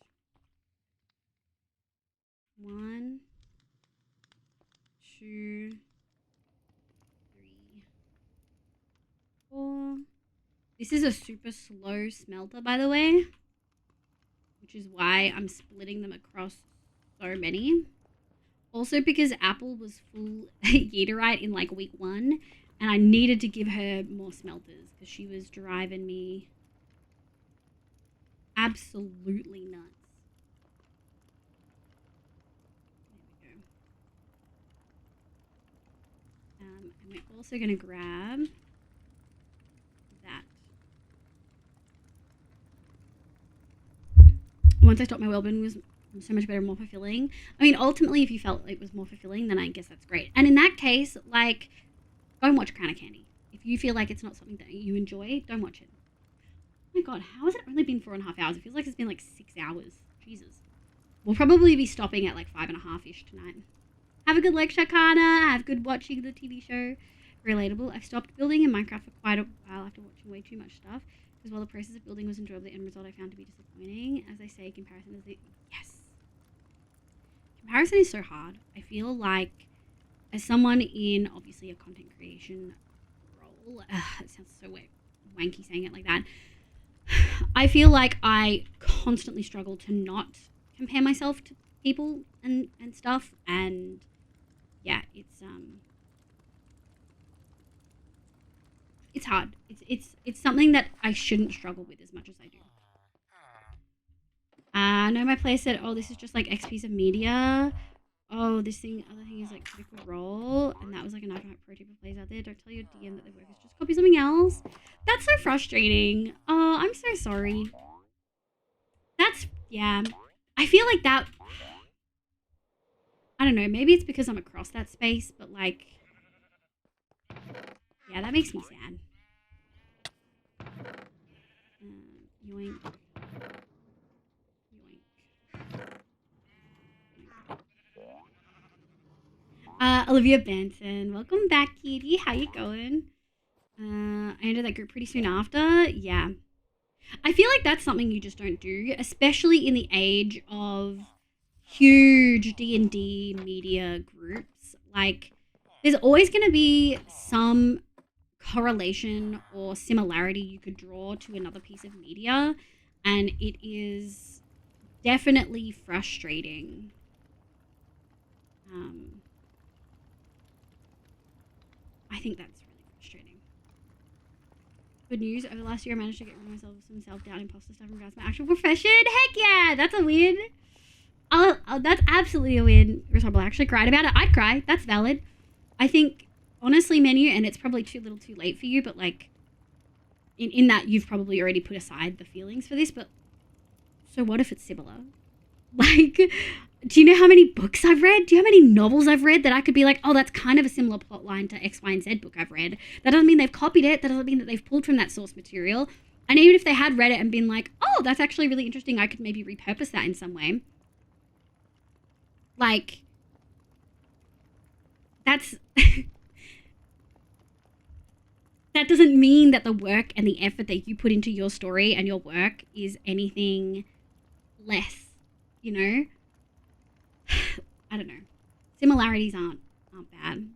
1, 2, 3, 4. This is a super slow smelter, by the way, which is why I'm splitting them across so many. Also because Apple was full Yeaterite in like week 1, and I needed to give her more smelters because she was driving me absolutely nuts. There we go. And we're also going to grab that. Once I stopped, my wellbeing was so much better, more fulfilling. I mean, ultimately, if you felt it was more fulfilling, then I guess that's great. And in that case, like, don't watch Crown of Candy. If you feel like it's not something that you enjoy, don't watch it. Oh my god, how has it only been 4.5 hours? It feels like it's been like 6 hours. Jesus. We'll probably be stopping at like 5.5-ish tonight. Have a good lecture, Kana. Have good watching the TV show. Relatable. I've stopped building in Minecraft for quite a while after watching way too much stuff. Because while the process of building was enjoyable, the end result I found to be disappointing. As I say, comparison is the... Yes. Comparison is so hard. I feel like, as someone in, obviously, a content creation role... it sounds so wanky saying it like that. I feel like I constantly struggle to not compare myself to people and stuff. And, yeah, it's hard. It's something that I shouldn't struggle with as much as I do. No, my player said, oh, this is just like X piece of media. Oh, other thing is like critical role. And that was like a knife pro tip for players out there. Don't tell your DM that their work is just copy something else. That's so frustrating. Oh, I'm so sorry. Yeah. I feel like that, I don't know, maybe it's because I'm across that space, but like, yeah, that makes me sad. Yoink. Olivia Benson, welcome back, Kitty. How you going? I entered that group pretty soon after. Yeah. I feel like that's something you just don't do, especially in the age of huge D&D media groups. Like, there's always going to be some correlation or similarity you could draw to another piece of media, and it is definitely frustrating. I think that's really frustrating. Good news, over the last year I managed to get rid of myself some self-doubt, imposter stuff in regards to my actual profession. Heck yeah, that's a win. That's absolutely a win. I actually cried about it. I'd cry. That's valid. I think, honestly, Menu, and it's probably too little too late for you, but like, in that you've probably already put aside the feelings for this, but so what if it's similar? Like, do you know how many books I've read? Do you know how many novels I've read that I could be like, oh, that's kind of a similar plot line to X, Y, and Z book I've read? That doesn't mean they've copied it. That doesn't mean that they've pulled from that source material. And even if they had read it and been like, oh, that's actually really interesting, I could maybe repurpose that in some way. Like, that's... that doesn't mean that the work and the effort that you put into your story and your work is anything less, you know? I don't know. Similarities aren't bad.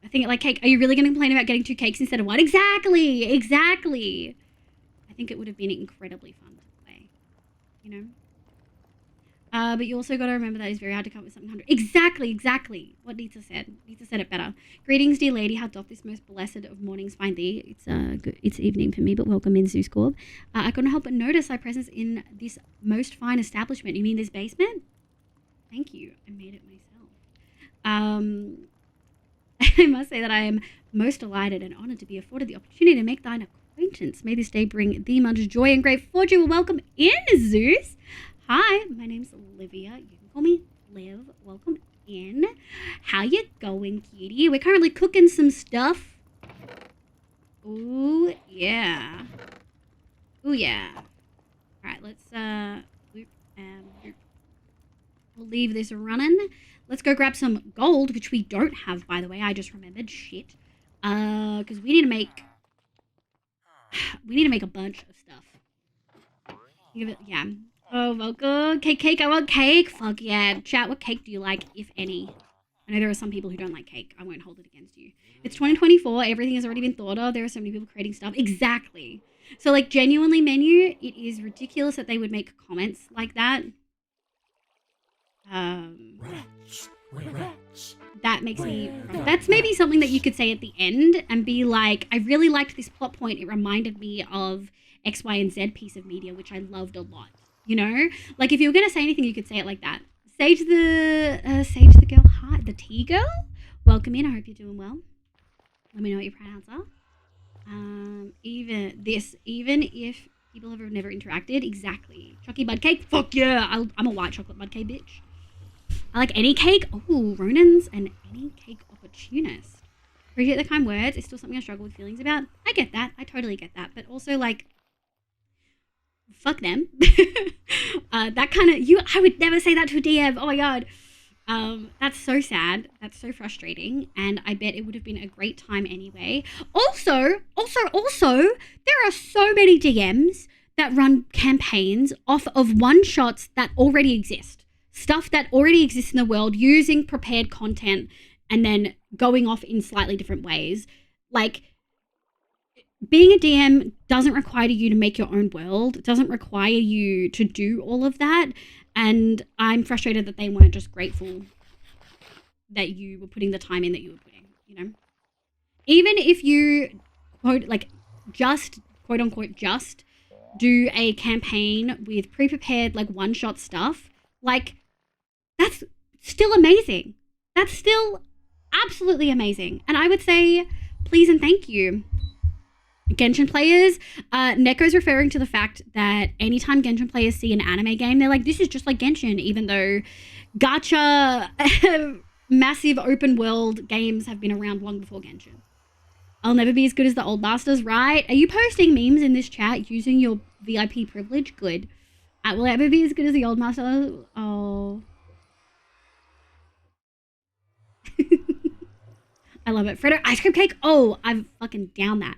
I think, like, cake, are you really going to complain about getting 2 cakes instead of 1? Exactly. I think it would have been incredibly fun to play, you know? But you also got to remember that it's very hard to come up with something 100. Exactly. What Nita said. Nita said it better. Greetings, dear lady. How doth this most blessed of mornings find thee? It's evening for me, but welcome in, Zeus Corb. I couldn't help but notice thy presence in this most fine establishment. You mean this basement? Thank you. I made it myself. I must say that I am most delighted and honored to be afforded the opportunity to make thine acquaintance. May this day bring thee much joy and great fortune. Well, welcome in, Zeus. Hi, my name's Olivia. You can call me Liv. Welcome in. How you going, cutie? We're currently cooking some stuff. Ooh, yeah. All right, let's loop and loop. We'll leave this running. Let's go grab some gold, which we don't have, by the way. I just remembered. Shit. Because we need to make a bunch of stuff. Yeah. Oh, welcome. Cake. I want cake. Fuck yeah. Chat, what cake do you like, if any? I know there are some people who don't like cake. I won't hold it against you. It's 2024. Everything has already been thought of. There are so many people creating stuff. Exactly. So, like, genuinely, Menu, it is ridiculous that they would make comments like that. That makes me... That's maybe something that you could say at the end and be like, I really liked this plot point. It reminded me of X, Y, and Z piece of media, which I loved a lot. You know, like if you were gonna say anything, you could say it like that. Sage the girl, hi, the tea girl. Welcome in. I hope you're doing well. Let me know what your pronouns are. Even if people have never interacted, exactly. Chocky bud cake, fuck yeah. I'm a white chocolate bud cake bitch. I like any cake. Oh, Ronan's an any cake opportunist. Appreciate the kind words. It's still something I struggle with feelings about. I get that. I totally get that. But also, like, fuck them. That kind of, I would never say that to a DM. Oh my God. That's so sad. That's so frustrating. And I bet it would have been a great time anyway. Also, there are so many DMs that run campaigns off of one-shots that already exist. Stuff that already exists in the world, using prepared content and then going off in slightly different ways. Like, being a DM doesn't require you to make your own world. It doesn't require you to do all of that. And I'm frustrated that they weren't just grateful that you were putting the time in that you were putting, you know? Even if you, quote unquote, just do a campaign with pre-prepared, like, one-shot stuff, like, that's still amazing. That's still absolutely amazing. And I would say, please and thank you. Genshin players, Neko's referring to the fact that anytime Genshin players see an anime game, they're like, this is just like Genshin, even though gacha, massive open world games have been around long before Genshin. I'll never be as good as the old masters, right? Are you posting memes in this chat using your VIP privilege? Good. Will I ever be as good as the old master? Oh. I love it. Freddo ice cream cake? Oh, I'm fucking down that.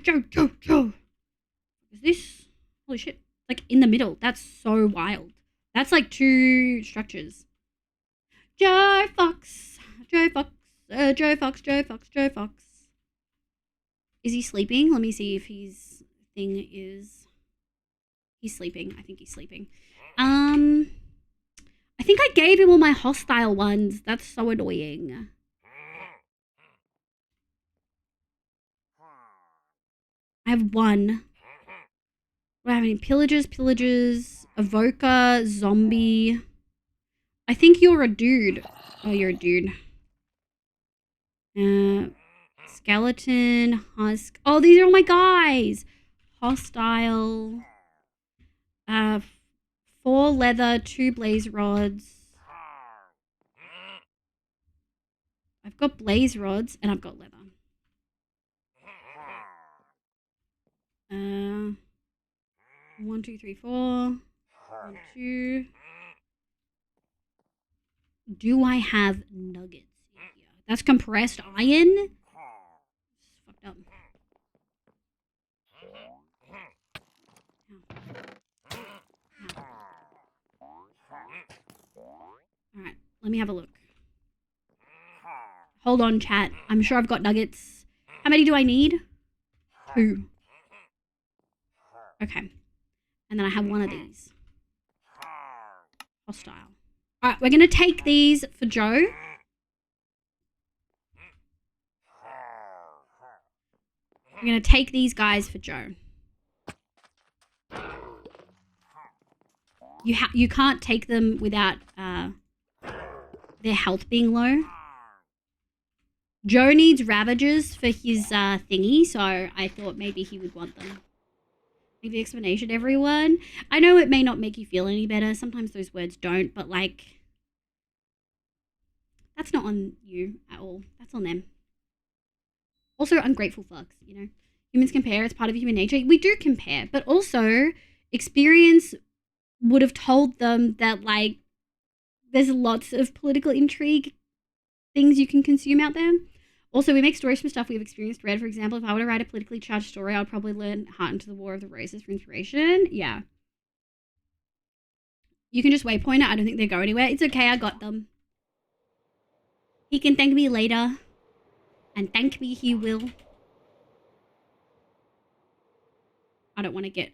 Joe. Is this? Holy shit. Like in the middle. That's so wild. That's like 2 structures. Joe Fox. Joe Fox. Joe Fox. Is he sleeping? Let me see if his thing is... He's sleeping. I think he's sleeping. I think I gave him all my hostile ones. That's so annoying. I have 1. Do I have any pillagers, evoker, zombie? I think you're a dude. Oh, you're a dude. Skeleton, husk. Oh, these are all my guys. Hostile. 4 leather, 2 blaze rods. I've got blaze rods and I've got leather. 1, 2, 3, 4. 1, 2. Do I have nuggets in here? That's compressed iron? It's fucked up. Alright, let me have a look. Hold on, chat. I'm sure I've got nuggets. How many do I need? 2. Okay. And then I have 1 of these. Hostile. All right, we're going to take these for Joe. We're going to take these guys for Joe. You can't take them without their health being low. Joe needs Ravagers for his thingy, so I thought maybe he would want them. Make the explanation, everyone. I know it may not make you feel any better. Sometimes those words don't, but like, that's not on you at all. That's on them. Also, ungrateful fucks, you know. Humans compare. It's part of human nature. We do compare, but also experience would have told them that, like, there's lots of political intrigue things you can consume out there. Also, we make stories from stuff we've experienced, read. For example, if I were to write a politically charged story, I would probably learn Heart into the War of the Roses for inspiration. Yeah. You can just waypoint it. I don't think they go anywhere. It's okay. I got them. He can thank me later. And thank me he will. I don't want to get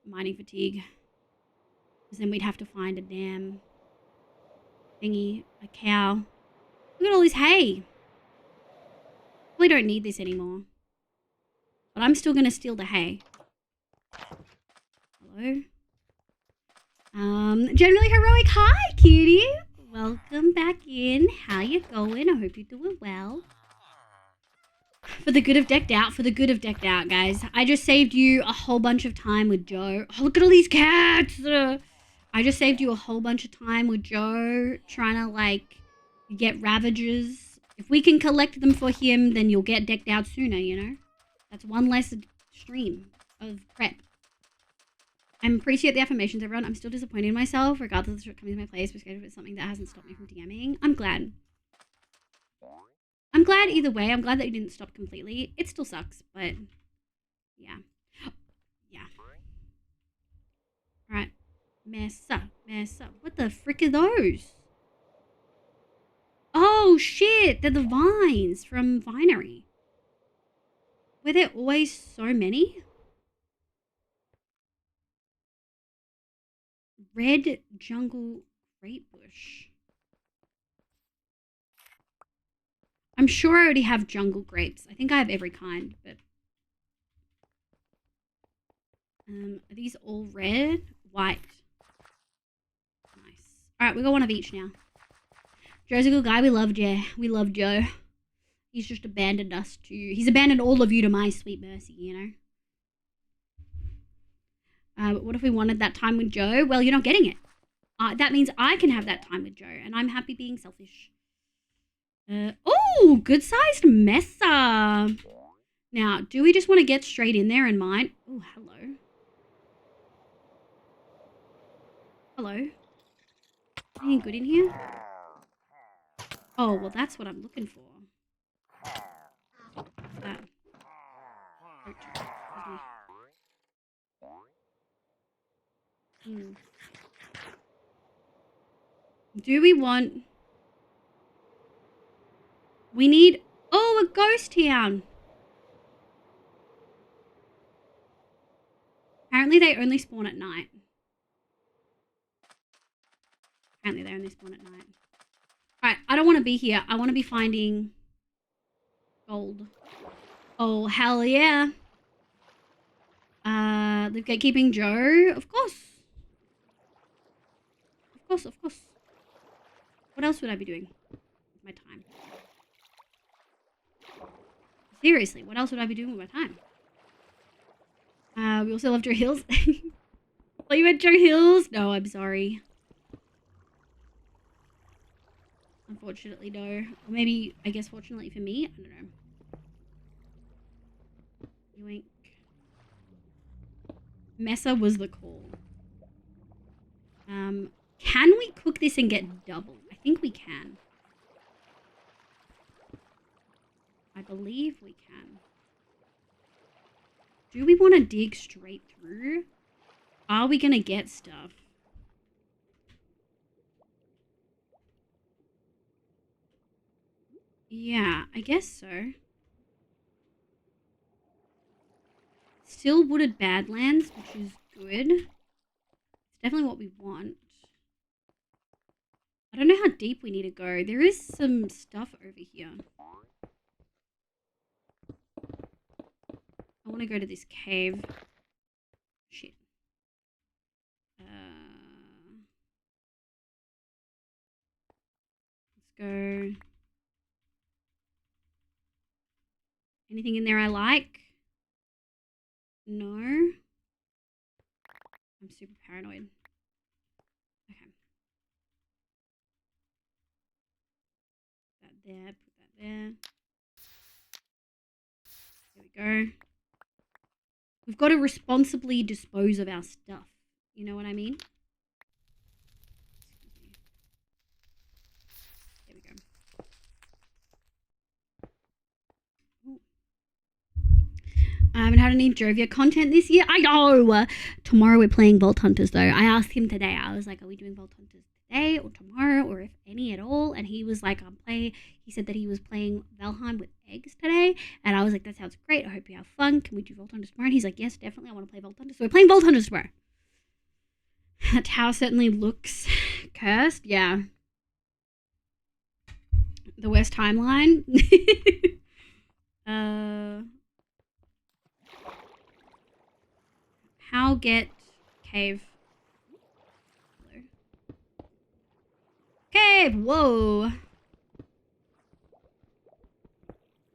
mining fatigue. Because then we'd have to find a damn thingy, a cow. Look at all this hay. We don't need this anymore. But I'm still going to steal the hay. Hello? Generally heroic. Hi, cutie. Welcome back in. How you going? I hope you're doing well. For the good of decked out. For the good of decked out, guys. I just saved you a whole bunch of time with Joe. Oh, look at all these cats. I just saved you a whole bunch of time with Joe trying to, like, get Ravagers. If we can collect them for him, then you'll get decked out sooner, you know? That's one less stream of prep. I appreciate the affirmations, everyone. I'm still disappointed in myself, regardless of the shortcomings in my plays, because it's something that hasn't stopped me from DMing. I'm glad. I'm glad either way. I'm glad that you didn't stop completely. It still sucks, but yeah. Yeah. Alright. Mesa. What the frick are those? Oh, shit. They're the vines from Vinery. Were there always so many? Red jungle grapebush. I'm sure I already have jungle grapes. I think I have every kind, but... are these all red? White. Nice. Alright, we got one of each now. Joe's a good guy. We love Joe. We love Joe. He's just abandoned us to... He's abandoned all of you to my sweet mercy, you know? But what if we wanted that time with Joe? Well, you're not getting it. That means I can have that time with Joe, and I'm happy being selfish. Oh, good-sized Mesa. Now, do we just want to get straight in there and mine? Oh, hello. Hello. Anything good in here? Oh, well, that's what I'm looking for. What's that? Do we want... We need... Oh, a ghost town. Apparently they only spawn at night. Alright, I don't want to be here. I want to be finding gold. Oh, hell yeah. Live gatekeeping Joe. Of course. Of course. What else would I be doing with my time? Seriously, what else would I be doing with my time? We also love Joe Hills. Oh, you went Joe Hills? No, I'm sorry. Unfortunately, no. Or maybe, I guess, fortunately for me. I don't know. Yoink. Mesa was the call. Can we cook this and get double? I think we can. I believe we can. Do we want to dig straight through? Are we going to get stuff? Yeah, I guess so. Still wooded Badlands, which is good. It's definitely what we want. I don't know how deep we need to go. There is some stuff over here. I want to go to this cave. Shit. Let's go. Anything in there I like? No. I'm super paranoid. Okay. Put that there, put that there. There we go. We've got to responsibly dispose of our stuff. You know what I mean? There we go. Ooh. I haven't had any Jovia content this year. I know. Tomorrow we're playing Vault Hunters though. I asked him today. I was like, are we doing Vault Hunters today or tomorrow or if any at all? And he was like, he said that he was playing Valheim with eggs today. And I was like, that sounds great. I hope you have fun. Can we do Vault Hunters tomorrow? And he's like, yes, definitely. I want to play Vault Hunters. So we're playing Vault Hunters tomorrow. That tower certainly looks cursed. Yeah. The worst timeline. How get cave? Hello. Cave. Whoa.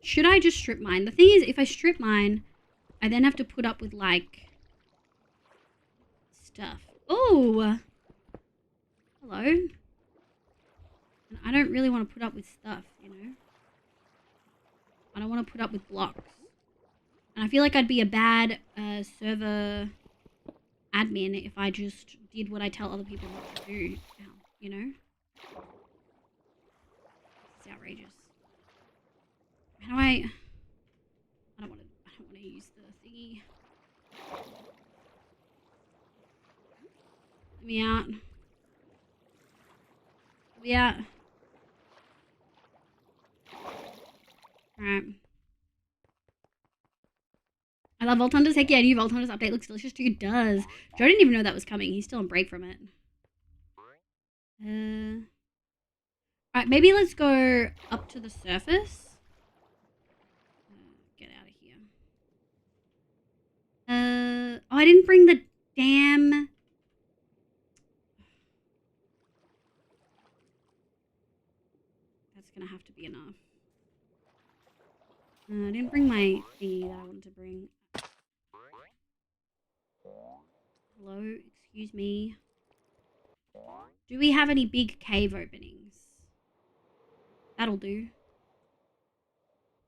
Should I just strip mine? The thing is, if I strip mine, I then have to put up with like stuff. Oh. Hello. And I don't really want to put up with stuff, you know. I don't want to put up with blocks. And I feel like I'd be a bad server admin if I just did what I tell other people not to do, you know? It's outrageous. How do I don't want to use the thingy. Let me out. Let me out. Alright. I love Vault Hunters. Heck yeah, new Vault Hunters update looks delicious too. It does. Joe didn't even know that was coming. He's still on break from it. Alright, maybe let's go up to the surface. Get out of here. Oh, I didn't bring the damn... That's gonna have to be enough. I didn't bring my thingy that I wanted to bring. Hello, excuse me. Do we have any big cave openings? That'll do.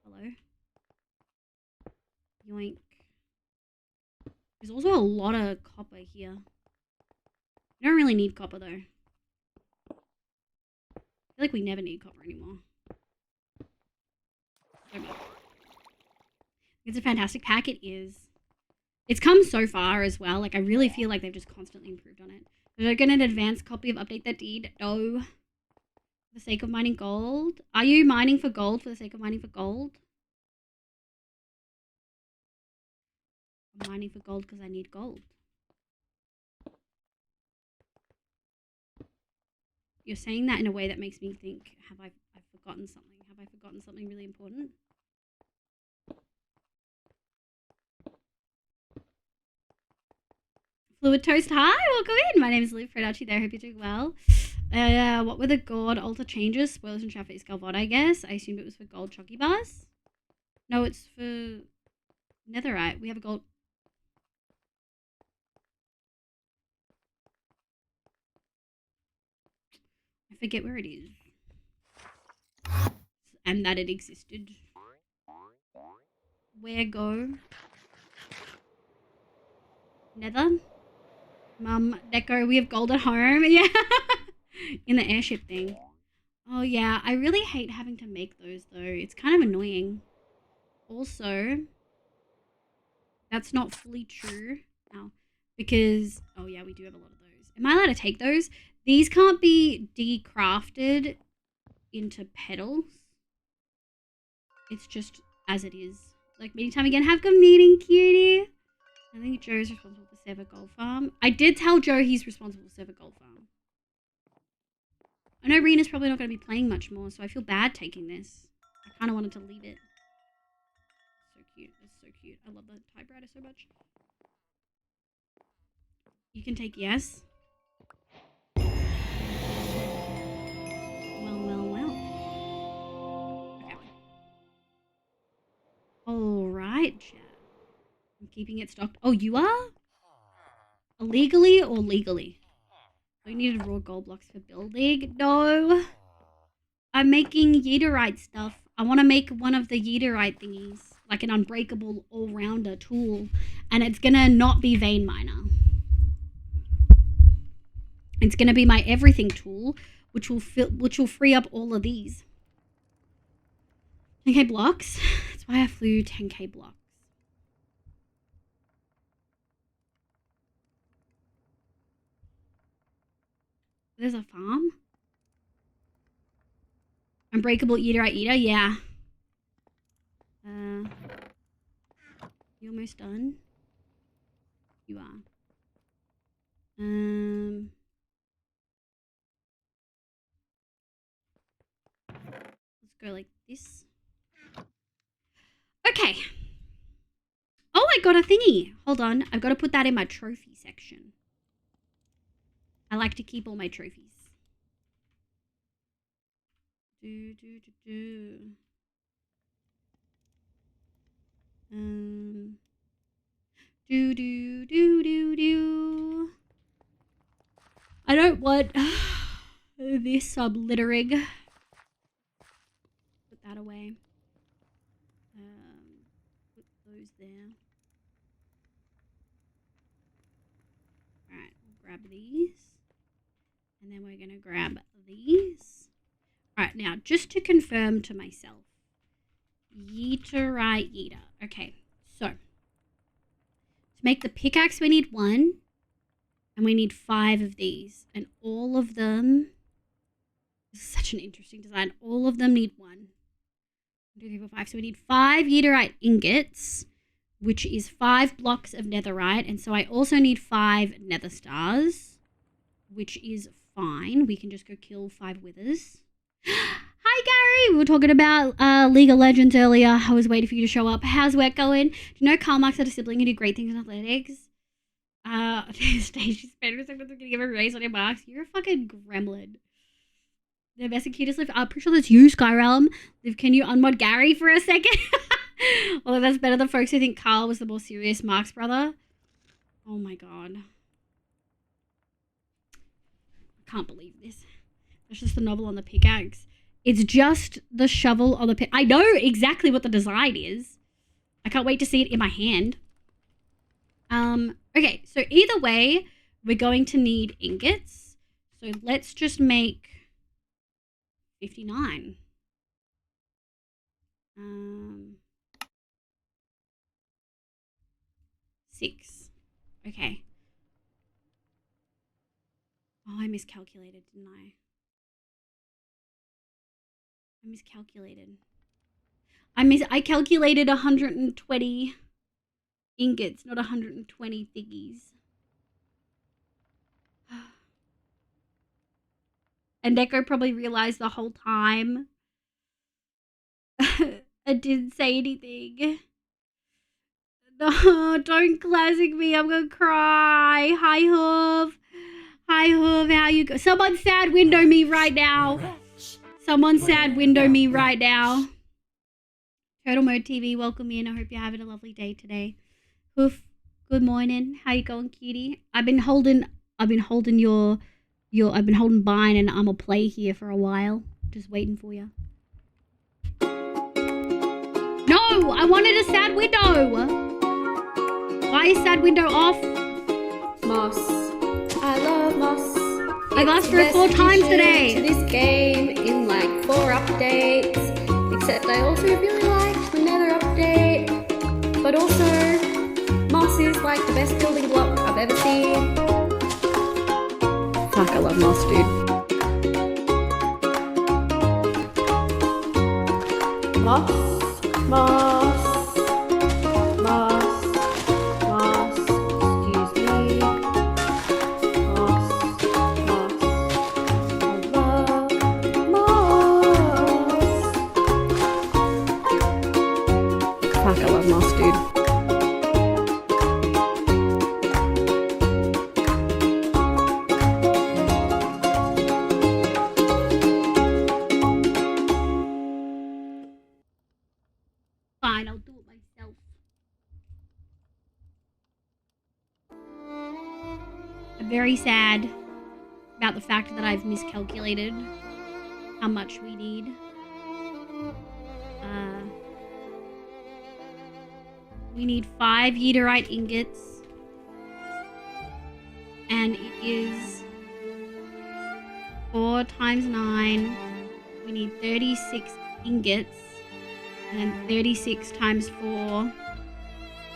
Hello. Yoink. There's also a lot of copper here. We don't really need copper though. I feel like we never need copper anymore. It's a fantastic pack. It is. It's come so far as well. Like, I really feel like they've just constantly improved on it. Did I get an advanced copy of Update That Deed? No. For the sake of mining gold? Are you mining for gold for the sake of mining for gold? I'm mining for gold because I need gold. You're saying that in a way that makes me think, I've forgotten something? Have I forgotten something really important? Fluid Toast, hi, welcome in. My name is Liv Production there. Hope you're doing well. What were the God altar changes? Spoilers and traffic is Galvod, I guess. I assumed it was for gold chunky bars. No, it's for netherite. We have a gold. I forget where it is. And that it existed. Where go? Nether? Mum, Deco, we have gold at home. Yeah. In the airship thing. Oh, yeah. I really hate having to make those, though. It's kind of annoying. Also, that's not fully true. Now, because... Oh, yeah, we do have a lot of those. Am I allowed to take those? These can't be decrafted into petals. It's just as it is. Like, meeting time again. Have a good meeting, cutie. I think Joe's responsible for Sever Gold Farm. I did tell Joe he's responsible for Sever Gold Farm. I know Rena's probably not going to be playing much more, so I feel bad taking this. I kind of wanted to leave it. So cute. It's so cute. I love the typewriter so much. You can take yes. Well. Okay. Alright, chat. I'm keeping it stocked. Oh, you are? Illegally or legally? I needed raw gold blocks for building. No. I'm making Yeeterite stuff. I want to make one of the Yeeterite thingies. Like an unbreakable all-rounder tool. And it's going to not be vein miner. It's going to be my everything tool, which will free up all of these. 10k blocks. That's why I flew 10k blocks. There's a farm? Unbreakable Eaterite Eater? Yeah. You almost done? You are. Let's go like this. Okay. Oh, I got a thingy. Hold on. I've got to put that in my trophy section. I like to keep all my trophies. I don't want this littering. Put that away. Put those there. Alright, we'll grab these. And then we're going to grab these. Alright, now, just to confirm to myself. Yeeterite Yeeter. Okay, so. To make the pickaxe, we need 1. And we need 5 of these. And all of them... This is such an interesting design. All of them need 1. 1, 2, 3, 4, 5. So we need 5 Yeeterite ingots. Which is 5 blocks of netherite. And so I also need 5 nether stars. Which is fine. We can just go kill 5 withers. Hi, Gary. We were talking about League of Legends earlier. I was waiting for you to show up. How's work going? Do you know Karl Marx had a sibling who did great things in athletics? Stacey Spender said, "Gonna give a raise on your marks." You're a fucking gremlin. The best and cutest live. I'm pretty sure that's you, Skyrealm. Liv, can you unmod Gary for a second? Although that's better than folks who think Carl was the more serious Marx brother. Oh my god. I can't believe this. That's just the novel on the pickaxe. It's just the shovel on the pick. I know exactly what the design is. I can't wait to see it in my hand. Okay, so either way, we're going to need ingots. So let's just make 59. 6. Okay. Oh, I miscalculated, didn't I? I miscalculated. I calculated 120 ingots, not 120 thingies. And Neko probably realized the whole time. I didn't say anything. No, don't classic me. I'm gonna cry. Hi, Hoof. Hi, Hoof. How you go? Someone sad window me right now. Someone sad window me right now. Turtle Mode TV, welcome in. I hope you're having a lovely day today. Hoof, good morning. How you going, cutie? I've been holding your I've been holding Bine and I'm a play here for a while. Just waiting for you. No, I wanted a sad window. Why is sad window off? Moss. I love Moss. I've asked for it 4 times today. To this game in like 4 updates. Except I also really like the Nether update. But also, Moss is like the best building block I've ever seen. Fuck, I love Moss, dude. Moss, Moss, Moss, Moss. Fuck, I love moss, dude. Fine, I'll do it myself. I'm very sad about the fact that I've miscalculated how much we need. We need 5 Yeaterite ingots, and it is 4 times 9. We need 36 ingots, and then 36 times 4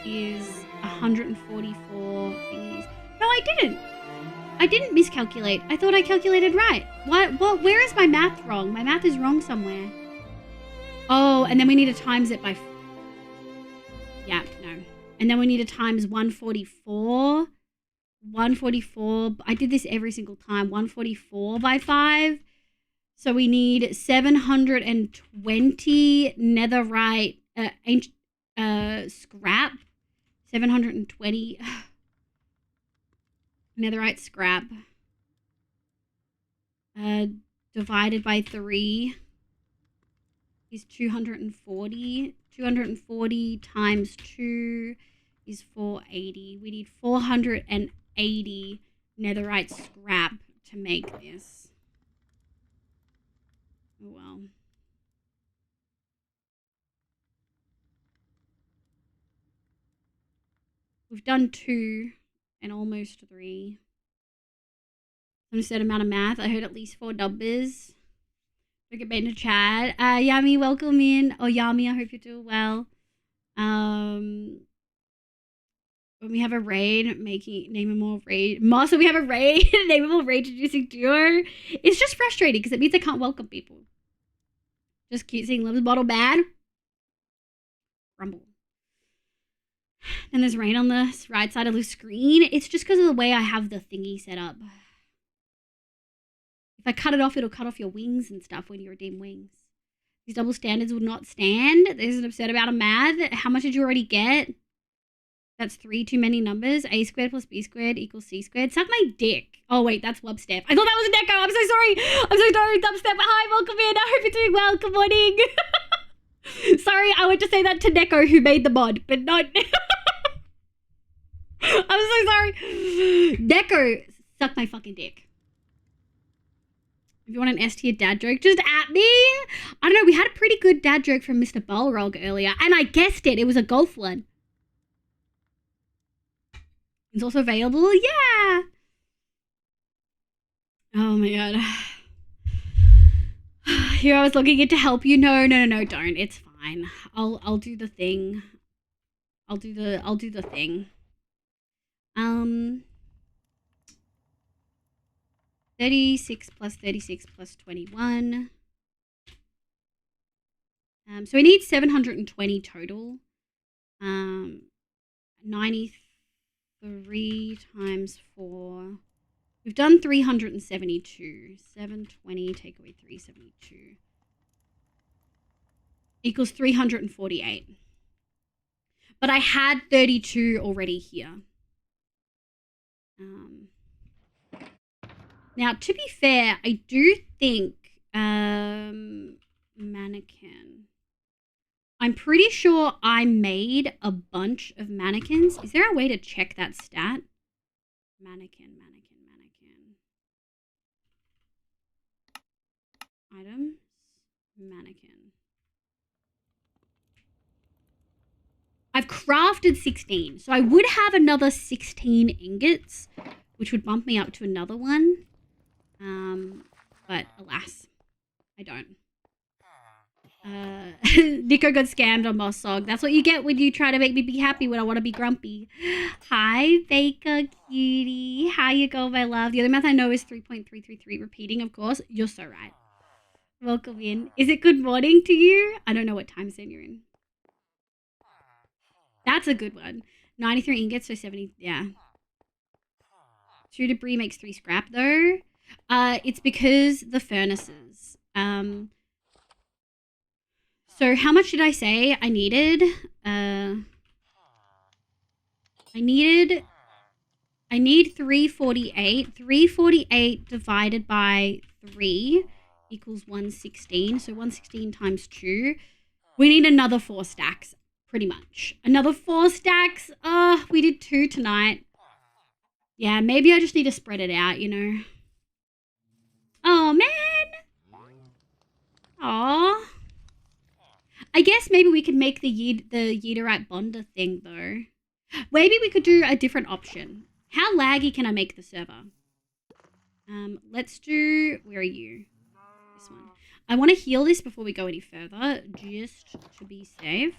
is 144 thingies. No, I didn't. I didn't miscalculate. I thought I calculated right. What? Where is my math wrong? My math is wrong somewhere. Oh, and then we need to times it by... Yeah, no. And then we need to times 144. 144. I did this every single time. 144 by 5. So we need 720 netherite scrap. 720 netherite scrap. Divided by 3 is 240. 240 times 2 is 480. We need 480 netherite scrap to make this. Oh well. We've done 2 and almost 3. On a set amount of math, I heard at least 4 numbers. Look at in the chat. Yami, welcome in. Oh, Yami, I hope you're doing well. When we have a raid, name a more raid. So we have a raid, name a more raid introducing duo. It's just frustrating because it means I can't welcome people. Just cute seeing Love's bottle bad. Rumble. And there's rain on the right side of the screen. It's just because of the way I have the thingy set up. If I cut it off, it'll cut off your wings and stuff when you redeem wings. These double standards would not stand. There's an upset about a math. How much did you already get? That's 3 too many numbers. A squared plus B squared equals C squared. Suck my dick. Oh, wait, that's Wubstep. I thought that was Neko. I'm so sorry. I'm so sorry, Dubstep. Hi, welcome in. I hope you're doing well. Good morning. Sorry, I went to say that to Neko, who made the mod, but not... I'm so sorry. Neko, suck my fucking dick. If you want an S tier dad joke, just at me. I don't know, we had a pretty good dad joke from Mr. Balrog earlier, and I guessed it. It was a golf one. It's also available. Yeah. Oh my god. Here I was logging in to help you. No, don't. It's fine. I'll do the thing. I'll do the thing. 36 plus 36 plus 21. So we need 720 total. 93 times 4. We've done 372. 720 take away 372 equals 348. But I had 32 already here. Now, to be fair, I do think mannequin. I'm pretty sure I made a bunch of mannequins. Is there a way to check that stat? Mannequin. Items. Mannequin. I've crafted 16. So I would have another 16 ingots, which would bump me up to another one. But alas, I don't. Nico got scammed on Boss Sog. That's what you get when you try to make me be happy when I want to be grumpy. Hi, Baker Cutie. How you go, my love? The other math I know is 3.333 repeating, of course. You're so right. Welcome in. Is it good morning to you? I don't know what time zone you're in. That's a good one. 93 ingots, so 70, yeah. 2 debris makes 3 scrap, though. It's because the furnaces. So how much did I say I needed? I need 348. 348 divided by 3 equals 116. So 116 times 2. We need another 4 stacks, pretty much. Another 4 stacks. We did 2 tonight. Yeah, maybe I just need to spread it out, you know. Oh, man. Aw. I guess maybe we could make the Yeaterite Bonder thing, though. Maybe we could do a different option. How laggy can I make the server? Let's do... Where are you? This one. I want to heal this before we go any further, just to be safe.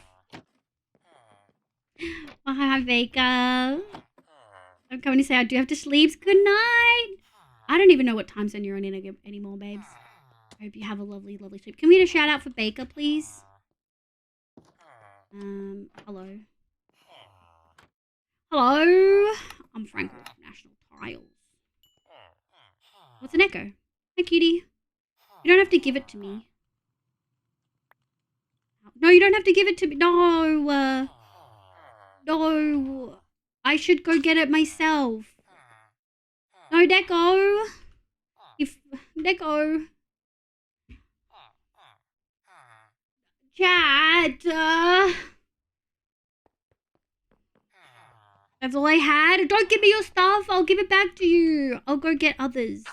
Oh, hi, Vega. I'm coming to say I do have to sleep. Good night. I don't even know what time zone you're on anymore, babes. I hope you have a lovely, lovely sleep. Can we get a shout out for Baker, please? Hello. Hello. I'm Frank with National Tiles. What's an echo? Hi, cutie. You don't have to give it to me. No, you don't have to give it to me. No. No. I should go get it myself. No, Deco. Deco. Chat. That's all I had. Don't give me your stuff. I'll give it back to you. I'll go get others.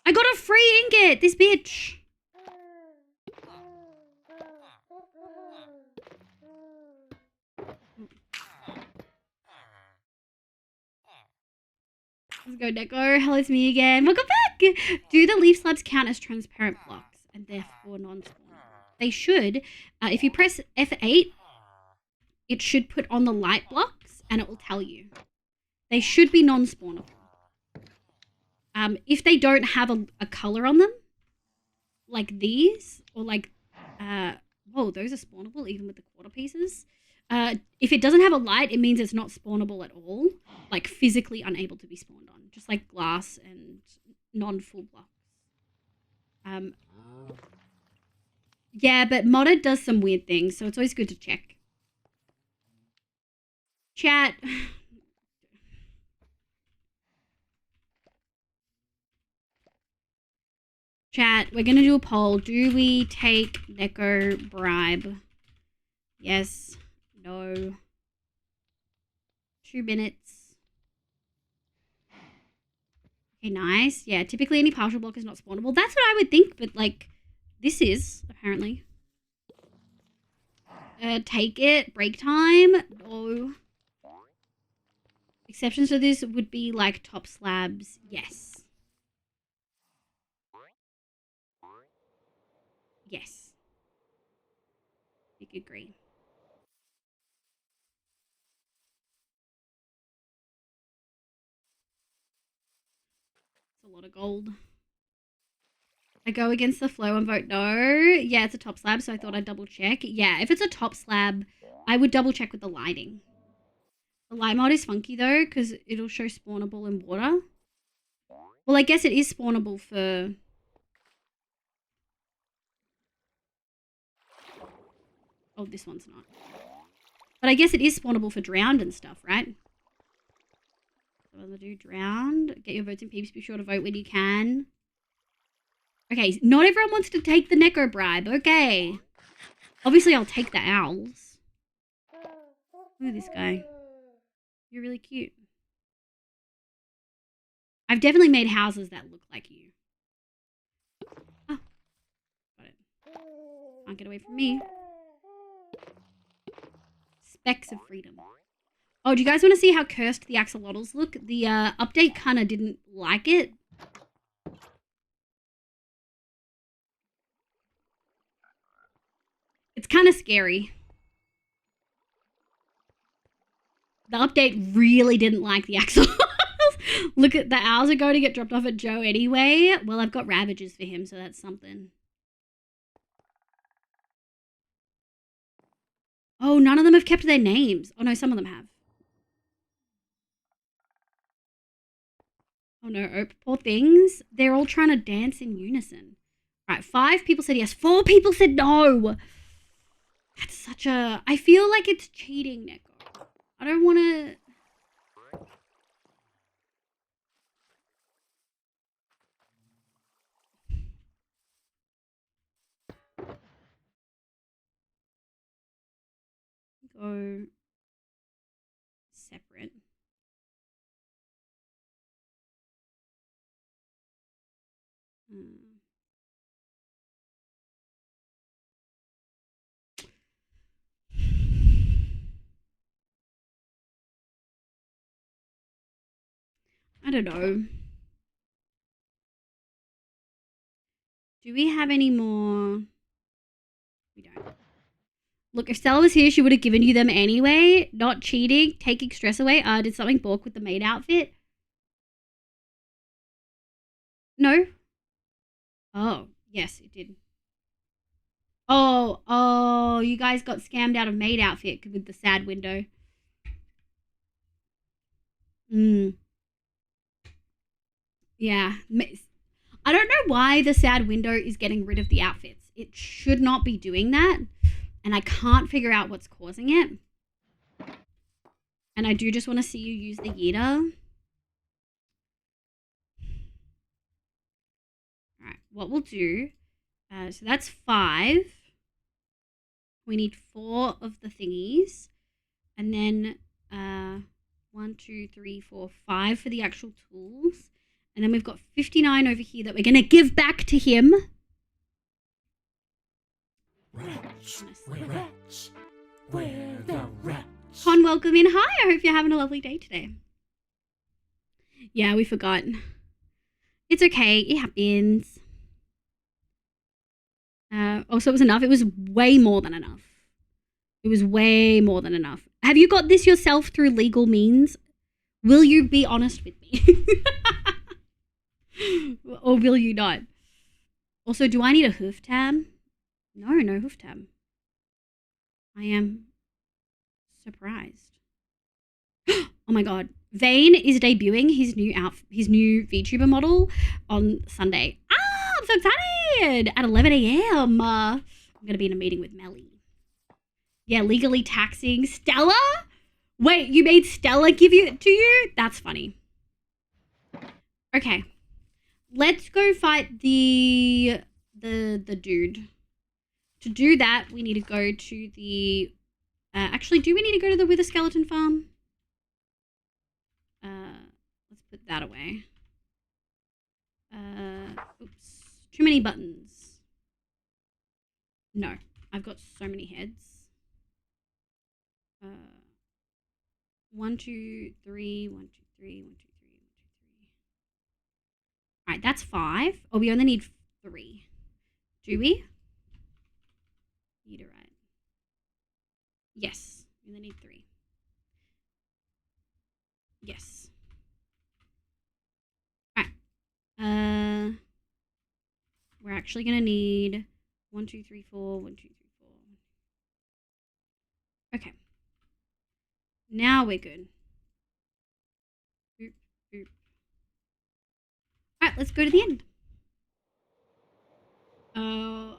I got a free ingot. This bitch. Let's go, Deco. Hello, it's me again. Welcome back. Do the leaf slabs count as transparent blocks and therefore non-spawn? They should. If you press F8, it should put on the light blocks and it will tell you. They should be non-spawnable. If they don't have a color on them, like these, or like, whoa, those are spawnable even with the quarter pieces. If it doesn't have a light, it means it's not spawnable at all. Like physically unable to be spawned on, just like glass and non-full blocks. Yeah, but modded does some weird things, so it's always good to check. Chat. Chat, we're going to do a poll. Do we take Neko bribe? Yes. No. 2 minutes. Okay, nice. Yeah, typically any partial block is not spawnable. That's what I would think, but like, this is, apparently. Take it. Break time. No. Exceptions to this would be like top slabs. Yes. Yes. Big agree. It's a lot of gold. I go against the flow and vote no. Yeah, it's a top slab, so I thought I'd double check. Yeah, if it's a top slab, I would double check with the lighting. The light mod is funky though, because it'll show spawnable in water. Well, I guess it is spawnable for... Oh, this one's not. But I guess it is spawnable for drowned and stuff, right? So I'm gonna do drowned. Get your votes in peeps. Be sure to vote when you can. Okay, not everyone wants to take the Neko bribe. Okay. Obviously, I'll take the owls. Look at this guy. You're really cute. I've definitely made houses that look like you. Oh. Got it. Can't get away from me. Specks of freedom. Oh, do you guys want to see how cursed the axolotls look? The update kind of didn't like it. It's kind of scary. The update really didn't like the axolotls. Look at the owls are going to get dropped off at Joe anyway. Well, I've got Ravagers for him, so that's something. Oh, none of them have kept their names. Oh, no, some of them have. Oh, no, poor things. They're all trying to dance in unison. Right, 5 people said yes. 4 people said no. That's such a... I feel like it's cheating, Neko. I don't want to... Go separate. I don't know. Do we have any more? We don't. Look, if Stella was here, she would have given you them anyway. Not cheating, taking stress away. Did something balk with the maid outfit? No? Oh, yes, it did. Oh, you guys got scammed out of maid outfit with the sad window. Yeah. I don't know why the sad window is getting rid of the outfits. It should not be doing that. And I can't figure out what's causing it. And I do just want to see you use the yeeter. Alright, what we'll do... so that's 5. We need 4 of the thingies. And then 1, 2, 3, 4, 5 for the actual tools. And then we've got 59 over here that we're going to give back to him. Rats, rats, where the rats? Con, welcome in. Hi, I hope you're having a lovely day today. Yeah, we forgot. It's okay, it happens. Also, it was enough. It was way more than enough. It was way more than enough. Have you got this yourself through legal means? Will you be honest with me? Or will you not? Also, do I need a hoof tab? No hoof tab. I am surprised. Oh my god. Vane is debuting his new VTuber model on Sunday. I'm so excited! At 11 a.m. I'm going to be in a meeting with Melly. Yeah, legally taxing Stella? Wait, you made Stella give it to you? That's funny. Okay. Let's go fight the dude. To do that, we need to go to the... actually, do we need to go to the Wither Skeleton farm? Let's put that away. Oops. Too many buttons. No. I've got so many heads. 1, 2, 3, 1, 2, 3, 1, 2, 3, 1, 2, 3. Alright, that's 5. Oh, we only need 3. Do we? Need it right. Yes. We only need 3. Yes. Alright. We're actually gonna need 1, 2, 3, 4, 1, 2, 3, 4. Okay. Now we're good. Boop, boop. Alright, let's go to the end.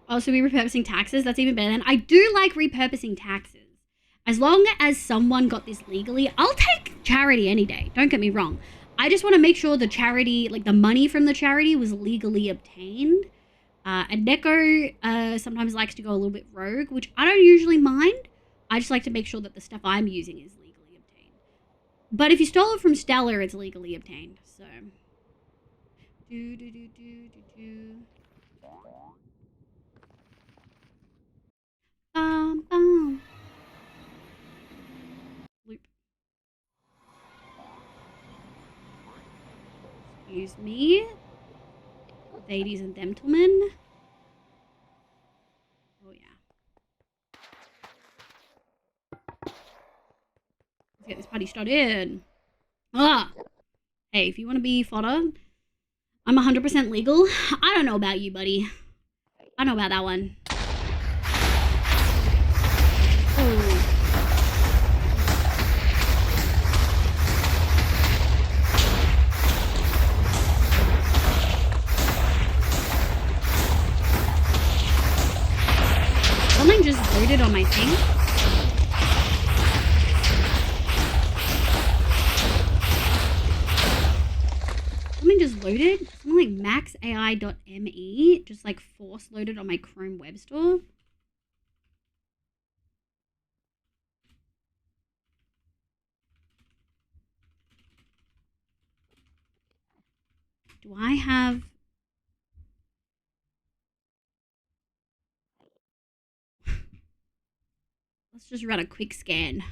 Also, we're repurposing taxes. That's even better than... I do like repurposing taxes. As long as someone got this legally, I'll take charity any day. Don't get me wrong. I just want to make sure the charity, like the money from the charity was legally obtained. And Neko sometimes likes to go a little bit rogue, which I don't usually mind. I just like to make sure that the stuff I'm using is legally obtained. But if you stole it from Stellar, it's legally obtained. So... Loop. Excuse me. Ladies and gentlemen. Oh yeah. Let's get this party started. Hey, if you want to be fodder, I'm 100% legal. I don't know about you, buddy. I know about that one. Oh. loaded. Something like maxai.me just like force loaded on my Chrome web store. Do I have... Let's just run a quick scan.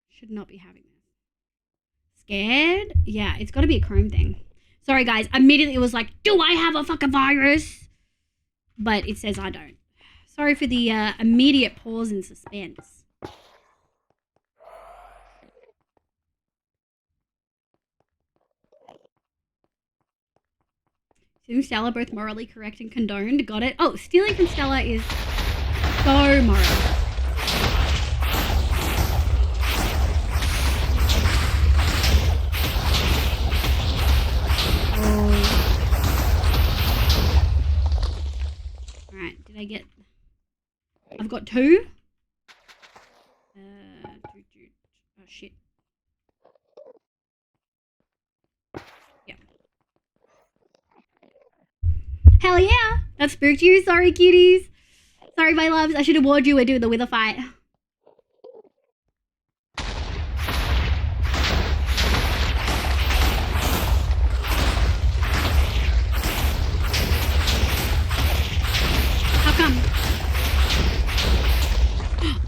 Should not be having this. Scared? Yeah, it's got to be a Chrome thing. Sorry, guys. Immediately it was like, do I have a fucking virus? But it says I don't. Sorry for the immediate pause in suspense. Stealing Stella, both morally correct and condoned. Got it. Oh, stealing from Stella is so moral. Alright, did I get... I've got 2. Oh, shit. Yeah. Hell yeah! That spooked you. Sorry, cuties. Sorry, my loves. I should have warned you we're doing the wither fight. How come?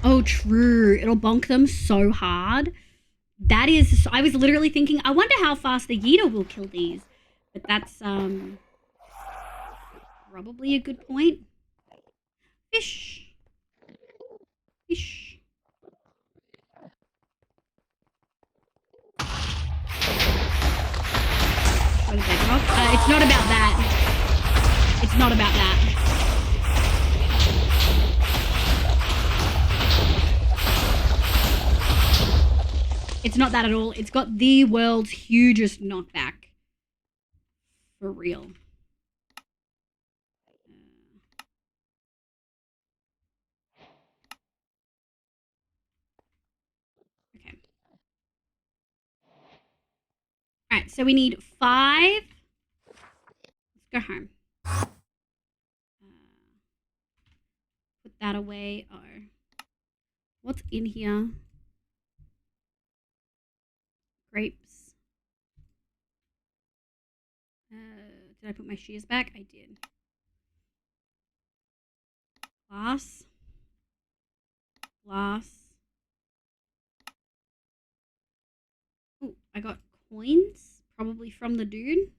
Oh, true. It'll bonk them so hard. That is... I was literally thinking, I wonder how fast the yeeter will kill these. But that's, probably a good point. Fish. Fish. It's not about that. It's not about that. It's not that at all. It's got the world's hugest knockback. For real. Okay. Alright, so we need 5. Let's go home. Put that away. Oh. What's in here? Grapes. Did I put my shears back? I did. Glass. Glass. Oh, I got coins. Probably from the dude.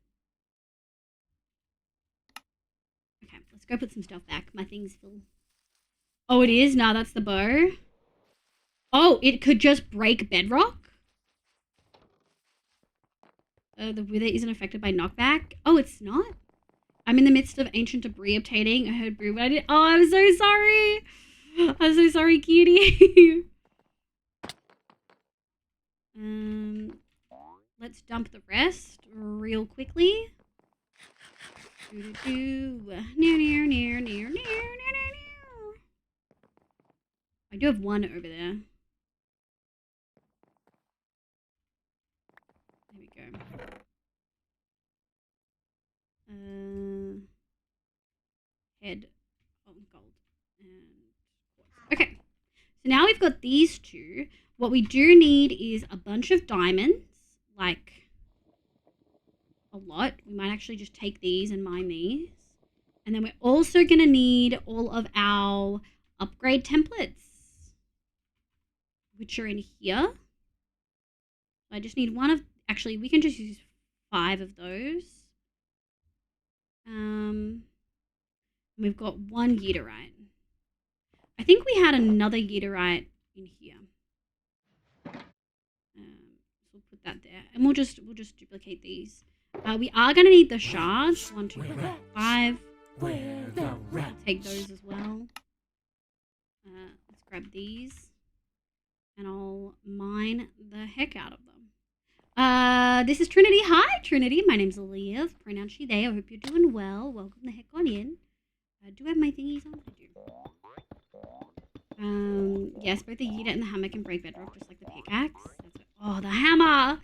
Okay, let's go put some stuff back. My thing's full. Oh, it is? No, that's the bow. Oh, it could just break bedrock? The wither isn't affected by knockback. Oh, it's not? I'm in the midst of ancient debris obtaining. I heard brew, but I did. Oh, I'm so sorry. I'm so sorry, cutie. Let's dump the rest real quickly. Near. I do have 1 over there. There we go. Head of gold and quartz. Okay, so now we've got these 2. What we do need is a bunch of diamonds, like a lot. We might actually just take these and mine these. And then we're also going to need all of our upgrade templates, which are in here. I just need 1 of... Actually, we can just use 5 of those. We've got 1 Yeaterite. I think we had another Yeaterite in here. So we'll put that there, and we'll just duplicate these. We are going to need the shards. 1, 2, 3, 4, 5. Where the rats? Take those as well. Let's grab these. And I'll mine the heck out of them. This is Trinity. Hi, Trinity. My name's Liv. Pronounce she, they. I hope you're doing well. Welcome the heck on in. Do I have my thingies on? I do. Yes, both the yeeter and the hammer can break bedrock just like the pickaxe. Oh, the hammer!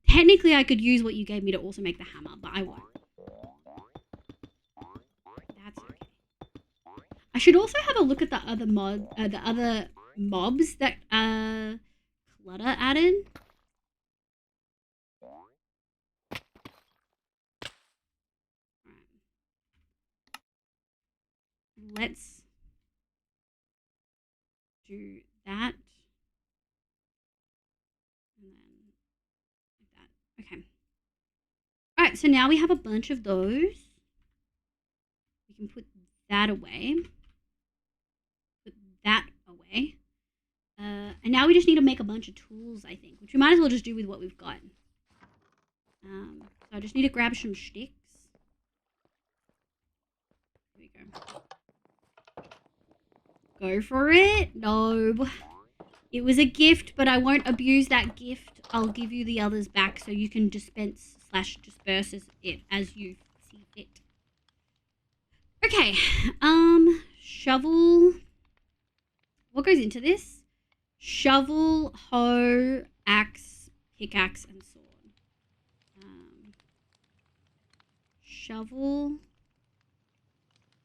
Technically, I could use what you gave me to also make the hammer, but I won't. That's okay. I should also have a look at the other mobs that Clutter added. Let's do that. And then like that. Okay. Alright, so now we have a bunch of those. We can put that away. Put that away. And now we just need to make a bunch of tools, I think, which we might as well just do with what we've got. So I just need to grab some sticks. Here we go. Go for it. No. It was a gift, but I won't abuse that gift. I'll give you the others back so you can disperse it as you see fit. Okay. Shovel. What goes into this? Shovel, hoe, axe, pickaxe, and sword. Shovel,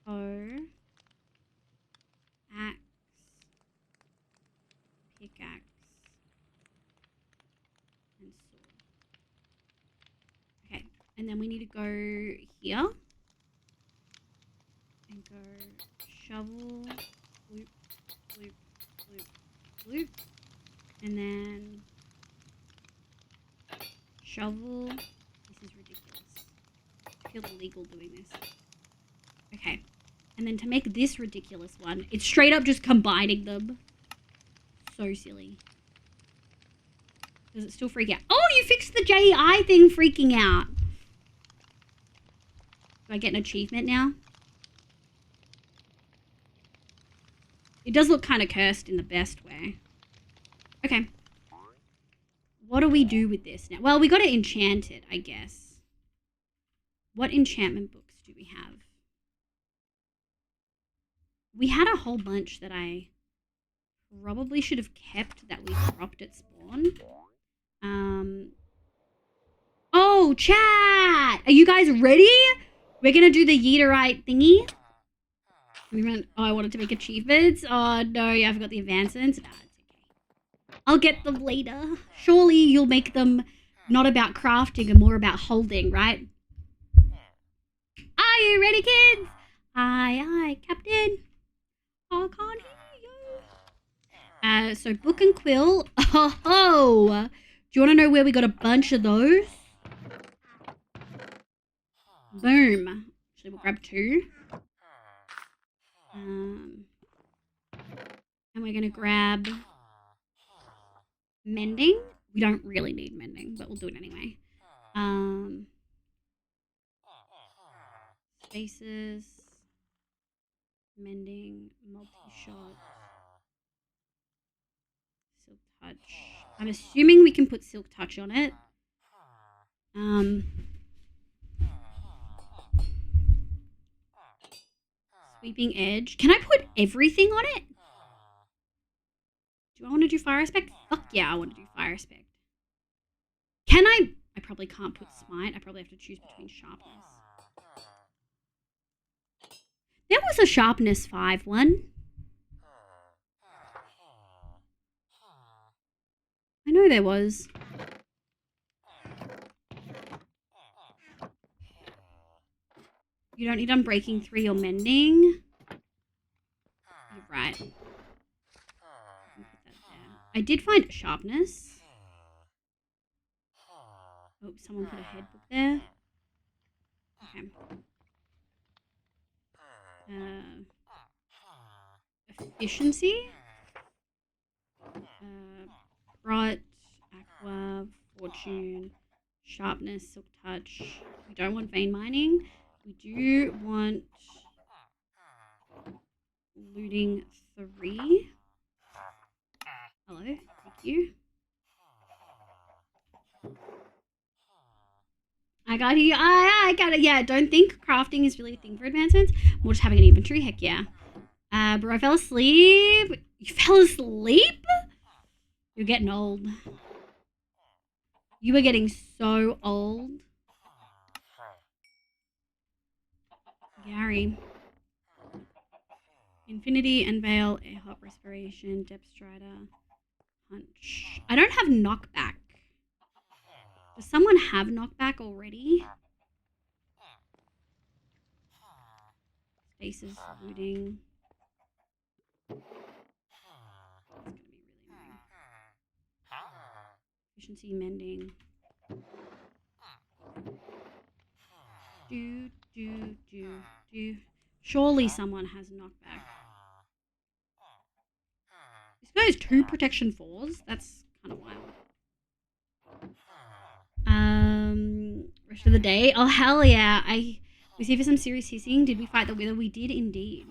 hoe, axe, pickaxe, and sword. Okay, and then we need to go here and go shovel, loop, loop, loop, loop, and then shovel. This is ridiculous. I feel illegal doing this. Okay, and then to make this ridiculous one, it's straight up just combining them. So silly. Does it still freak out? Oh, you fixed the JEI thing freaking out. Do I get an achievement now? It does look kind of cursed in the best way. Okay. What do we do with this now? Well, we got to enchant it, I guess. What enchantment books do we have? We had a whole bunch that I probably should have kept that we dropped at spawn. Oh, chat! Are you guys ready? We're going to do the Yeeterite thingy. I wanted to make achievements. Oh, no, I forgot the advancements. Nah, it's okay. I'll get them later. Surely you'll make them not about crafting and more about holding, right? Are you ready, kids? Aye, aye, Captain. I can't hear you. So book and quill. Oh, do you want to know where we got a bunch of those? Boom. Actually, we'll grab two. And we're going to grab mending. We don't really need mending, but we'll do it anyway. Spaces. Mending. Multi-shot. Silk touch. I'm assuming we can put silk touch on it. Sweeping edge. Can I put everything on it? Do I want to do fire aspect? Fuck yeah, I want to do fire aspect. Can I? I probably can't put smite. I probably have to choose between sharpness. There was a sharpness 5 one. I know there was. You don't need unbreaking 3 or mending. You're right. I did find sharpness. Oh, someone put a head book there. Okay. Efficiency. Rot, aqua, fortune, sharpness, silk touch. We don't want vein mining. We do want looting 3. Hello, thank you. I got you. I got it. Yeah, don't think crafting is really a thing for advancements. More just having an inventory. Heck yeah. Bro, I fell asleep. You fell asleep? You're getting old. You are getting so old. Gary. Infinity, Unveil, Air Hop Respiration, Depth Strider, Punch. I don't have Knockback. Does someone have Knockback already? Spaces, looting. That's gonna be really annoying. Efficiency, mending. Do. Surely someone has Knockback. This guy has 2 protection 4s. That's kind of wild. Rest of the day. Oh hell yeah! We see for some serious hissing. Did we fight the Wither? We did indeed.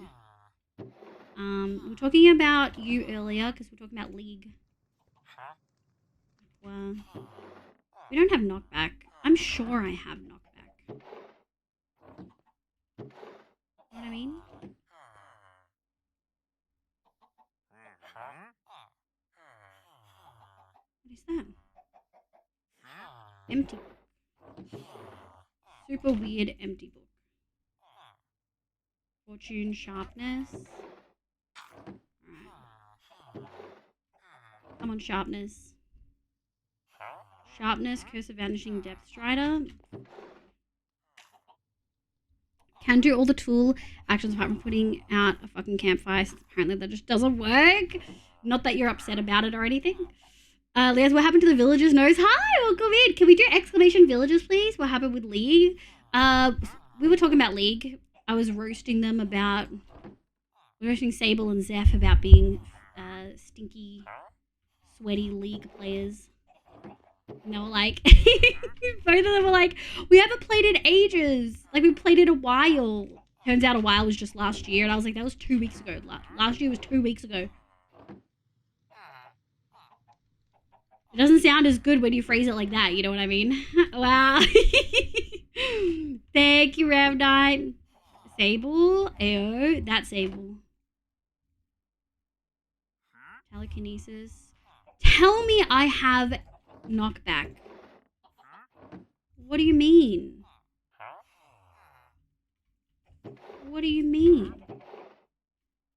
We were talking about you earlier because we were talking about League. Well, we don't have Knockback. I'm sure I have Knockback. You know what I mean? What is that? Empty book. Super weird empty book. Fortune, sharpness. Alright. Come on, sharpness. Sharpness, Curse of Vanishing, Depth Strider. Can do all the tool actions apart from putting out a fucking campfire. Since apparently that just doesn't work. Not that you're upset about it or anything. Liaz, what happened to the villagers' nose? Hi, welcome in. Can we do exclamation villagers, please? What happened with League? We were talking about League. I was roasting them about... roasting Sable and Zeph about being stinky, sweaty League players. And they were like... both of them were like, we haven't played in ages. Like, we played it a while. Turns out a while was just last year. And I was like, that was 2 weeks ago. Last year was 2 weeks ago. It doesn't sound as good when you phrase it like that, you know what I mean? Wow. Thank you, Rev Knight. Sable. Ayo, that's Sable. Telekinesis. Tell me I have Knockback. What do you mean? What do you mean?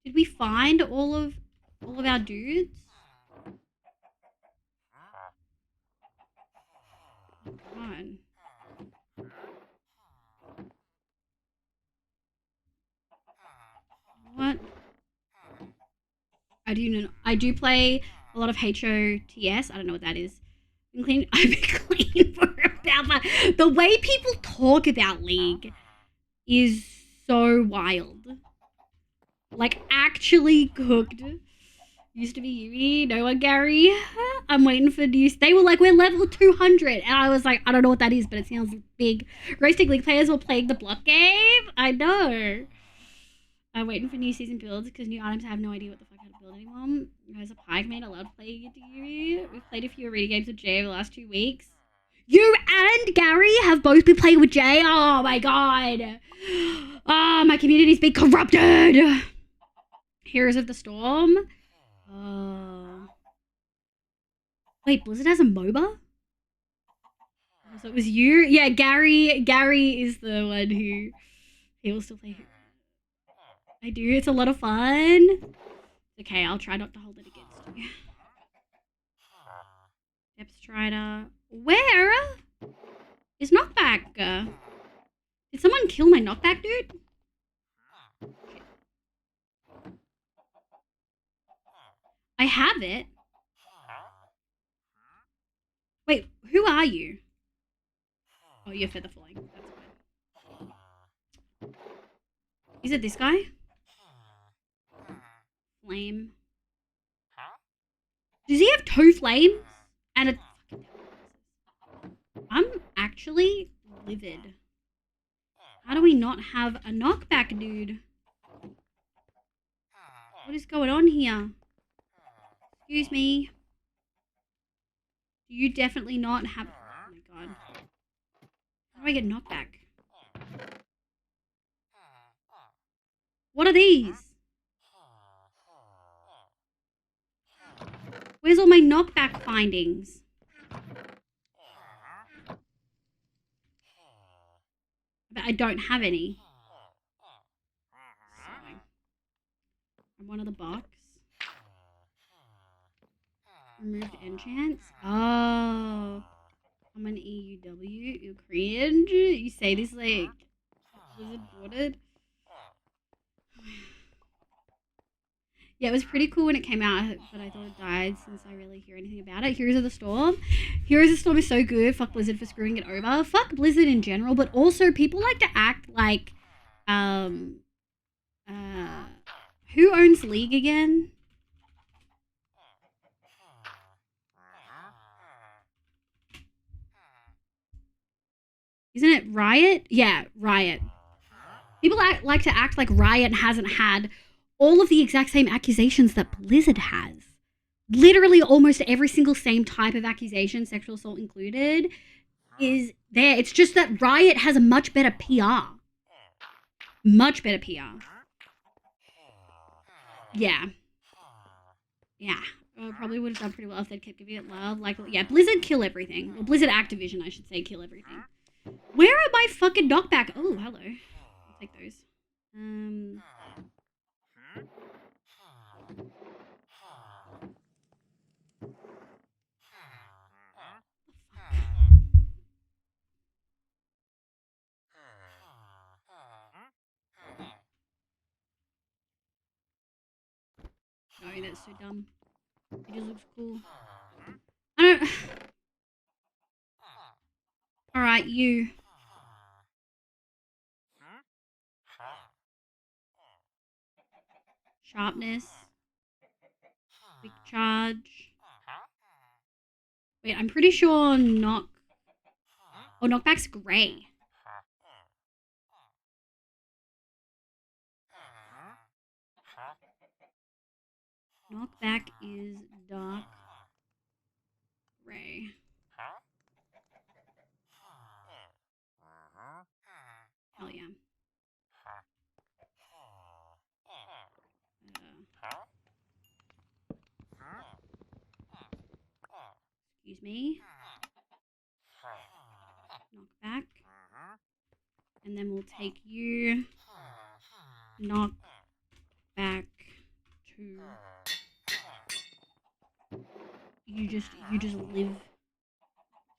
Did we find all of our dudes? God. What? I do play a lot of HOTS. I don't know what that is. I've been clean for about the way people talk about League is so wild. Like actually cooked. Used to be Yui, no one Gary. I'm waiting for news. They were like, we're level 200. And I was like, I don't know what that is, but it sounds big. Roasting League players were playing the block game. I know. I'm waiting for new season builds because new items I have no idea what the fuck how to build anymore. As a pike mate, I love playing it to Yui. We've played a few arena games with Jay over the last 2 weeks. You and Gary have both been playing with Jay. Oh my god. Oh, my community's been corrupted. Heroes of the Storm. Wait, Blizzard has a MOBA? So it was you? Yeah, Gary is the one who... He will still play... I do, it's a lot of fun. Okay, I'll try not to hold it against you. Depth Strider. Where is Knockback? Did someone kill my Knockback, dude? Shit. I have it. Wait, who are you? Oh, you're feather flying. That's fine. Is it this guy? Flame. Does he have 2 flames? And a... I'm actually livid. How do we not have a Knockback, dude? What is going on here? Excuse me. Do you definitely not have... Oh my god. How do I get knockback? What are these? Where's all my knockback findings? But I don't have any. So, from one of the box. Removed enchants. Oh. I'm an EUW. You cringe. You say this like Blizzard boarded. Yeah, it was pretty cool when it came out, but I thought it died since I really hear anything about it. Heroes of the Storm. Heroes of the Storm is so good. Fuck Blizzard for screwing it over. Fuck Blizzard in general, but also people like to act like, who owns League again? Isn't it Riot? Yeah, Riot. People like to act like Riot hasn't had all of the exact same accusations that Blizzard has. Literally almost every single same type of accusation, sexual assault included, is there. It's just that Riot has a much better PR. Much better PR. Yeah. Yeah. Probably would have done pretty well if they'd kept giving it love. Like, yeah, Blizzard kill everything. Well, Blizzard Activision, I should say, kill everything. Where are my fucking knockback? Oh, hello. I'll take those. Sorry, that's so dumb. It just looks cool. I don't... Alright, you. Sharpness. Quick charge. Wait, I'm pretty sure Oh, knockback's grey. Knockback is dark grey. Hell yeah. Excuse me. Knockback. And then we'll take you. Knock back to. You just live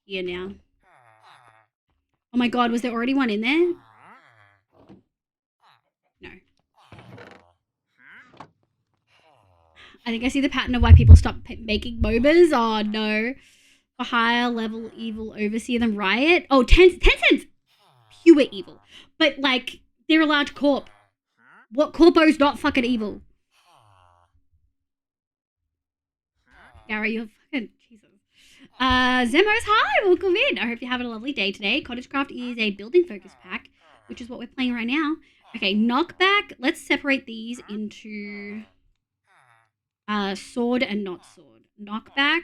here now. Oh my god, was there already one in there? No. I think I see the pattern of why people stop making MOBAs. Oh no. For higher level evil overseer than Riot. Oh, Tencent's pure evil. But like, they're a large corp. What corpo's not fucking evil? Gary, you're fucking Jesus. Zemos, hi, welcome in. I hope you're having a lovely day today. Cottagecraft is a building focus pack, which is what we're playing right now. Okay, knockback. Let's separate these into sword and not sword. Knockback,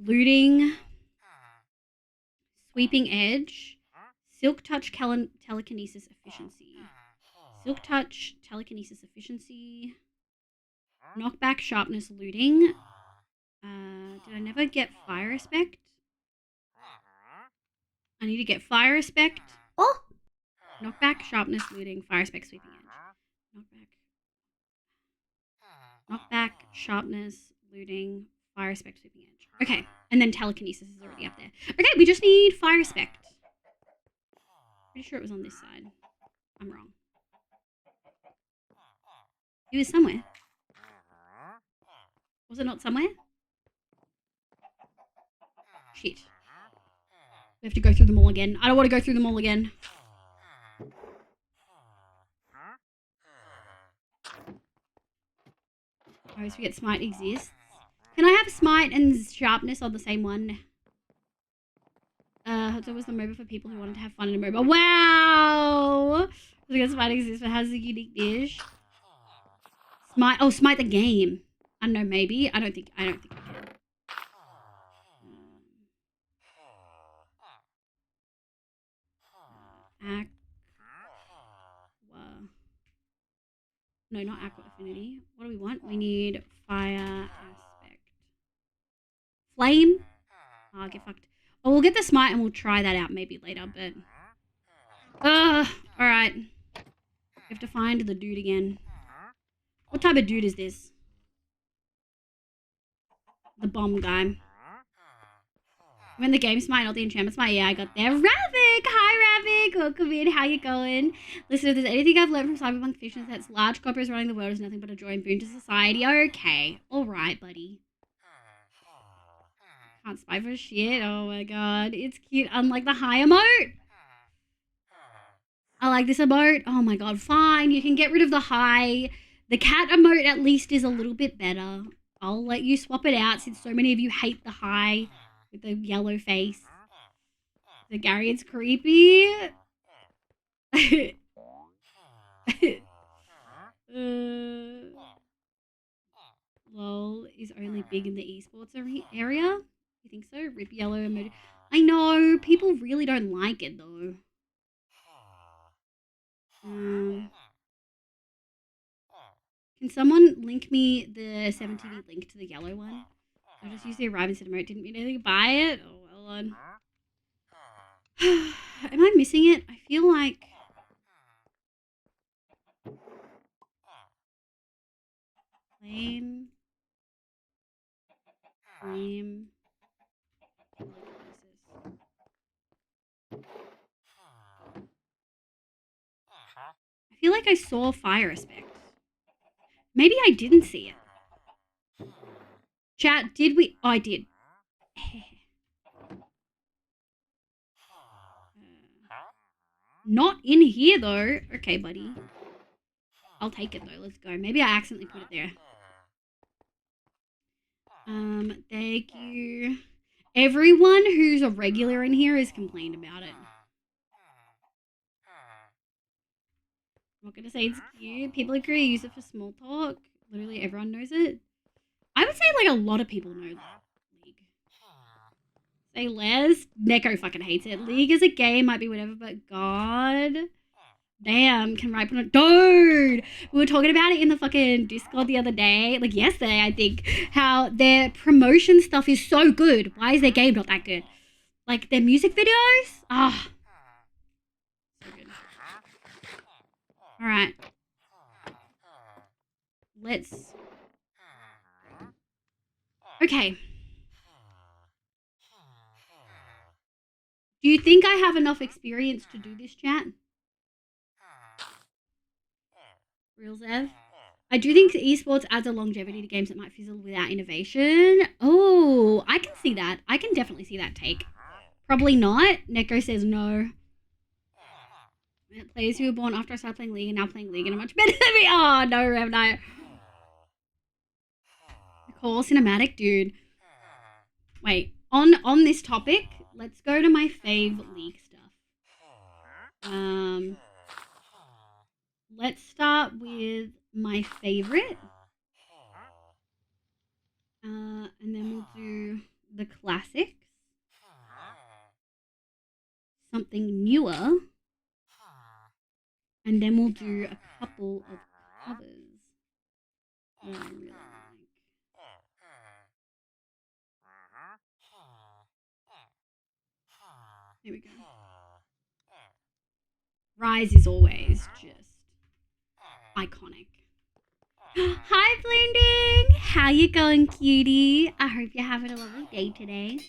looting, sweeping edge, silk touch telekinesis efficiency, silk touch telekinesis efficiency. Knockback, sharpness, looting. Did I never get fire respect? I need to get fire respect. Oh! Knockback, sharpness, looting, fire respect, sweeping edge. Knockback, sharpness, looting, fire respect, sweeping edge. Okay, and then telekinesis is already up there. Okay, we just need fire respect. Pretty sure it was on this side. I'm wrong. It was somewhere. Was it not somewhere? Shit. We have to go through them all again. I don't want to go through them all again. I always forget smite exists. Can I have smite and sharpness on the same one? So was the MOBA for people who wanted to have fun in a MOBA. Wow! I forget smite exists but has a unique dish. Smite the game. I don't know, maybe. I don't think I can. Aqua. No, not Aqua Affinity. What do we want? We need Fire Aspect. Flame? Oh, get fucked. Oh, we'll get the Smite and we'll try that out maybe later, but... alright. We have to find the dude again. What type of dude is this? The bomb guy. When the game Smite, not the enchantment Smite. Yeah, I got there. Ravik! Hi, Ravik! Welcome in. How you going? Listen, if there's anything I've learned from Cyberpunk fiction, that's large coppers running the world is nothing but a joy and boon to society. Okay. Alright, buddy. Can't spy for shit. Oh my god. It's cute. Unlike the high emote. I like this emote. Oh my god. Fine. You can get rid of the high. The cat emote at least is a little bit better. I'll let you swap it out since so many of you hate the high with the yellow face. The Gary, it's creepy. LOL is only big in the esports area. You think so? Rip yellow emoji. I know. People really don't like it though. Can someone link me the 7TV link to the yellow one? I just used the arrive instead of emote. Didn't mean anything to buy it. Oh, well on. Am I missing it? I feel like... Flame. I feel like I saw Fire Aspect. Maybe I didn't see it. Chat, did we? Oh, I did. Not in here, though. Okay, buddy. I'll take it, though. Let's go. Maybe I accidentally put it there. Thank you. Everyone who's a regular in here has complained about it. I'm not gonna say it's cute. People agree, use it for small talk. Literally everyone knows it. I would say like a lot of people know League. Say less. Neko fucking hates it. League as a game might be whatever, but god damn, can write on it. Dude! We were talking about it in the fucking Discord the other day, like yesterday I think, how their promotion stuff is so good. Why is their game not that good? Like their music videos? Ah. So good. Alright. Let's... Okay. Do you think I have enough experience to do this, chat? Real Zev? I do think esports adds a longevity to games that might fizzle without innovation. Oh, I can see that. I can definitely see that take. Probably not. Neko says no. Players who were born after I started playing League and now playing League and are much better than me. Oh, no, Rev, no. Nicole Cinematic, dude. Wait, on this topic, let's go to my fave League stuff. Let's start with my favorite. And then we'll do the classics. Something newer. And then we'll do a couple of covers that I really like. Here we go. Rise is always just iconic. Hi, Blending! How you going, cutie? I hope you're having a lovely day today.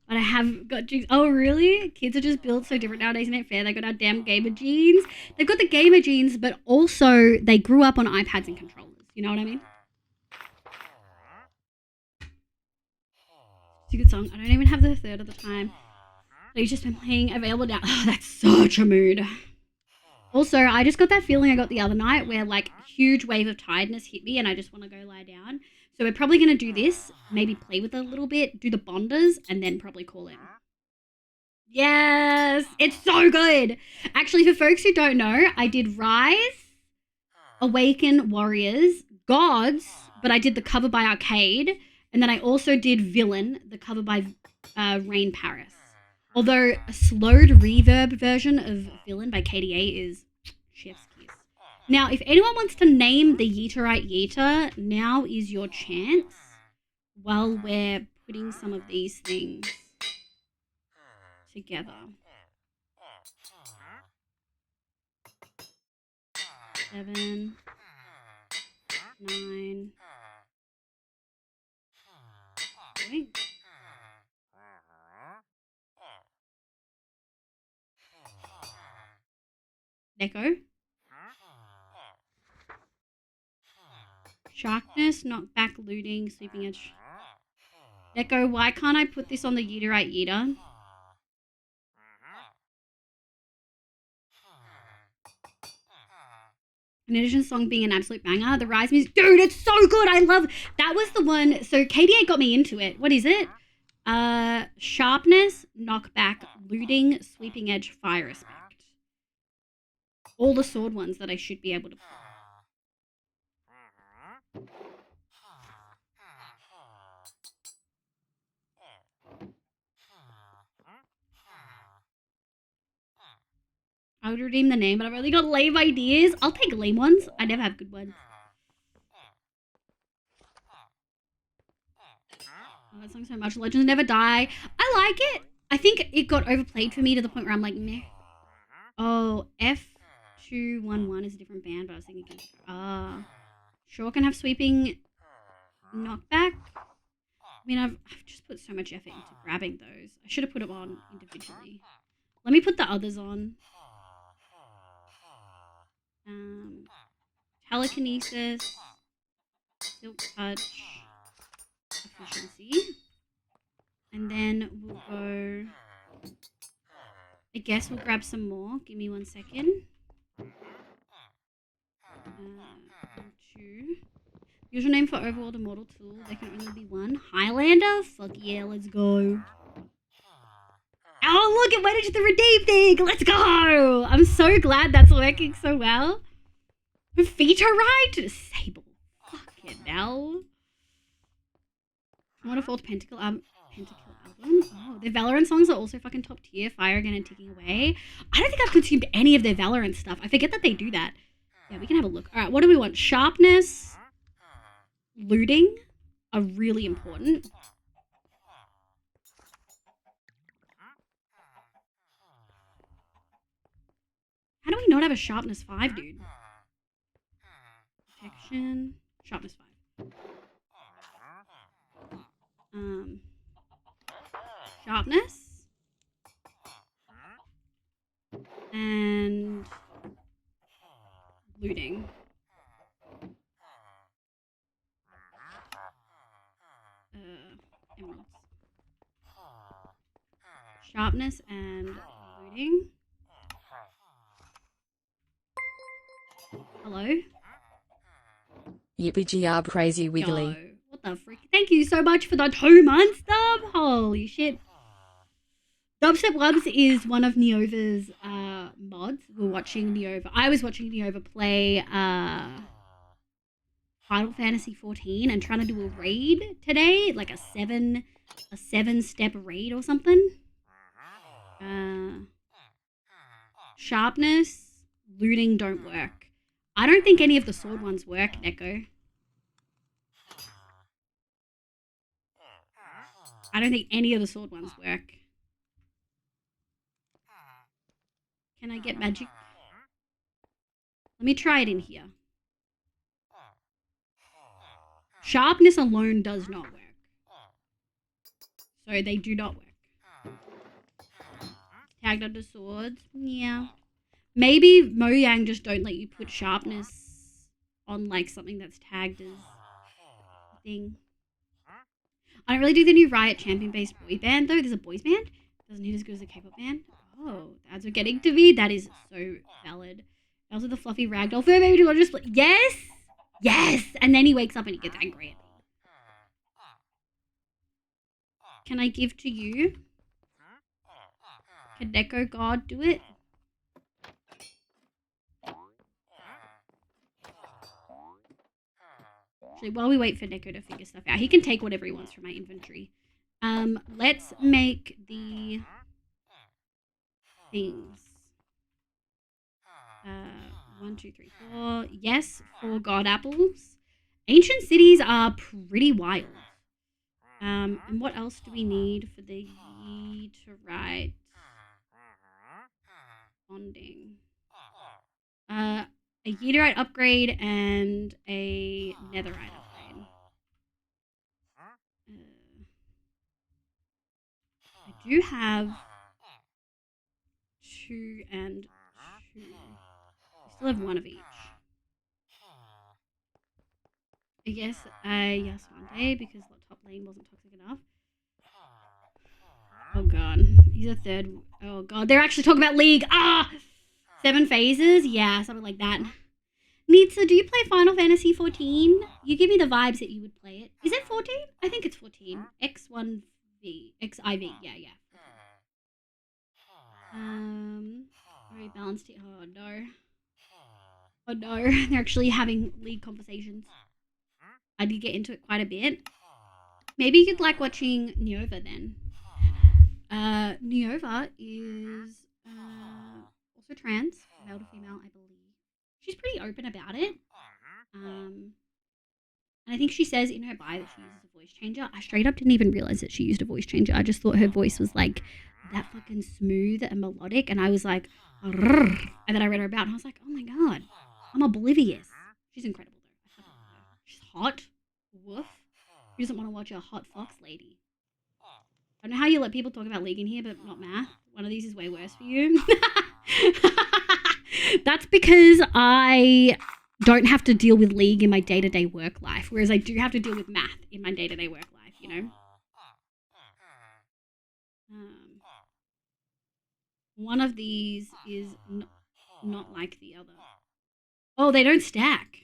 But I have got jeans. Oh, really? Kids are just built so different nowadays, isn't it fair? They got our damn gamer jeans. They've got the gamer jeans, but also they grew up on iPads and controllers. You know what I mean? It's a good song. I don't even have the third at the time. But he's just been playing available now. Oh, that's such a mood. Also, I just got that feeling I got the other night where like huge wave of tiredness hit me and I just want to go lie down. So we're probably going to do this, maybe play with it a little bit, do the bonders, and then probably call in. Yes, it's so good. Actually, for folks who don't know, I did Rise Awaken Warriors, Gods, but I did the cover by Arcade, and then I also did Villain, the cover by Rain Paris. Although a slowed reverb version of Villain by KDA is chef's kiss. Now, if anyone wants to name the Yeeterite Yeeter, now is your chance while we're putting some of these things together. 7, 9. Okay. Neko. Sharpness, knockback, looting, sleeping edge. Neko, why can't I put this on the Yeeterite Yeeter? In addition, song being an absolute banger, the Rise music, dude, it's so good. I love that. Was the one. So KDA got me into it. What is it? Sharpness, knockback, looting, sweeping edge, fire respect. All the sword ones that I should be able to put. I would redeem the name, but I've only got lame ideas. I'll take lame ones. I never have good ones. I love that song so much. Legends Never Die. I like it. I think it got overplayed for me to the point where I'm like, meh. Oh, F211 is a different band, but I was thinking, sure can have sweeping knockback. I mean, I've just put so much effort into grabbing those. I should have put them on individually. Let me put the others on. Telekinesis, Silk Touch, Efficiency. And then we'll go... I guess we'll grab some more. Give me 1 second. 2. Use your name for Overworld Immortal Tool. There can only be one. Highlander? Fuck yeah, let's go. Oh, look, it went into the redeem thing. Let's go. I'm so glad that's working so well. Vtuber? Sable. Fucking hell. Wonderful Pentakill album. Oh, their Valorant songs are also fucking top tier. Fire Again and Ticking Away. I don't think I've consumed any of their Valorant stuff. I forget that they do that. Yeah, we can have a look. All right, what do we want? Sharpness, looting are really important. How do we not have a sharpness 5, dude? Protection, sharpness 5. Sharpness and looting. Emeralds. Sharpness and looting. Hello? Yippee crazy wiggly. Yo, what the freak? Thank you so much for the 2-month dub. Holy shit. Dubstep Wubs is one of Neova's mods. We're watching Neova. I was watching Neova play Final Fantasy 14 and trying to do a raid today, like a 7-step raid or something. Sharpness, looting don't work. I don't think any of the sword ones work, Neko. I don't think any of the sword ones work. Can I get magic? Let me try it in here. Sharpness alone does not work. So they do not work. Tagged under swords. Yeah. Maybe Mojang just don't let you put sharpness on like something that's tagged as a thing. I don't really do the new Riot champion-based boy band though. There's a boys band. Doesn't hit as good as a K-pop band. Oh, the ads are getting to me. That is so valid. Also the fluffy ragdoll fur baby do just yes! Yes! And then he wakes up and he gets angry at me. Can I give to you? Can Neko God do it? Actually, while we wait for Neko to figure stuff out, he can take whatever he wants from my inventory. Let's make the things. 1, 2, 3, 4. Yes, 4 god apples. Ancient cities are pretty wild. And what else do we need for the ye to write? Bonding. A Yeeterite upgrade and a Netherite upgrade. I do have 2 and 2. I still have 1 of each. I guess yes one day because the top lane wasn't toxic enough. Oh god, he's a third. Oh god, they're actually talking about League. 7 phases? Yeah, something like that. Nitsa, do you play Final Fantasy 14? You give me the vibes that you would play it. Is it 14? I think it's 14. X1V. XIV. Yeah. Very balanced here. Oh no. Oh no, they're actually having League conversations. I did get into it quite a bit. Maybe you'd like watching Neova then. Neova is also trans, male to female, I believe. She's pretty open about it. And I think she says in her bio that she uses a voice changer. I straight up didn't even realize that she used a voice changer. I just thought her voice was like that fucking smooth and melodic, and I was like, "Rrr." And then I read her about, and I was like, oh my god, I'm oblivious. She's incredible though. She's hot. Woof. Who doesn't want to watch a hot fox lady? I don't know how you let people talk about League in here, but not math. One of these is way worse for you. That's because I don't have to deal with League in my day-to-day work life, whereas I do have to deal with math in my day-to-day work life, you know? One of these is not like the other. Oh, they don't stack.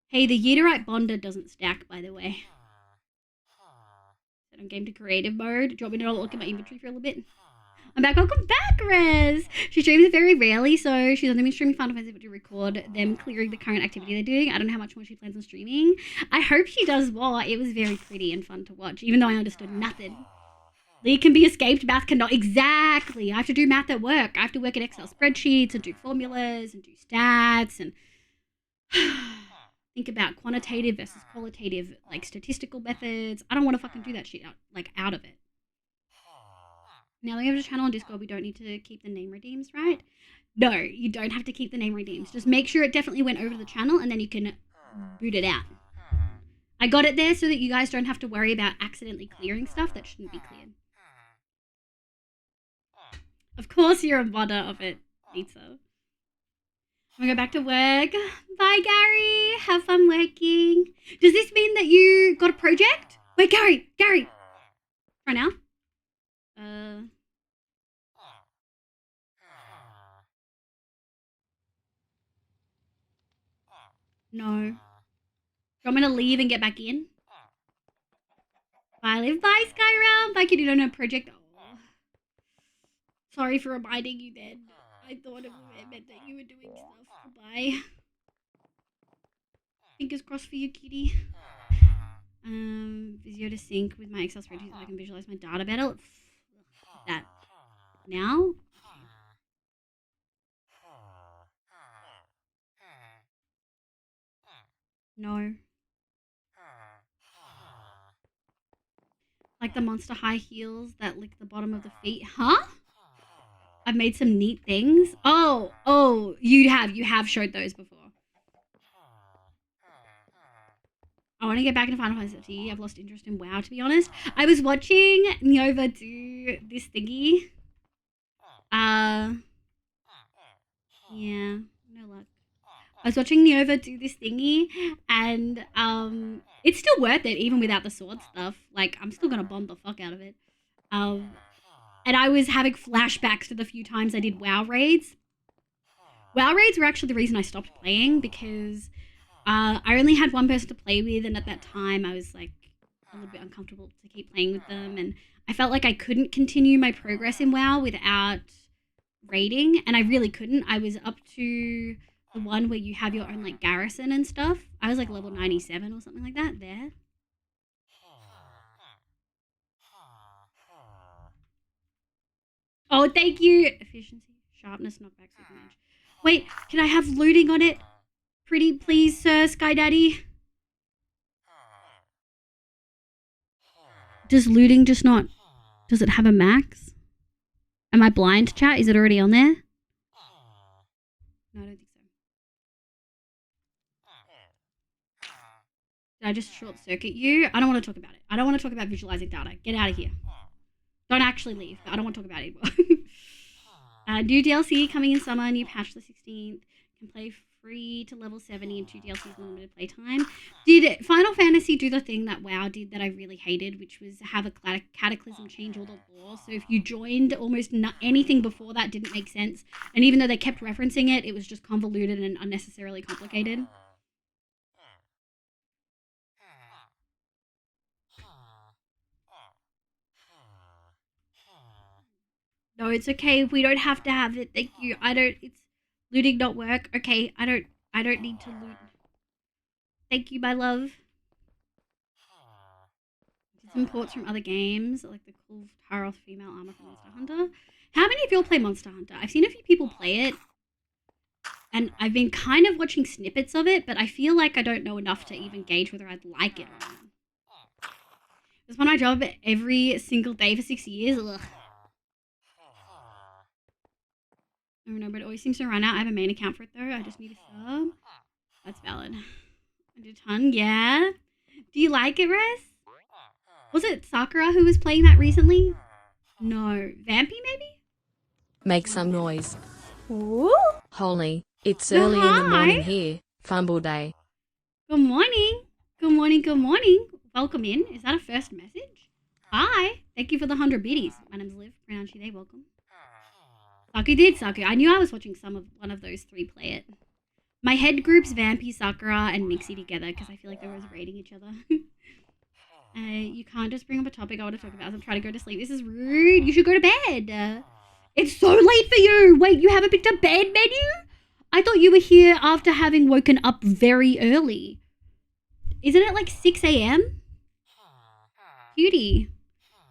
Hey, the Yeeterite Bonder doesn't stack, by the way. Set on game to creative mode. Do you want me to look at my inventory for a little bit? I'm back. Welcome back, Rez. She streams it very rarely, so she's only been streaming Final Fantasy to record them clearing the current activity they're doing. I don't know how much more she plans on streaming. I hope she does more. It was very pretty and fun to watch, even though I understood nothing. League can be escaped, math cannot. Exactly. I have to do math at work. I have to work in Excel spreadsheets and do formulas and do stats and think about quantitative versus qualitative, like statistical methods. I don't want to fucking do that shit out of it. Now that we have a channel on Discord, we don't need to keep the name redeems, right? No, you don't have to keep the name redeems. Just make sure it definitely went over to the channel and then you can boot it out. I got it there so that you guys don't have to worry about accidentally clearing stuff that shouldn't be cleared. Of course you're a modder of it, Pizza. I'm gonna go back to work. Bye, Gary. Have fun working. Does this mean that you got a project? Wait, Gary. Right now? No. Do you want me to leave and get back in? Bye, live. Bye, Skyrim. Bye, kid. You don't have a project. Oh. Sorry for reminding you then. I thought it meant that you were doing stuff. Bye. Fingers crossed for you, kitty. Visio to sync with my Excel spreadsheet so I can visualize my data better. That. Now? No. Like the monster high heels that lick the bottom of the feet. Huh? I've made some neat things. Oh, you have showed those before. I want to get back into Final Fantasy. I've lost interest in WoW, to be honest. I was watching Nova do this thingy. Yeah, no luck. I was watching Nova do this thingy, and it's still worth it, even without the sword stuff. Like, I'm still gonna bomb the fuck out of it. And I was having flashbacks to the few times I did WoW raids. WoW raids were actually the reason I stopped playing, because I only had one person to play with, and at that time I was like a little bit uncomfortable to keep playing with them, and I felt like I couldn't continue my progress in WoW without raiding, and I really couldn't. I was up to The one where you have your own like garrison and stuff. I was like level 97 or something like that there. Oh, thank you. Efficiency, sharpness, knockback, super range. Wait, can I have looting on it? Pretty please, sir, Sky Daddy. Does looting just not... Does it have a max? Am I blind, chat? Is it already on there? No, I don't think so. Did I just short circuit you? I don't want to talk about it. I don't want to talk about visualizing data. Get out of here. Don't actually leave. I don't want to talk about it anymore. New DLC coming in summer. New patch the 16th. Can play free to level 70 and 2 DLCs limited playtime. Did Final Fantasy do the thing that WoW did that I really hated, which was have a cataclysm change all the lore? So if you joined, almost anything before that didn't make sense. And even though they kept referencing it, it was just convoluted and unnecessarily complicated. No, it's okay. We don't have to have it. Thank you. It's looting not work. Okay, I don't need to loot. Thank you, my love. Did some ports from other games, like the cool Taroth female armor from Monster Hunter. How many of y'all play Monster Hunter? I've seen a few people play it, and I've been kind of watching snippets of it, but I feel like I don't know enough to even gauge whether I'd like it or not. It's my job every single day for 6 years. Ugh. I don't know, but it always seems to run out. I have a main account for it though. I just need a sub. That's valid. I did a ton. Yeah. Do you like it, Res? Was it Sakura who was playing that recently? No. Vampy maybe? Make some noise. Ooh. Holy, it's Oh, early in the hi. morning here. Fumble day. Good morning. Good morning. Good morning. Welcome in. Is that a first message? Hi. Thank you for the 100 biddies. My name's Liv. Pronounce you they. Welcome. Saku did, Saku. I knew I was watching one of those three play it. My head group's Vampy, Sakura, and Mixie together because I feel like they're always raiding each other. You can't just bring up a topic I want to talk about as I'm trying to go to sleep. This is rude. You should go to bed. It's so late for you. Wait, you haven't picked up bed menu? I thought you were here after having woken up very early. Isn't it like 6 a.m.? Cutie.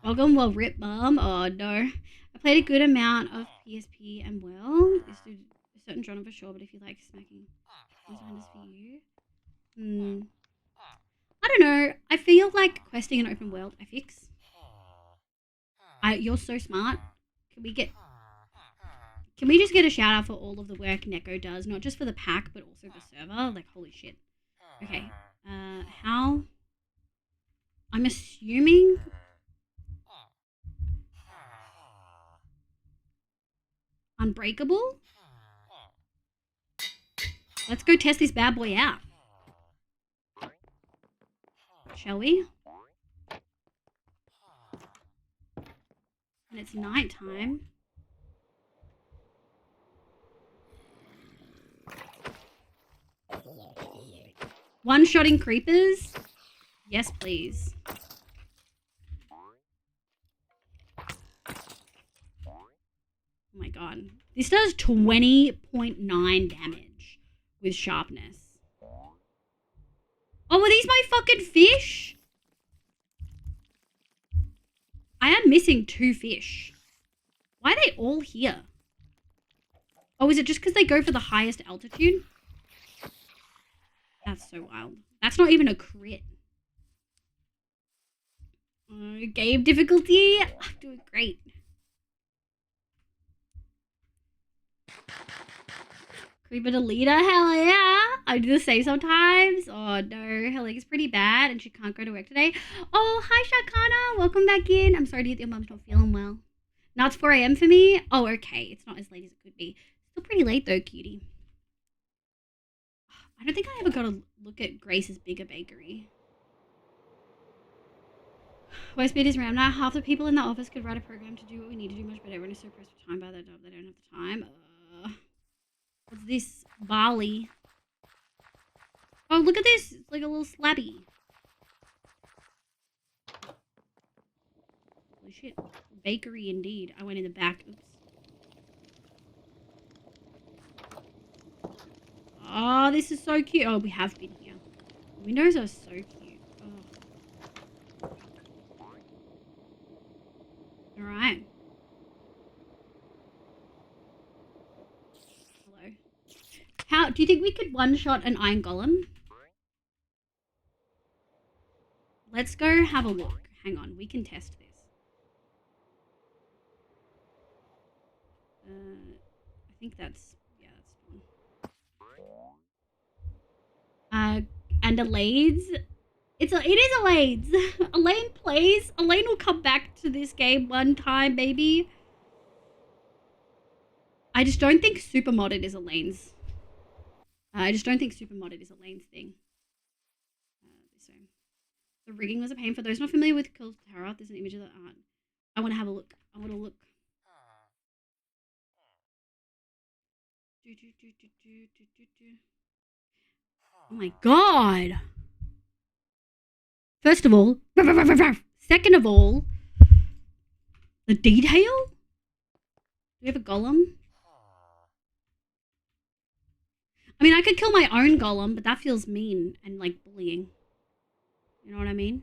Welcome, well, rip, mum. Oh, no. I played a good amount of PSP and well, this is a certain genre for sure, but if you like smacking, this for you. I don't know. I feel like questing an open world, I fix. You're so smart. Can we just get a shout out for all of the work Neko does, not just for the pack, but also the server? Like, holy shit. Okay. How? I'm assuming... Unbreakable? Let's go test this bad boy out. Shall we? And it's nighttime. One-shotting creepers? Yes, please. Oh my god. This does 20.9 damage with sharpness. Oh, were these my fucking fish? I am missing 2 fish. Why are they all here? Oh, is it just because they go for the highest altitude? That's so wild. That's not even a crit. Game difficulty? I'm doing great. Creeper to leader? Hell yeah. I do the same sometimes. Oh no, her leg is pretty bad and she can't go to work today. Oh, hi Shakana. Welcome back in. I'm sorry to hear that your mum's not feeling well. Now it's 4 a.m. for me. Oh, okay. It's not as late as it could be. Still pretty late though, cutie. I don't think I ever got a look at Grace's Bigger Bakery. Worst bit is RAM now. Half the people in the office could write a program to do what we need to do much better. Everyone is so pressed for time by their job they don't have the time. What's this? Barley. Oh, look at this. It's like a little slabby. Holy shit. Bakery indeed. I went in the back. Oops. Oh, this is so cute. Oh, we have been here. The windows are so cute. Oh. Alright. Hello. How do you think we could one-shot an iron golem? Let's go have a look. Hang on, we can test this. I think that's, yeah, that's fun. And Elaine's, it is Elaine's. Elaine plays. Elaine will come back to this game one time, maybe. I just don't think super modded is Elaine's. I just don't think super modded is Elaine's thing. This way. The rigging was a pain. For those not familiar with Kill Terror, there's an image of the art. I want to have a look. I want to look. Oh my god! First of all, second of all, the detail? Do we have a golem? I mean, I could kill my own golem, but that feels mean and like bullying. You know what I mean?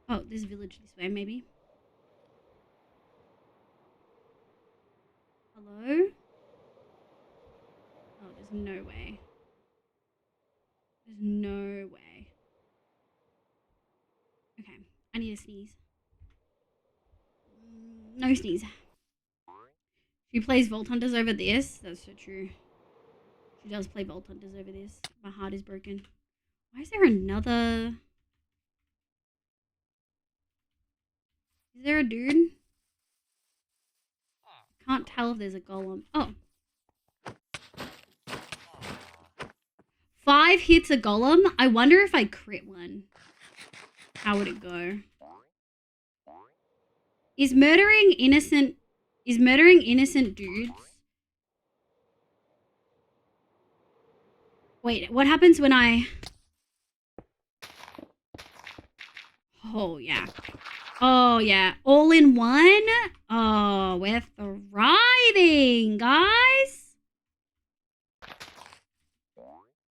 Oh, this village this way, maybe. Hello? Oh, there's no way. There's no way. Okay, I need to sneeze. No sneeze. She plays Vault Hunters over this. That's so true. She does play Vault Hunters over this. My heart is broken. Why is there another... Is there a dude? Can't tell if there's a golem. Oh. 5 hits a golem? I wonder if I crit one. How would it go? Is murdering innocent dudes? Wait, what happens when I... Oh, yeah. Oh, yeah. All in one? Oh, we're thriving, guys.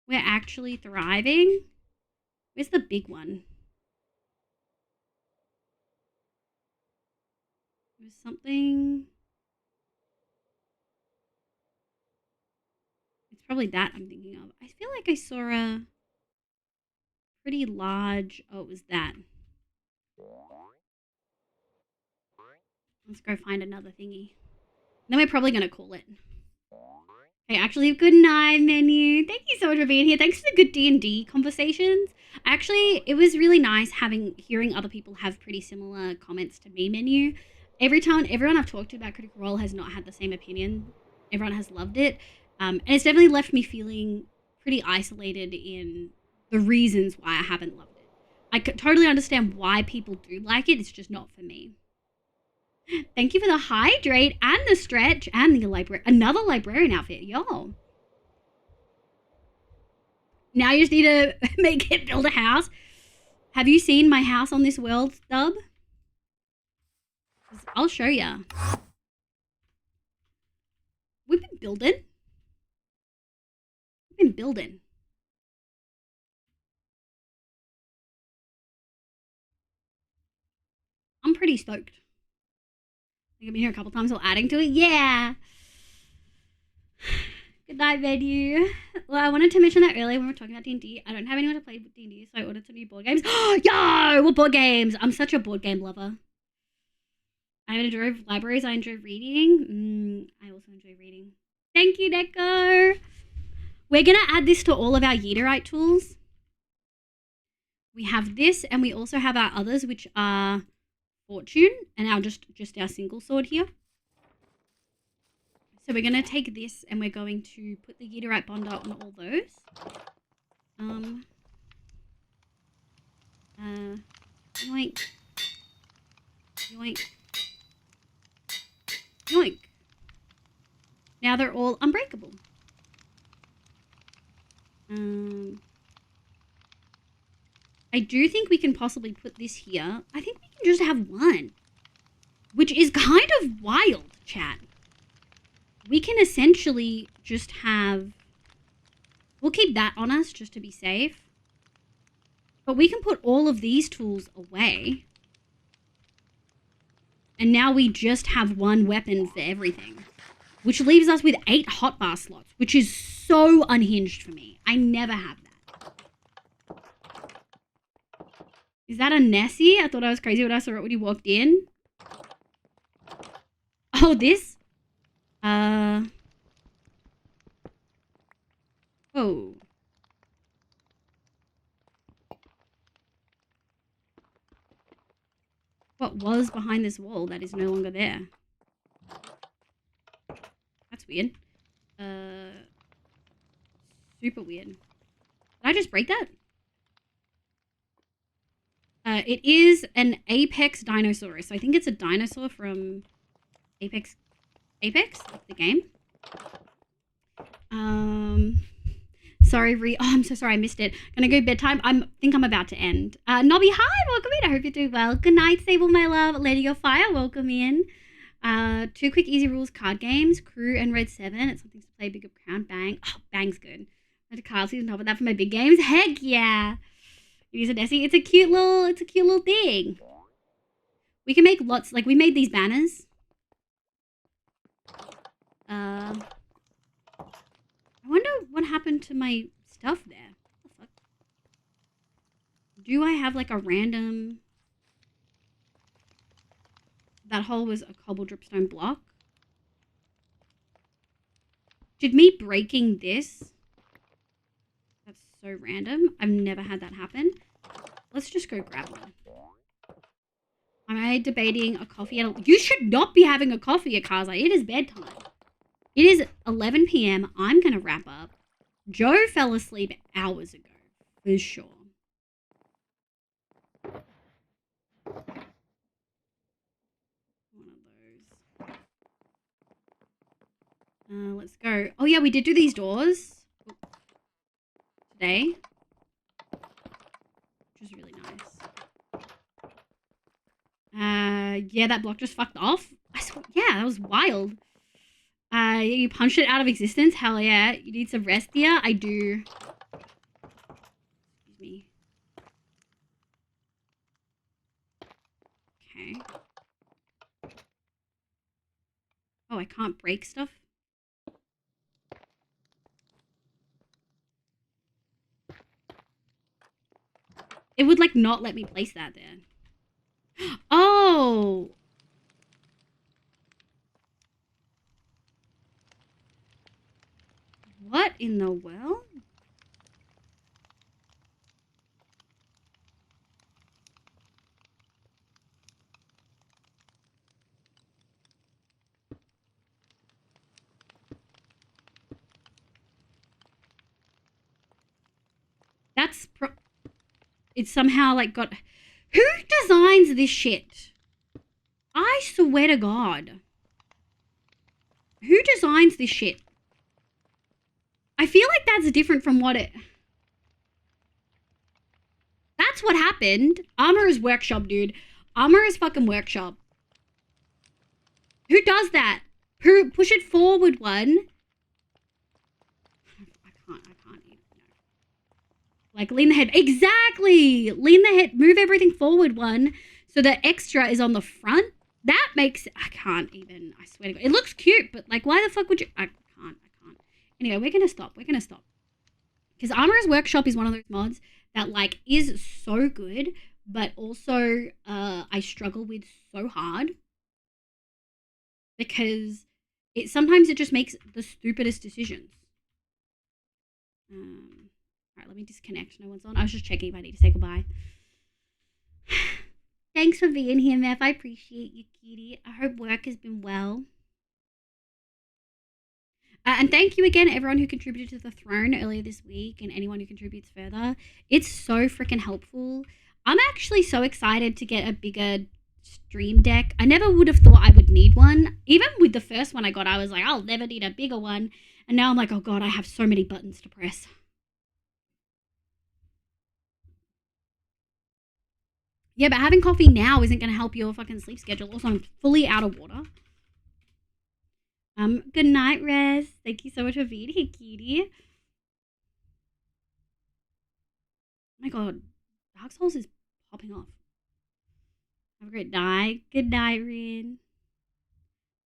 We're actually thriving. Where's the big one? There's something... It's probably that I'm thinking of. I feel like I saw a pretty large... Oh, it was that. Let's go find another thingy. Then we're probably going to call it. Hey, actually, good night, menu. Thank you so much for being here. Thanks for the good D&D conversations. Actually, it was really nice hearing other people have pretty similar comments to me, menu. Everyone I've talked to about Critical Role has not had the same opinion. Everyone has loved it. And it's definitely left me feeling pretty isolated in the reasons why I haven't loved it. I could totally understand why people do like it. It's just not for me. Thank you for the hydrate and the stretch and the another librarian outfit. Yo. Now you just need to build a house. Have you seen my house on this world, Dub? I'll show ya. We've been building. I'm pretty stoked. I've been here a couple times while adding to it. Yeah. Good night, menu. Well, I wanted to mention that earlier when we were talking about D&D. I don't have anyone to play with D&D, so I ordered some new board games. Yo! What board games? I'm such a board game lover. I enjoy libraries. I enjoy reading. I also enjoy reading. Thank you, Neko. We're going to add this to all of our Yeeterite tools. We have this, and we also have our others, which are Fortune, and our just our single sword here. So we're going to take this, and we're going to put the Yeeterite bond on all those. Yoink. Yoink. Yoink. Now they're all unbreakable. I do think we can possibly put this here. I think we can just have one. Which is kind of wild, chat. we can essentially just have... We'll keep that on us just to be safe. But we can put all of these tools away. And now we just have one weapon for everything. Which leaves us with 8 hotbar slots, which is so unhinged for me. I never have that. Is that a Nessie? I thought I was crazy when I saw it when you walked in. Oh, this? Oh. What was behind this wall that is no longer there? That's weird. Super weird. Did I just break that? It is an apex dinosaurus. So I think it's a dinosaur from Apex, the game. Sorry, oh, I'm so sorry I missed it. Gonna go bedtime. Think I'm about to end. Nobby, hi, welcome in. I hope you're doing well. Good night, Sable, my love. Lady Your Fire, welcome in. 2 quick easy rules card games, Crew and Red 7. It's something to play, Big Up Crown, Bang. Oh, Bang's good. I had a card season top of that for my big games. Heck yeah. It is a Nessie. It's a cute little thing. We can make lots, like we made these banners. I wonder what happened to my stuff there. What the fuck? Do I have like a random... That hole was a cobble dripstone block. Did me breaking this? That's so random. I've never had that happen. Let's just go grab one. Am I debating a coffee at... You should not be having a coffee at Kaza. It is bedtime. It is 11 p.m. I'm going to wrap up. Joe fell asleep hours ago. For sure. One of those. Let's go. Oh, yeah, we did do these doors. Today. Which was really nice. Yeah, that block just fucked off. I swear, yeah, that was wild. You punched it out of existence? Hell yeah. You need some rest here? I do. Excuse me. Okay. Oh, I can't break stuff? It would, like, not let me place that there. Oh! What in the world? That's it's somehow like got... Who designs this shit? I swear to God. Who designs this shit? I feel like that's different from what it... That's what happened. Armorer's Workshop, dude. Armorer's fucking Workshop. Who does that? Who push it forward one? I can't even. No. Like lean the head. Exactly. Lean the head. Move everything forward one. So the extra is on the front. That makes... I can't even. I swear to God. It looks cute, but like why the fuck would you... I can't. Anyway, we're gonna stop. Because Armorer's Workshop is one of those mods that like is so good, but also I struggle with so hard. Because sometimes it just makes the stupidest decisions. Alright, let me disconnect. No one's on. I was just checking if I need to say goodbye. Thanks for being here, Meth. I appreciate you, cutie. I hope work has been well. And thank you again, everyone who contributed to the throne earlier this week and anyone who contributes further. It's so freaking helpful. I'm actually so excited to get a bigger stream deck. I never would have thought I would need one. Even with the first one I got, I was like, I'll never need a bigger one. And now I'm like, oh God, I have so many buttons to press. Yeah, but having coffee now isn't going to help your fucking sleep schedule. Also, I'm fully out of water. Good night, Rez. Thank you so much for being here, cutie. Oh my god, Dark Souls is popping off. Have a great night. Good night, Rin.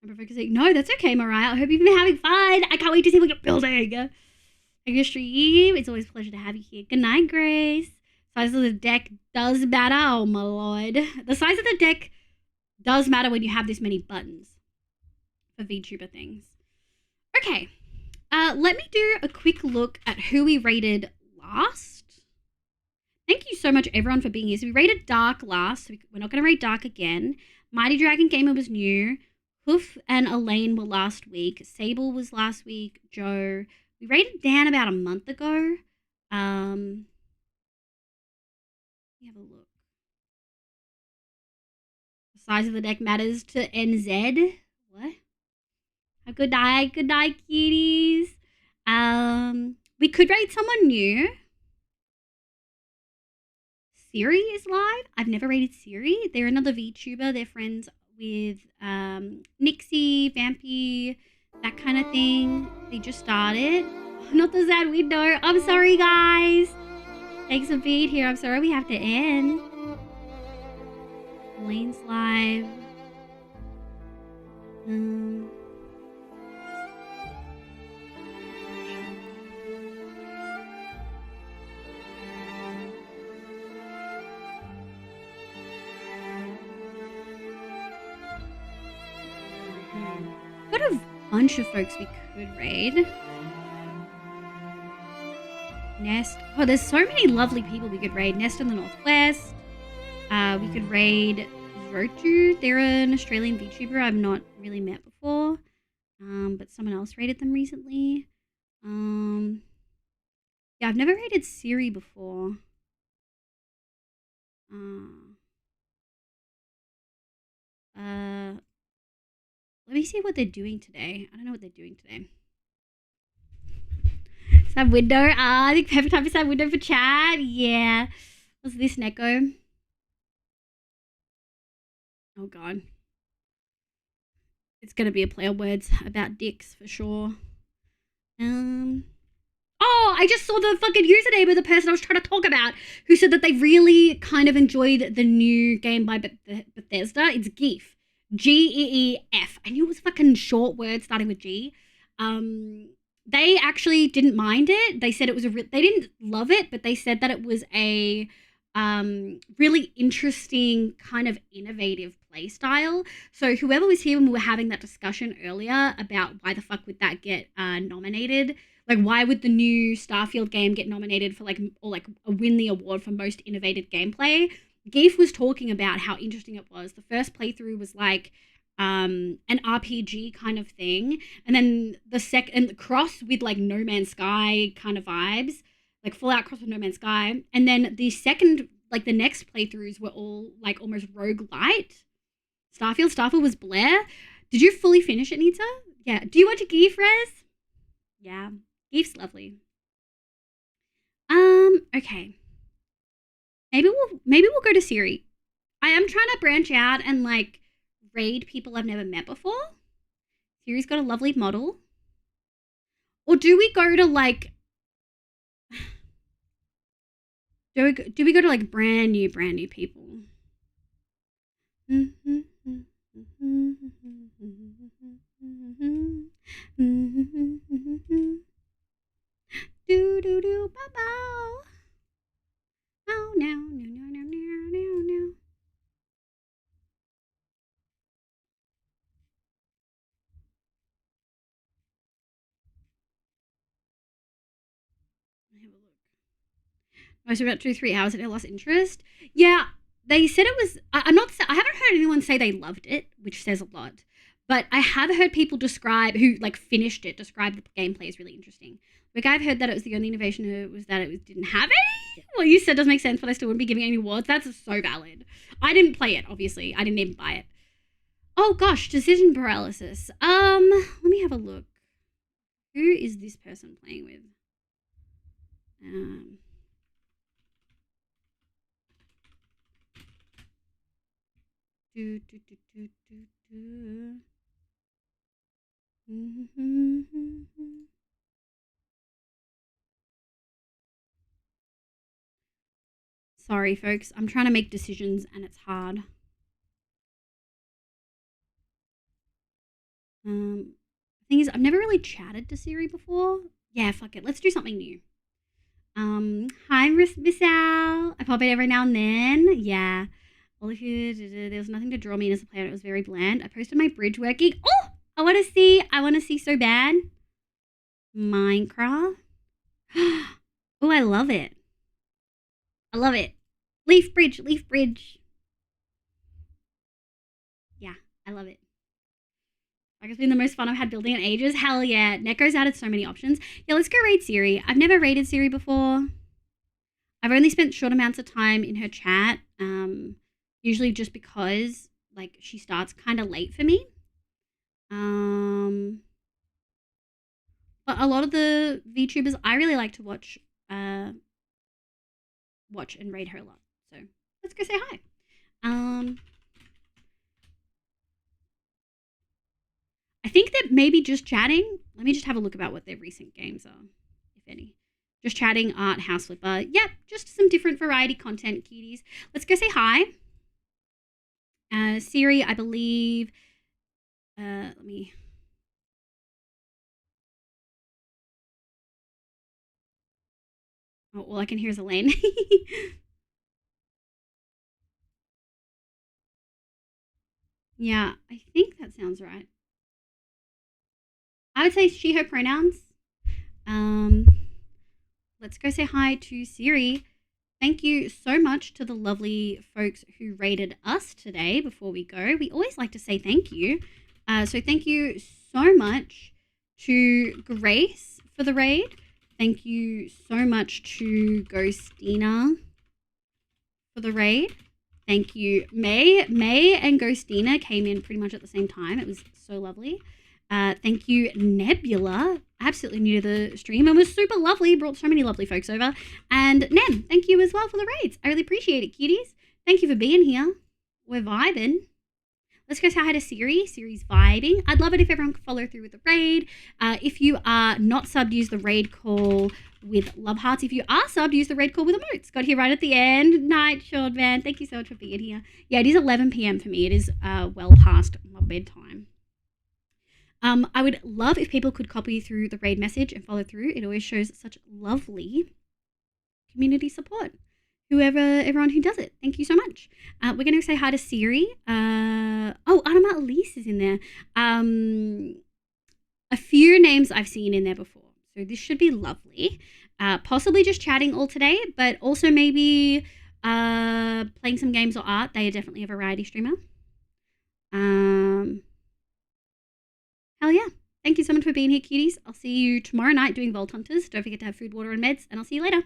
I'm focusing. No, that's okay, Mariah. I hope you've been having fun. I can't wait to see what you're building. Thank you, stream. It's always a pleasure to have you here. Good night, Grace. Size of the deck does matter. Oh, my lord. The size of the deck does matter when you have this many buttons for VTuber things. Okay. Let me do a quick look at who we rated last. Thank you so much, everyone, for being here. So we rated Dark last. So we're not going to rate Dark again. Mighty Dragon Gamer was new. Hoof and Elaine were last week. Sable was last week. Joe. We rated Dan about a month ago. Let me have a look. The size of the deck matters to NZ. What? Good night, cuties. We could rate someone new. Siri is live. I've never rated Siri. They're another VTuber. They're friends with Nixie, Vampy, that kind of thing. They just started. Not the sad window. I'm sorry, guys. Thanks for being here. I'm sorry we have to end. Elaine's live. Got a bunch of folks we could raid. Nest. Oh, there's so many lovely people we could raid. Nest in the Northwest. We could raid Virtue. They're an Australian VTuber I've not really met before. But someone else raided them recently. Yeah, I've never raided Siri before. Let me see what they're doing today. I don't know what they're doing today. Sad window. I think perfect time for sad window for chat. Yeah. What's this, Neko? Oh, God. It's going to be a play on words about dicks for sure. Oh, I just saw the fucking username of the person I was trying to talk about who said that they really kind of enjoyed the new game by Bethesda. It's GEEF. GEEF. I knew it was fucking short words starting with G. They actually didn't mind it. They said it was they didn't love it, but they said that it was a really interesting kind of innovative play style. So whoever was here when we were having that discussion earlier about why the fuck would that get nominated, like why would the new Starfield game get nominated for or win the award for most innovative gameplay, Geef was talking about how interesting it was. The first playthrough was like an RPG kind of thing, and then the second cross with like No Man's Sky kind of vibes, like Fallout cross with No Man's Sky, and then the second, like the next playthroughs were all like almost roguelite. Starfield was Blair. Did you fully finish it, Nita? Yeah. Do you want to Geef, Rez? Yeah, Geef's lovely. Okay. Maybe we'll go to Siri. I am trying to branch out and like raid people I've never met before. Siri's got a lovely model. Or do we go to like do we go to like brand new people? Do do do bow bow. Oh no. Have a look. Most about 2-3 hours and I lost interest. Yeah, they said it was. I haven't heard anyone say they loved it, which says a lot. But I have heard people who like finished it describe the gameplay as really interesting. Like I've heard that it was the only innovation was that it didn't have any. What you said doesn't make sense, but I still wouldn't be giving any awards. That's so valid. I didn't play it, obviously. I didn't even buy it. Oh gosh, decision paralysis. Let me have a look. Who is this person playing with? Sorry, folks. I'm trying to make decisions and it's hard. Thing is, I've never really chatted to Siri before. Yeah, fuck it. Let's do something new. Hi, Miss Al. I pop in every now and then. Yeah. Well, if you, there was nothing to draw me in as a player. It was very bland. I posted my bridge working. Oh, I want to see so bad. Minecraft. Oh, I love it. I love it. Leaf bridge. Yeah, I love it. Like, it's been the most fun I've had building in ages. Hell yeah. Neko's added so many options. Yeah, let's go raid Siri. I've never raided Siri before. I've only spent short amounts of time in her chat. Usually just because, like, she starts kind of late for me. But a lot of the VTubers I really like to watch and raid her a lot. So let's go say hi. I think that maybe just chatting. Let me just have a look about what their recent games are, if any. Just chatting, art, house flipper. Yep, just some different variety content, cuties. Let's go say hi. Siri, I believe. Let me. Oh, all I can hear is Elaine. Yeah, I think that sounds right. I would say she, her pronouns. Let's go say hi to Siri. Thank you so much to the lovely folks who raided us today before we go. We always like to say thank you. So thank you so much to Grace for the raid. Thank you so much to Ghostina for the raid. Thank you, May. May and Ghostina came in pretty much at the same time. It was so lovely. Thank you, Nebula. Absolutely new to the stream and was super lovely. Brought so many lovely folks over. And Nem, thank you as well for the raids. I really appreciate it, cuties. Thank you for being here. We're vibing. Let's go say hi to Siri. Siri's vibing. I'd love it if everyone could follow through with the raid. If you are not subbed, use the raid call with love hearts. If you are subbed, use the raid call with emotes. Got here right at the end. Night, Sean, man. Thank you so much for being here. Yeah, it is 11 p.m. for me. It is well past my bedtime. I would love if people could copy through the raid message and follow through. It always shows such lovely community support. Everyone who does it, thank you so much. We're going to say hi to Siri. Oh, Anima Elise is in there. A few names I've seen in there before, so this should be lovely. Possibly just chatting all today, but also maybe playing some games or art. They are definitely a variety streamer. Hell yeah. Thank you so much for being here, cuties. I'll see you tomorrow night doing Vault Hunters. Don't forget to have food, water, and meds, and I'll see you later.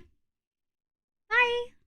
Bye.